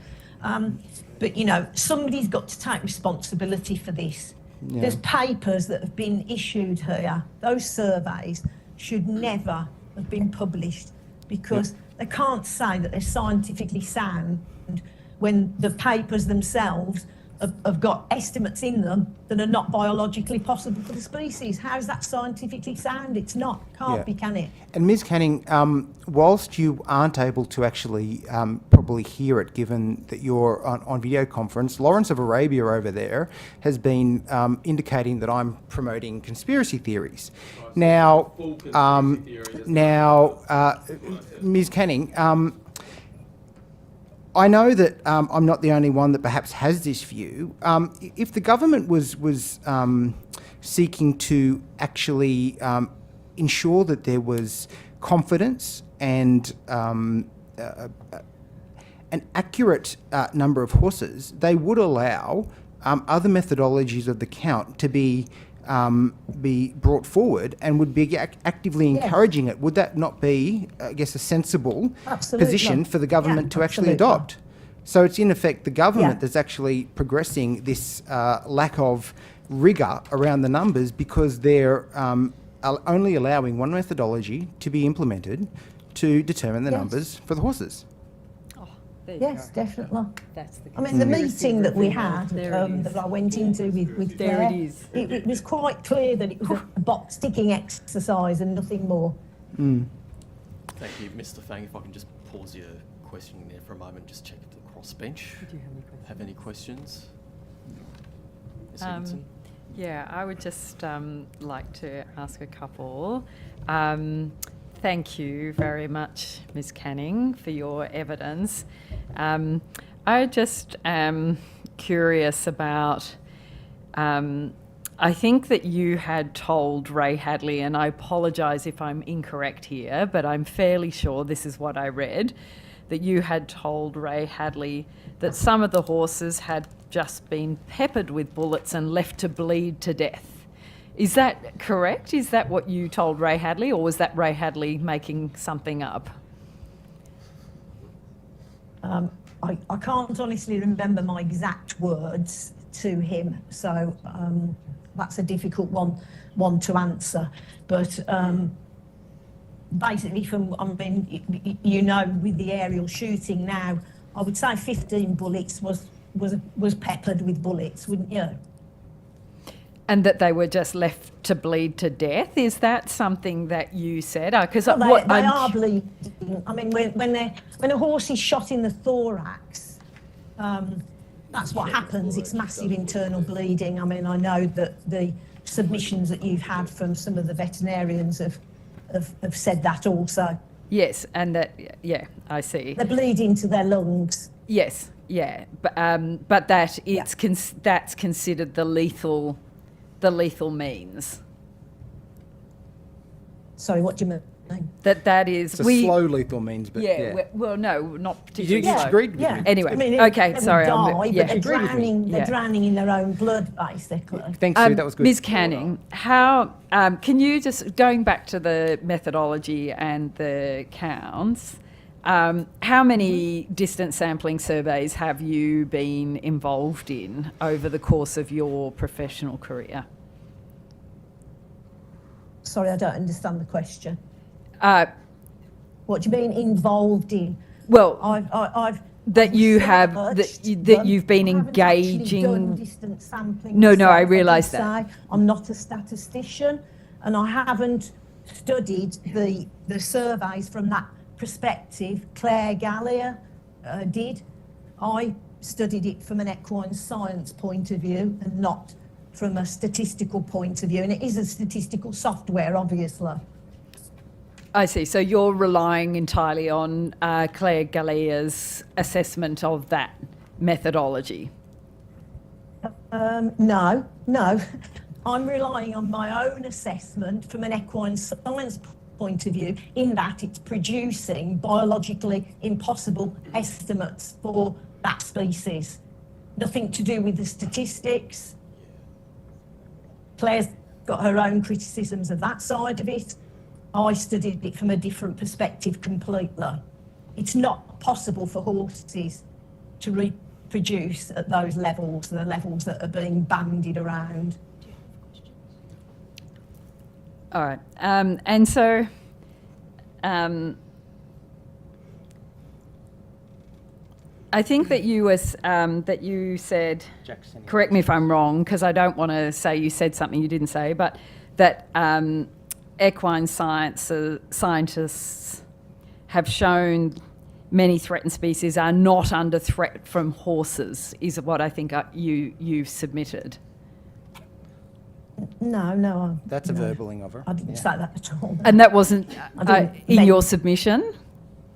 But, you know, somebody's got to take responsibility for this. There's papers that have been issued here. Those surveys should never have been published, because they can't say that they're scientifically sound when the papers themselves have got estimates in them that are not biologically possible for the species. How is that scientifically sound? It's not. Can't be, can it?
And Ms Canning, whilst you aren't able to actually probably hear it, given that you're on video conference, Lawrence of Arabia over there has been indicating that I'm promoting conspiracy theories. Now, Ms Canning, I know that I'm not the only one that perhaps has this view. If the government was seeking to actually ensure that there was confidence and an accurate number of horses, they would allow other methodologies of the count to be brought forward and would be actively encouraging it. Would that not be, I guess, a sensible position for the government to actually adopt? So it's in effect the government that's actually progressing this lack of rigour around the numbers, because they're only allowing one methodology to be implemented to determine the numbers for the horses.
Yes, definitely.
That's the
I mean, the meeting that we had, that I went into with Claire, it was quite clear that it was a box-ticking exercise and nothing more.
Thank you, Mr. Fang. If I can just pause your questioning there for a moment, just check the crossbench.
Did you
have any questions? Ms. Higginson?
Yeah, I would just like to ask a couple. Thank you very much, Ms. Canning, for your evidence. I just am curious about, I think that you had told Ray Hadley, and I apologise if I'm incorrect here, but I'm fairly sure this is what I read, that you had told Ray Hadley that some of the horses had just been peppered with bullets and left to bleed to death. Is that correct? Is that what you told Ray Hadley, or was that Ray Hadley making something up?
I can't honestly remember my exact words to him, so that's a difficult one to answer. But basically, with the aerial shooting now, I would say 15 bullets was peppered with bullets, wouldn't you?
And that they were just left to bleed to death? Is that something that you said? Because
they are bleeding. I mean, when a horse is shot in the thorax, that's what happens. It's massive internal bleeding. I mean, I know that the submissions that you've had from some of the veterinarians have said that also.
Yes, and that, yeah, I see.
They bleed into their lungs.
Yes, yeah, but that that's considered the lethal means.
Sorry, what do you mean?
That is...
It's a slow lethal means, but
well, no, not particularly
You
slow.
agreed with me.
Anyway,
I mean,
okay,
they
sorry.
would die, but they're drowning in their own blood, basically.
Thanks, Sue, that was good.
Ms. Canning, how can you just, going back to the methodology and the counts, how many distance sampling surveys have you been involved in over the course of your professional career?
Sorry, I don't understand the question. What do you mean involved in?
Well,
I've
that you have that you've been engaging.
Done distance sampling.
No,
myself,
I realise that.
I'm not a statistician, and I haven't studied the surveys from that perspective. Claire Gallier did. I studied it from an equine science point of view and not from a statistical point of view, and it is a statistical software, obviously.
I see. So you're relying entirely on Claire Gallier's assessment of that methodology?
No. I'm relying on my own assessment from an equine science point of view, in that it's producing biologically impossible estimates for that species. Nothing to do with the statistics. Claire's got her own criticisms of that side of it. I studied it from a different perspective completely. It's not possible for horses to reproduce at those levels, the levels that are being bandied around.
All right. And so I think that you said, correct me if I'm wrong, because I don't want to say you said something you didn't say, but that equine scientists have shown many threatened species are not under threat from horses, is what I think you submitted.
No.
That's a verballing of her.
I didn't say that at all.
And that wasn't in
mean-
your submission?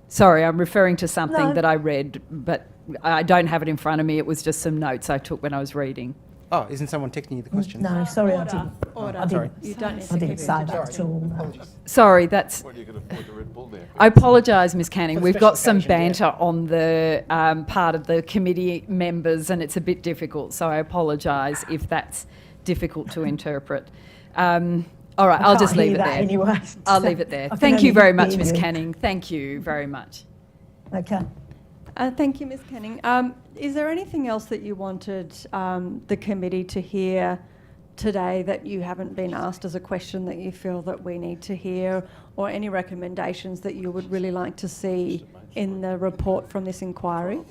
Sorry, I'm referring to something
No.
that I read, but I don't have it in front of me. It was just some notes I took when I was reading.
Oh, isn't someone texting you the question?
No, sorry, I didn't.
Order.
I didn't.
You don't need
I
to
didn't
keep
say that
interjecting.
at all. No.
Sorry, that's... I apologise, Ms Canning. We've got some banter on the part of the committee members and it's a bit difficult, so I apologise if that's difficult to interpret. All right, I'll just leave it there.
Anyway.
I'll leave it there.
I can
Thank you
only
very much,
hear
Ms
you.
Canning. Thank you very much.
Okay.
Thank you, Ms Canning. Is there anything else that you wanted the committee to hear today that you haven't been asked as a question that you feel that we need to hear, or any recommendations that you would really like to see in the report from this inquiry?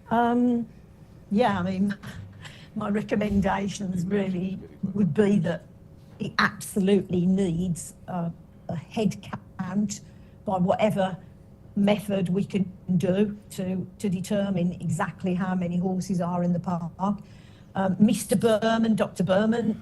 Yeah, I mean, my recommendations really would be that it absolutely needs a head count by whatever method we can do to determine exactly how many horses are in the park. Mr. Berman, Dr. Berman,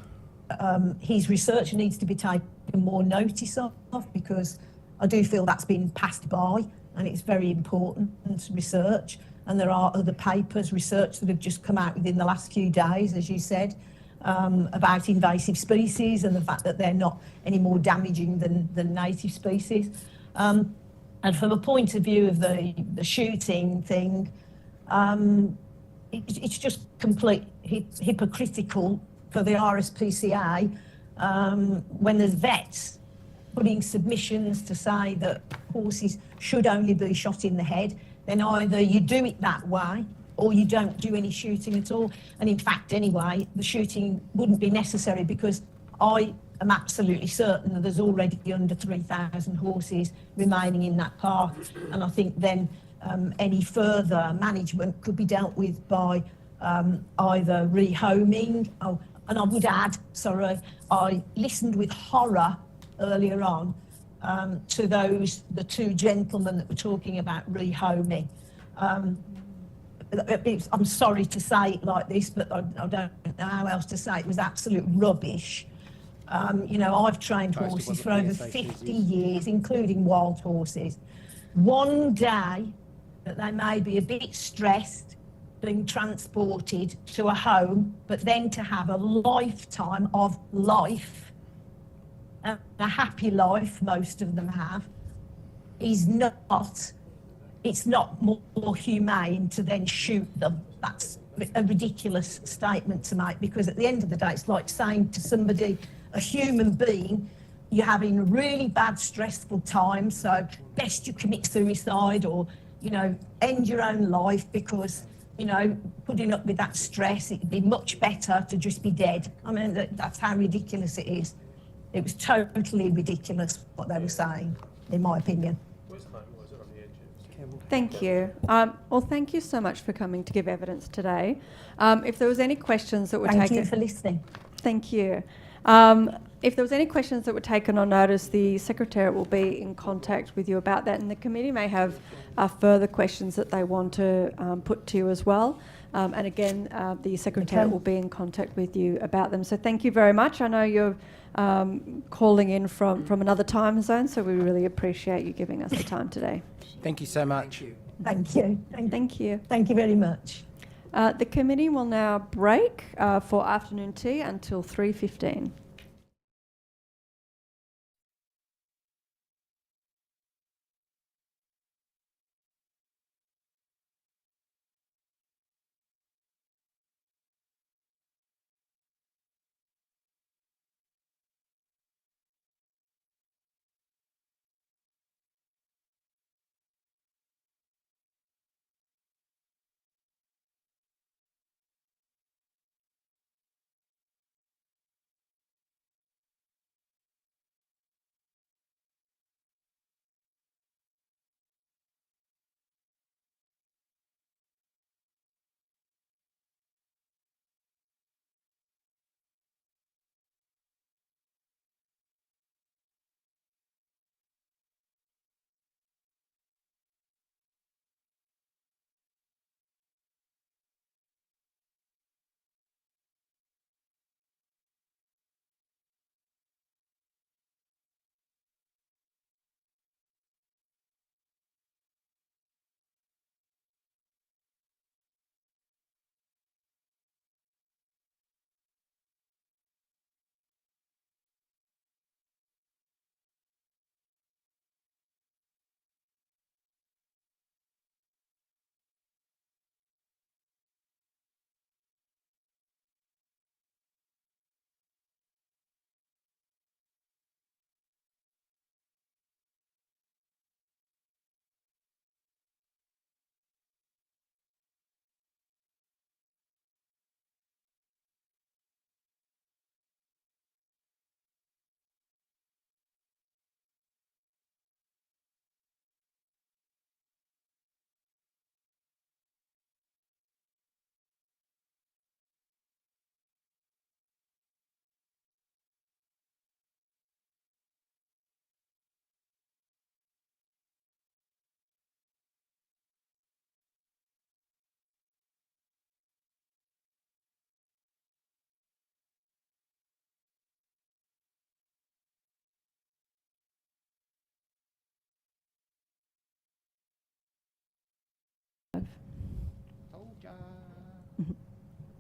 his research needs to be taken more notice of, because I do feel that's been passed by and it's very important research. And there are other papers, research that have just come out within the last few days, as you said, about invasive species and the fact that they're not any more damaging than native species. And from a point of view of the shooting thing, it's just complete hypocritical for the RSPCA when there's vets putting submissions to say that horses should only be shot in the head. Then either you do it that way or you don't do any shooting at all. And in fact, anyway, the shooting wouldn't be necessary, because I am absolutely certain that there's already under 3,000 horses remaining in that park. And I think then any further management could be dealt with by either rehoming. Oh, and I would add, sorry, I listened with horror earlier on to the two gentlemen that were talking about rehoming. I'm sorry to say it like this, but I don't know how else to say it. It was absolute rubbish. I've trained horses for over 50 years, including wild horses. One day that they may be a bit stressed being transported to a home, but then to have a lifetime of life, a happy life most of them have, it's not more humane to then shoot them. That's a ridiculous statement to make, because at the end of the day, it's like saying to somebody, a human being, you're having a really bad, stressful time, so best you commit suicide or, end your own life, because, putting up with that stress, it'd be much better to just be dead. I mean, that's how ridiculous it is. It was totally ridiculous what they were saying, in my opinion.
Thank you. Well, thank you so much for coming to give evidence today. If there was any questions that were taken...
Thank you for listening.
Thank you. If there was any questions that were taken on notice, the Secretariat will be in contact with you about that, and the committee may have further questions that they want to put to you as well. And again, the Secretariat will be in contact with you about them. So thank you very much. I know you're calling in from another time zone, so we really appreciate you giving us the time today.
Thank you so much.
Thank you.
Thank you.
Thank you very much.
The committee will now break for afternoon tea until 3:15.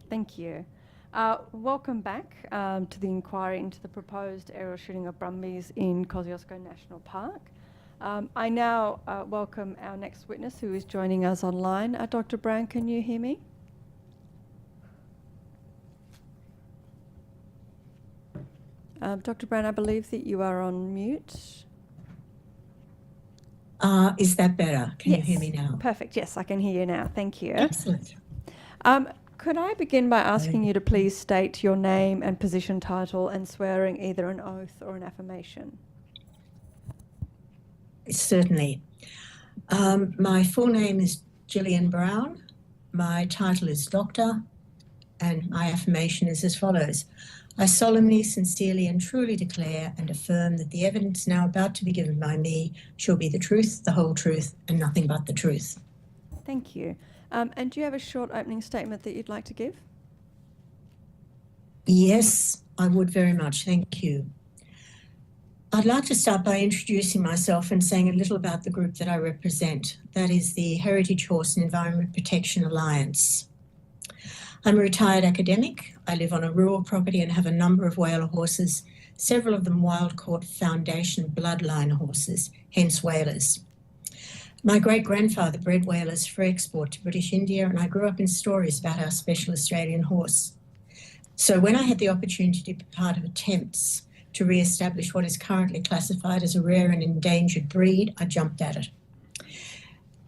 Thank you. Welcome back to the inquiry into the proposed aerial shooting of brumbies in Kosciuszko National Park. I now welcome our next witness who is joining us online. Dr. Brown, can you hear me? Dr. Brown, I believe that you are on mute.
Is that better? Can you hear me now?
Perfect. Yes, I can hear you now. Thank you.
Excellent.
Could I begin by asking you to please state your name and position title and swearing either an oath or an affirmation?
Certainly. My full name is Gillian Brown. My title is Doctor, and my affirmation is as follows. I solemnly, sincerely and truly declare and affirm that the evidence now about to be given by me shall be the truth, the whole truth, and nothing but the truth.
Thank you. And do you have a short opening statement that you'd like to give?
Yes, I would very much. Thank you. I'd like to start by introducing myself and saying a little about the group that I represent. That is the Heritage Horse and Environment Protection Alliance. I'm a retired academic. I live on a rural property and have a number of whaler horses, several of them Wild Caught Foundation bloodline horses, hence whalers. My great-grandfather bred whalers for export to British India, and I grew up in stories about our special Australian horse. So when I had the opportunity to be part of attempts to re-establish what is currently classified as a rare and endangered breed, I jumped at it.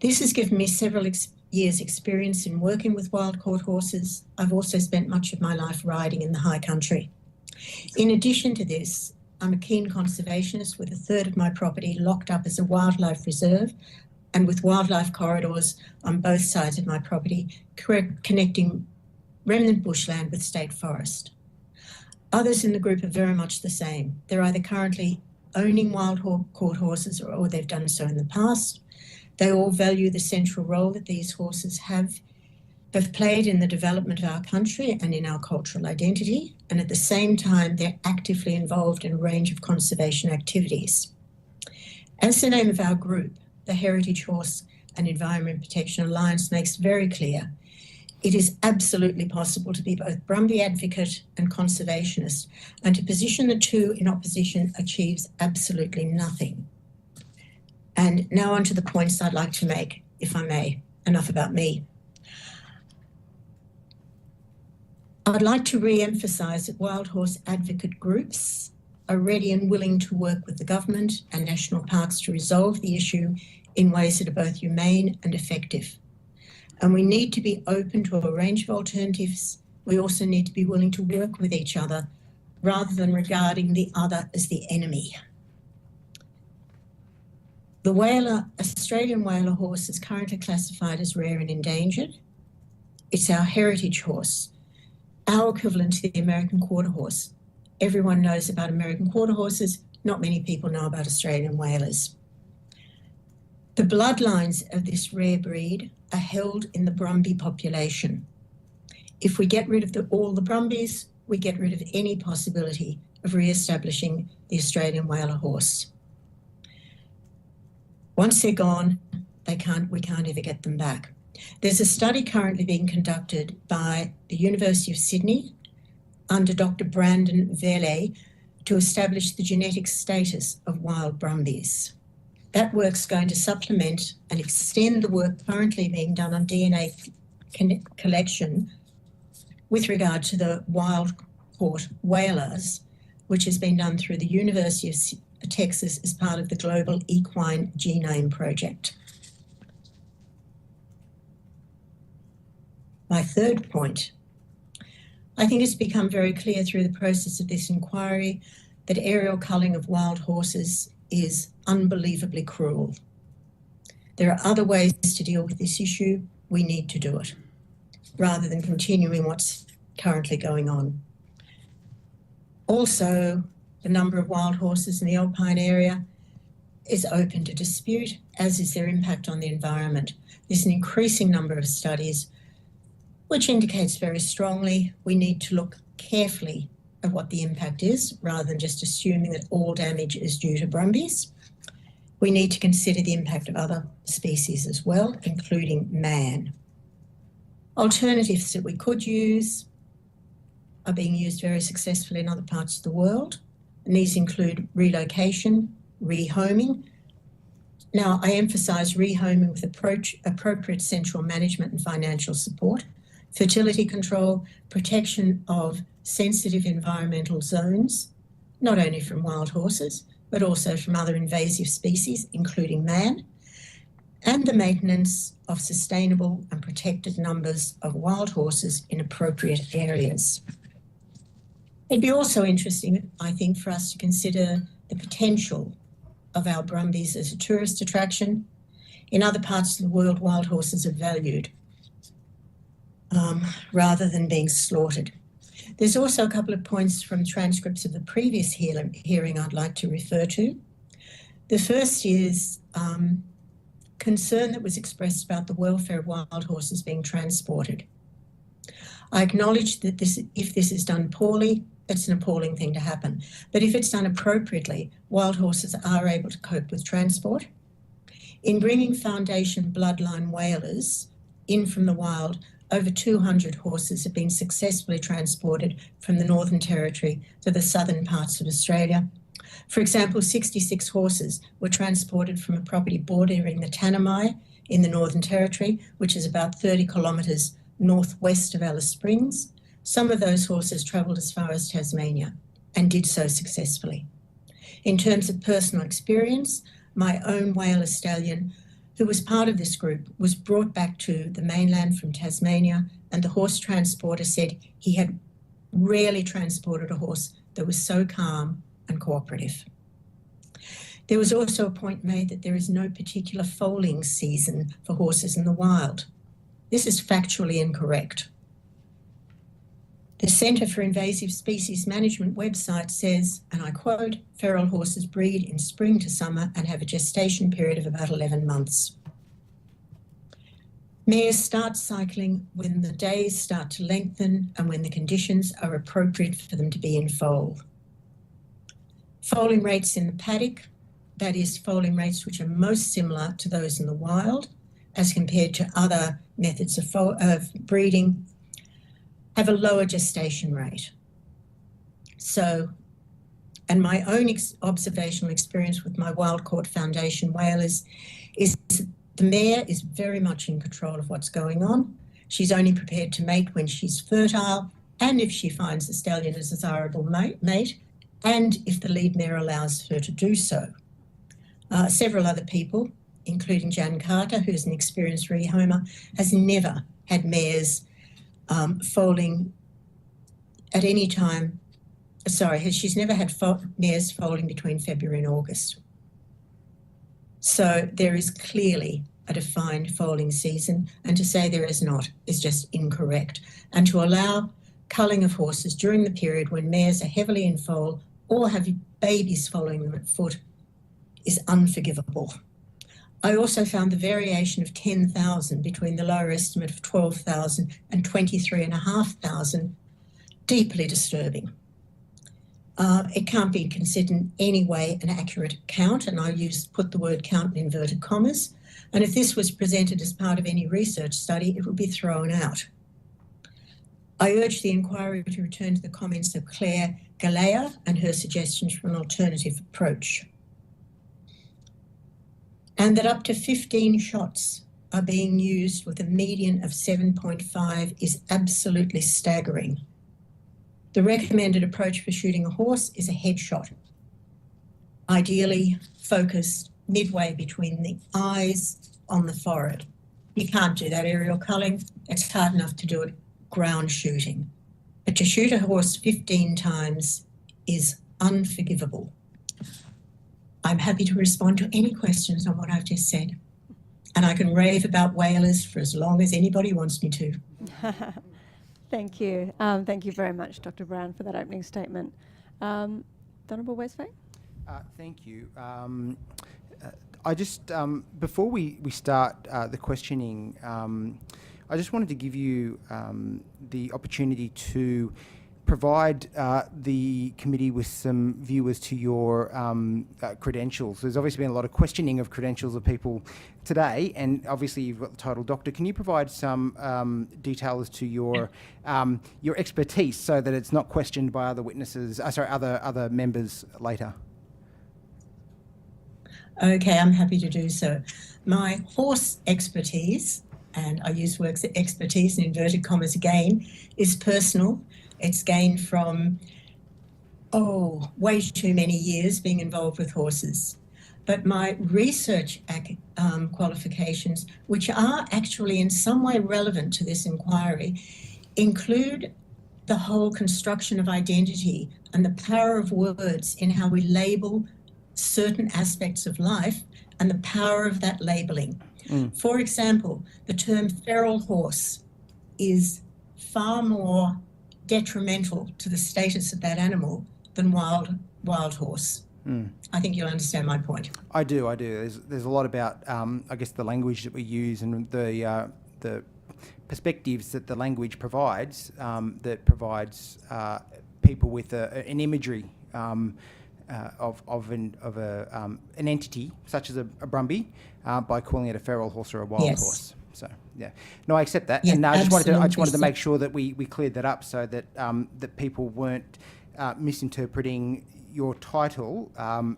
This has given me several years' experience in working with wild-caught horses. I've also spent much of my life riding in the high country. In addition to this, I'm a keen conservationist with a third of my property locked up as a wildlife reserve and with wildlife corridors on both sides of my property, connecting remnant bushland with state forest. Others in the group are very much the same. They're either currently owning wild-caught horses or they've done so in the past. They all value the central role that these horses have played in the development of our country and in our cultural identity, and at the same time, they're actively involved in a range of conservation activities. As the name of our group, the Heritage Horse and Environment Protection Alliance, makes very clear, it is absolutely possible to be both Brumby advocate and conservationist, and to position the two in opposition achieves absolutely nothing. And now on to the points I'd like to make, if I may. Enough about me. I'd like to re-emphasise that wild horse advocate groups are ready and willing to work with the government and national parks to resolve the issue in ways that are both humane and effective. And we need to be open to a range of alternatives. We also need to be willing to work with each other rather than regarding the other as the enemy. The Australian whaler horse is currently classified as rare and endangered. It's our heritage horse, our equivalent to the American quarter horse. Everyone knows about American quarter horses. Not many people know about Australian whalers. The bloodlines of this rare breed are held in the brumby population. If we get rid of all the brumbies, we get rid of any possibility of re-establishing the Australian whaler horse. Once they're gone, we can't ever get them back. There's a study currently being conducted by the University of Sydney under Dr. Brandon Vele to establish the genetic status of wild brumbies. That work's going to supplement and extend the work currently being done on DNA collection with regard to the wild-caught whalers, which has been done through the University of Texas as part of the Global Equine Genome Project. My third point, I think it's become very clear through the process of this inquiry that aerial culling of wild horses is unbelievably cruel. There are other ways to deal with this issue. We need to do it, rather than continuing what's currently going on. Also, the number of wild horses in the alpine area is open to dispute, as is their impact on the environment. There's an increasing number of studies which indicates very strongly we need to look carefully at what the impact is, rather than just assuming that all damage is due to brumbies. We need to consider the impact of other species as well, including man. Alternatives that we could use are being used very successfully in other parts of the world, and these include relocation, rehoming. Now, I emphasise rehoming with appropriate central management and financial support, fertility control, protection of sensitive environmental zones, not only from wild horses, but also from other invasive species, including man, and the maintenance of sustainable and protected numbers of wild horses in appropriate areas. It'd be also interesting, I think, for us to consider the potential of our brumbies as a tourist attraction. In other parts of the world, wild horses are valued rather than being slaughtered. There's also a couple of points from transcripts of the previous hearing I'd like to refer to. The first is concern that was expressed about the welfare of wild horses being transported. I acknowledge that if this is done poorly, it's an appalling thing to happen. But if it's done appropriately, wild horses are able to cope with transport. In bringing Foundation bloodline whalers in from the wild, over 200 horses have been successfully transported from the Northern Territory to the southern parts of Australia. For example, 66 horses were transported from a property bordering the Tanami in the Northern Territory, which is about 30 kilometres northwest of Alice Springs. Some of those horses travelled as far as Tasmania and did so successfully. In terms of personal experience, my own whaler stallion, who was part of this group, was brought back to the mainland from Tasmania, and the horse transporter said he had rarely transported a horse that was so calm and cooperative. There was also a point made that there is no particular foaling season for horses in the wild. This is factually incorrect. The Centre for Invasive Species Management website says, and I quote, feral horses breed in spring to summer and have a gestation period of about 11 months. Mares start cycling when the days start to lengthen and when the conditions are appropriate for them to be in foal. Foaling rates in the paddock, that is, foaling rates which are most similar to those in the wild as compared to other methods of breeding, have a lower gestation rate. So, and my own observational experience with my wild caught Foundation whalers is the mare is very much in control of what's going on. She's only prepared to mate when she's fertile, and if she finds the stallion a desirable mate, and if the lead mare allows her to do so. Several other people, including Jan Carter, who's an experienced rehomer, has never had mares foaling at any time. She's never had mares foaling between February and August. So there is clearly a defined foaling season, and to say there is not is just incorrect. And to allow culling of horses during the period when mares are heavily in foal or have babies following them at foot is unforgivable. I also found the variation of 10,000 between the lower estimate of 12,000 and 23,500 deeply disturbing. It can't be considered in any way an accurate count, and I put the word count in inverted commas. And if this was presented as part of any research study, it would be thrown out. I urge the inquiry to return to the comments of Claire Galea and her suggestions for an alternative approach. And that up to 15 shots are being used with a median of 7.5 is absolutely staggering. The recommended approach for shooting a horse is a headshot, ideally focused midway between the eyes on the forehead. You can't do that aerial culling. It's hard enough to do it ground shooting. But to shoot a horse 15 times is unforgivable. I'm happy to respond to any questions on what I've just said. And I can rave about whalers for as long as anybody wants me to.
Thank you. Thank you very much, Dr. Brown, for that opening statement. The Honourable Westphal?
Thank you. I just, before we start the questioning, I just wanted to give you the opportunity to provide the committee with some view as to your credentials. There's obviously been a lot of questioning of credentials of people today, and obviously you've got the title doctor. Can you provide some detail as to your expertise so that it's not questioned by other witnesses, other members later?
Okay, I'm happy to do so. My horse expertise, and I use words expertise in inverted commas again, is personal. It's gained from, way too many years being involved with horses. But my research qualifications, which are actually in some way relevant to this inquiry, include the whole construction of identity and the power of words in how we label certain aspects of life and the power of that labeling. For example, the term feral horse is far more detrimental to the status of that animal than wild horse. I think you'll understand my point.
I do. There's a lot about, I guess, the language that we use and the perspectives that the language provides, people with an imagery of an entity such as a brumbie by calling it a feral horse or a wild horse. So yeah, no, I accept that, and I just wanted to make sure that we cleared that up so that that people weren't misinterpreting your title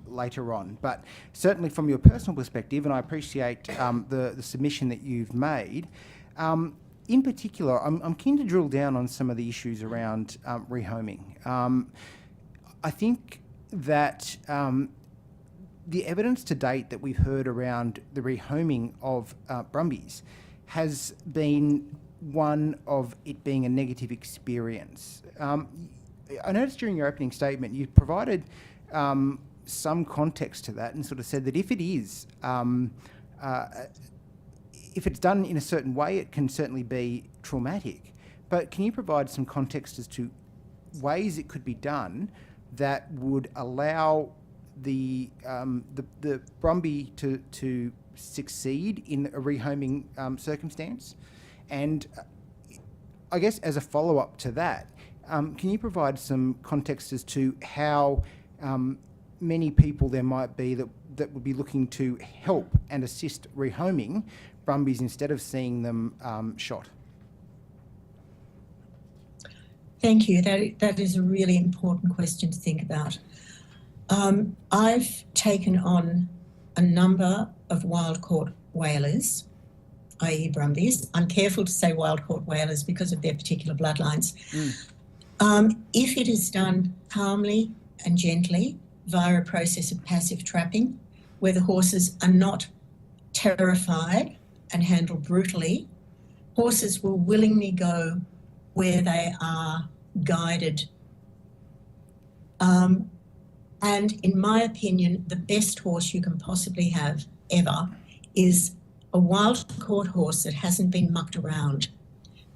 later on. But certainly from your personal perspective, and I appreciate the submission that you've made. In particular, I'm keen to drill down on some of the issues around rehoming. I think that the evidence to date that we've heard around the rehoming of brumbies has been one of it being a negative experience. I noticed during your opening statement you provided some context to that and sort of said that if it is, if it's done in a certain way, it can certainly be traumatic. But can you provide some context as to ways it could be done that would allow the brumbie to succeed in a rehoming circumstance? And I guess as a follow-up to that, can you provide some context as to how many people there might be that would be looking to help and assist rehoming brumbies instead of seeing them shot?
Thank you. That is a really important question to think about. I've taken on a number of wild-caught whalers, i.e. brumbies. I'm careful to say wild-caught whalers because of their particular bloodlines. If it is done calmly and gently via a process of passive trapping, where the horses are not terrified and handled brutally, horses will willingly go where they are guided. And in my opinion, the best horse you can possibly have ever is a wild-caught horse that hasn't been mucked around,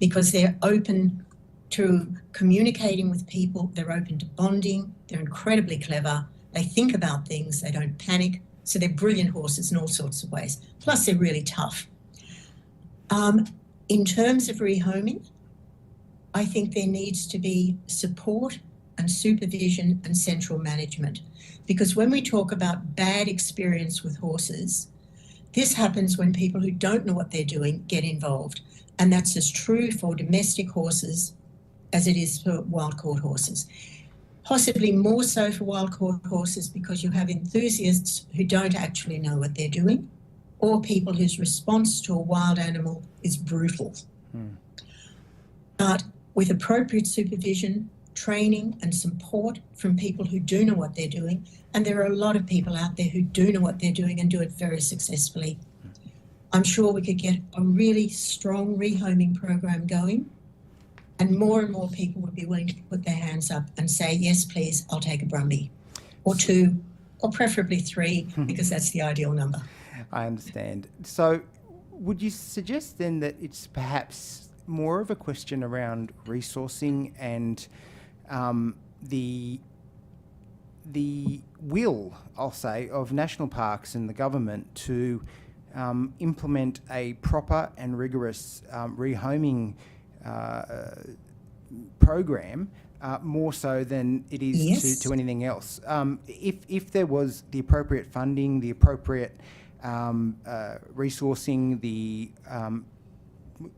because they're open to communicating with people, they're open to bonding, they're incredibly clever, they think about things, they don't panic, so they're brilliant horses in all sorts of ways. Plus, they're really tough. In terms of rehoming, I think there needs to be support and supervision and central management, because when we talk about bad experience with horses, this happens when people who don't know what they're doing get involved, and that's as true for domestic horses as it is for wild-caught horses. Possibly more so for wild-caught horses because you have enthusiasts who don't actually know what they're doing, or people whose response to a wild animal is brutal. But with appropriate supervision, training and support from people who do know what they're doing, and there are a lot of people out there who do know what they're doing and do it very successfully, I'm sure we could get a really strong rehoming program going, and more people would be willing to put their hands up and say, yes, please, I'll take a brumbie, or two, or preferably three, because that's the ideal number.
I understand. So would you suggest then that it's perhaps more of a question around resourcing and the will, I'll say, of national parks and the government to implement a proper and rigorous rehoming program more so than it is
Yes.
to anything else. If there was the appropriate funding, the appropriate resourcing, the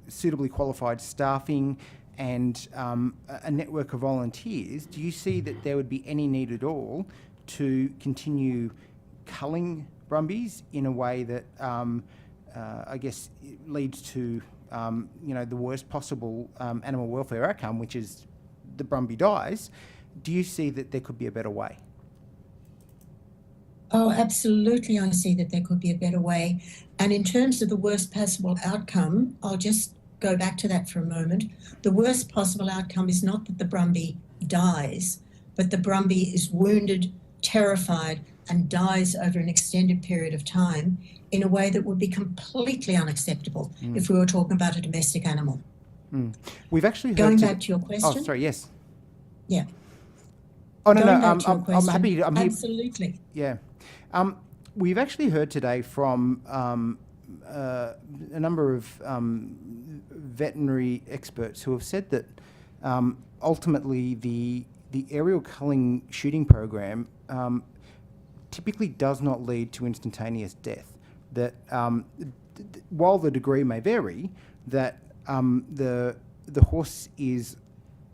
suitably qualified staffing, and a network of volunteers, do you see that there would be any need at all to continue culling brumbies in a way that I guess leads to the worst possible animal welfare outcome, which is the brumby dies? Do you see that there could be a better way?
Oh, absolutely, I see that there could be a better way. And in terms of the worst possible outcome, I'll just go back to that for a moment. The worst possible outcome is not that the brumby dies, but the brumby is wounded, terrified, and dies over an extended period of time in a way that would be completely unacceptable if we were talking about a domestic animal.
We've actually heard
Going back to your
Oh,
question.
sorry, yes.
Yeah.
Oh, no,
Going
no,
back to your
I'm
question,
happy to...
absolutely.
Yeah. We've actually heard today from a number of veterinary experts who have said that ultimately the aerial culling shooting program typically does not lead to instantaneous death. That while the degree may vary, that the horse is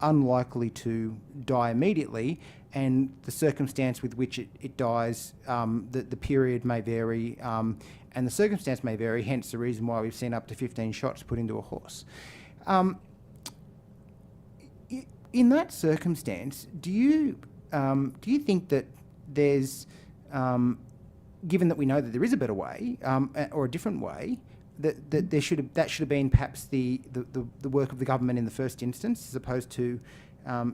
unlikely to die immediately, and the circumstance with which it dies, the period may vary, and the circumstance may vary, hence the reason why we've seen up to 15 shots put into a horse. In that circumstance, do you think that there's, given that we know that there is a better way, or a different way, that that should have been perhaps the work of the government in the first instance, as opposed to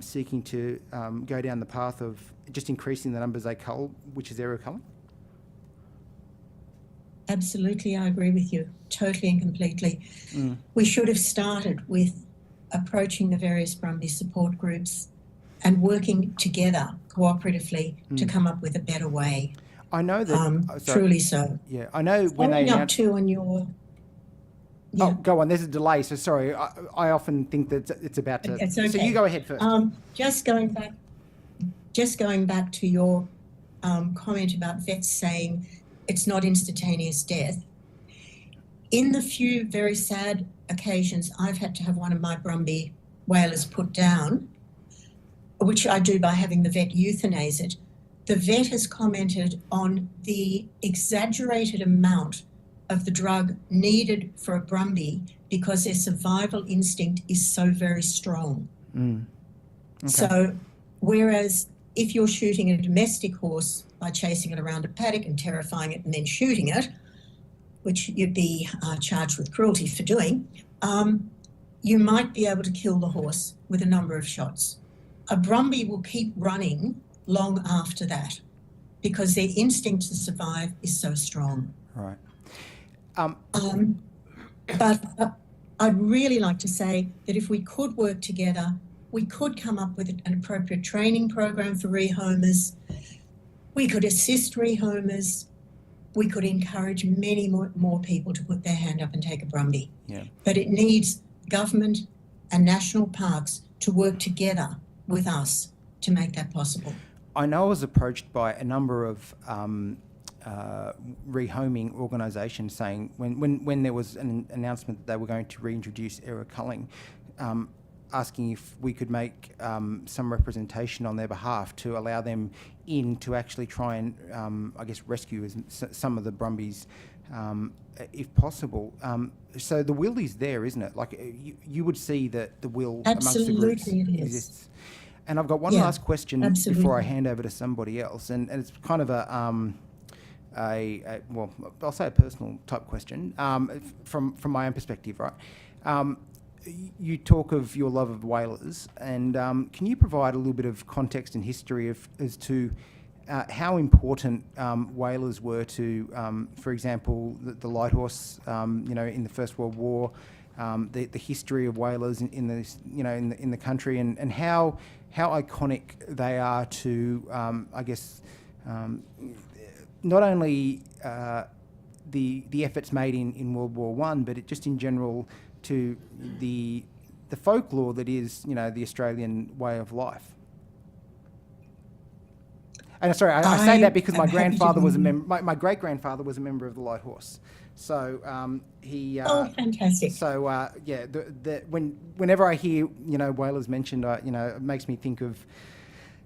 seeking to go down the path of just increasing the numbers they cull, which is aerial culling?
Absolutely, I agree with you, totally and completely. We should have started with approaching the various brumby support groups and working together cooperatively to come up with a better way.
I know that...
truly so.
Yeah, I know when they...
Following up too on your... Yeah.
Oh, go on. There's a delay, so sorry. I often think that it's about to...
It's okay.
So you go ahead first.
Just going back to your comment about vets saying it's not instantaneous death. In the few very sad occasions I've had to have one of my brumby whalers put down, which I do by having the vet euthanize it, the vet has commented on the exaggerated amount of the drug needed for a brumby because their survival instinct is so very strong.
Okay.
So whereas if you're shooting a domestic horse by chasing it around a paddock and terrifying it and then shooting it, which you'd be charged with cruelty for doing, you might be able to kill the horse with a number of shots. A brumby will keep running long after that because their instinct to survive is so strong.
Right.
But I'd really like to say that if we could work together, we could come up with an appropriate training program for rehomers. We could assist rehomers. We could encourage many more people to put their hand up and take a brumby.
Yeah.
But it needs government and national parks to work together with us to make that possible.
I know I was approached by a number of rehoming organisations saying when there was an announcement that they were going to reintroduce aerial culling, asking if we could make some representation on their behalf to allow them in to actually try and, I guess, rescue some of the brumbies, if possible. So the will is there, isn't it? Like you would see that the will amongst the groups exists. And I've got one last question before I hand over to somebody else, and it's kind of well, I'll say a personal type question from my own perspective, right? You talk of your love of whalers, and can you provide a little bit of context and history as to how important whalers were to, for example, the light horse, in the First World War, the history of whalers in the country, and how iconic they are to, I guess, not only the efforts made in World War I, but just in general to the the folklore that is, the Australian way of life. And sorry, I say that because my grandfather was a member. My great grandfather was a member of the Light Horse, so he.
Oh, fantastic!
So whenever I hear whalers mentioned, it makes me think of.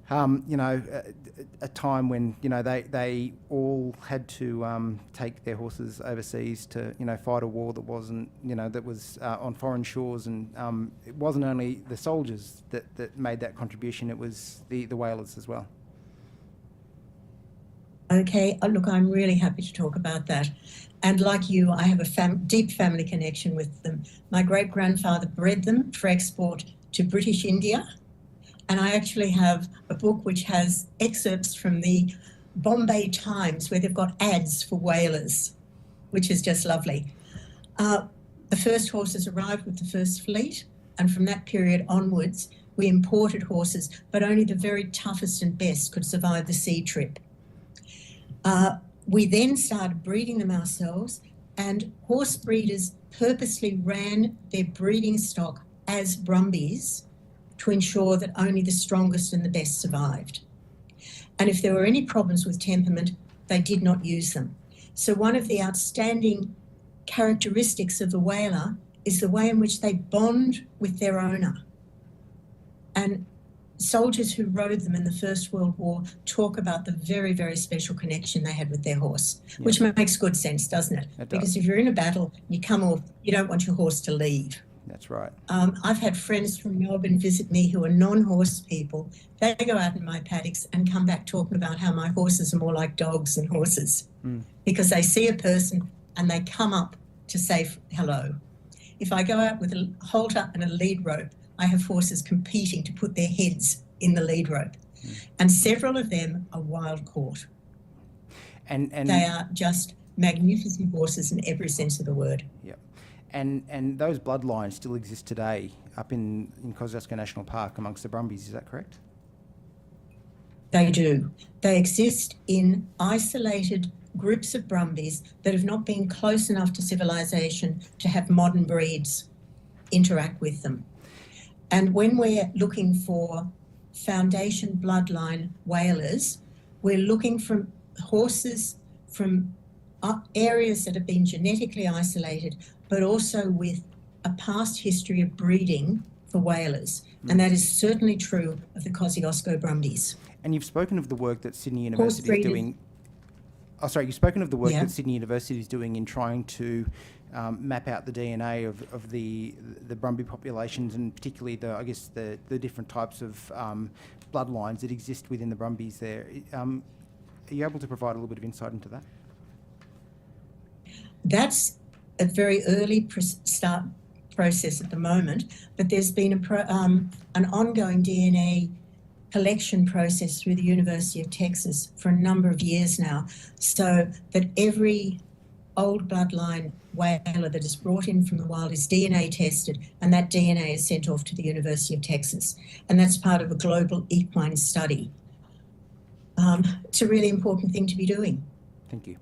A time when they all had to take their horses overseas to fight a war that wasn't that was on foreign shores, and it wasn't only the soldiers that made that contribution; it was the whalers as well.
Okay, look, I'm really happy to talk about that. And like you, I have a deep family connection with them. My great-grandfather bred them for export to British India. And I actually have a book which has excerpts from the Bombay Times where they've got ads for whalers, which is just lovely. The first horses arrived with the first fleet, and from that period onwards, we imported horses, but only the very toughest and best could survive the sea trip. We then started breeding them ourselves, and horse breeders purposely ran their breeding stock as brumbies to ensure that only the strongest and the best survived. And if there were any problems with temperament, they did not use them. So one of the outstanding characteristics of the whaler is the way in which they bond with their owner. And soldiers who rode them in the First World War talk about the very, very special connection they had with their horse, which makes good sense, doesn't it? Because if you're in a battle, you come off, you don't want your horse to leave.
That's right.
I've had friends from Melbourne visit me who are non-horse people. They go out in my paddocks and come back talking about how my horses are more like dogs than horses because they see a person and they come up to say hello. If I go out with a halter and a lead rope, I have horses competing to put their heads in the lead rope. And several of them are wild caught.
And
they are just magnificent horses in every sense of the word.
Yeah. And those bloodlines still exist today up in Kosciuszko National Park amongst the brumbies, is that correct?
They do. They exist in isolated groups of brumbies that have not been close enough to civilization to have modern breeds interact with them. And when we're looking for foundation bloodline whalers, we're looking from horses from areas that have been genetically isolated, but also with a past history of breeding for whalers. And that is certainly true of the Kosciuszko brumbies.
And you've spoken of the work that Sydney University is doing. You've spoken of the work that Sydney University is doing in trying to map out the DNA of the brumby populations, and particularly the different types of bloodlines that exist within the brumbies there. Are you able to provide a little bit of insight into that?
That's a very early start process at the moment, but there's been an ongoing DNA collection process through the University of Texas for a number of years now, so that every old bloodline whaler that is brought in from the wild is DNA tested, and that DNA is sent off to the University of Texas. And that's part of a global equine study. It's a really important thing to be doing.
Thank you.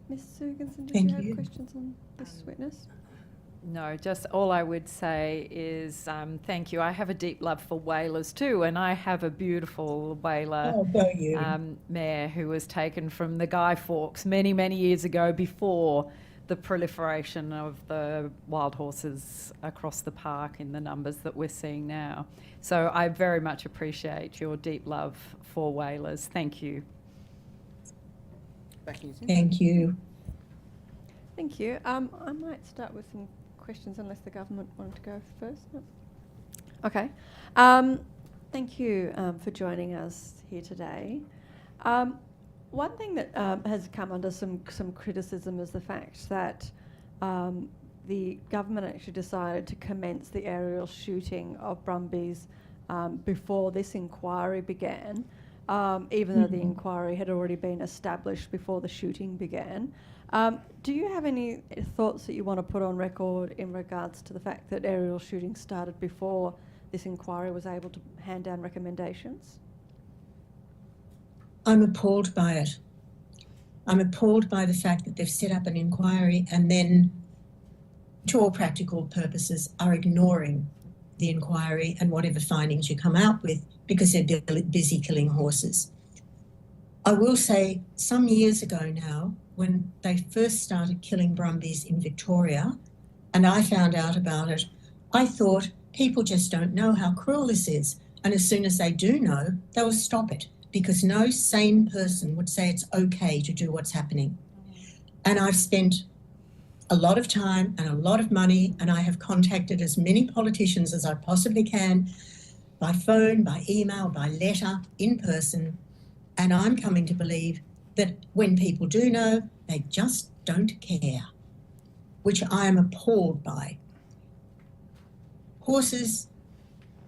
Ms. Suganson, do
Thank
you have
you.
questions on this witness?
No, just all I would say is thank you. I have a deep love for whalers too, and I have a beautiful whaler mare who was taken from the Guy Fawkes many, many years ago before the proliferation of the wild horses across the park in the numbers that we're seeing now. So I very much appreciate your deep love for whalers. Thank you.
Back to you, Tim.
Thank you.
Thank you. I might start with some questions unless the government wanted to go first. No? Okay. Thank you for joining us here today. One thing that has come under some criticism is the fact that the government actually decided to commence the aerial shooting of brumbies before this inquiry began, even though the inquiry had already been established before the shooting began. Do you have any thoughts that you want to put on record in regards to the fact that aerial shooting started before this inquiry was able to hand down recommendations?
I'm appalled by it. I'm appalled by the fact that they've set up an inquiry and then to all practical purposes, are ignoring the inquiry and whatever findings you come out with because they're busy killing horses. I will say some years ago now, when they first started killing brumbies in Victoria, and I found out about it, I thought people just don't know how cruel this is. And as soon as they do know, they will stop it, because no sane person would say it's okay to do what's happening. And I've spent a lot of time and a lot of money, and I have contacted as many politicians as I possibly can, by phone, by email, by letter, in person, and I'm coming to believe that when people do know, they just don't care, which I am appalled by. Horses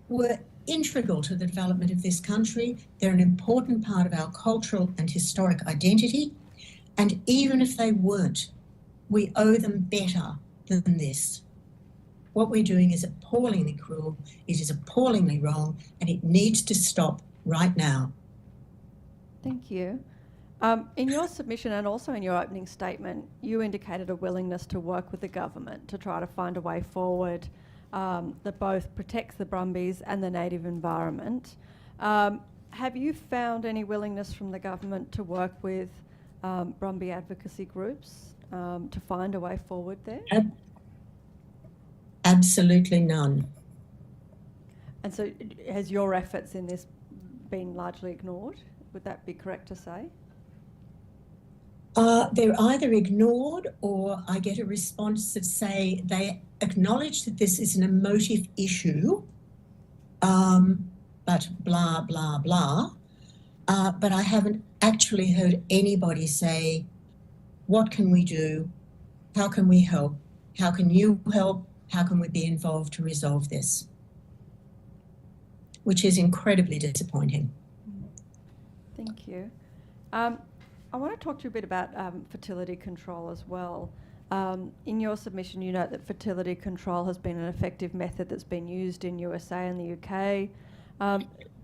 were integral to the development of this country. They're an important part of our cultural and historic identity, and even if they weren't, we owe them better than this. What we're doing is appallingly cruel, it is appallingly wrong, and it needs to stop right now.
Thank you. In your submission and also in your opening statement, you indicated a willingness to work with the government to try to find a way forward that both protects the brumbies and the native environment. Have you found any willingness from the government to work with Brumby advocacy groups to find a way forward there?
Absolutely none.
And so has your efforts in this been largely ignored? Would that be correct to say?
They're either ignored, or I get a response that say they acknowledge that this is an emotive issue, but blah, blah, blah. But I haven't actually heard anybody say, what can we do? How can we help? How can you help? How can we be involved to resolve this? Which is incredibly disappointing.
Thank you. I want to talk to you a bit about fertility control as well. In your submission, you note that fertility control has been an effective method that's been used in USA and the UK.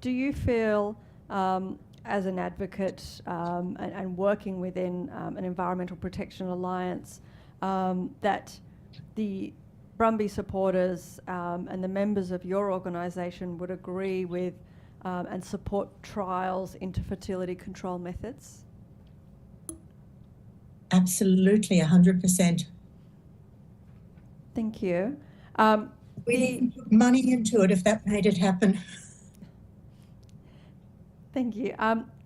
Do you feel, as an advocate and working within an environmental protection alliance, that the Brumby supporters and the members of your organisation would agree with and support trials into fertility control methods?
Absolutely, 100%.
Thank you.
We put money into it if that made it happen.
Thank you.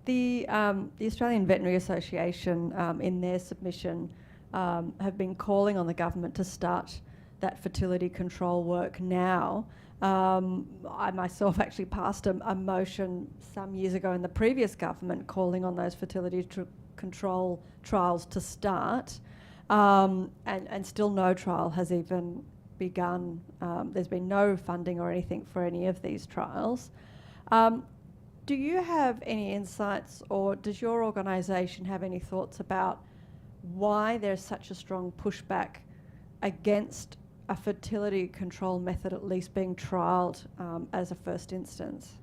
The Australian Veterinary Association, in their submission, have been calling on the government to start that fertility control work now. I myself actually passed a motion some years ago in the previous government calling on those fertility control trials to start, and still no trial has even begun. There's been no funding or anything for any of these trials. Do you have any insights, or does your organisation have any thoughts about why there's such a strong pushback against a fertility control method at least being trialled as a first instance?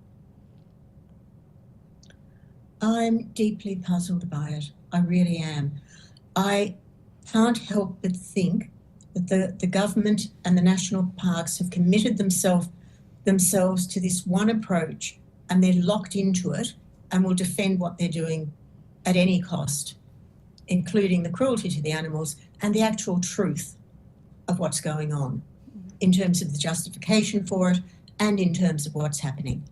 I'm deeply puzzled by it. I really am. I can't help but think that the government and the national parks have committed themselves to this one approach, and they're locked into it and will defend what they're doing at any cost, including the cruelty to the animals and the actual truth of what's going on in terms of the justification for it and in terms of what's happening.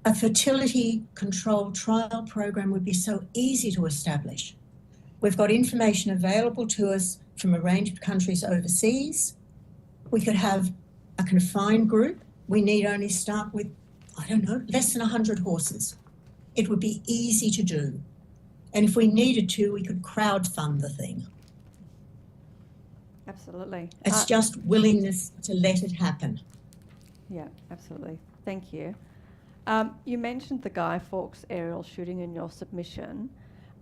A fertility control trial program would be so easy to establish. We've got information available to us from a range of countries overseas. We could have a confined group. We need only start with, I don't know, less than 100 horses. It would be easy to do. And if we needed to, we could crowdfund the thing.
Absolutely.
It's just willingness to let it happen.
Yeah, absolutely. Thank you. You mentioned the Guy Fawkes aerial shooting in your submission.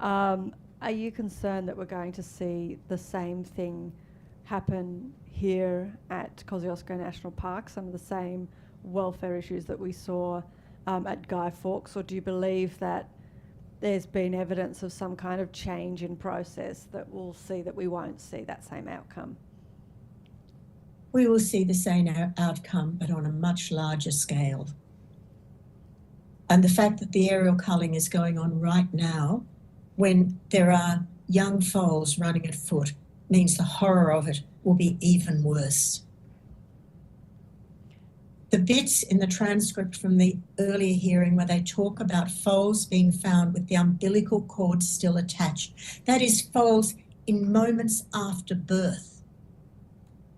Are you concerned that we're going to see the same thing happen here at Kosciuszko National Park, some of the same welfare issues that we saw at Guy Fawkes, or do you believe that there's been evidence of some kind of change in process that we'll see that we won't see that same outcome?
we will see the same outcome, but on a much larger scale. And the fact that the aerial culling is going on right now, when there are young foals running at foot, means the horror of it will be even worse. The bits in the transcript from the earlier hearing where they talk about foals being found with the umbilical cord still attached, that is foals in moments after birth.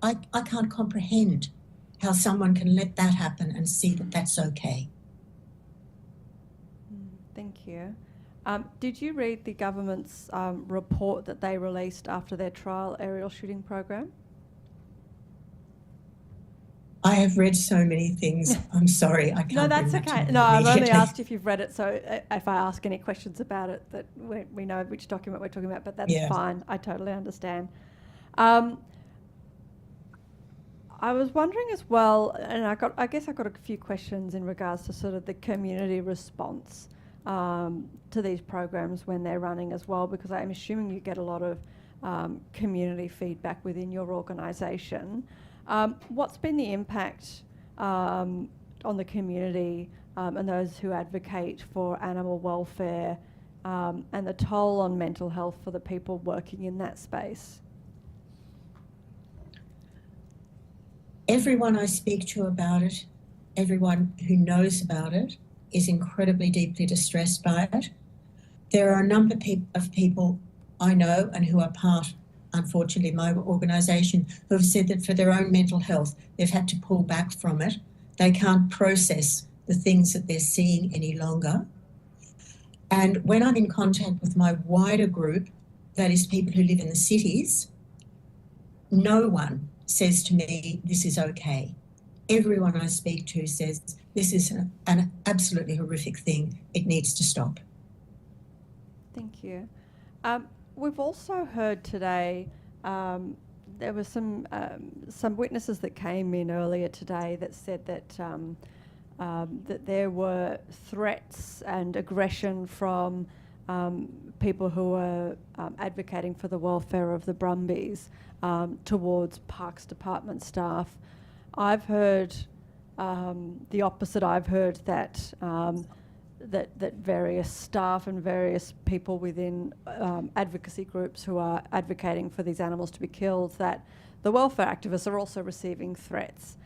I can't comprehend how someone can let that happen and see that that's okay.
Thank you. Did you read the government's report that they released after their trial aerial shooting program?
I have read so many things. I'm sorry, I can't.
No, that's
bring that to
okay.
mind
No, I've only
immediately.
asked if you've read it, so if I ask any questions about it, that we know which document we're talking about, but that's
Yeah.
fine. I totally understand. I was wondering as well, and I guess I got a few questions in regards to sort of the community response to these programs when they're running as well, because I'm assuming you get a lot of community feedback within your organisation. What's been the impact on the community and those who advocate for animal welfare and the toll on mental health for the people working in that space?
Everyone I speak to about it, everyone who knows about it, is incredibly deeply distressed by it. There are a number of people I know and who are part, unfortunately, of my organisation, who have said that for their own mental health, they've had to pull back from it. They can't process the things that they're seeing any longer. And when I'm in contact with my wider group, that is people who live in the cities, no one says to me, this is okay. Everyone I speak to says, this is an absolutely horrific thing. It needs to stop.
Thank you. We've also heard today, there were some witnesses that came in earlier today that said that that there were threats and aggression from people who were advocating for the welfare of the brumbies towards Parks Department staff. I've heard the opposite. I've heard that that various staff and various people within advocacy groups who are advocating for these animals to be killed, that the welfare activists are also receiving threats.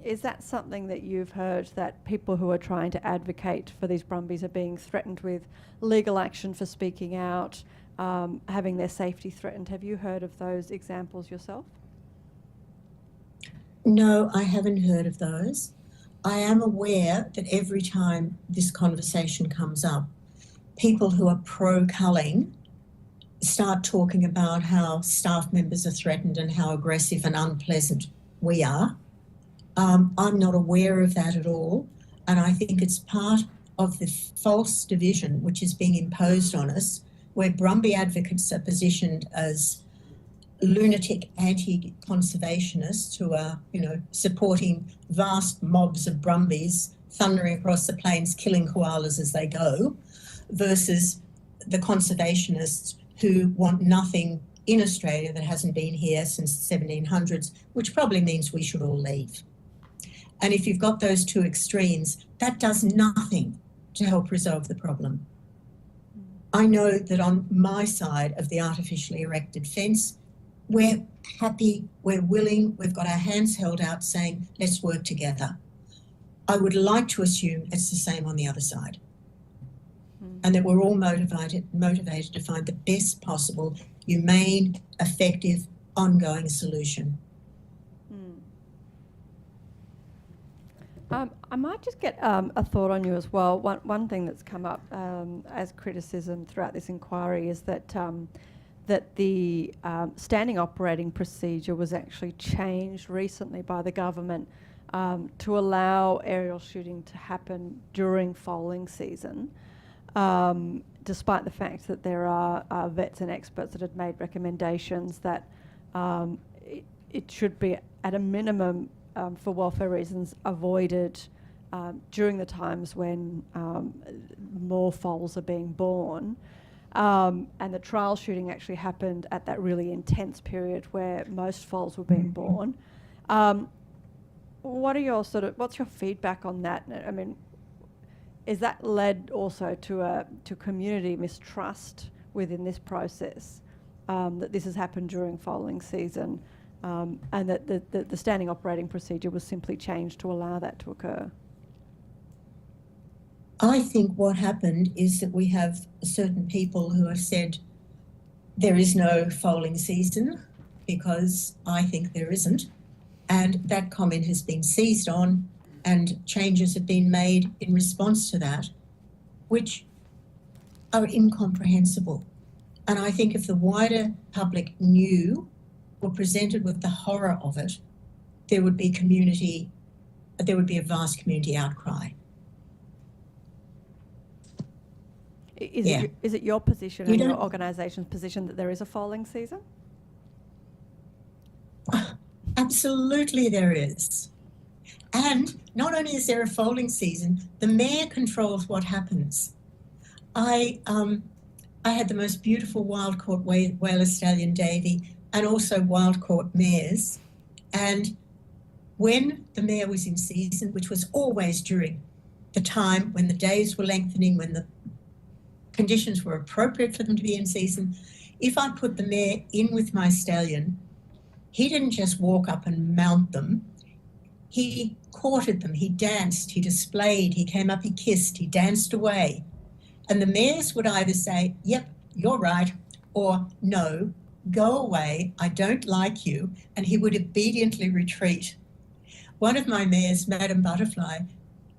Is that something that you've heard, that people who are trying to advocate for these brumbies are being threatened with legal action for speaking out, having their safety threatened? Have you heard of those examples yourself?
No, I haven't heard of those. I am aware that every time this conversation comes up, people who are pro-culling start talking about how staff members are threatened and how aggressive and unpleasant we are. I'm not aware of that at all, and I think it's part of the false division which is being imposed on us, where Brumby advocates are positioned as lunatic anti-conservationists who are, supporting vast mobs of brumbies thundering across the plains, killing koalas as they go, versus the conservationists who want nothing in Australia that hasn't been here since the 1700s, which probably means we should all leave. And if you've got those two extremes, that does nothing to help resolve the problem. I know that on my side of the artificially erected fence, we're happy, we're willing, we've got our hands held out saying, let's work together. I would like to assume it's the same on the other side. And that we're all motivated to find the best possible, humane, effective, ongoing solution.
I might just get a thought on you as well. One thing that's come up as criticism throughout this inquiry is that that the standing operating procedure was actually changed recently by the government to allow aerial shooting to happen during foaling season, despite the fact that there are vets and experts that have made recommendations that it should be, at a minimum, for welfare reasons, avoided during the times when more foals are being born. And the trial shooting actually happened at that really intense period where most foals were being born. What are your what's your feedback on that? I mean, is that led also to community mistrust within this process, that this has happened during foaling season, and that the standing operating procedure was simply changed to allow that to occur?
I think what happened is that we have certain people who have said there is no foaling season, because I think there isn't. And that comment has been seized on and changes have been made in response to that, which are incomprehensible. And I think if the wider public knew or presented with the horror of it, there would be a vast community outcry.
Is it your position and your organisation's position that there is a foaling season?
Absolutely there is. And not only is there a foaling season, the mayor controls what happens. I had the most beautiful wild caught Whaler stallion Davy and also wild caught mares. And when the mare was in season, which was always during the time when the days were lengthening, when the conditions were appropriate for them to be in season, if I put the mare in with my stallion, he didn't just walk up and mount them. He courted them, he danced, he displayed, he came up, he kissed, he danced away. And the mares would either say, yep, you're right, or no, go away, I don't like you, and he would obediently retreat. One of my mares, Madam Butterfly,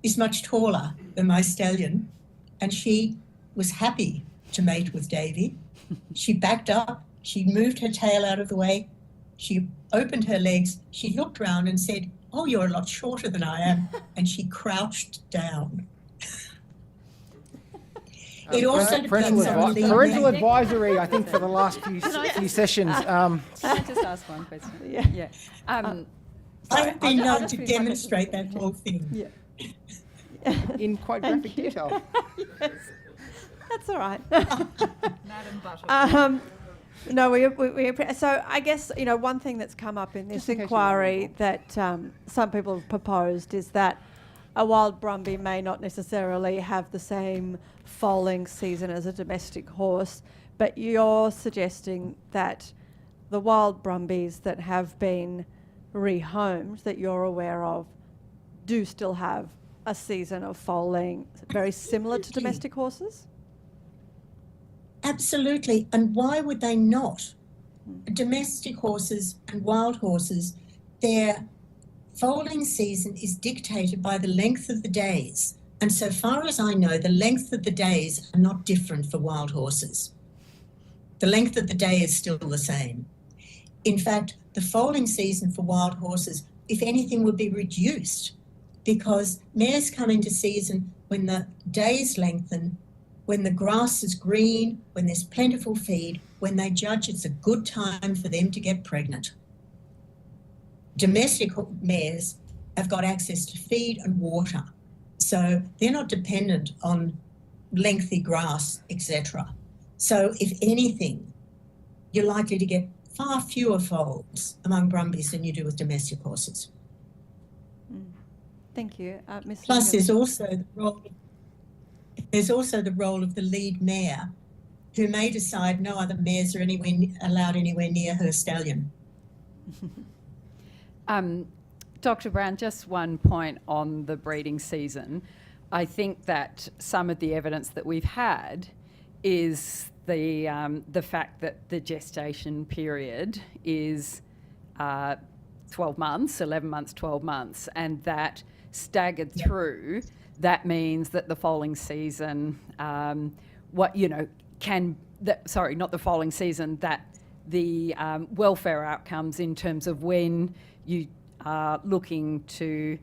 is much taller than my stallion, and she was happy to mate with Davy. She backed up, she moved her tail out of the way, she opened her legs, she looked round and said, oh, you're a lot shorter than I am, and she crouched down. It also depends on the
parental advisory, I think, for the last few sessions.
Can I just ask one question?
Yeah.
I've been known to demonstrate that whole thing.
Yeah.
In quite graphic detail.
Yes. That's all right.
Madam Butterfly.
No, so I guess, one thing that's come up in this inquiry that some people have proposed is that a wild brumbie may not necessarily have the same foaling season as a domestic horse, but you're suggesting that the wild brumbies that have been rehomed, that you're aware of, do still have a season of foaling very similar to domestic horses?
Absolutely. And why would they not? Domestic horses and wild horses, their foaling season is dictated by the length of the days. And so far as I know, the length of the days are not different for wild horses. The length of the day is still the same. In fact, the foaling season for wild horses, if anything, would be reduced because mares come into season when the days lengthen, when the grass is green, when there's plentiful feed, when they judge it's a good time for them to get pregnant. Domestic mares have got access to feed and water, so they're not dependent on lengthy grass, etc. So if anything, you're likely to get far fewer foals among brumbies than you do with domestic horses.
Thank you. Ms.
Plus,
Logan.
there's also the role of the lead mare, who may decide no other mares are allowed anywhere near her stallion.
Dr. Brown, just one point on the breeding season. I think that some of the evidence that we've had is the fact that the gestation period is 12 months, 11 months, 12 months, and that staggered through, that means that the foaling season, that the welfare outcomes in terms of when you are looking to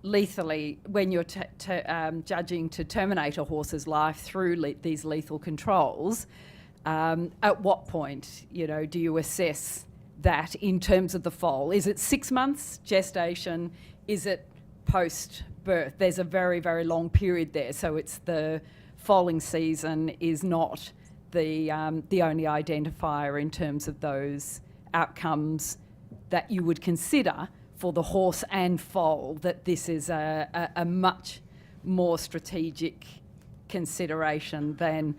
lethally, when you're judging to terminate a horse's life through these lethal controls, at what point, do you assess that in terms of the foal? Is it 6 months gestation? Is it post-birth? There's a very, very long period there. So it's the foaling season is not the only identifier in terms of those outcomes that you would consider, for the horse and foal, that this is a much more strategic consideration than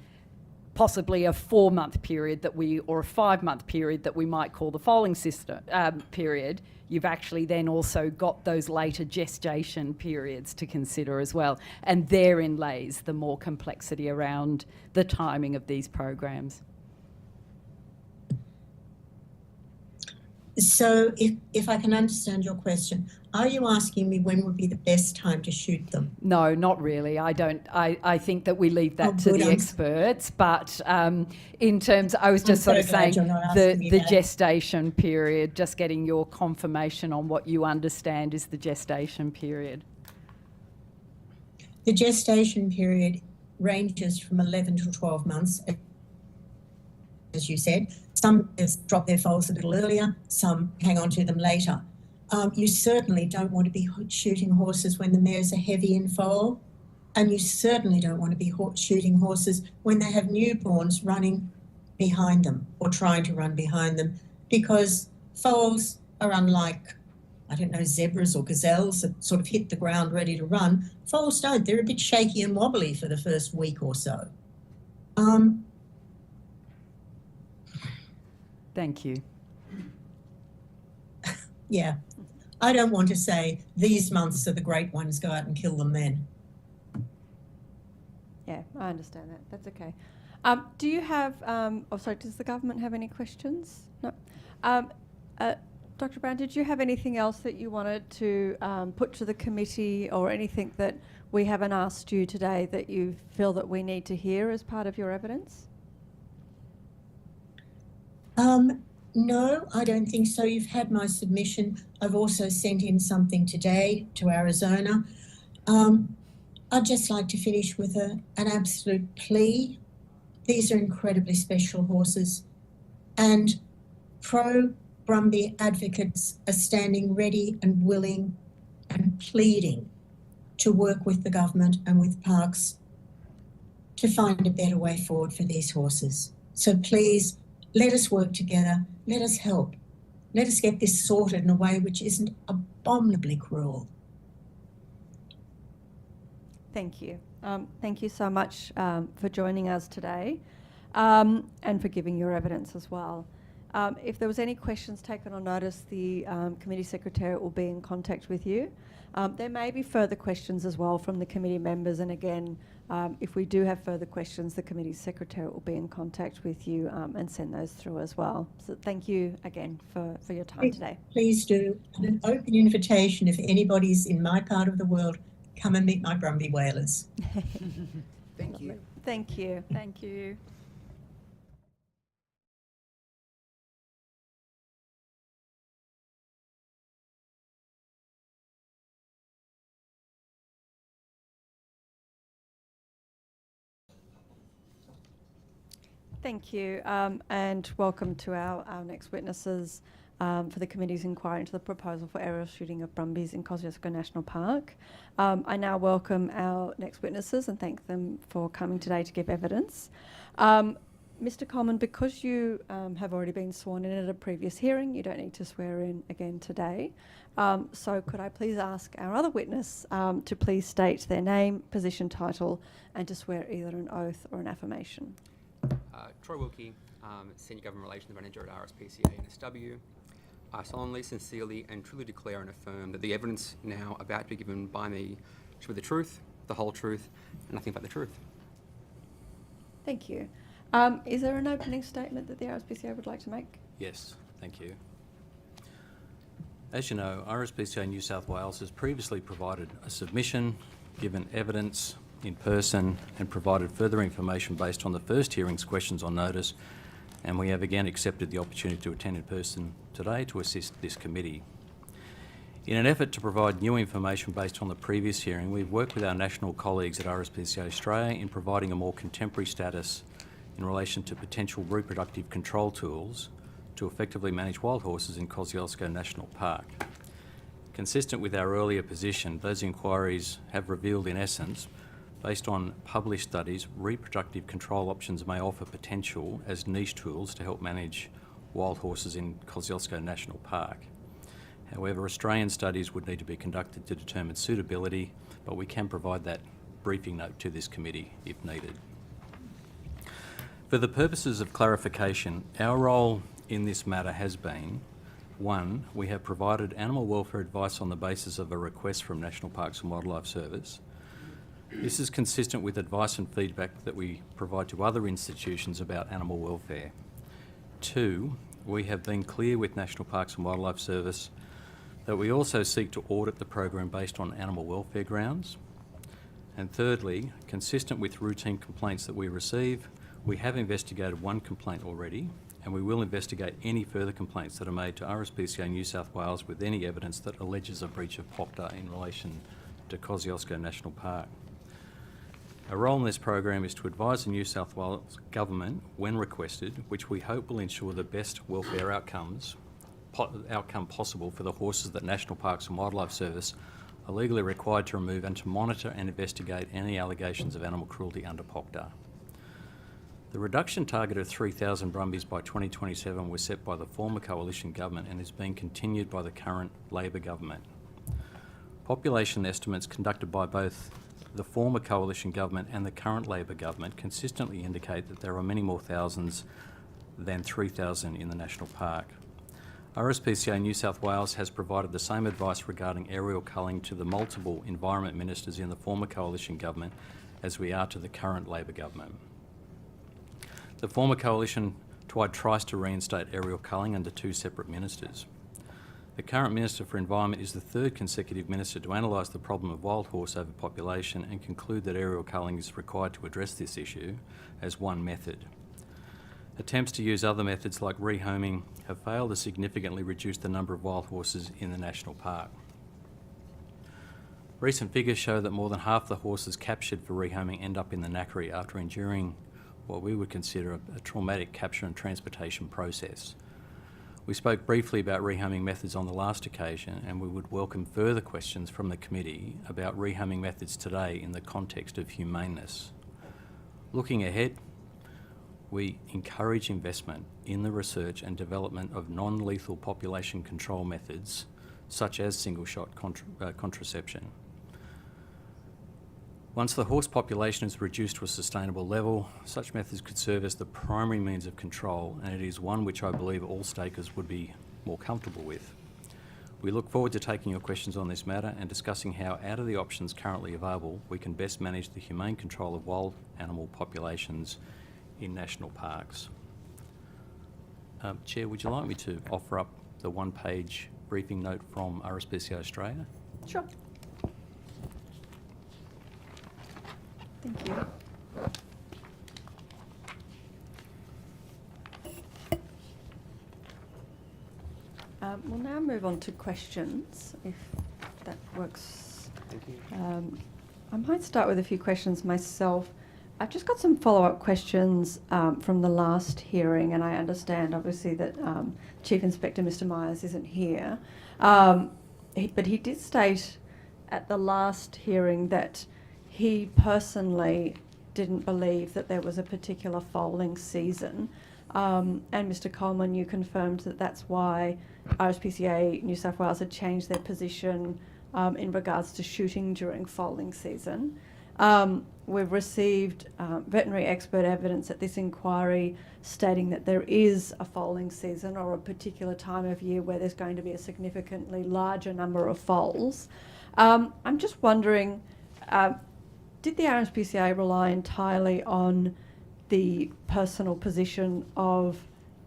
possibly a 4-month period or a 5-month period that we might call the foaling system period. You've actually then also got those later gestation periods to consider as well. And therein lays the more complexity around the timing of these programs.
So if I can understand your question, are you asking me when would be the best time to shoot them?
No, not really. I don't. I think that we leave that to the experts. But in terms, I was just sort of saying the gestation period, just getting your confirmation on what you understand is the gestation period.
The gestation period ranges from 11 to 12 months, as you said. Some drop their foals a little earlier, some hang on to them later. You certainly don't want to be shooting horses when the mares are heavy in foal, and you certainly don't want to be shooting horses when they have newborns running behind them or trying to run behind them, because foals are unlike, I don't know, zebras or gazelles that sort of hit the ground ready to run. Foals don't. They're a bit shaky and wobbly for the first week or so.
Thank you.
Yeah. I don't want to say these months are the great ones, go out and kill them then.
Yeah, I understand that. That's okay. Do you have, does the government have any questions? No. Dr. Brown, did you have anything else that you wanted to put to the committee, or anything that we haven't asked you today that you feel that we need to hear as part of your evidence?
No, I don't think so. You've had my submission. I've also sent in something today to Arizona. I'd just like to finish with an absolute plea. These are incredibly special horses, and pro-Brumby advocates are standing ready and willing and pleading to work with the government and with parks to find a better way forward for these horses. So please, let us work together. Let us help. Let us get this sorted in a way which isn't abominably cruel.
Thank you. Thank you so much for joining us today, and for giving your evidence as well. If there was any questions taken on notice, the committee secretariat will be in contact with you. There may be further questions as well from the committee members, and again, if we do have further questions, the committee secretariat will be in contact with you and send those through as well. So thank you again for your time today.
Please do. An open invitation, if anybody's in my part of the world, come and meet my Brumby whalers.
Thank you. Thank you.
Thank you.
Thank you, and welcome to our next witnesses for the committee's inquiry into the proposal for aerial shooting of brumbies in Kosciuszko National Park. I now welcome our next witnesses and thank them for coming today to give evidence. Mr. Coleman, because you have already been sworn in at a previous hearing, you don't need to swear in again today. So could I please ask our other witness to please state their name, position, title, and to swear either an oath or an affirmation.
Troy Wilkie, Senior Government Relations Manager at RSPCA NSW. I solemnly, sincerely and truly declare and affirm that the evidence now about to be given by me shall be the truth, the whole truth, and nothing but the truth.
Thank you. Is there an opening statement that the RSPCA would like to make?
Yes, thank you. As you know, RSPCA New South Wales has previously provided a submission, given evidence in person, and provided further information based on the first hearing's questions on notice, and we have again accepted the opportunity to attend in person today to assist this committee. In an effort to provide new information based on the previous hearing, we've worked with our national colleagues at RSPCA Australia in providing a more contemporary status in relation to potential reproductive control tools to effectively manage wild horses in Kosciuszko National Park. Consistent with our earlier position, those inquiries have revealed, in essence, based on published studies, reproductive control options may offer potential as niche tools to help manage wild horses in Kosciuszko National Park. However, Australian studies would need to be conducted to determine suitability, but we can provide that briefing note to this committee if needed. For the purposes of clarification, our role in this matter has been: 1, we have provided animal welfare advice on the basis of a request from National Parks and Wildlife Service. This is consistent with advice and feedback that we provide to other institutions about animal welfare. 2, we have been clear with National Parks and Wildlife Service that we also seek to audit the program based on animal welfare grounds. And thirdly, consistent with routine complaints that we receive, we have investigated one complaint already, and we will investigate any further complaints that are made to RSPCA New South Wales with any evidence that alleges a breach of POCTA in relation to Kosciuszko National Park. Our role in this program is to advise the New South Wales Government when requested, which we hope will ensure the best welfare outcome possible for the horses that National Parks and Wildlife Service are legally required to remove, and to monitor and investigate any allegations of animal cruelty under POCTA. The reduction target of 3,000 brumbies by 2027 was set by the former coalition government and is being continued by the current Labor government. Population estimates conducted by both the former coalition government and the current Labor government consistently indicate that there are many more thousands than 3,000 in the national park. RSPCA New South Wales has provided the same advice regarding aerial culling to the multiple environment ministers in the former coalition government as we are to the current Labor government. The former coalition tries to reinstate aerial culling under 2 separate ministers. The current Minister for Environment is the 3rd consecutive minister to analyse the problem of wild horse overpopulation and conclude that aerial culling is required to address this issue as one method. Attempts to use other methods like rehoming have failed to significantly reduce the number of wild horses in the national park. Recent figures show that more than half the horses captured for rehoming end up in the knackery after enduring what we would consider a traumatic capture and transportation process. We spoke briefly about rehoming methods on the last occasion, and we would welcome further questions from the committee about rehoming methods today in the context of humaneness. Looking ahead, we encourage investment in the research and development of non-lethal population control methods, such as single-shot contraception. Once the horse population is reduced to a sustainable level, such methods could serve as the primary means of control, and it is one which I believe all stakers would be more comfortable with. We look forward to taking your questions on this matter and discussing how, out of the options currently available, we can best manage the humane control of wild animal populations in national parks. Chair, would you like me to offer up the 1-page briefing note from RSPCA Australia?
Sure. Thank you. We'll now move on to questions, if that works.
Thank you.
I might start with a few questions myself. I've just got some follow-up questions from the last hearing, and I understand obviously that Chief Inspector Mr Myers isn't here, but he did state at the last hearing that he personally didn't believe that there was a particular foaling season. And Mr Coleman, you confirmed that that's why RSPCA New South Wales had changed their position in regards to shooting during foaling season. We've received veterinary expert evidence at this inquiry stating that there is a foaling season or a particular time of year where there's going to be a significantly larger number of foals. I'm just wondering, did the RSPCA rely entirely on the personal position of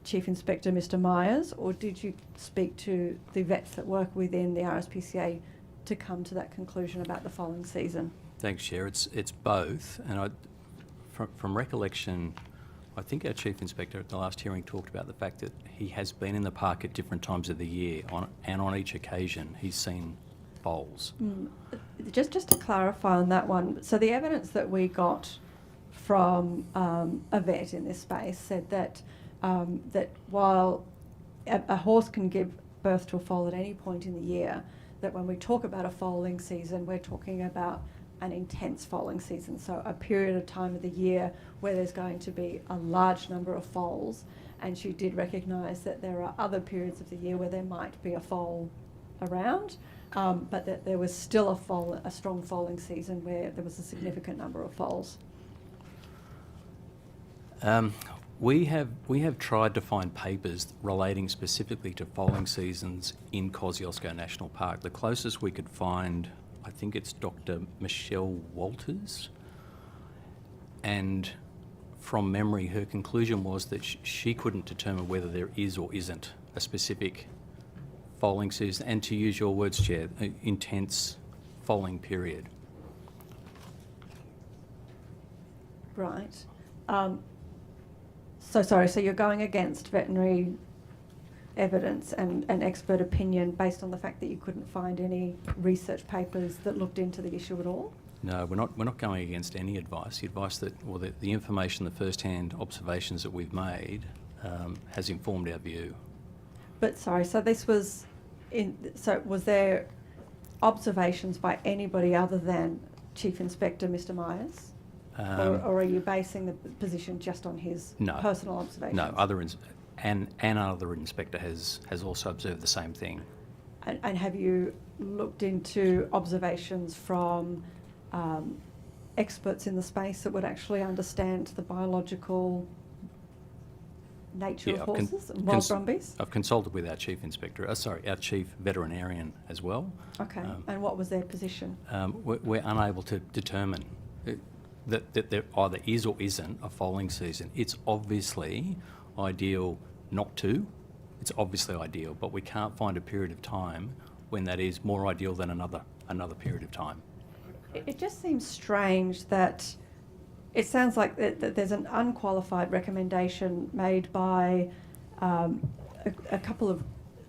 Chief Inspector Mr Myers, or did you speak to the vets that work within the RSPCA to come to that conclusion about the foaling season?
Thanks, Chair. It's both, and from recollection, I think our Chief Inspector at the last hearing talked about the fact that he has been in the park at different times of the year, and on each occasion he's seen foals.
Just to clarify on that one, so the evidence that we got from a vet in this space said that that while a horse can give birth to a foal at any point in the year, that when we talk about a foaling season, we're talking about an intense foaling season, so a period of time of the year where there's going to be a large number of foals, and she did recognise that there are other periods of the year where there might be a foal around, but that there was still a strong foaling season where there was a significant number of foals.
We have tried to find papers relating specifically to foaling seasons in Kosciuszko National Park. The closest we could find, I think it's Dr. Michelle Walters, and from memory, her conclusion was that she couldn't determine whether there is or isn't a specific foaling season, and to use your words, Chair, an intense foaling period.
Right. So you're going against veterinary evidence and expert opinion based on the fact that you couldn't find any research papers that looked into the issue at all?
No, we're not going against any advice. The advice that, or the information, the first-hand observations that we've made has informed our view.
But sorry, so this was was there observations by anybody other than Chief Inspector Mr. Myers? Or are you basing the position just on his personal observations?
No, other inspector has also observed the same thing.
And have you looked into observations from experts in the space that would actually understand the biological nature of horses and wild brumbies?
I've consulted with our chief veterinarian as well.
Okay, and what was their position?
We're unable to determine that there either is or isn't a foaling season. It's obviously ideal not to. It's obviously ideal, but we can't find a period of time when that is more ideal than another period of time.
It just seems strange that it sounds like that there's an unqualified recommendation made by a couple of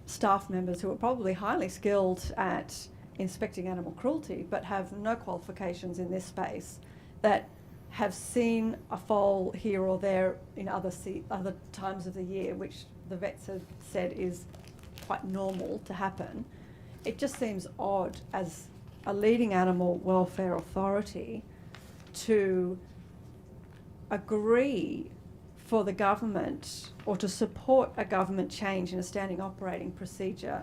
staff members who are probably highly skilled at inspecting animal cruelty but have no qualifications in this space, that have seen a foal here or there in other times of the year, which the vets have said is quite normal to happen. It just seems odd as a leading animal welfare authority to agree for the government or to support a government change in a standing operating procedure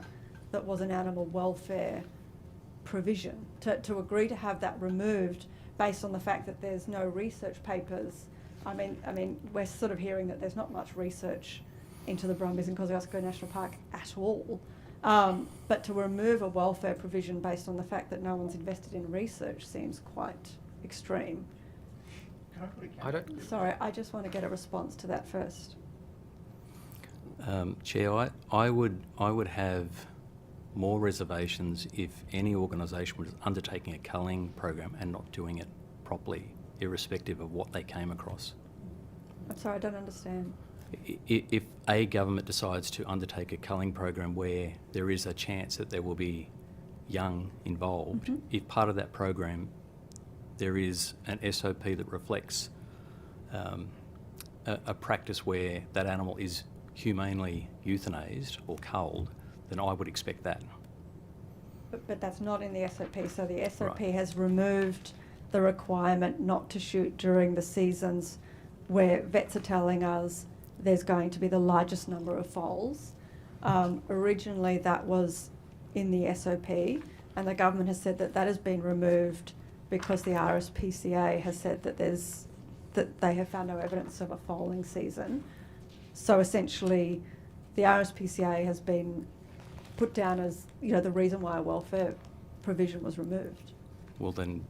that was an animal welfare provision, to agree to have that removed based on the fact that there's no research papers. I mean, we're sort of hearing that there's not much research into the brumbies in Kosciuszko National Park at all. But to remove a welfare provision based on the fact that no one's invested in research seems quite extreme. Sorry, I just want to get a response to that first.
Chair, I would have more reservations if any organisation was undertaking a culling program and not doing it properly, irrespective of what they came across.
I'm sorry, I don't understand.
If a government decides to undertake a culling program where there is a chance that there will be young involved, if part of that program there is an SOP that reflects a practice where that animal is humanely euthanased or culled, then I would expect that.
But that's not in the SOP. So the SOP has removed the requirement not to shoot during the seasons where vets are telling us there's going to be the largest number of foals. Originally that was in the SOP, and the government has said that that has been removed because the RSPCA has said that they have found no evidence of a foaling season. So essentially the RSPCA has been put down as, the reason why a welfare provision was removed.
Well, then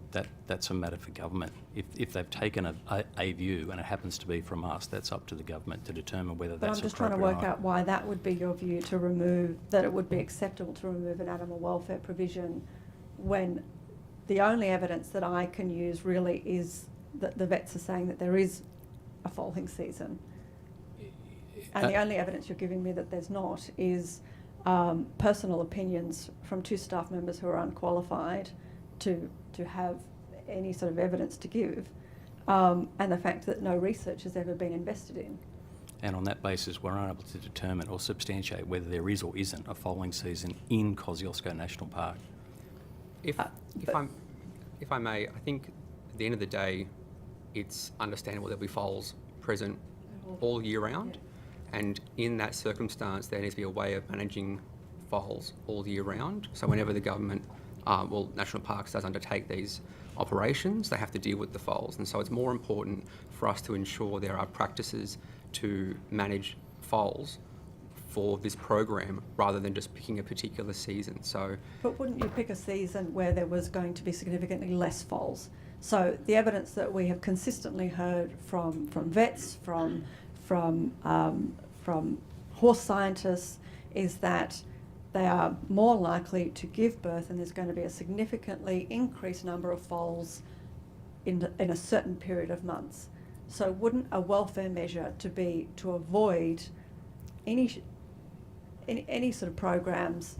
that's a matter for government. If they've taken a view, and it happens to be from us, that's up to the government to determine whether that's appropriate.
But I'm just trying to work out why that would be your view, to remove, that it would be acceptable to remove an animal welfare provision when the only evidence that I can use really is that the vets are saying that there is a foaling season. And the only evidence you're giving me that there's not is personal opinions from two staff members who are unqualified to have any sort of evidence to give, and the fact that no research has ever been invested in.
And on that basis, we're unable to determine or substantiate whether there is or isn't a foaling season in Kosciuszko National Park.
If I may, I think at the end of the day, it's understandable there'll be foals present all year round, and in that circumstance, there needs to be a way of managing foals all year round. So whenever the government, National Parks does undertake these operations, they have to deal with the foals. And so it's more important for us to ensure there are practices to manage foals for this program rather than just picking a particular season. So,
but wouldn't you pick a season where there was going to be significantly less foals? So the evidence that we have consistently heard from vets, from horse scientists, is that they are more likely to give birth, and there's going to be a significantly increased number of foals in a certain period of months. So wouldn't a welfare measure to avoid any sort of programs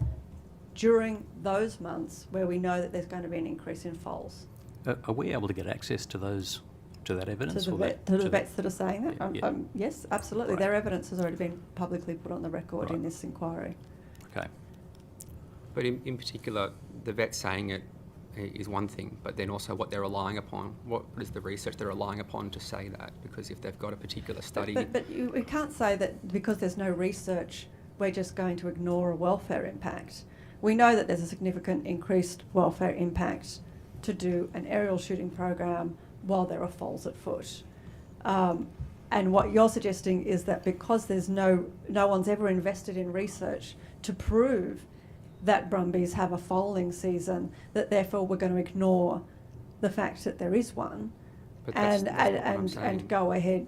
during those months where we know that there's going to be an increase in foals?
Are we able to get access to that evidence?
To the vets that are saying that? Yes, absolutely.
Right.
Their evidence has already been publicly put on the record in this inquiry.
Okay.
but in particular, the vets saying it is one thing, but then also what they're relying upon. What is the research they're relying upon to say that? Because if they've got a particular study...
But we can't say that because there's no research, we're just going to ignore a welfare impact. We know that there's a significant increased welfare impact to do an aerial shooting program while there are foals at foot. And what you're suggesting is that because there's no one's ever invested in research to prove that brumbies have a foaling season, that therefore we're going to ignore the fact that there is one, and go ahead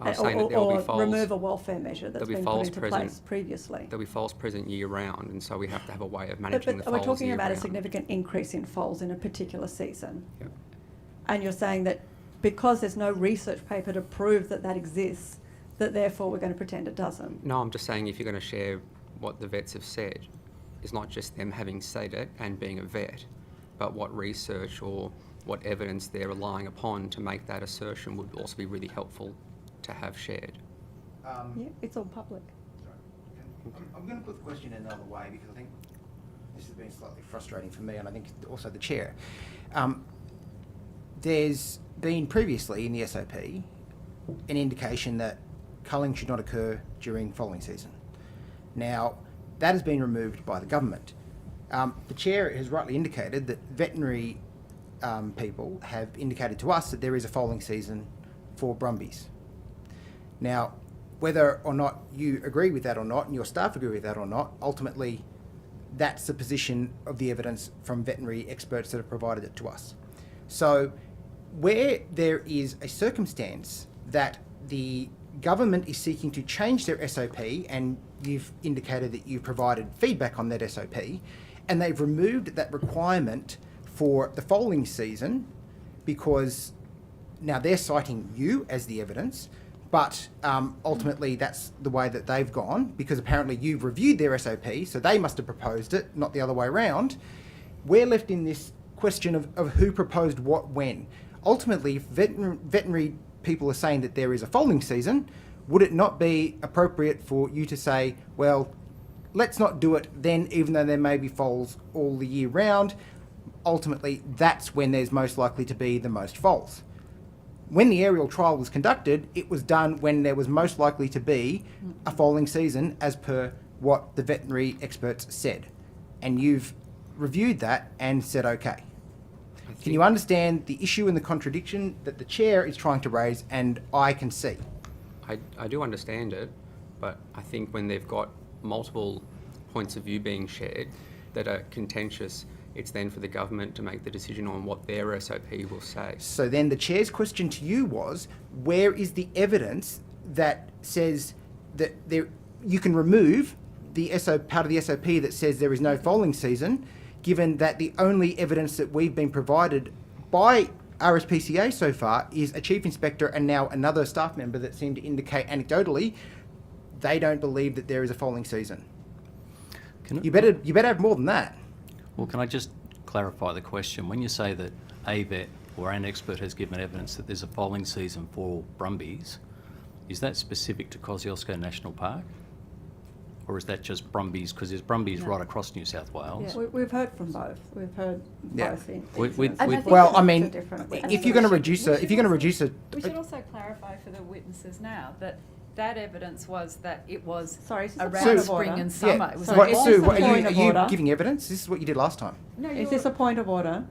or remove a welfare measure that's been put into place previously.
There'll be foals present year round, and so we have to have a way of managing the
but
foals
we're talking about
year-round.
a significant increase in foals in a particular season.
Yep.
And you're saying that because there's no research paper to prove that that exists, that therefore we're going to pretend it doesn't.
No, I'm just saying if you're going to share what the vets have said, it's not just them having said it and being a vet, but what research or what evidence they're relying upon to make that assertion would also be really helpful to have shared.
Yeah, it's all public.
I'm going to put the question in another way because I think this has been slightly frustrating for me and I think also the chair. There's been previously in the SOP an indication that culling should not occur during foaling season. Now, that has been removed by the government. The chair has rightly indicated that veterinary people have indicated to us that there is a foaling season for brumbies. Now, whether or not you agree with that or not, and your staff agree with that or not, ultimately that's the position of the evidence from veterinary experts that have provided it to us. So, where there is a circumstance that the government is seeking to change their SOP, and you've indicated that you've provided feedback on that SOP, and they've removed that requirement for the foaling season because now they're citing you as the evidence, but ultimately that's the way that they've gone because apparently you've reviewed their SOP, so they must have proposed it, not the other way around. We're left in this question of who proposed what when. Ultimately, if veterinary people are saying that there is a foaling season, would it not be appropriate for you to say, well, let's not do it then, even though there may be foals all the year round? Ultimately, that's when there's most likely to be the most foals. When the aerial trial was conducted, it was done when there was most likely to be a foaling season as per what the veterinary experts said. And you've reviewed that and said, okay. Can you understand the issue and the contradiction that the chair is trying to raise and I can see?
I do understand it, but I think when they've got multiple points of view being shared that are contentious, it's then for the government to make the decision on what their SOP will say.
So then the chair's question to you was, where is the evidence that says that you can remove the part of the SOP that says there is no foaling season, given that the only evidence that we've been provided by RSPCA so far is a chief inspector and now another staff member that seem to indicate anecdotally they don't believe that there is a foaling season. You better have more than that.
Well, can I just clarify the question? When you say that a vet or an expert has given evidence that there's a foaling season for brumbies, is that specific to Kosciuszko National Park? Or is that just brumbies? Because there's brumbies right across New South Wales.
Yeah, we've heard from both. We've heard both.
Well, I mean, if you're going to reduce a...
We should also clarify for the witnesses now that That evidence was that it was
Sorry, is this a
around
point of
spring
order?
and summer.
Yeah.
It was
What,
all
Sue,
summer.
are you giving evidence? This is what you did last time.
No,
Is this a point of order?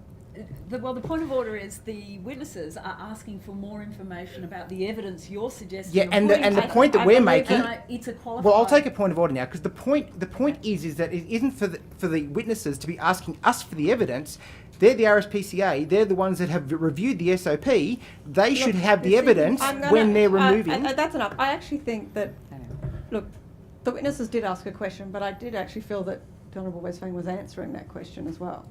The point of order is the witnesses are asking for more information about the evidence you're suggesting.
Yeah, and the point that we're making.
It's a qualified.
Well, I'll take a point of order now, because the point is that it isn't for the witnesses to be asking us for the evidence. They're the RSPCA. They're the ones that have reviewed the SOP. They should have the evidence when they're removing.
That's enough. I actually think that, look, the witnesses did ask a question, but I did actually feel that the Honourable Westphal was answering that question as well.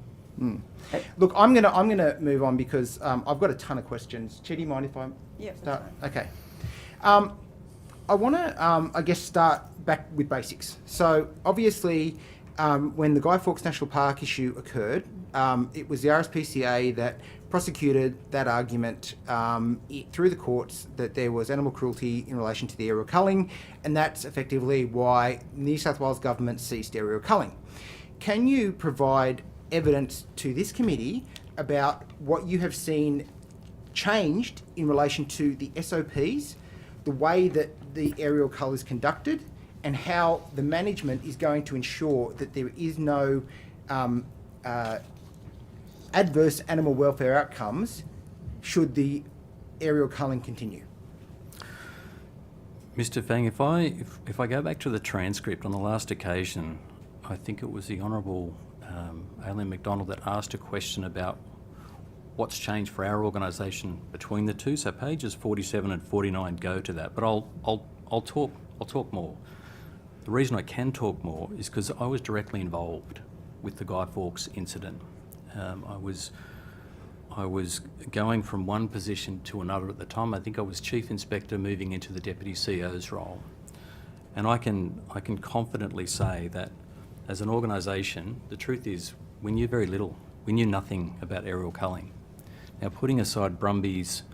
Look, I'm gonna move on because I've got a ton of questions. Chi, do you mind if I start? Okay. I want to, I guess, start back with basics. So obviously, when the Guy Fawkes National Park issue occurred, it was the RSPCA that prosecuted that argument through the courts that there was animal cruelty in relation to the aerial culling, and that's effectively why the New South Wales government ceased aerial culling. Can you provide evidence to this committee about what you have seen changed in relation to the SOPs, the way that the aerial cull is conducted, and how the management is going to ensure that there is no adverse animal welfare outcomes should the aerial culling continue?
Mr. Fang, if I go back to the transcript on the last occasion, I think it was the Honourable Aileen McDonald that asked a question about what's changed for our organisation between the two. So pages 47 and 49 go to that. But I'll talk more. The reason I can talk more is because I was directly involved with the Guy Fawkes incident. I was going from one position to another at the time. I think I was Chief Inspector moving into the Deputy CEO's role. And I can confidently say that as an organisation, the truth is we knew very little. We knew nothing about aerial culling. Now, putting aside brumbies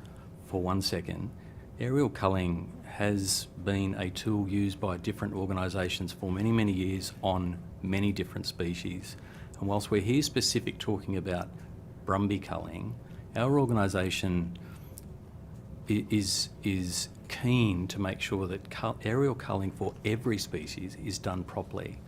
for 1 second, aerial culling has been a tool used by different organisations for many, many years on many different species. And whilst we're here specific talking about brumbie culling, our organisation is keen to make sure that aerial culling for every species is done properly.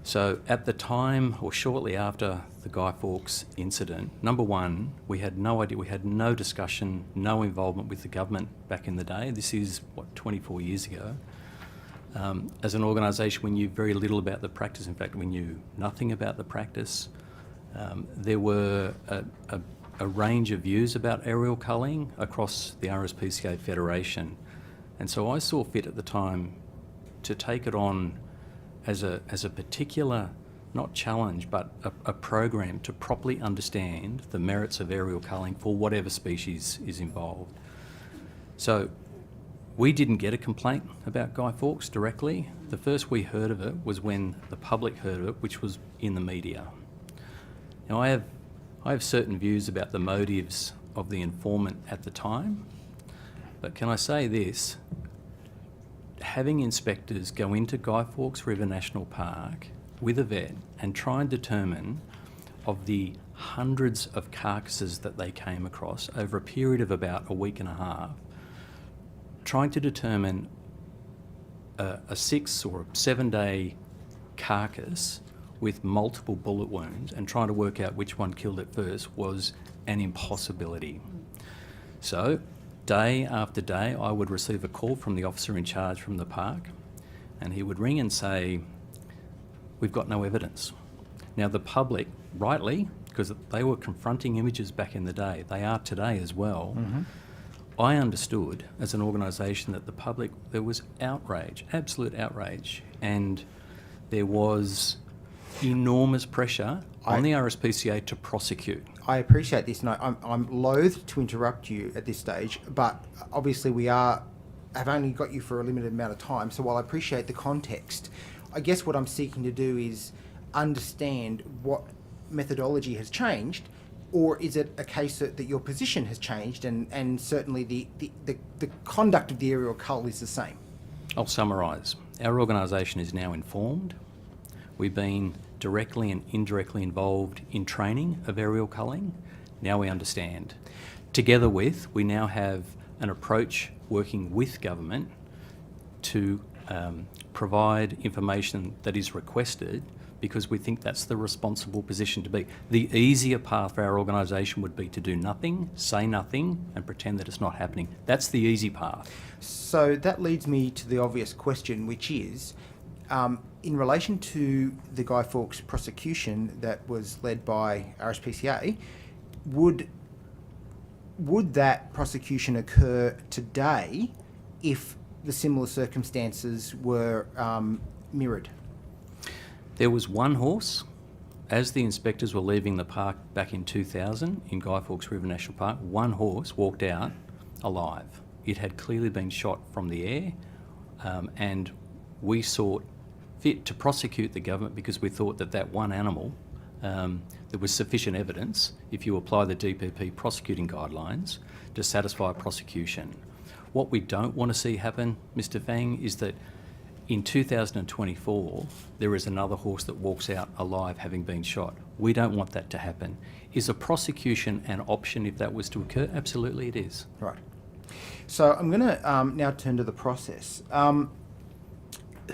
So at the time or shortly after the Guy Fawkes incident, number one, we had no idea, we had no discussion, no involvement with the government back in the day. This is, 24 years ago. As an organisation, we knew very little about the practice. In fact, we knew nothing about the practice. There were a range of views about aerial culling across the RSPCA Federation. And so I saw fit at the time to take it on as a particular, not challenge, but a program to properly understand the merits of aerial culling for whatever species is involved. So we didn't get a complaint about Guy Fawkes directly. The first we heard of it was when the public heard of it, which was in the media. Now I have certain views about the motives of the informant at the time, but can I say this? Having inspectors go into Guy Fawkes River National Park with a vet and try and determine, of the hundreds of carcasses that they came across over a period of about a week and a half, trying to determine a 6 or 7 day carcass with multiple bullet wounds and trying to work out which one killed it first was an impossibility. So day after day, I would receive a call from the officer in charge from the park, and he would ring and say, "We've got no evidence." Now the public, rightly, because they were confronting images back in the day, they are today as well.
Mm-hmm.
I understood as an organisation that the public, there was outrage, absolute outrage, and there was enormous pressure on the RSPCA to prosecute.
I appreciate this, and I'm loath to interrupt you at this stage, but obviously we have only got you for a limited amount of time, so while I appreciate the context, I guess what I'm seeking to do is understand what methodology has changed, or is it a case that your position has changed and certainly the conduct of the aerial cull is the same?
I'll summarise. Our organisation is now informed. We've been directly and indirectly involved in training of aerial culling. Now we understand. Together with, we now have an approach working with government to provide information that is requested because we think that's the responsible position to be. The easier path for our organisation would be to do nothing, say nothing, and pretend that it's not happening. That's the easy path.
So that leads me to the obvious question, which is, in relation to the Guy Fawkes prosecution that was led by RSPCA, would that prosecution occur today if the similar circumstances were mirrored?
There was one horse, as the inspectors were leaving the park back in 2000 in Guy Fawkes River National Park, one horse walked out alive. It had clearly been shot from the air, and we sought fit to prosecute the government because we thought that one animal, there was sufficient evidence, if you apply the DPP prosecuting guidelines, to satisfy a prosecution. What we don't want to see happen, Mr. Fang, is that in 2024, there is another horse that walks out alive having been shot. We don't want that to happen. Is a prosecution an option if that was to occur? Absolutely it is.
Right. So I'm going to now turn to the process.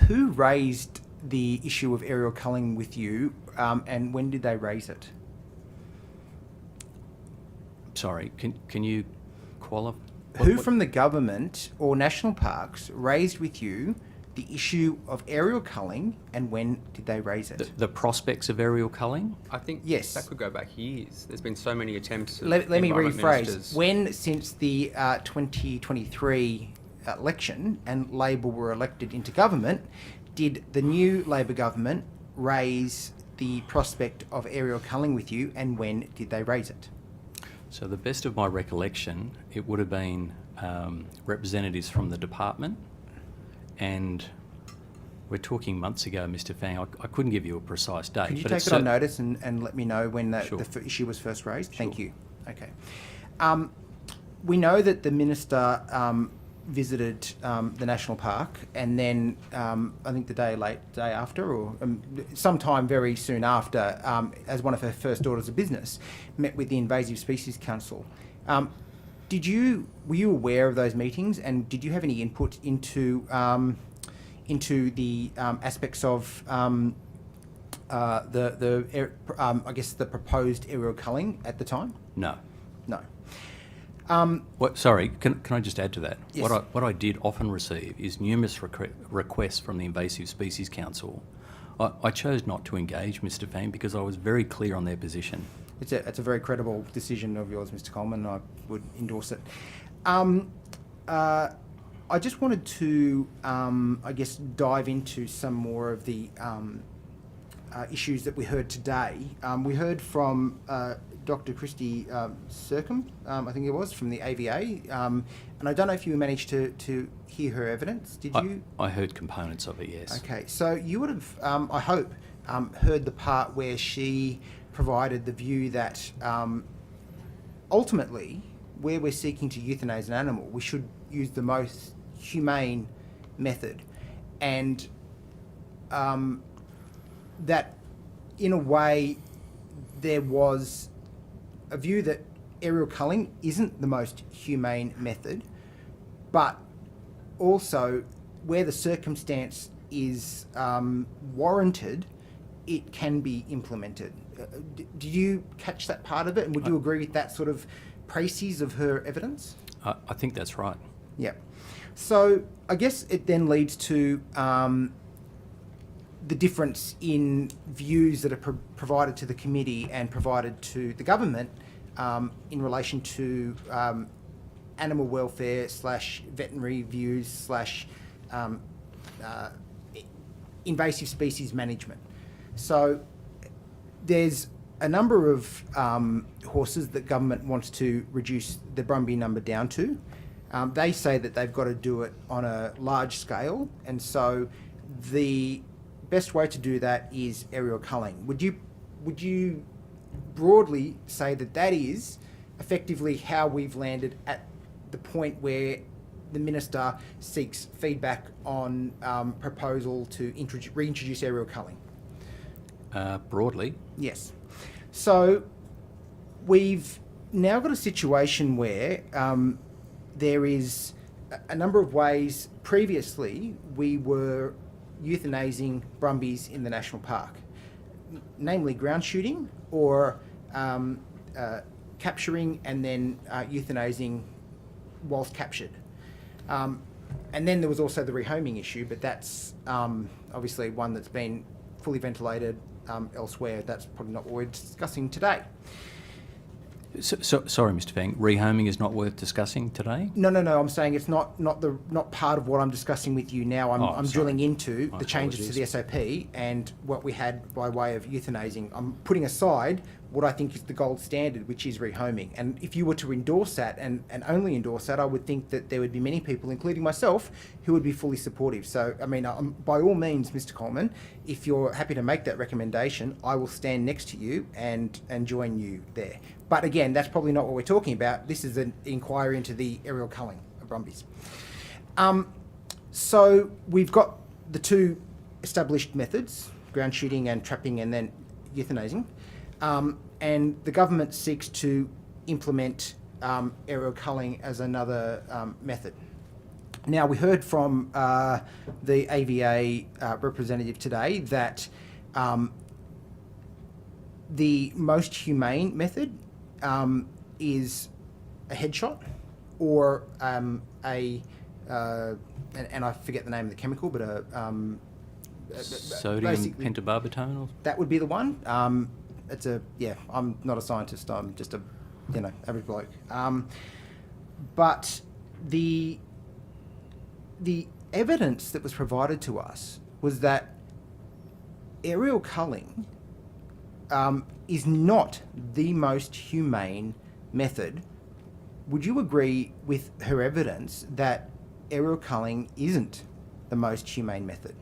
Who raised the issue of aerial culling with you, and when did they raise it?
Sorry, can you qualify?
Who from the government or national parks raised with you the issue of aerial culling, and when did they raise it?
The prospects of aerial culling?
I think
yes,
that could go back years. There's been so many attempts.
Let me rephrase.
Ministers.
When, since the 2023 election and Labor were elected into government, did the new Labor government raise the prospect of aerial culling with you, and when did they raise it?
So the best of my recollection, it would have been representatives from the department, and we're talking months ago, Mr. Fang. I couldn't give you a precise date.
Could you
but
take it on notice and let me know when
Sure.
the issue was first raised?
Sure.
Thank you. Okay. We know that the minister visited the national park, and then I think the day after, or sometime very soon after, as one of her first orders of business, met with the Invasive Species Council. Were you aware of those meetings, and did you have any input into the aspects of I guess the proposed aerial culling at the time?
No.
No.
Sorry, can I just add to that?
Yes.
What I did often receive is numerous requests from the Invasive Species Council. I chose not to engage, Mr. Fang, because I was very clear on their position.
It's a very credible decision of yours, Mr. Coleman. I would endorse it. I just wanted to, I guess, dive into some more of the issues that we heard today. We heard from Dr. Christy Sercombe, I think it was, from the AVA, and I don't know if you managed to hear her evidence. Did you?
I heard components of it, yes.
Okay, so you would have, I hope, heard the part where she provided the view that ultimately, where we're seeking to euthanize an animal, we should use the most humane method, and that in a way there was a view that aerial culling isn't the most humane method, but also where the circumstance is warranted, it can be implemented. Do you catch that part of it, and would you agree with that sort of précis of her evidence?
I think that's right.
Yeah. So I guess it then leads to the difference in views that are provided to the committee and provided to the government in relation to animal welfare / veterinary views / invasive species management. So there's a number of horses that government wants to reduce the brumbie number down to. They say that they've got to do it on a large scale, and so the best way to do that is aerial culling. Would you broadly say that that is effectively how we've landed at the point where the minister seeks feedback on proposal to reintroduce aerial culling?
Broadly.
Yes. So we've now got a situation where there is a number of ways previously we were euthanasing brumbies in the national park, namely ground shooting or capturing and then euthanasing whilst captured. And then there was also the rehoming issue, but that's obviously one that's been fully ventilated elsewhere. That's probably not what we're discussing today.
Sorry, Mr. Fang, rehoming is not worth discussing today?
No. I'm saying it's not part of what I'm discussing with you now. I'm drilling into the changes to the SOP and what we had by way of euthanasing. I'm putting aside what I think is the gold standard, which is rehoming. And if you were to endorse that and only endorse that, I would think that there would be many people, including myself, who would be fully supportive. So, I mean, by all means, Mr. Coleman, if you're happy to make that recommendation, I will stand next to you and join you there. But again, that's probably not what we're talking about. This is an inquiry into the aerial culling of brumbies. So we've got the two established methods, ground shooting and trapping and then euthanasing. And the government seeks to implement aerial culling as another method. Now, we heard from the AVA representative today that the most humane method is a headshot or and I forget the name of the chemical, but
sodium pentobarbital?
That would be the one. I'm not a scientist. I'm just a, average bloke. But the evidence that was provided to us was that aerial culling is not the most humane method. Would you agree with her evidence that aerial culling isn't the most humane method?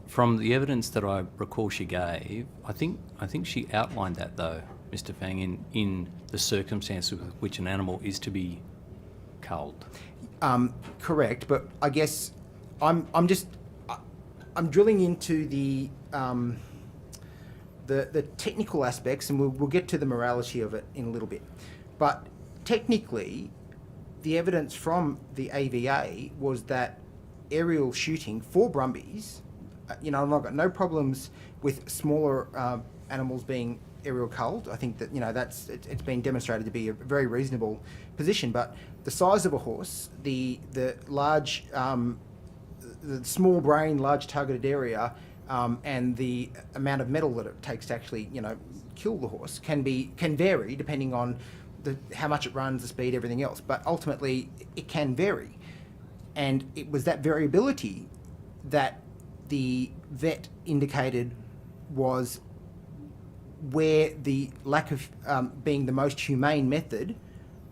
From the evidence that I recall she gave, I think she outlined that though, Mr. Fang, in the circumstances with which an animal is to be culled.
Correct, but I guess I'm drilling into the technical aspects, and we'll get to the morality of it in a little bit. But technically, the evidence from the AVA was that aerial shooting for brumbies, I've got no problems with smaller animals being aerial culled. I think that it's been demonstrated to be a very reasonable position. But the size of a horse, the large, the small brain, large targeted area, and the amount of metal that it takes to actually kill the horse can vary depending on how much it runs, the speed, everything else. But ultimately, it can vary, and it was that variability that the vet indicated was where the lack of being the most humane method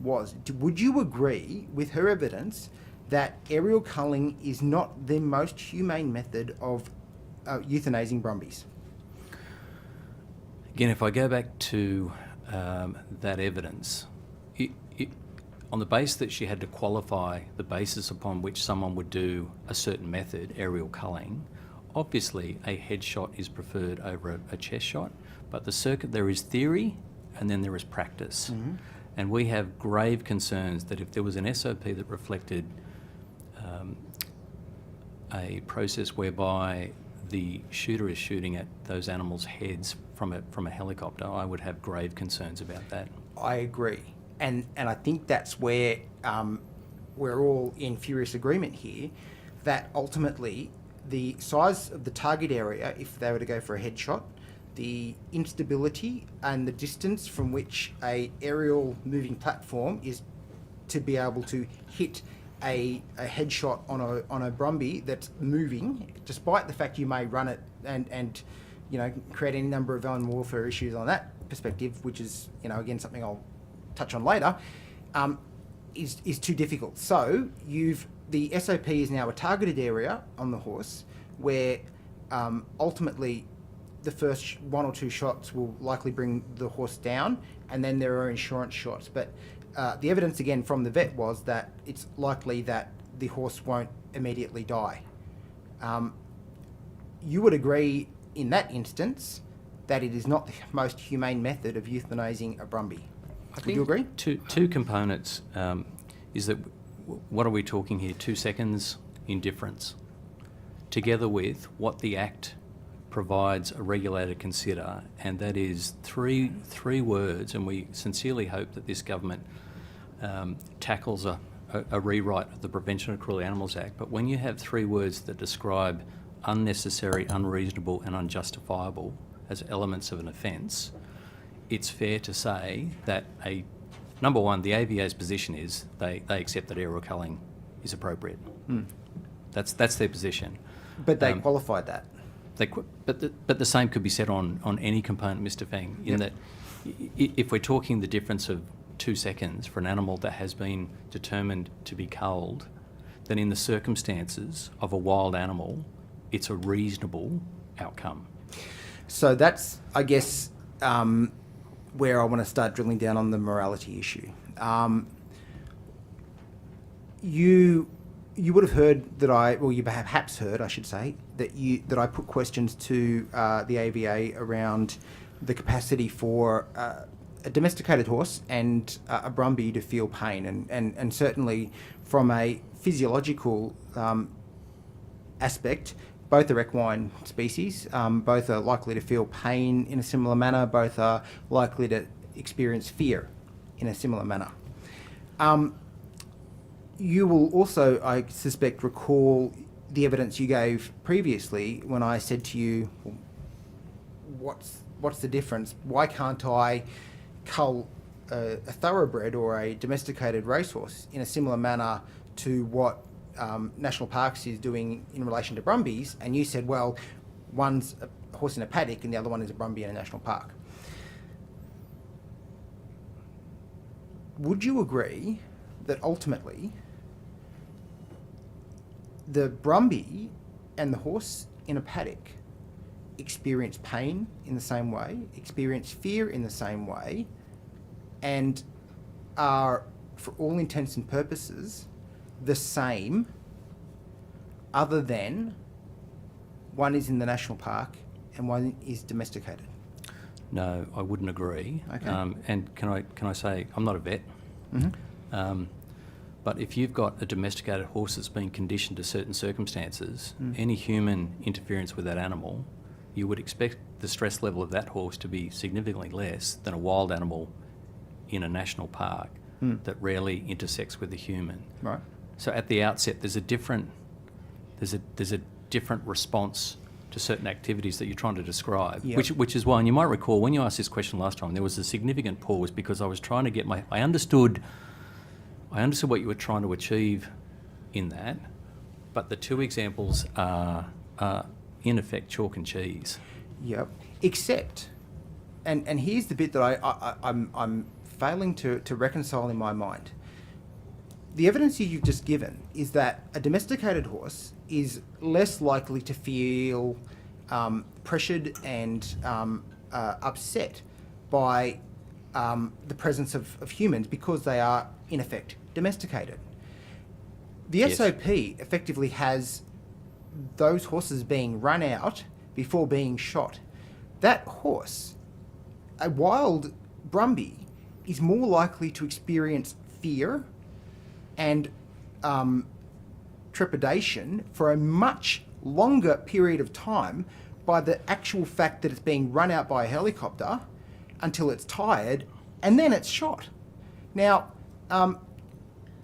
was. Would you agree with her evidence that aerial culling is not the most humane method of euthanasing brumbies?
Again, if I go back to that evidence, on the basis that she had to qualify the basis upon which someone would do a certain method, aerial culling, obviously a headshot is preferred over a chest shot, but there is theory and then there is practice. Mm-hmm. And we have grave concerns that if there was an SOP that reflected a process whereby the shooter is shooting at those animals' heads from a helicopter, I would have grave concerns about that.
I agree. And I think that's where we're all in furious agreement here, that ultimately the size of the target area, if they were to go for a headshot, the instability and the distance from which a aerial moving platform is to be able to hit a headshot on a brumbie that's moving, despite the fact you may run it and create any number of animal warfare issues on that perspective, which is again something I'll touch on later, is too difficult. So the SOP is now a targeted area on the horse where ultimately the first one or two shots will likely bring the horse down, and then there are insurance shots. But the evidence again from the vet was that it's likely that the horse won't immediately die. You would agree in that instance that it is not the most humane method of euthanasing a brumbie. Would you agree?
Two components is that what are we talking here? 2 seconds indifference, together with what the Act provides a regulator to consider, and that is three words, and we sincerely hope that this government tackles a rewrite of the Prevention of Cruelty to Animals Act. But when you have 3 words that describe unnecessary, unreasonable and unjustifiable as elements of an offence, it's fair to say that number one, the AVA's position is they accept that aerial culling is appropriate. That's their position.
But they qualified that.
But the same could be said on any component, Mr. Feng, in that if we're talking the difference of 2 seconds for an animal that has been determined to be culled, then in the circumstances of a wild animal, it's a reasonable outcome.
So that's, I guess, where I want to start drilling down on the morality issue. You would have heard that you perhaps heard, I should say, that I put questions to the AVA around the capacity for a domesticated horse and a brumbie to feel pain, and certainly from a physiological aspect, both are equine species, both are likely to feel pain in a similar manner, both are likely to experience fear in a similar manner. You will also, I suspect, recall the evidence you gave previously when I said to you, well, what's the difference? Why can't I cull a thoroughbred or a domesticated racehorse in a similar manner to what National Parks is doing in relation to brumbies? And you said, well, one's a horse in a paddock and the other one is a brumbie in a national park. Would you agree that ultimately the brumbie and the horse in a paddock experience pain in the same way, experience fear in the same way, and are, for all intents and purposes, the same, other than one is in the national park and one is domesticated?
No, I wouldn't agree.
Okay.
And can I say, I'm not a vet, but if you've got a domesticated horse that's been conditioned to certain circumstances, any human interference with that animal, you would expect the stress level of that horse to be significantly less than a wild animal in a national park that rarely intersects with a human.
Right.
So at the outset, there's a different response to certain activities that you're trying to describe,
Yep.
which is why, and you might recall when you asked this question last time, there was a significant pause because I was trying to get I understood what you were trying to achieve in that, but the 2 examples are in effect chalk and cheese.
Yep. Except, and here's the bit that I'm failing to reconcile in my mind. The evidence you've just given is that a domesticated horse is less likely to feel pressured and upset by the presence of humans because they are, in effect, domesticated. The
Yes.
SOP effectively has those horses being run out before being shot. That horse, a wild brumbie, is more likely to experience fear and trepidation for a much longer period of time by the actual fact that it's being run out by a helicopter until it's tired and then it's shot. Now,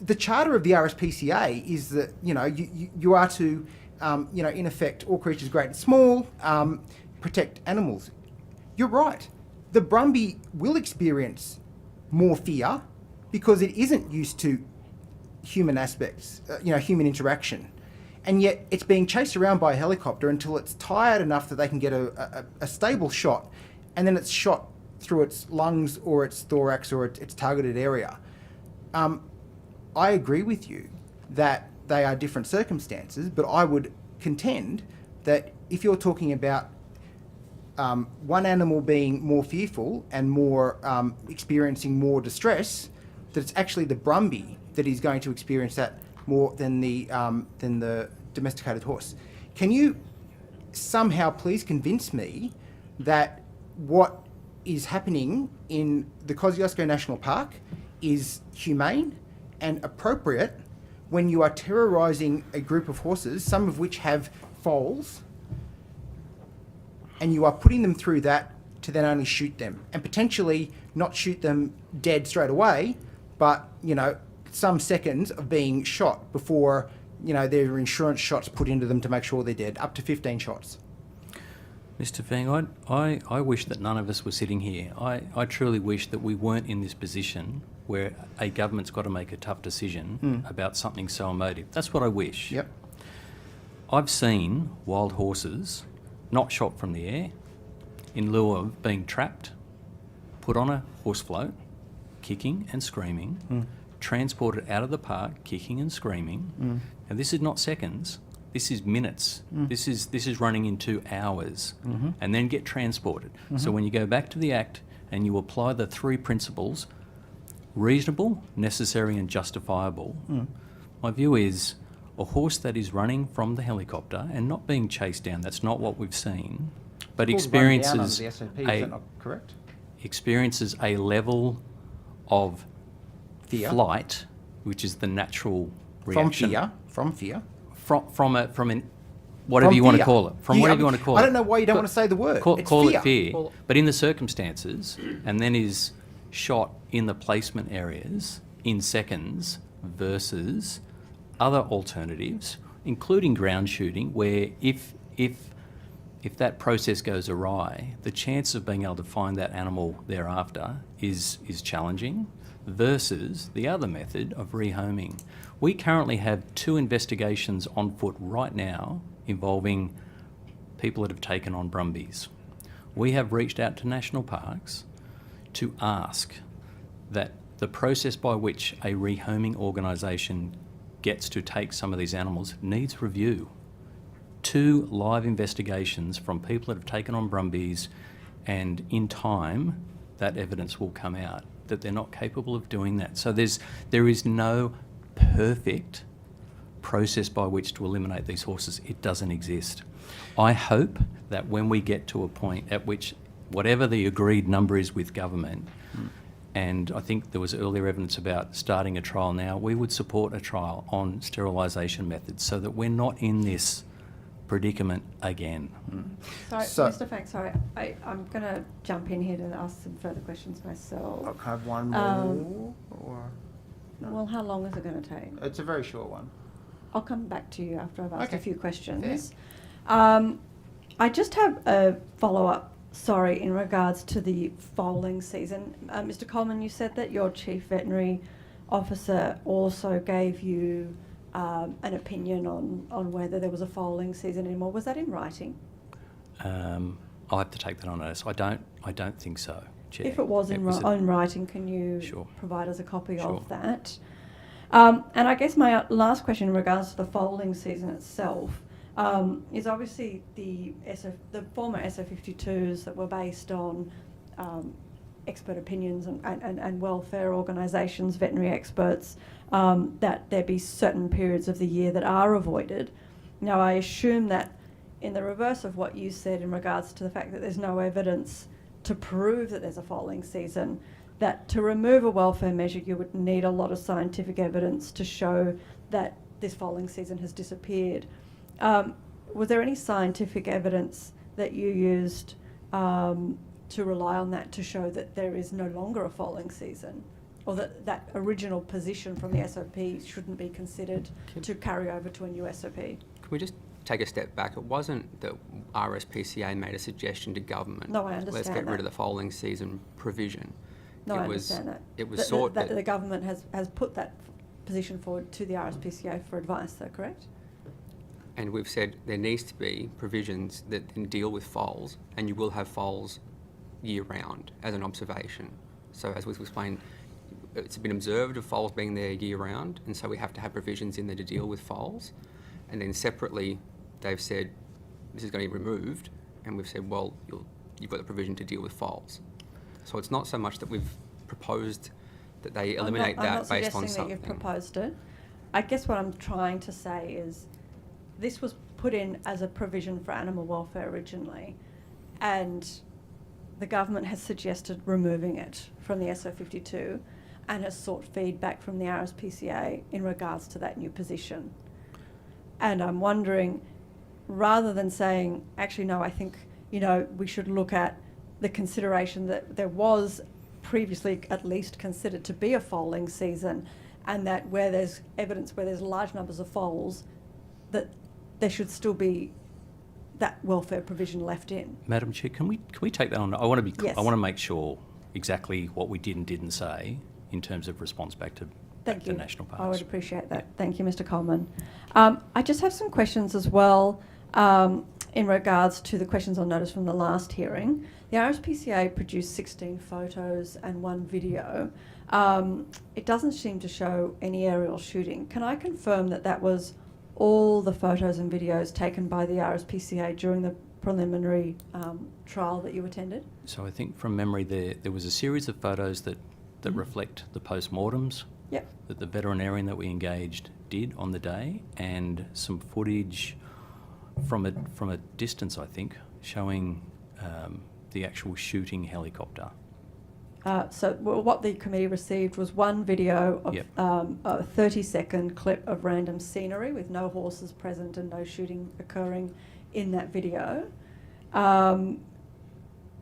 the charter of the RSPCA is that, you are to, in effect, all creatures great and small, protect animals. You're right. The brumbie will experience more fear because it isn't used to human aspects, human interaction. And yet it's being chased around by a helicopter until it's tired enough that they can get a stable shot, and then it's shot through its lungs or its thorax or its targeted area. I agree with you that they are different circumstances, but I would contend that if you're talking about one animal being more fearful and more experiencing more distress, that it's actually the brumbie that is going to experience that more than the domesticated horse. Can you somehow please convince me that what is happening in the Kosciuszko National Park is humane and appropriate when you are terrorising a group of horses, some of which have foals, and you are putting them through that to then only shoot them, and potentially not shoot them dead straight away, but, you know, some seconds of being shot before, you know, there are insurance shots put into them to make sure they're dead, up to 15 shots.
Mr. Fang, I wish that none of us were sitting here. I truly wish that we weren't in this position where a government's got to make a tough decision about something so emotive. That's what I wish.
Yep.
I've seen wild horses not shot from the air in lieu of being trapped, put on a horse float, kicking and screaming, transported out of the park, kicking and screaming. And this is not seconds. This is minutes. This is running into hours, and then get transported. So when you go back to the Act and you apply the three principles, reasonable, necessary and justifiable, my view is a horse that is running from the helicopter and not being chased down, that's not what we've seen, but experiences
correct?
Experiences a level of
Fear.
flight, which is the natural reaction.
From fear.
From whatever you want to call it. Whatever you want to call it.
I don't know why you don't want to say the word.
Call
fear.
it fear. But in the circumstances, and then is shot in the placement areas in seconds versus other alternatives, including ground shooting, where if that process goes awry, the chance of being able to find that animal thereafter is challenging, versus the other method of rehoming. We currently have 2 investigations on foot right now involving people that have taken on brumbies. We have reached out to national parks to ask that the process by which a rehoming organisation gets to take some of these animals needs review. 2 live investigations from people that have taken on brumbies, and in time that evidence will come out that they're not capable of doing that. So there is no perfect process by which to eliminate these horses. It doesn't exist. I hope that when we get to a point at which whatever the agreed number is with government, and I think there was earlier evidence about starting a trial now, we would support a trial on sterilisation methods so that we're not in this predicament again.
Sorry, Mr. Fang, sorry. I'm going to jump in here to ask some further questions myself.
I'll have one more.
Well, how long is it going to take?
It's a very short one.
I'll come back to you after I've asked a few questions.
Fair.
I just have a follow-up, in regards to the foaling season. Mr. Coleman, you said that your Chief Veterinary Officer also gave you an opinion on whether there was a foaling season anymore. Was that in writing?
I'll have to take that on notice. I don't think so, Chair.
If it was in writing, can you provide us a copy of that? And I guess my last question in regards to the foaling season itself is obviously the former SF52s that were based on expert opinions and welfare organisations, veterinary experts, that there be certain periods of the year that are avoided. Now, I assume that in the reverse of what you said in regards to the fact that there's no evidence to prove that there's a foaling season, that to remove a welfare measure you would need a lot of scientific evidence to show that this foaling season has disappeared. Was there any scientific evidence that you used to rely on that to show that there is no longer a foaling season, or that original position from the SOP shouldn't be considered to carry over to a new SOP?
Can we just take a step back? It wasn't that RSPCA made a suggestion to government.
No, I understand
let's get
that.
rid of the foaling season provision.
No, I understand that.
It was sought
that the government has put that position forward to the RSPCA for advice, though, correct?
And we've said there needs to be provisions that can deal with foals, and you will have foals year round as an observation. So as we've explained, it's been observed of foals being there year round, and so we have to have provisions in there to deal with foals. And then separately, they've said this is going to be removed, and we've said, well, you've got the provision to deal with foals. So it's not so much that we've proposed that they eliminate that based on something.
I'm not suggesting that you've proposed it. I guess what I'm trying to say is this was put in as a provision for animal welfare originally, and the government has suggested removing it from the SO52, and has sought feedback from the RSPCA in regards to that new position. And I'm wondering, rather than saying, actually, no, I think, we should look at the consideration that there was previously at least considered to be a foaling season, and that where there's evidence where there's large numbers of foals, that there should still be that welfare provision left in.
Madam Chair, can we take that on? I want to
Yes.
I want to make sure exactly what we did and didn't say in terms of response back to National Parks.
I would appreciate that. Thank you, Mr. Coleman. I just have some questions as well in regards to the questions on notice from the last hearing. The RSPCA produced 16 photos and 1 video. It doesn't seem to show any aerial shooting. Can I confirm that that was all the photos and videos taken by the RSPCA during the preliminary trial that you attended?
So I think from memory there was a series of photos that reflect the post-mortems that the veterinarian that we engaged did on the day, and some footage from a distance, I think, showing the actual shooting helicopter.
So what the committee received was 1 video of a 30-second clip of random scenery with no horses present and no shooting occurring in that video.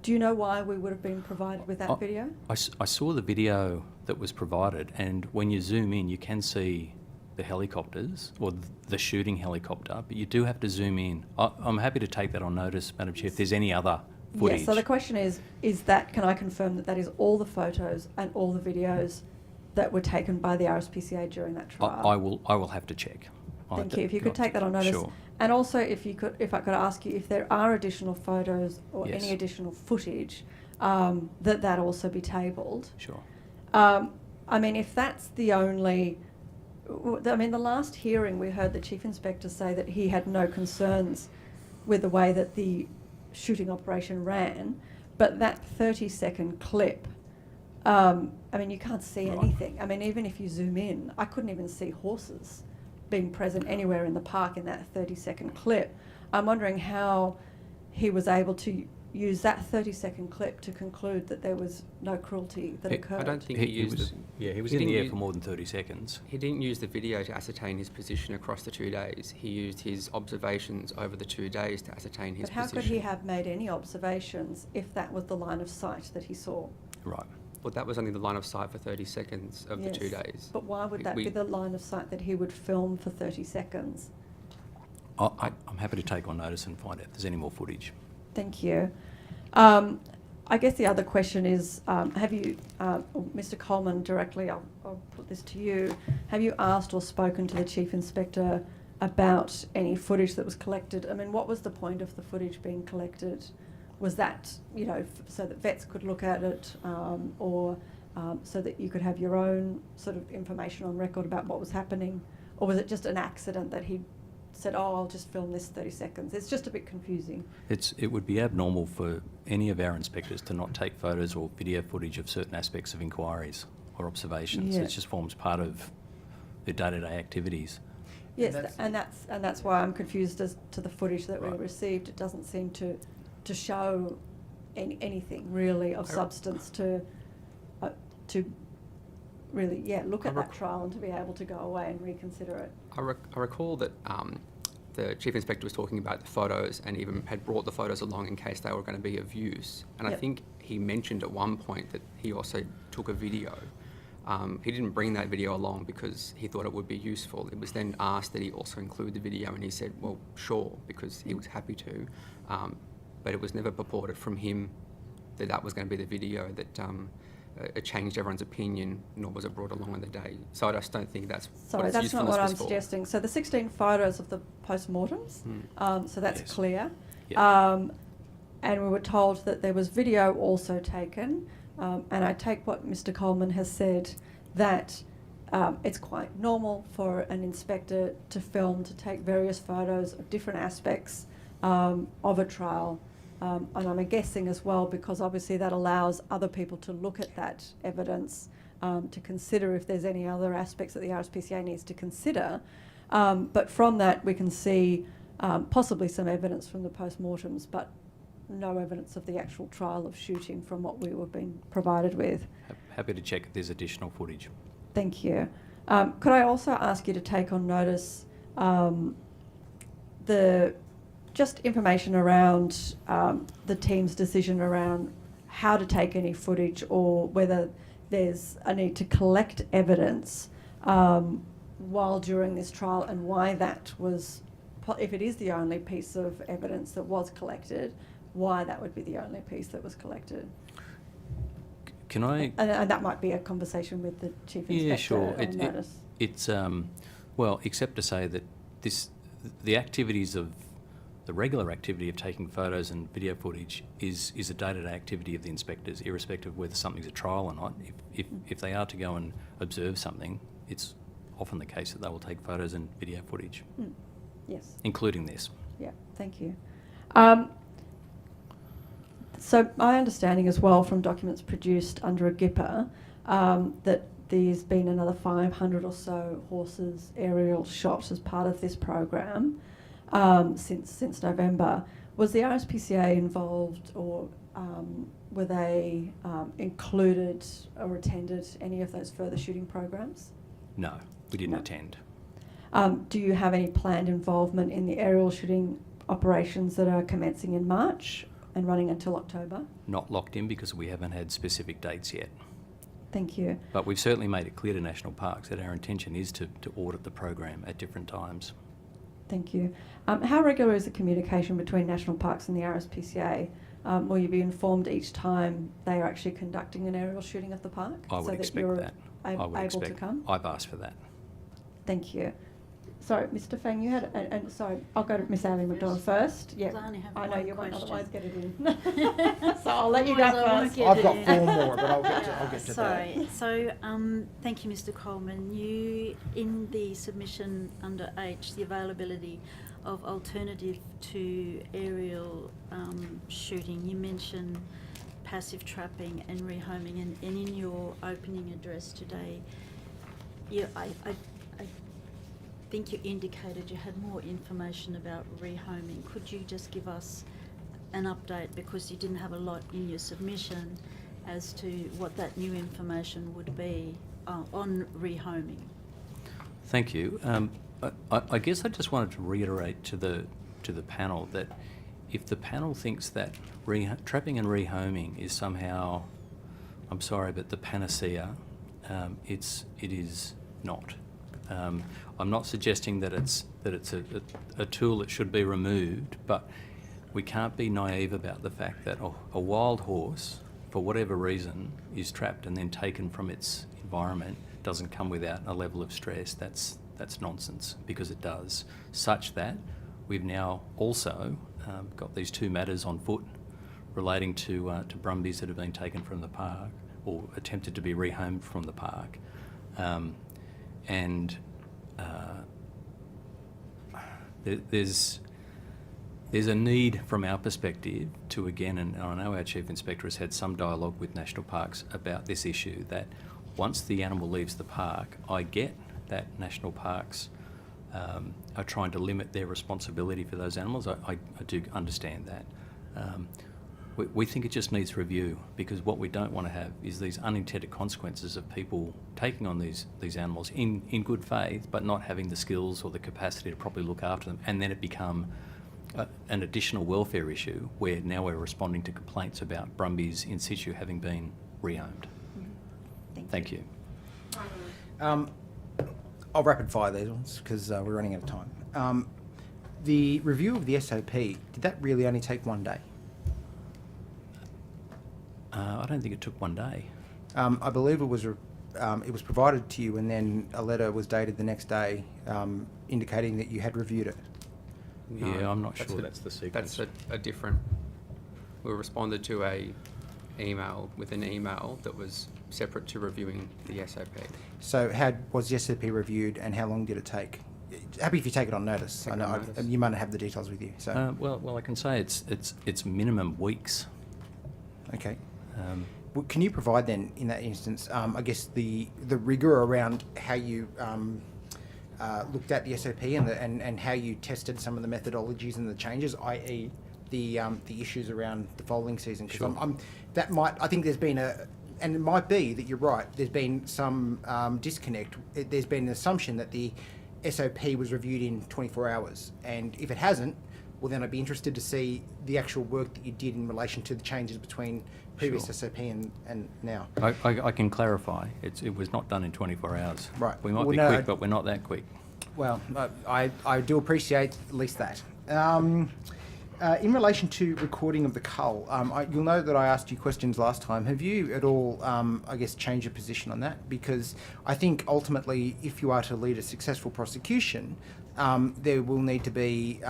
Do you know why we would have been provided with that video?
I saw the video that was provided, and when you zoom in, you can see the helicopters, or the shooting helicopter, but you do have to zoom in. I'm happy to take that on notice, Madam Chair, if there's any other footage.
Yes, so the question is that, can I confirm that that is all the photos and all the videos that were taken by the RSPCA during that trial?
I will have to check.
Thank you. If you could take that on notice.
Sure.
And also if I could ask you if there are additional photos or
Yes.
any additional footage, that also be tabled.
Sure.
I mean, if that's the only... the last hearing we heard the Chief Inspector say that he had no concerns with the way that the shooting operation ran, but that 30-second clip, you can't see anything. I mean, even if you zoom in, I couldn't even see horses being present anywhere in the park in that 30-second clip. I'm wondering how he was able to use that 30-second clip to conclude that there was no cruelty that occurred.
I don't think he used
he was in the air for more than 30 seconds.
He didn't use the video to ascertain his position across the 2 days. He used his observations over the 2 days to ascertain his position.
But how could he have made any observations if that was the line of sight that he saw?
Right.
Well, that was only the line of sight for 30 seconds of the 2 days.
But why would that be the line of sight that he would film for 30 seconds?
I'm happy to take on notice and find out if there's any more footage.
Thank you. I guess the other question is, have you, Mr. Coleman, directly, I'll put this to you, have you asked or spoken to the Chief Inspector about any footage that was collected? I mean, what was the point of the footage being collected? Was that, so that vets could look at it, or so that you could have your own sort of information on record about what was happening? Or was it just an accident that he said, oh, I'll just film this 30 seconds? It's just a bit confusing.
It would be abnormal for any of our inspectors to not take photos or video footage of certain aspects of inquiries or observations.
Yeah.
It just forms part of their day-to-day activities.
Yes, and that's why I'm confused as to the footage that we received. It doesn't seem to show anything really of substance to really look at that trial and to be able to go away and reconsider it.
I recall that the Chief Inspector was talking about the photos and even had brought the photos along in case they were going to be of use. And I think he mentioned at one point that he also took a video. He didn't bring that video along because he thought it would be useful. It was then asked that he also include the video, and he said, well, sure, because he was happy to. But it was never purported from him that that was going to be the video that it changed everyone's opinion, nor was it brought along on the day. So I just don't think that's what its
that's not
usefulness
what
was
I'm
for.
suggesting. So the 16 photos of the post-mortems, so that's clear.
Yep.
And we were told that there was video also taken, and I take what Mr. Coleman has said, that it's quite normal for an inspector to film, to take various photos of different aspects of a trial. And I'm guessing as well, because obviously that allows other people to look at that evidence, to consider if there's any other aspects that the RSPCA needs to consider. But from that we can see possibly some evidence from the post-mortems, but no evidence of the actual trial of shooting from what we were being provided with.
Happy to check if there's additional footage.
Thank you. Could I also ask you to take on notice the just information around the team's decision around how to take any footage, or whether there's a need to collect evidence while during this trial, and why that was, if it is the only piece of evidence that was collected, why that would be the only piece that was collected?
Can I?
And that might be a conversation with the Chief Inspector.
Yeah, sure.
On notice.
It's well, except to say that the activities of the regular activity of taking photos and video footage is a day-to-day activity of the inspectors, irrespective of whether something's a trial or not. If they are to go and observe something, it's often the case that they will take photos and video footage.
Yes.
Including this.
Yeah, thank you. So my understanding as well from documents produced under a GIPA that there's been another 500 or so horses aerial shot as part of this program since November. Was the RSPCA involved, or were they included or attended any of those further shooting programs?
No, we didn't attend.
Do you have any planned involvement in the aerial shooting operations that are commencing in March and running until October?
Not locked in because we haven't had specific dates yet.
Thank you.
But we've certainly made it clear to national parks that our intention is to audit the program at different times.
Thank you. How regular is the communication between national parks and the RSPCA? Will you be informed each time they are actually conducting an aerial shooting of the park?
I would expect that. I would
able to come?
I've asked for that.
Thank you. Sorry, Mr. Fang, you had, and sorry, I'll go to Miss Ally McDonald first. Yeah,
I only have
I know
one
you won't
question.
otherwise get it in. So I'll let you go first.
I've got 4 more, but I'll get to
Sorry.
that.
So, thank you, Mr. Coleman. You, in the submission under H, the availability of alternative to aerial shooting, you mentioned passive trapping and rehoming, and in your opening address today, I think you indicated you had more information about rehoming. Could you just give us an update, because you didn't have a lot in your submission, as to what that new information would be on rehoming?
Thank you. I guess I just wanted to reiterate to the panel that if the panel thinks that trapping and rehoming is somehow, I'm sorry, but the panacea, it is not. I'm not suggesting that it's a tool that should be removed, but we can't be naive about the fact that a wild horse, for whatever reason, is trapped and then taken from its environment, doesn't come without a level of stress. That's nonsense, because it does. Such that we've now also got these 2 matters on foot relating to brumbies that have been taken from the park or attempted to be rehomed from the park. There's a need from our perspective to, again, and I know our Chief Inspector has had some dialogue with national parks about this issue, that once the animal leaves the park, I get that national parks are trying to limit their responsibility for those animals. I do understand that. We think it just needs review, because what we don't want to have is these unintended consequences of people taking on these animals in good faith, but not having the skills or the capacity to properly look after them, and then it become an additional welfare issue where now we're responding to complaints about brumbies in situ having been rehomed. Thank you.
I'll rapid fire these ones because we're running out of time. The review of the SOP, did that really only take 1 day?
I don't think it took 1 day.
I believe it was provided to you, and then a letter was dated the next day indicating that you had reviewed it.
No, yeah, I'm not sure that's the sequence.
That's a different... We responded to an email that was separate to reviewing the SOP.
So was the SOP reviewed, and how long did it take? Happy if you take it on notice. I know you might not have the details with you. So
well, I can say it's minimum weeks.
Okay. Can you provide then, in that instance, I guess the rigour around how you looked at the SOP and how you tested some of the methodologies and the changes, i.e. the issues around the foaling season? Because
Sure.
I think there's been and it might be that you're right, there's been some disconnect. There's been an assumption that the SOP was reviewed in 24 hours, and if it hasn't, well then I'd be interested to see the actual work that you did in relation to the changes between previous
Sure.
SOP and now.
I can clarify. It was not done in 24 hours.
Right.
We might
Well,
be
no,
quick, but we're not that quick.
Well, I do appreciate at least that. In relation to recording of the cull, you'll know that I asked you questions last time. Have you at all, I guess, changed your position on that? Because I think ultimately, if you are to lead a successful prosecution, there will need to be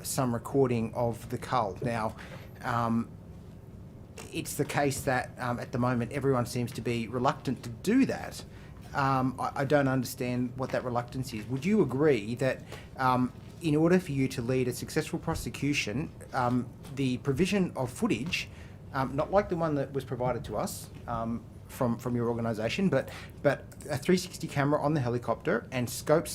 some recording of the cull. Now, it's the case that at the moment everyone seems to be reluctant to do that. I don't understand what that reluctance is. Would you agree that in order for you to lead a successful prosecution, the provision of footage, not like the one that was provided to us from your organisation, but a 360 camera on the helicopter and scope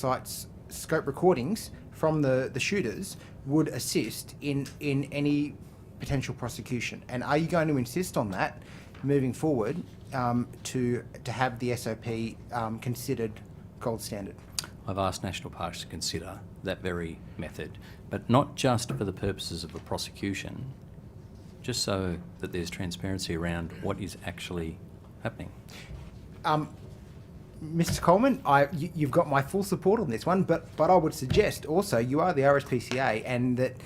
recordings from the shooters would assist in any potential prosecution? And are you going to insist on that moving forward to have the SOP considered gold standard?
I've asked National Parks to consider that very method, but not just for the purposes of a prosecution, just so that there's transparency around what is actually happening.
Mr. Coleman, you've got my full support on this one, but I would suggest also you are the RSPCA, and that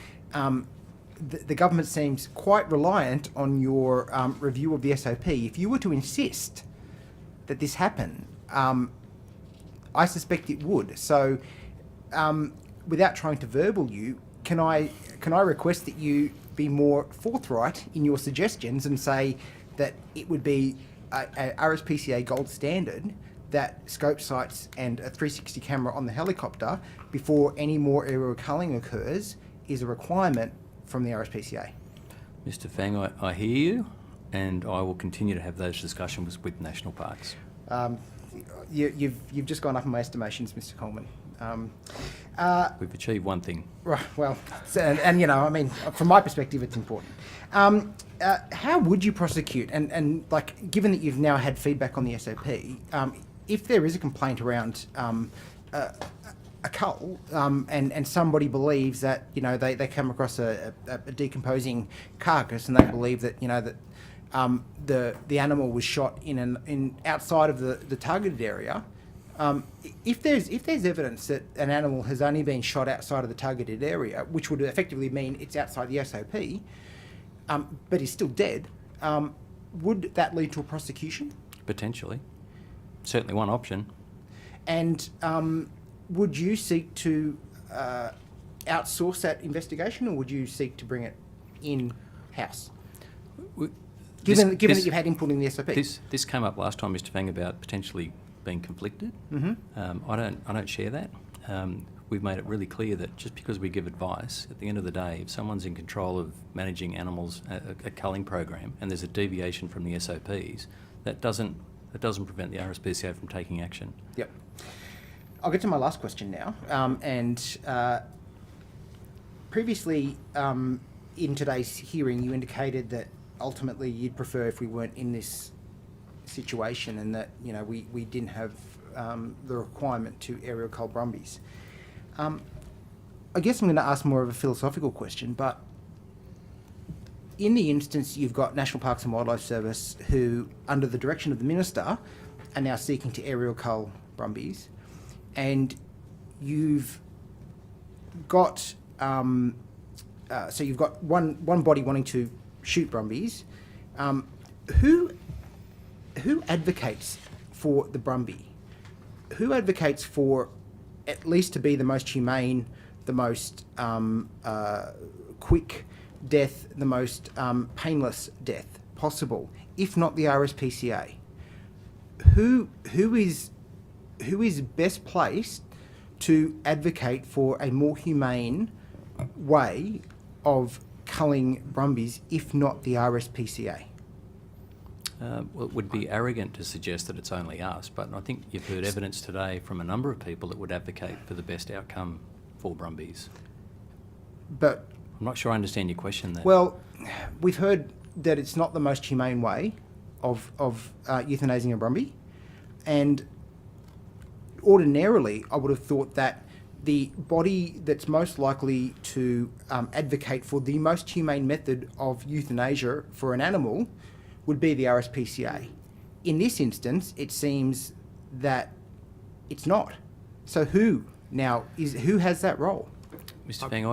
the government seems quite reliant on your review of the SOP. If you were to insist that this happen, I suspect it would. So, without trying to verbal you, can I request that you be more forthright in your suggestions and say that it would be a RSPCA gold standard that scope sights and a 360 camera on the helicopter before any more aerial culling occurs is a requirement from the RSPCA?
Mr. Fang, I hear you, and I will continue to have those discussions with National Parks.
You've just gone up in my estimations, Mr. Coleman.
We've achieved one thing.
Right. Well, and you know, I mean, from my perspective, it's important. How would you prosecute? And like, given that you've now had feedback on the SOP, if there is a complaint around a cull, and somebody believes that, you know, they come across a decomposing carcass and they believe that, you know, that the animal was shot in outside of the targeted area. If there's evidence that an animal has only been shot outside of the targeted area, which would effectively mean it's outside the SOP, but is still dead, would that lead to a prosecution?
Potentially. Certainly one option. And
would you seek to outsource that investigation, or would you seek to bring it in-house? Given that you've had input in the SOP.
This came up last time, Mr. Fang, about potentially being conflicted.
Mm-hmm.
I don't share that. We've made it really clear that just because we give advice, at the end of the day, if someone's in control of managing animals, a culling program, and there's a deviation from the SOPs, that doesn't prevent the RSPCA from taking action.
Yep. I'll get to my last question now. Previously, in today's hearing, you indicated that ultimately you'd prefer if we weren't in this situation, and that, you know, we didn't have the requirement to aerial cull brumbies. I guess I'm going to ask more of a philosophical question, but in the instance you've got National Parks and Wildlife Service who, under the direction of the Minister, are now seeking to aerial cull brumbies, and you've got so you've got one body wanting to shoot brumbies. Who advocates for the brumbie? Who advocates for at least to be the most humane, the most quick death, the most painless death possible, if not the RSPCA? Who is best placed to advocate for a more humane way of culling brumbies, if not the RSPCA?
Well, it would be arrogant to suggest that it's only us, but I think you've heard evidence today from a number of people that would advocate for the best outcome for brumbies.
But
I'm not sure I understand your question there.
Well, we've heard that it's not the most humane way of euthanasing a brumbie, and ordinarily I would have thought that the body that's most likely to advocate for the most humane method of euthanasia for an animal would be the RSPCA. In this instance, it seems that it's not. So who has that role?
Mr. Fang,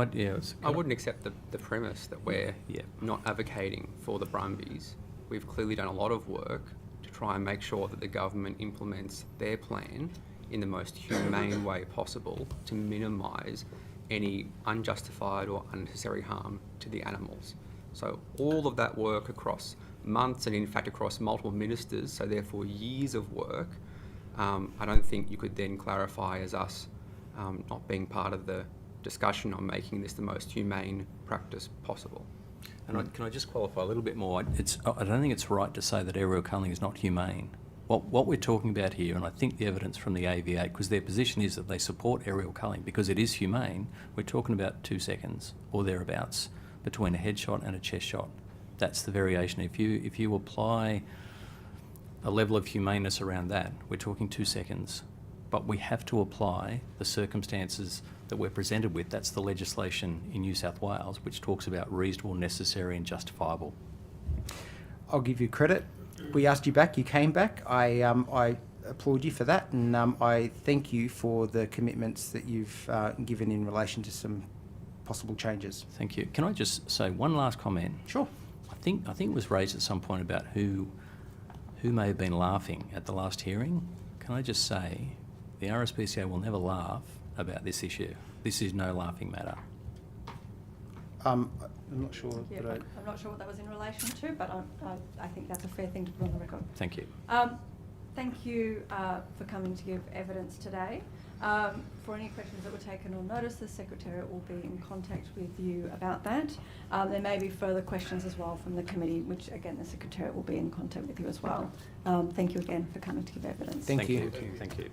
I wouldn't accept the premise that we're not advocating for the brumbies. We've clearly done a lot of work to try and make sure that the government implements their plan in the most humane way possible to minimise any unjustified or unnecessary harm to the animals. So all of that work across months and in fact across multiple ministers, so therefore years of work, I don't think you could then clarify as us not being part of the discussion on making this the most humane practice possible.
And can I just qualify a little bit more? I don't think it's right to say that aerial culling is not humane. What we're talking about here, and I think the evidence from the AVA, because their position is that they support aerial culling because it is humane, we're talking about 2 seconds or thereabouts between a headshot and a chest shot. That's the variation. If you apply a level of humaneness around that, we're talking 2 seconds. But we have to apply the circumstances that we're presented with. That's the legislation in New South Wales, which talks about reasonable, necessary and justifiable.
I'll give you credit. We asked you back, you came back. I applaud you for that, and I thank you for the commitments that you've given in relation to some possible changes.
Thank you. Can I just say one last comment?
Sure.
I think it was raised at some point about who may have been laughing at the last hearing. Can I just say the RSPCA will never laugh about this issue. This is no laughing matter.
I'm not sure.
Yeah, I'm not sure what that was in relation to, but I think that's a fair thing to put on the record.
Thank you.
Thank you for coming to give evidence today. For any questions that were taken on notice, the Secretariat will be in contact with you about that. There may be further questions as well from the committee, which again the Secretariat will be in contact with you as well. Thank you again for coming to give evidence.
Thank you.
Thank you.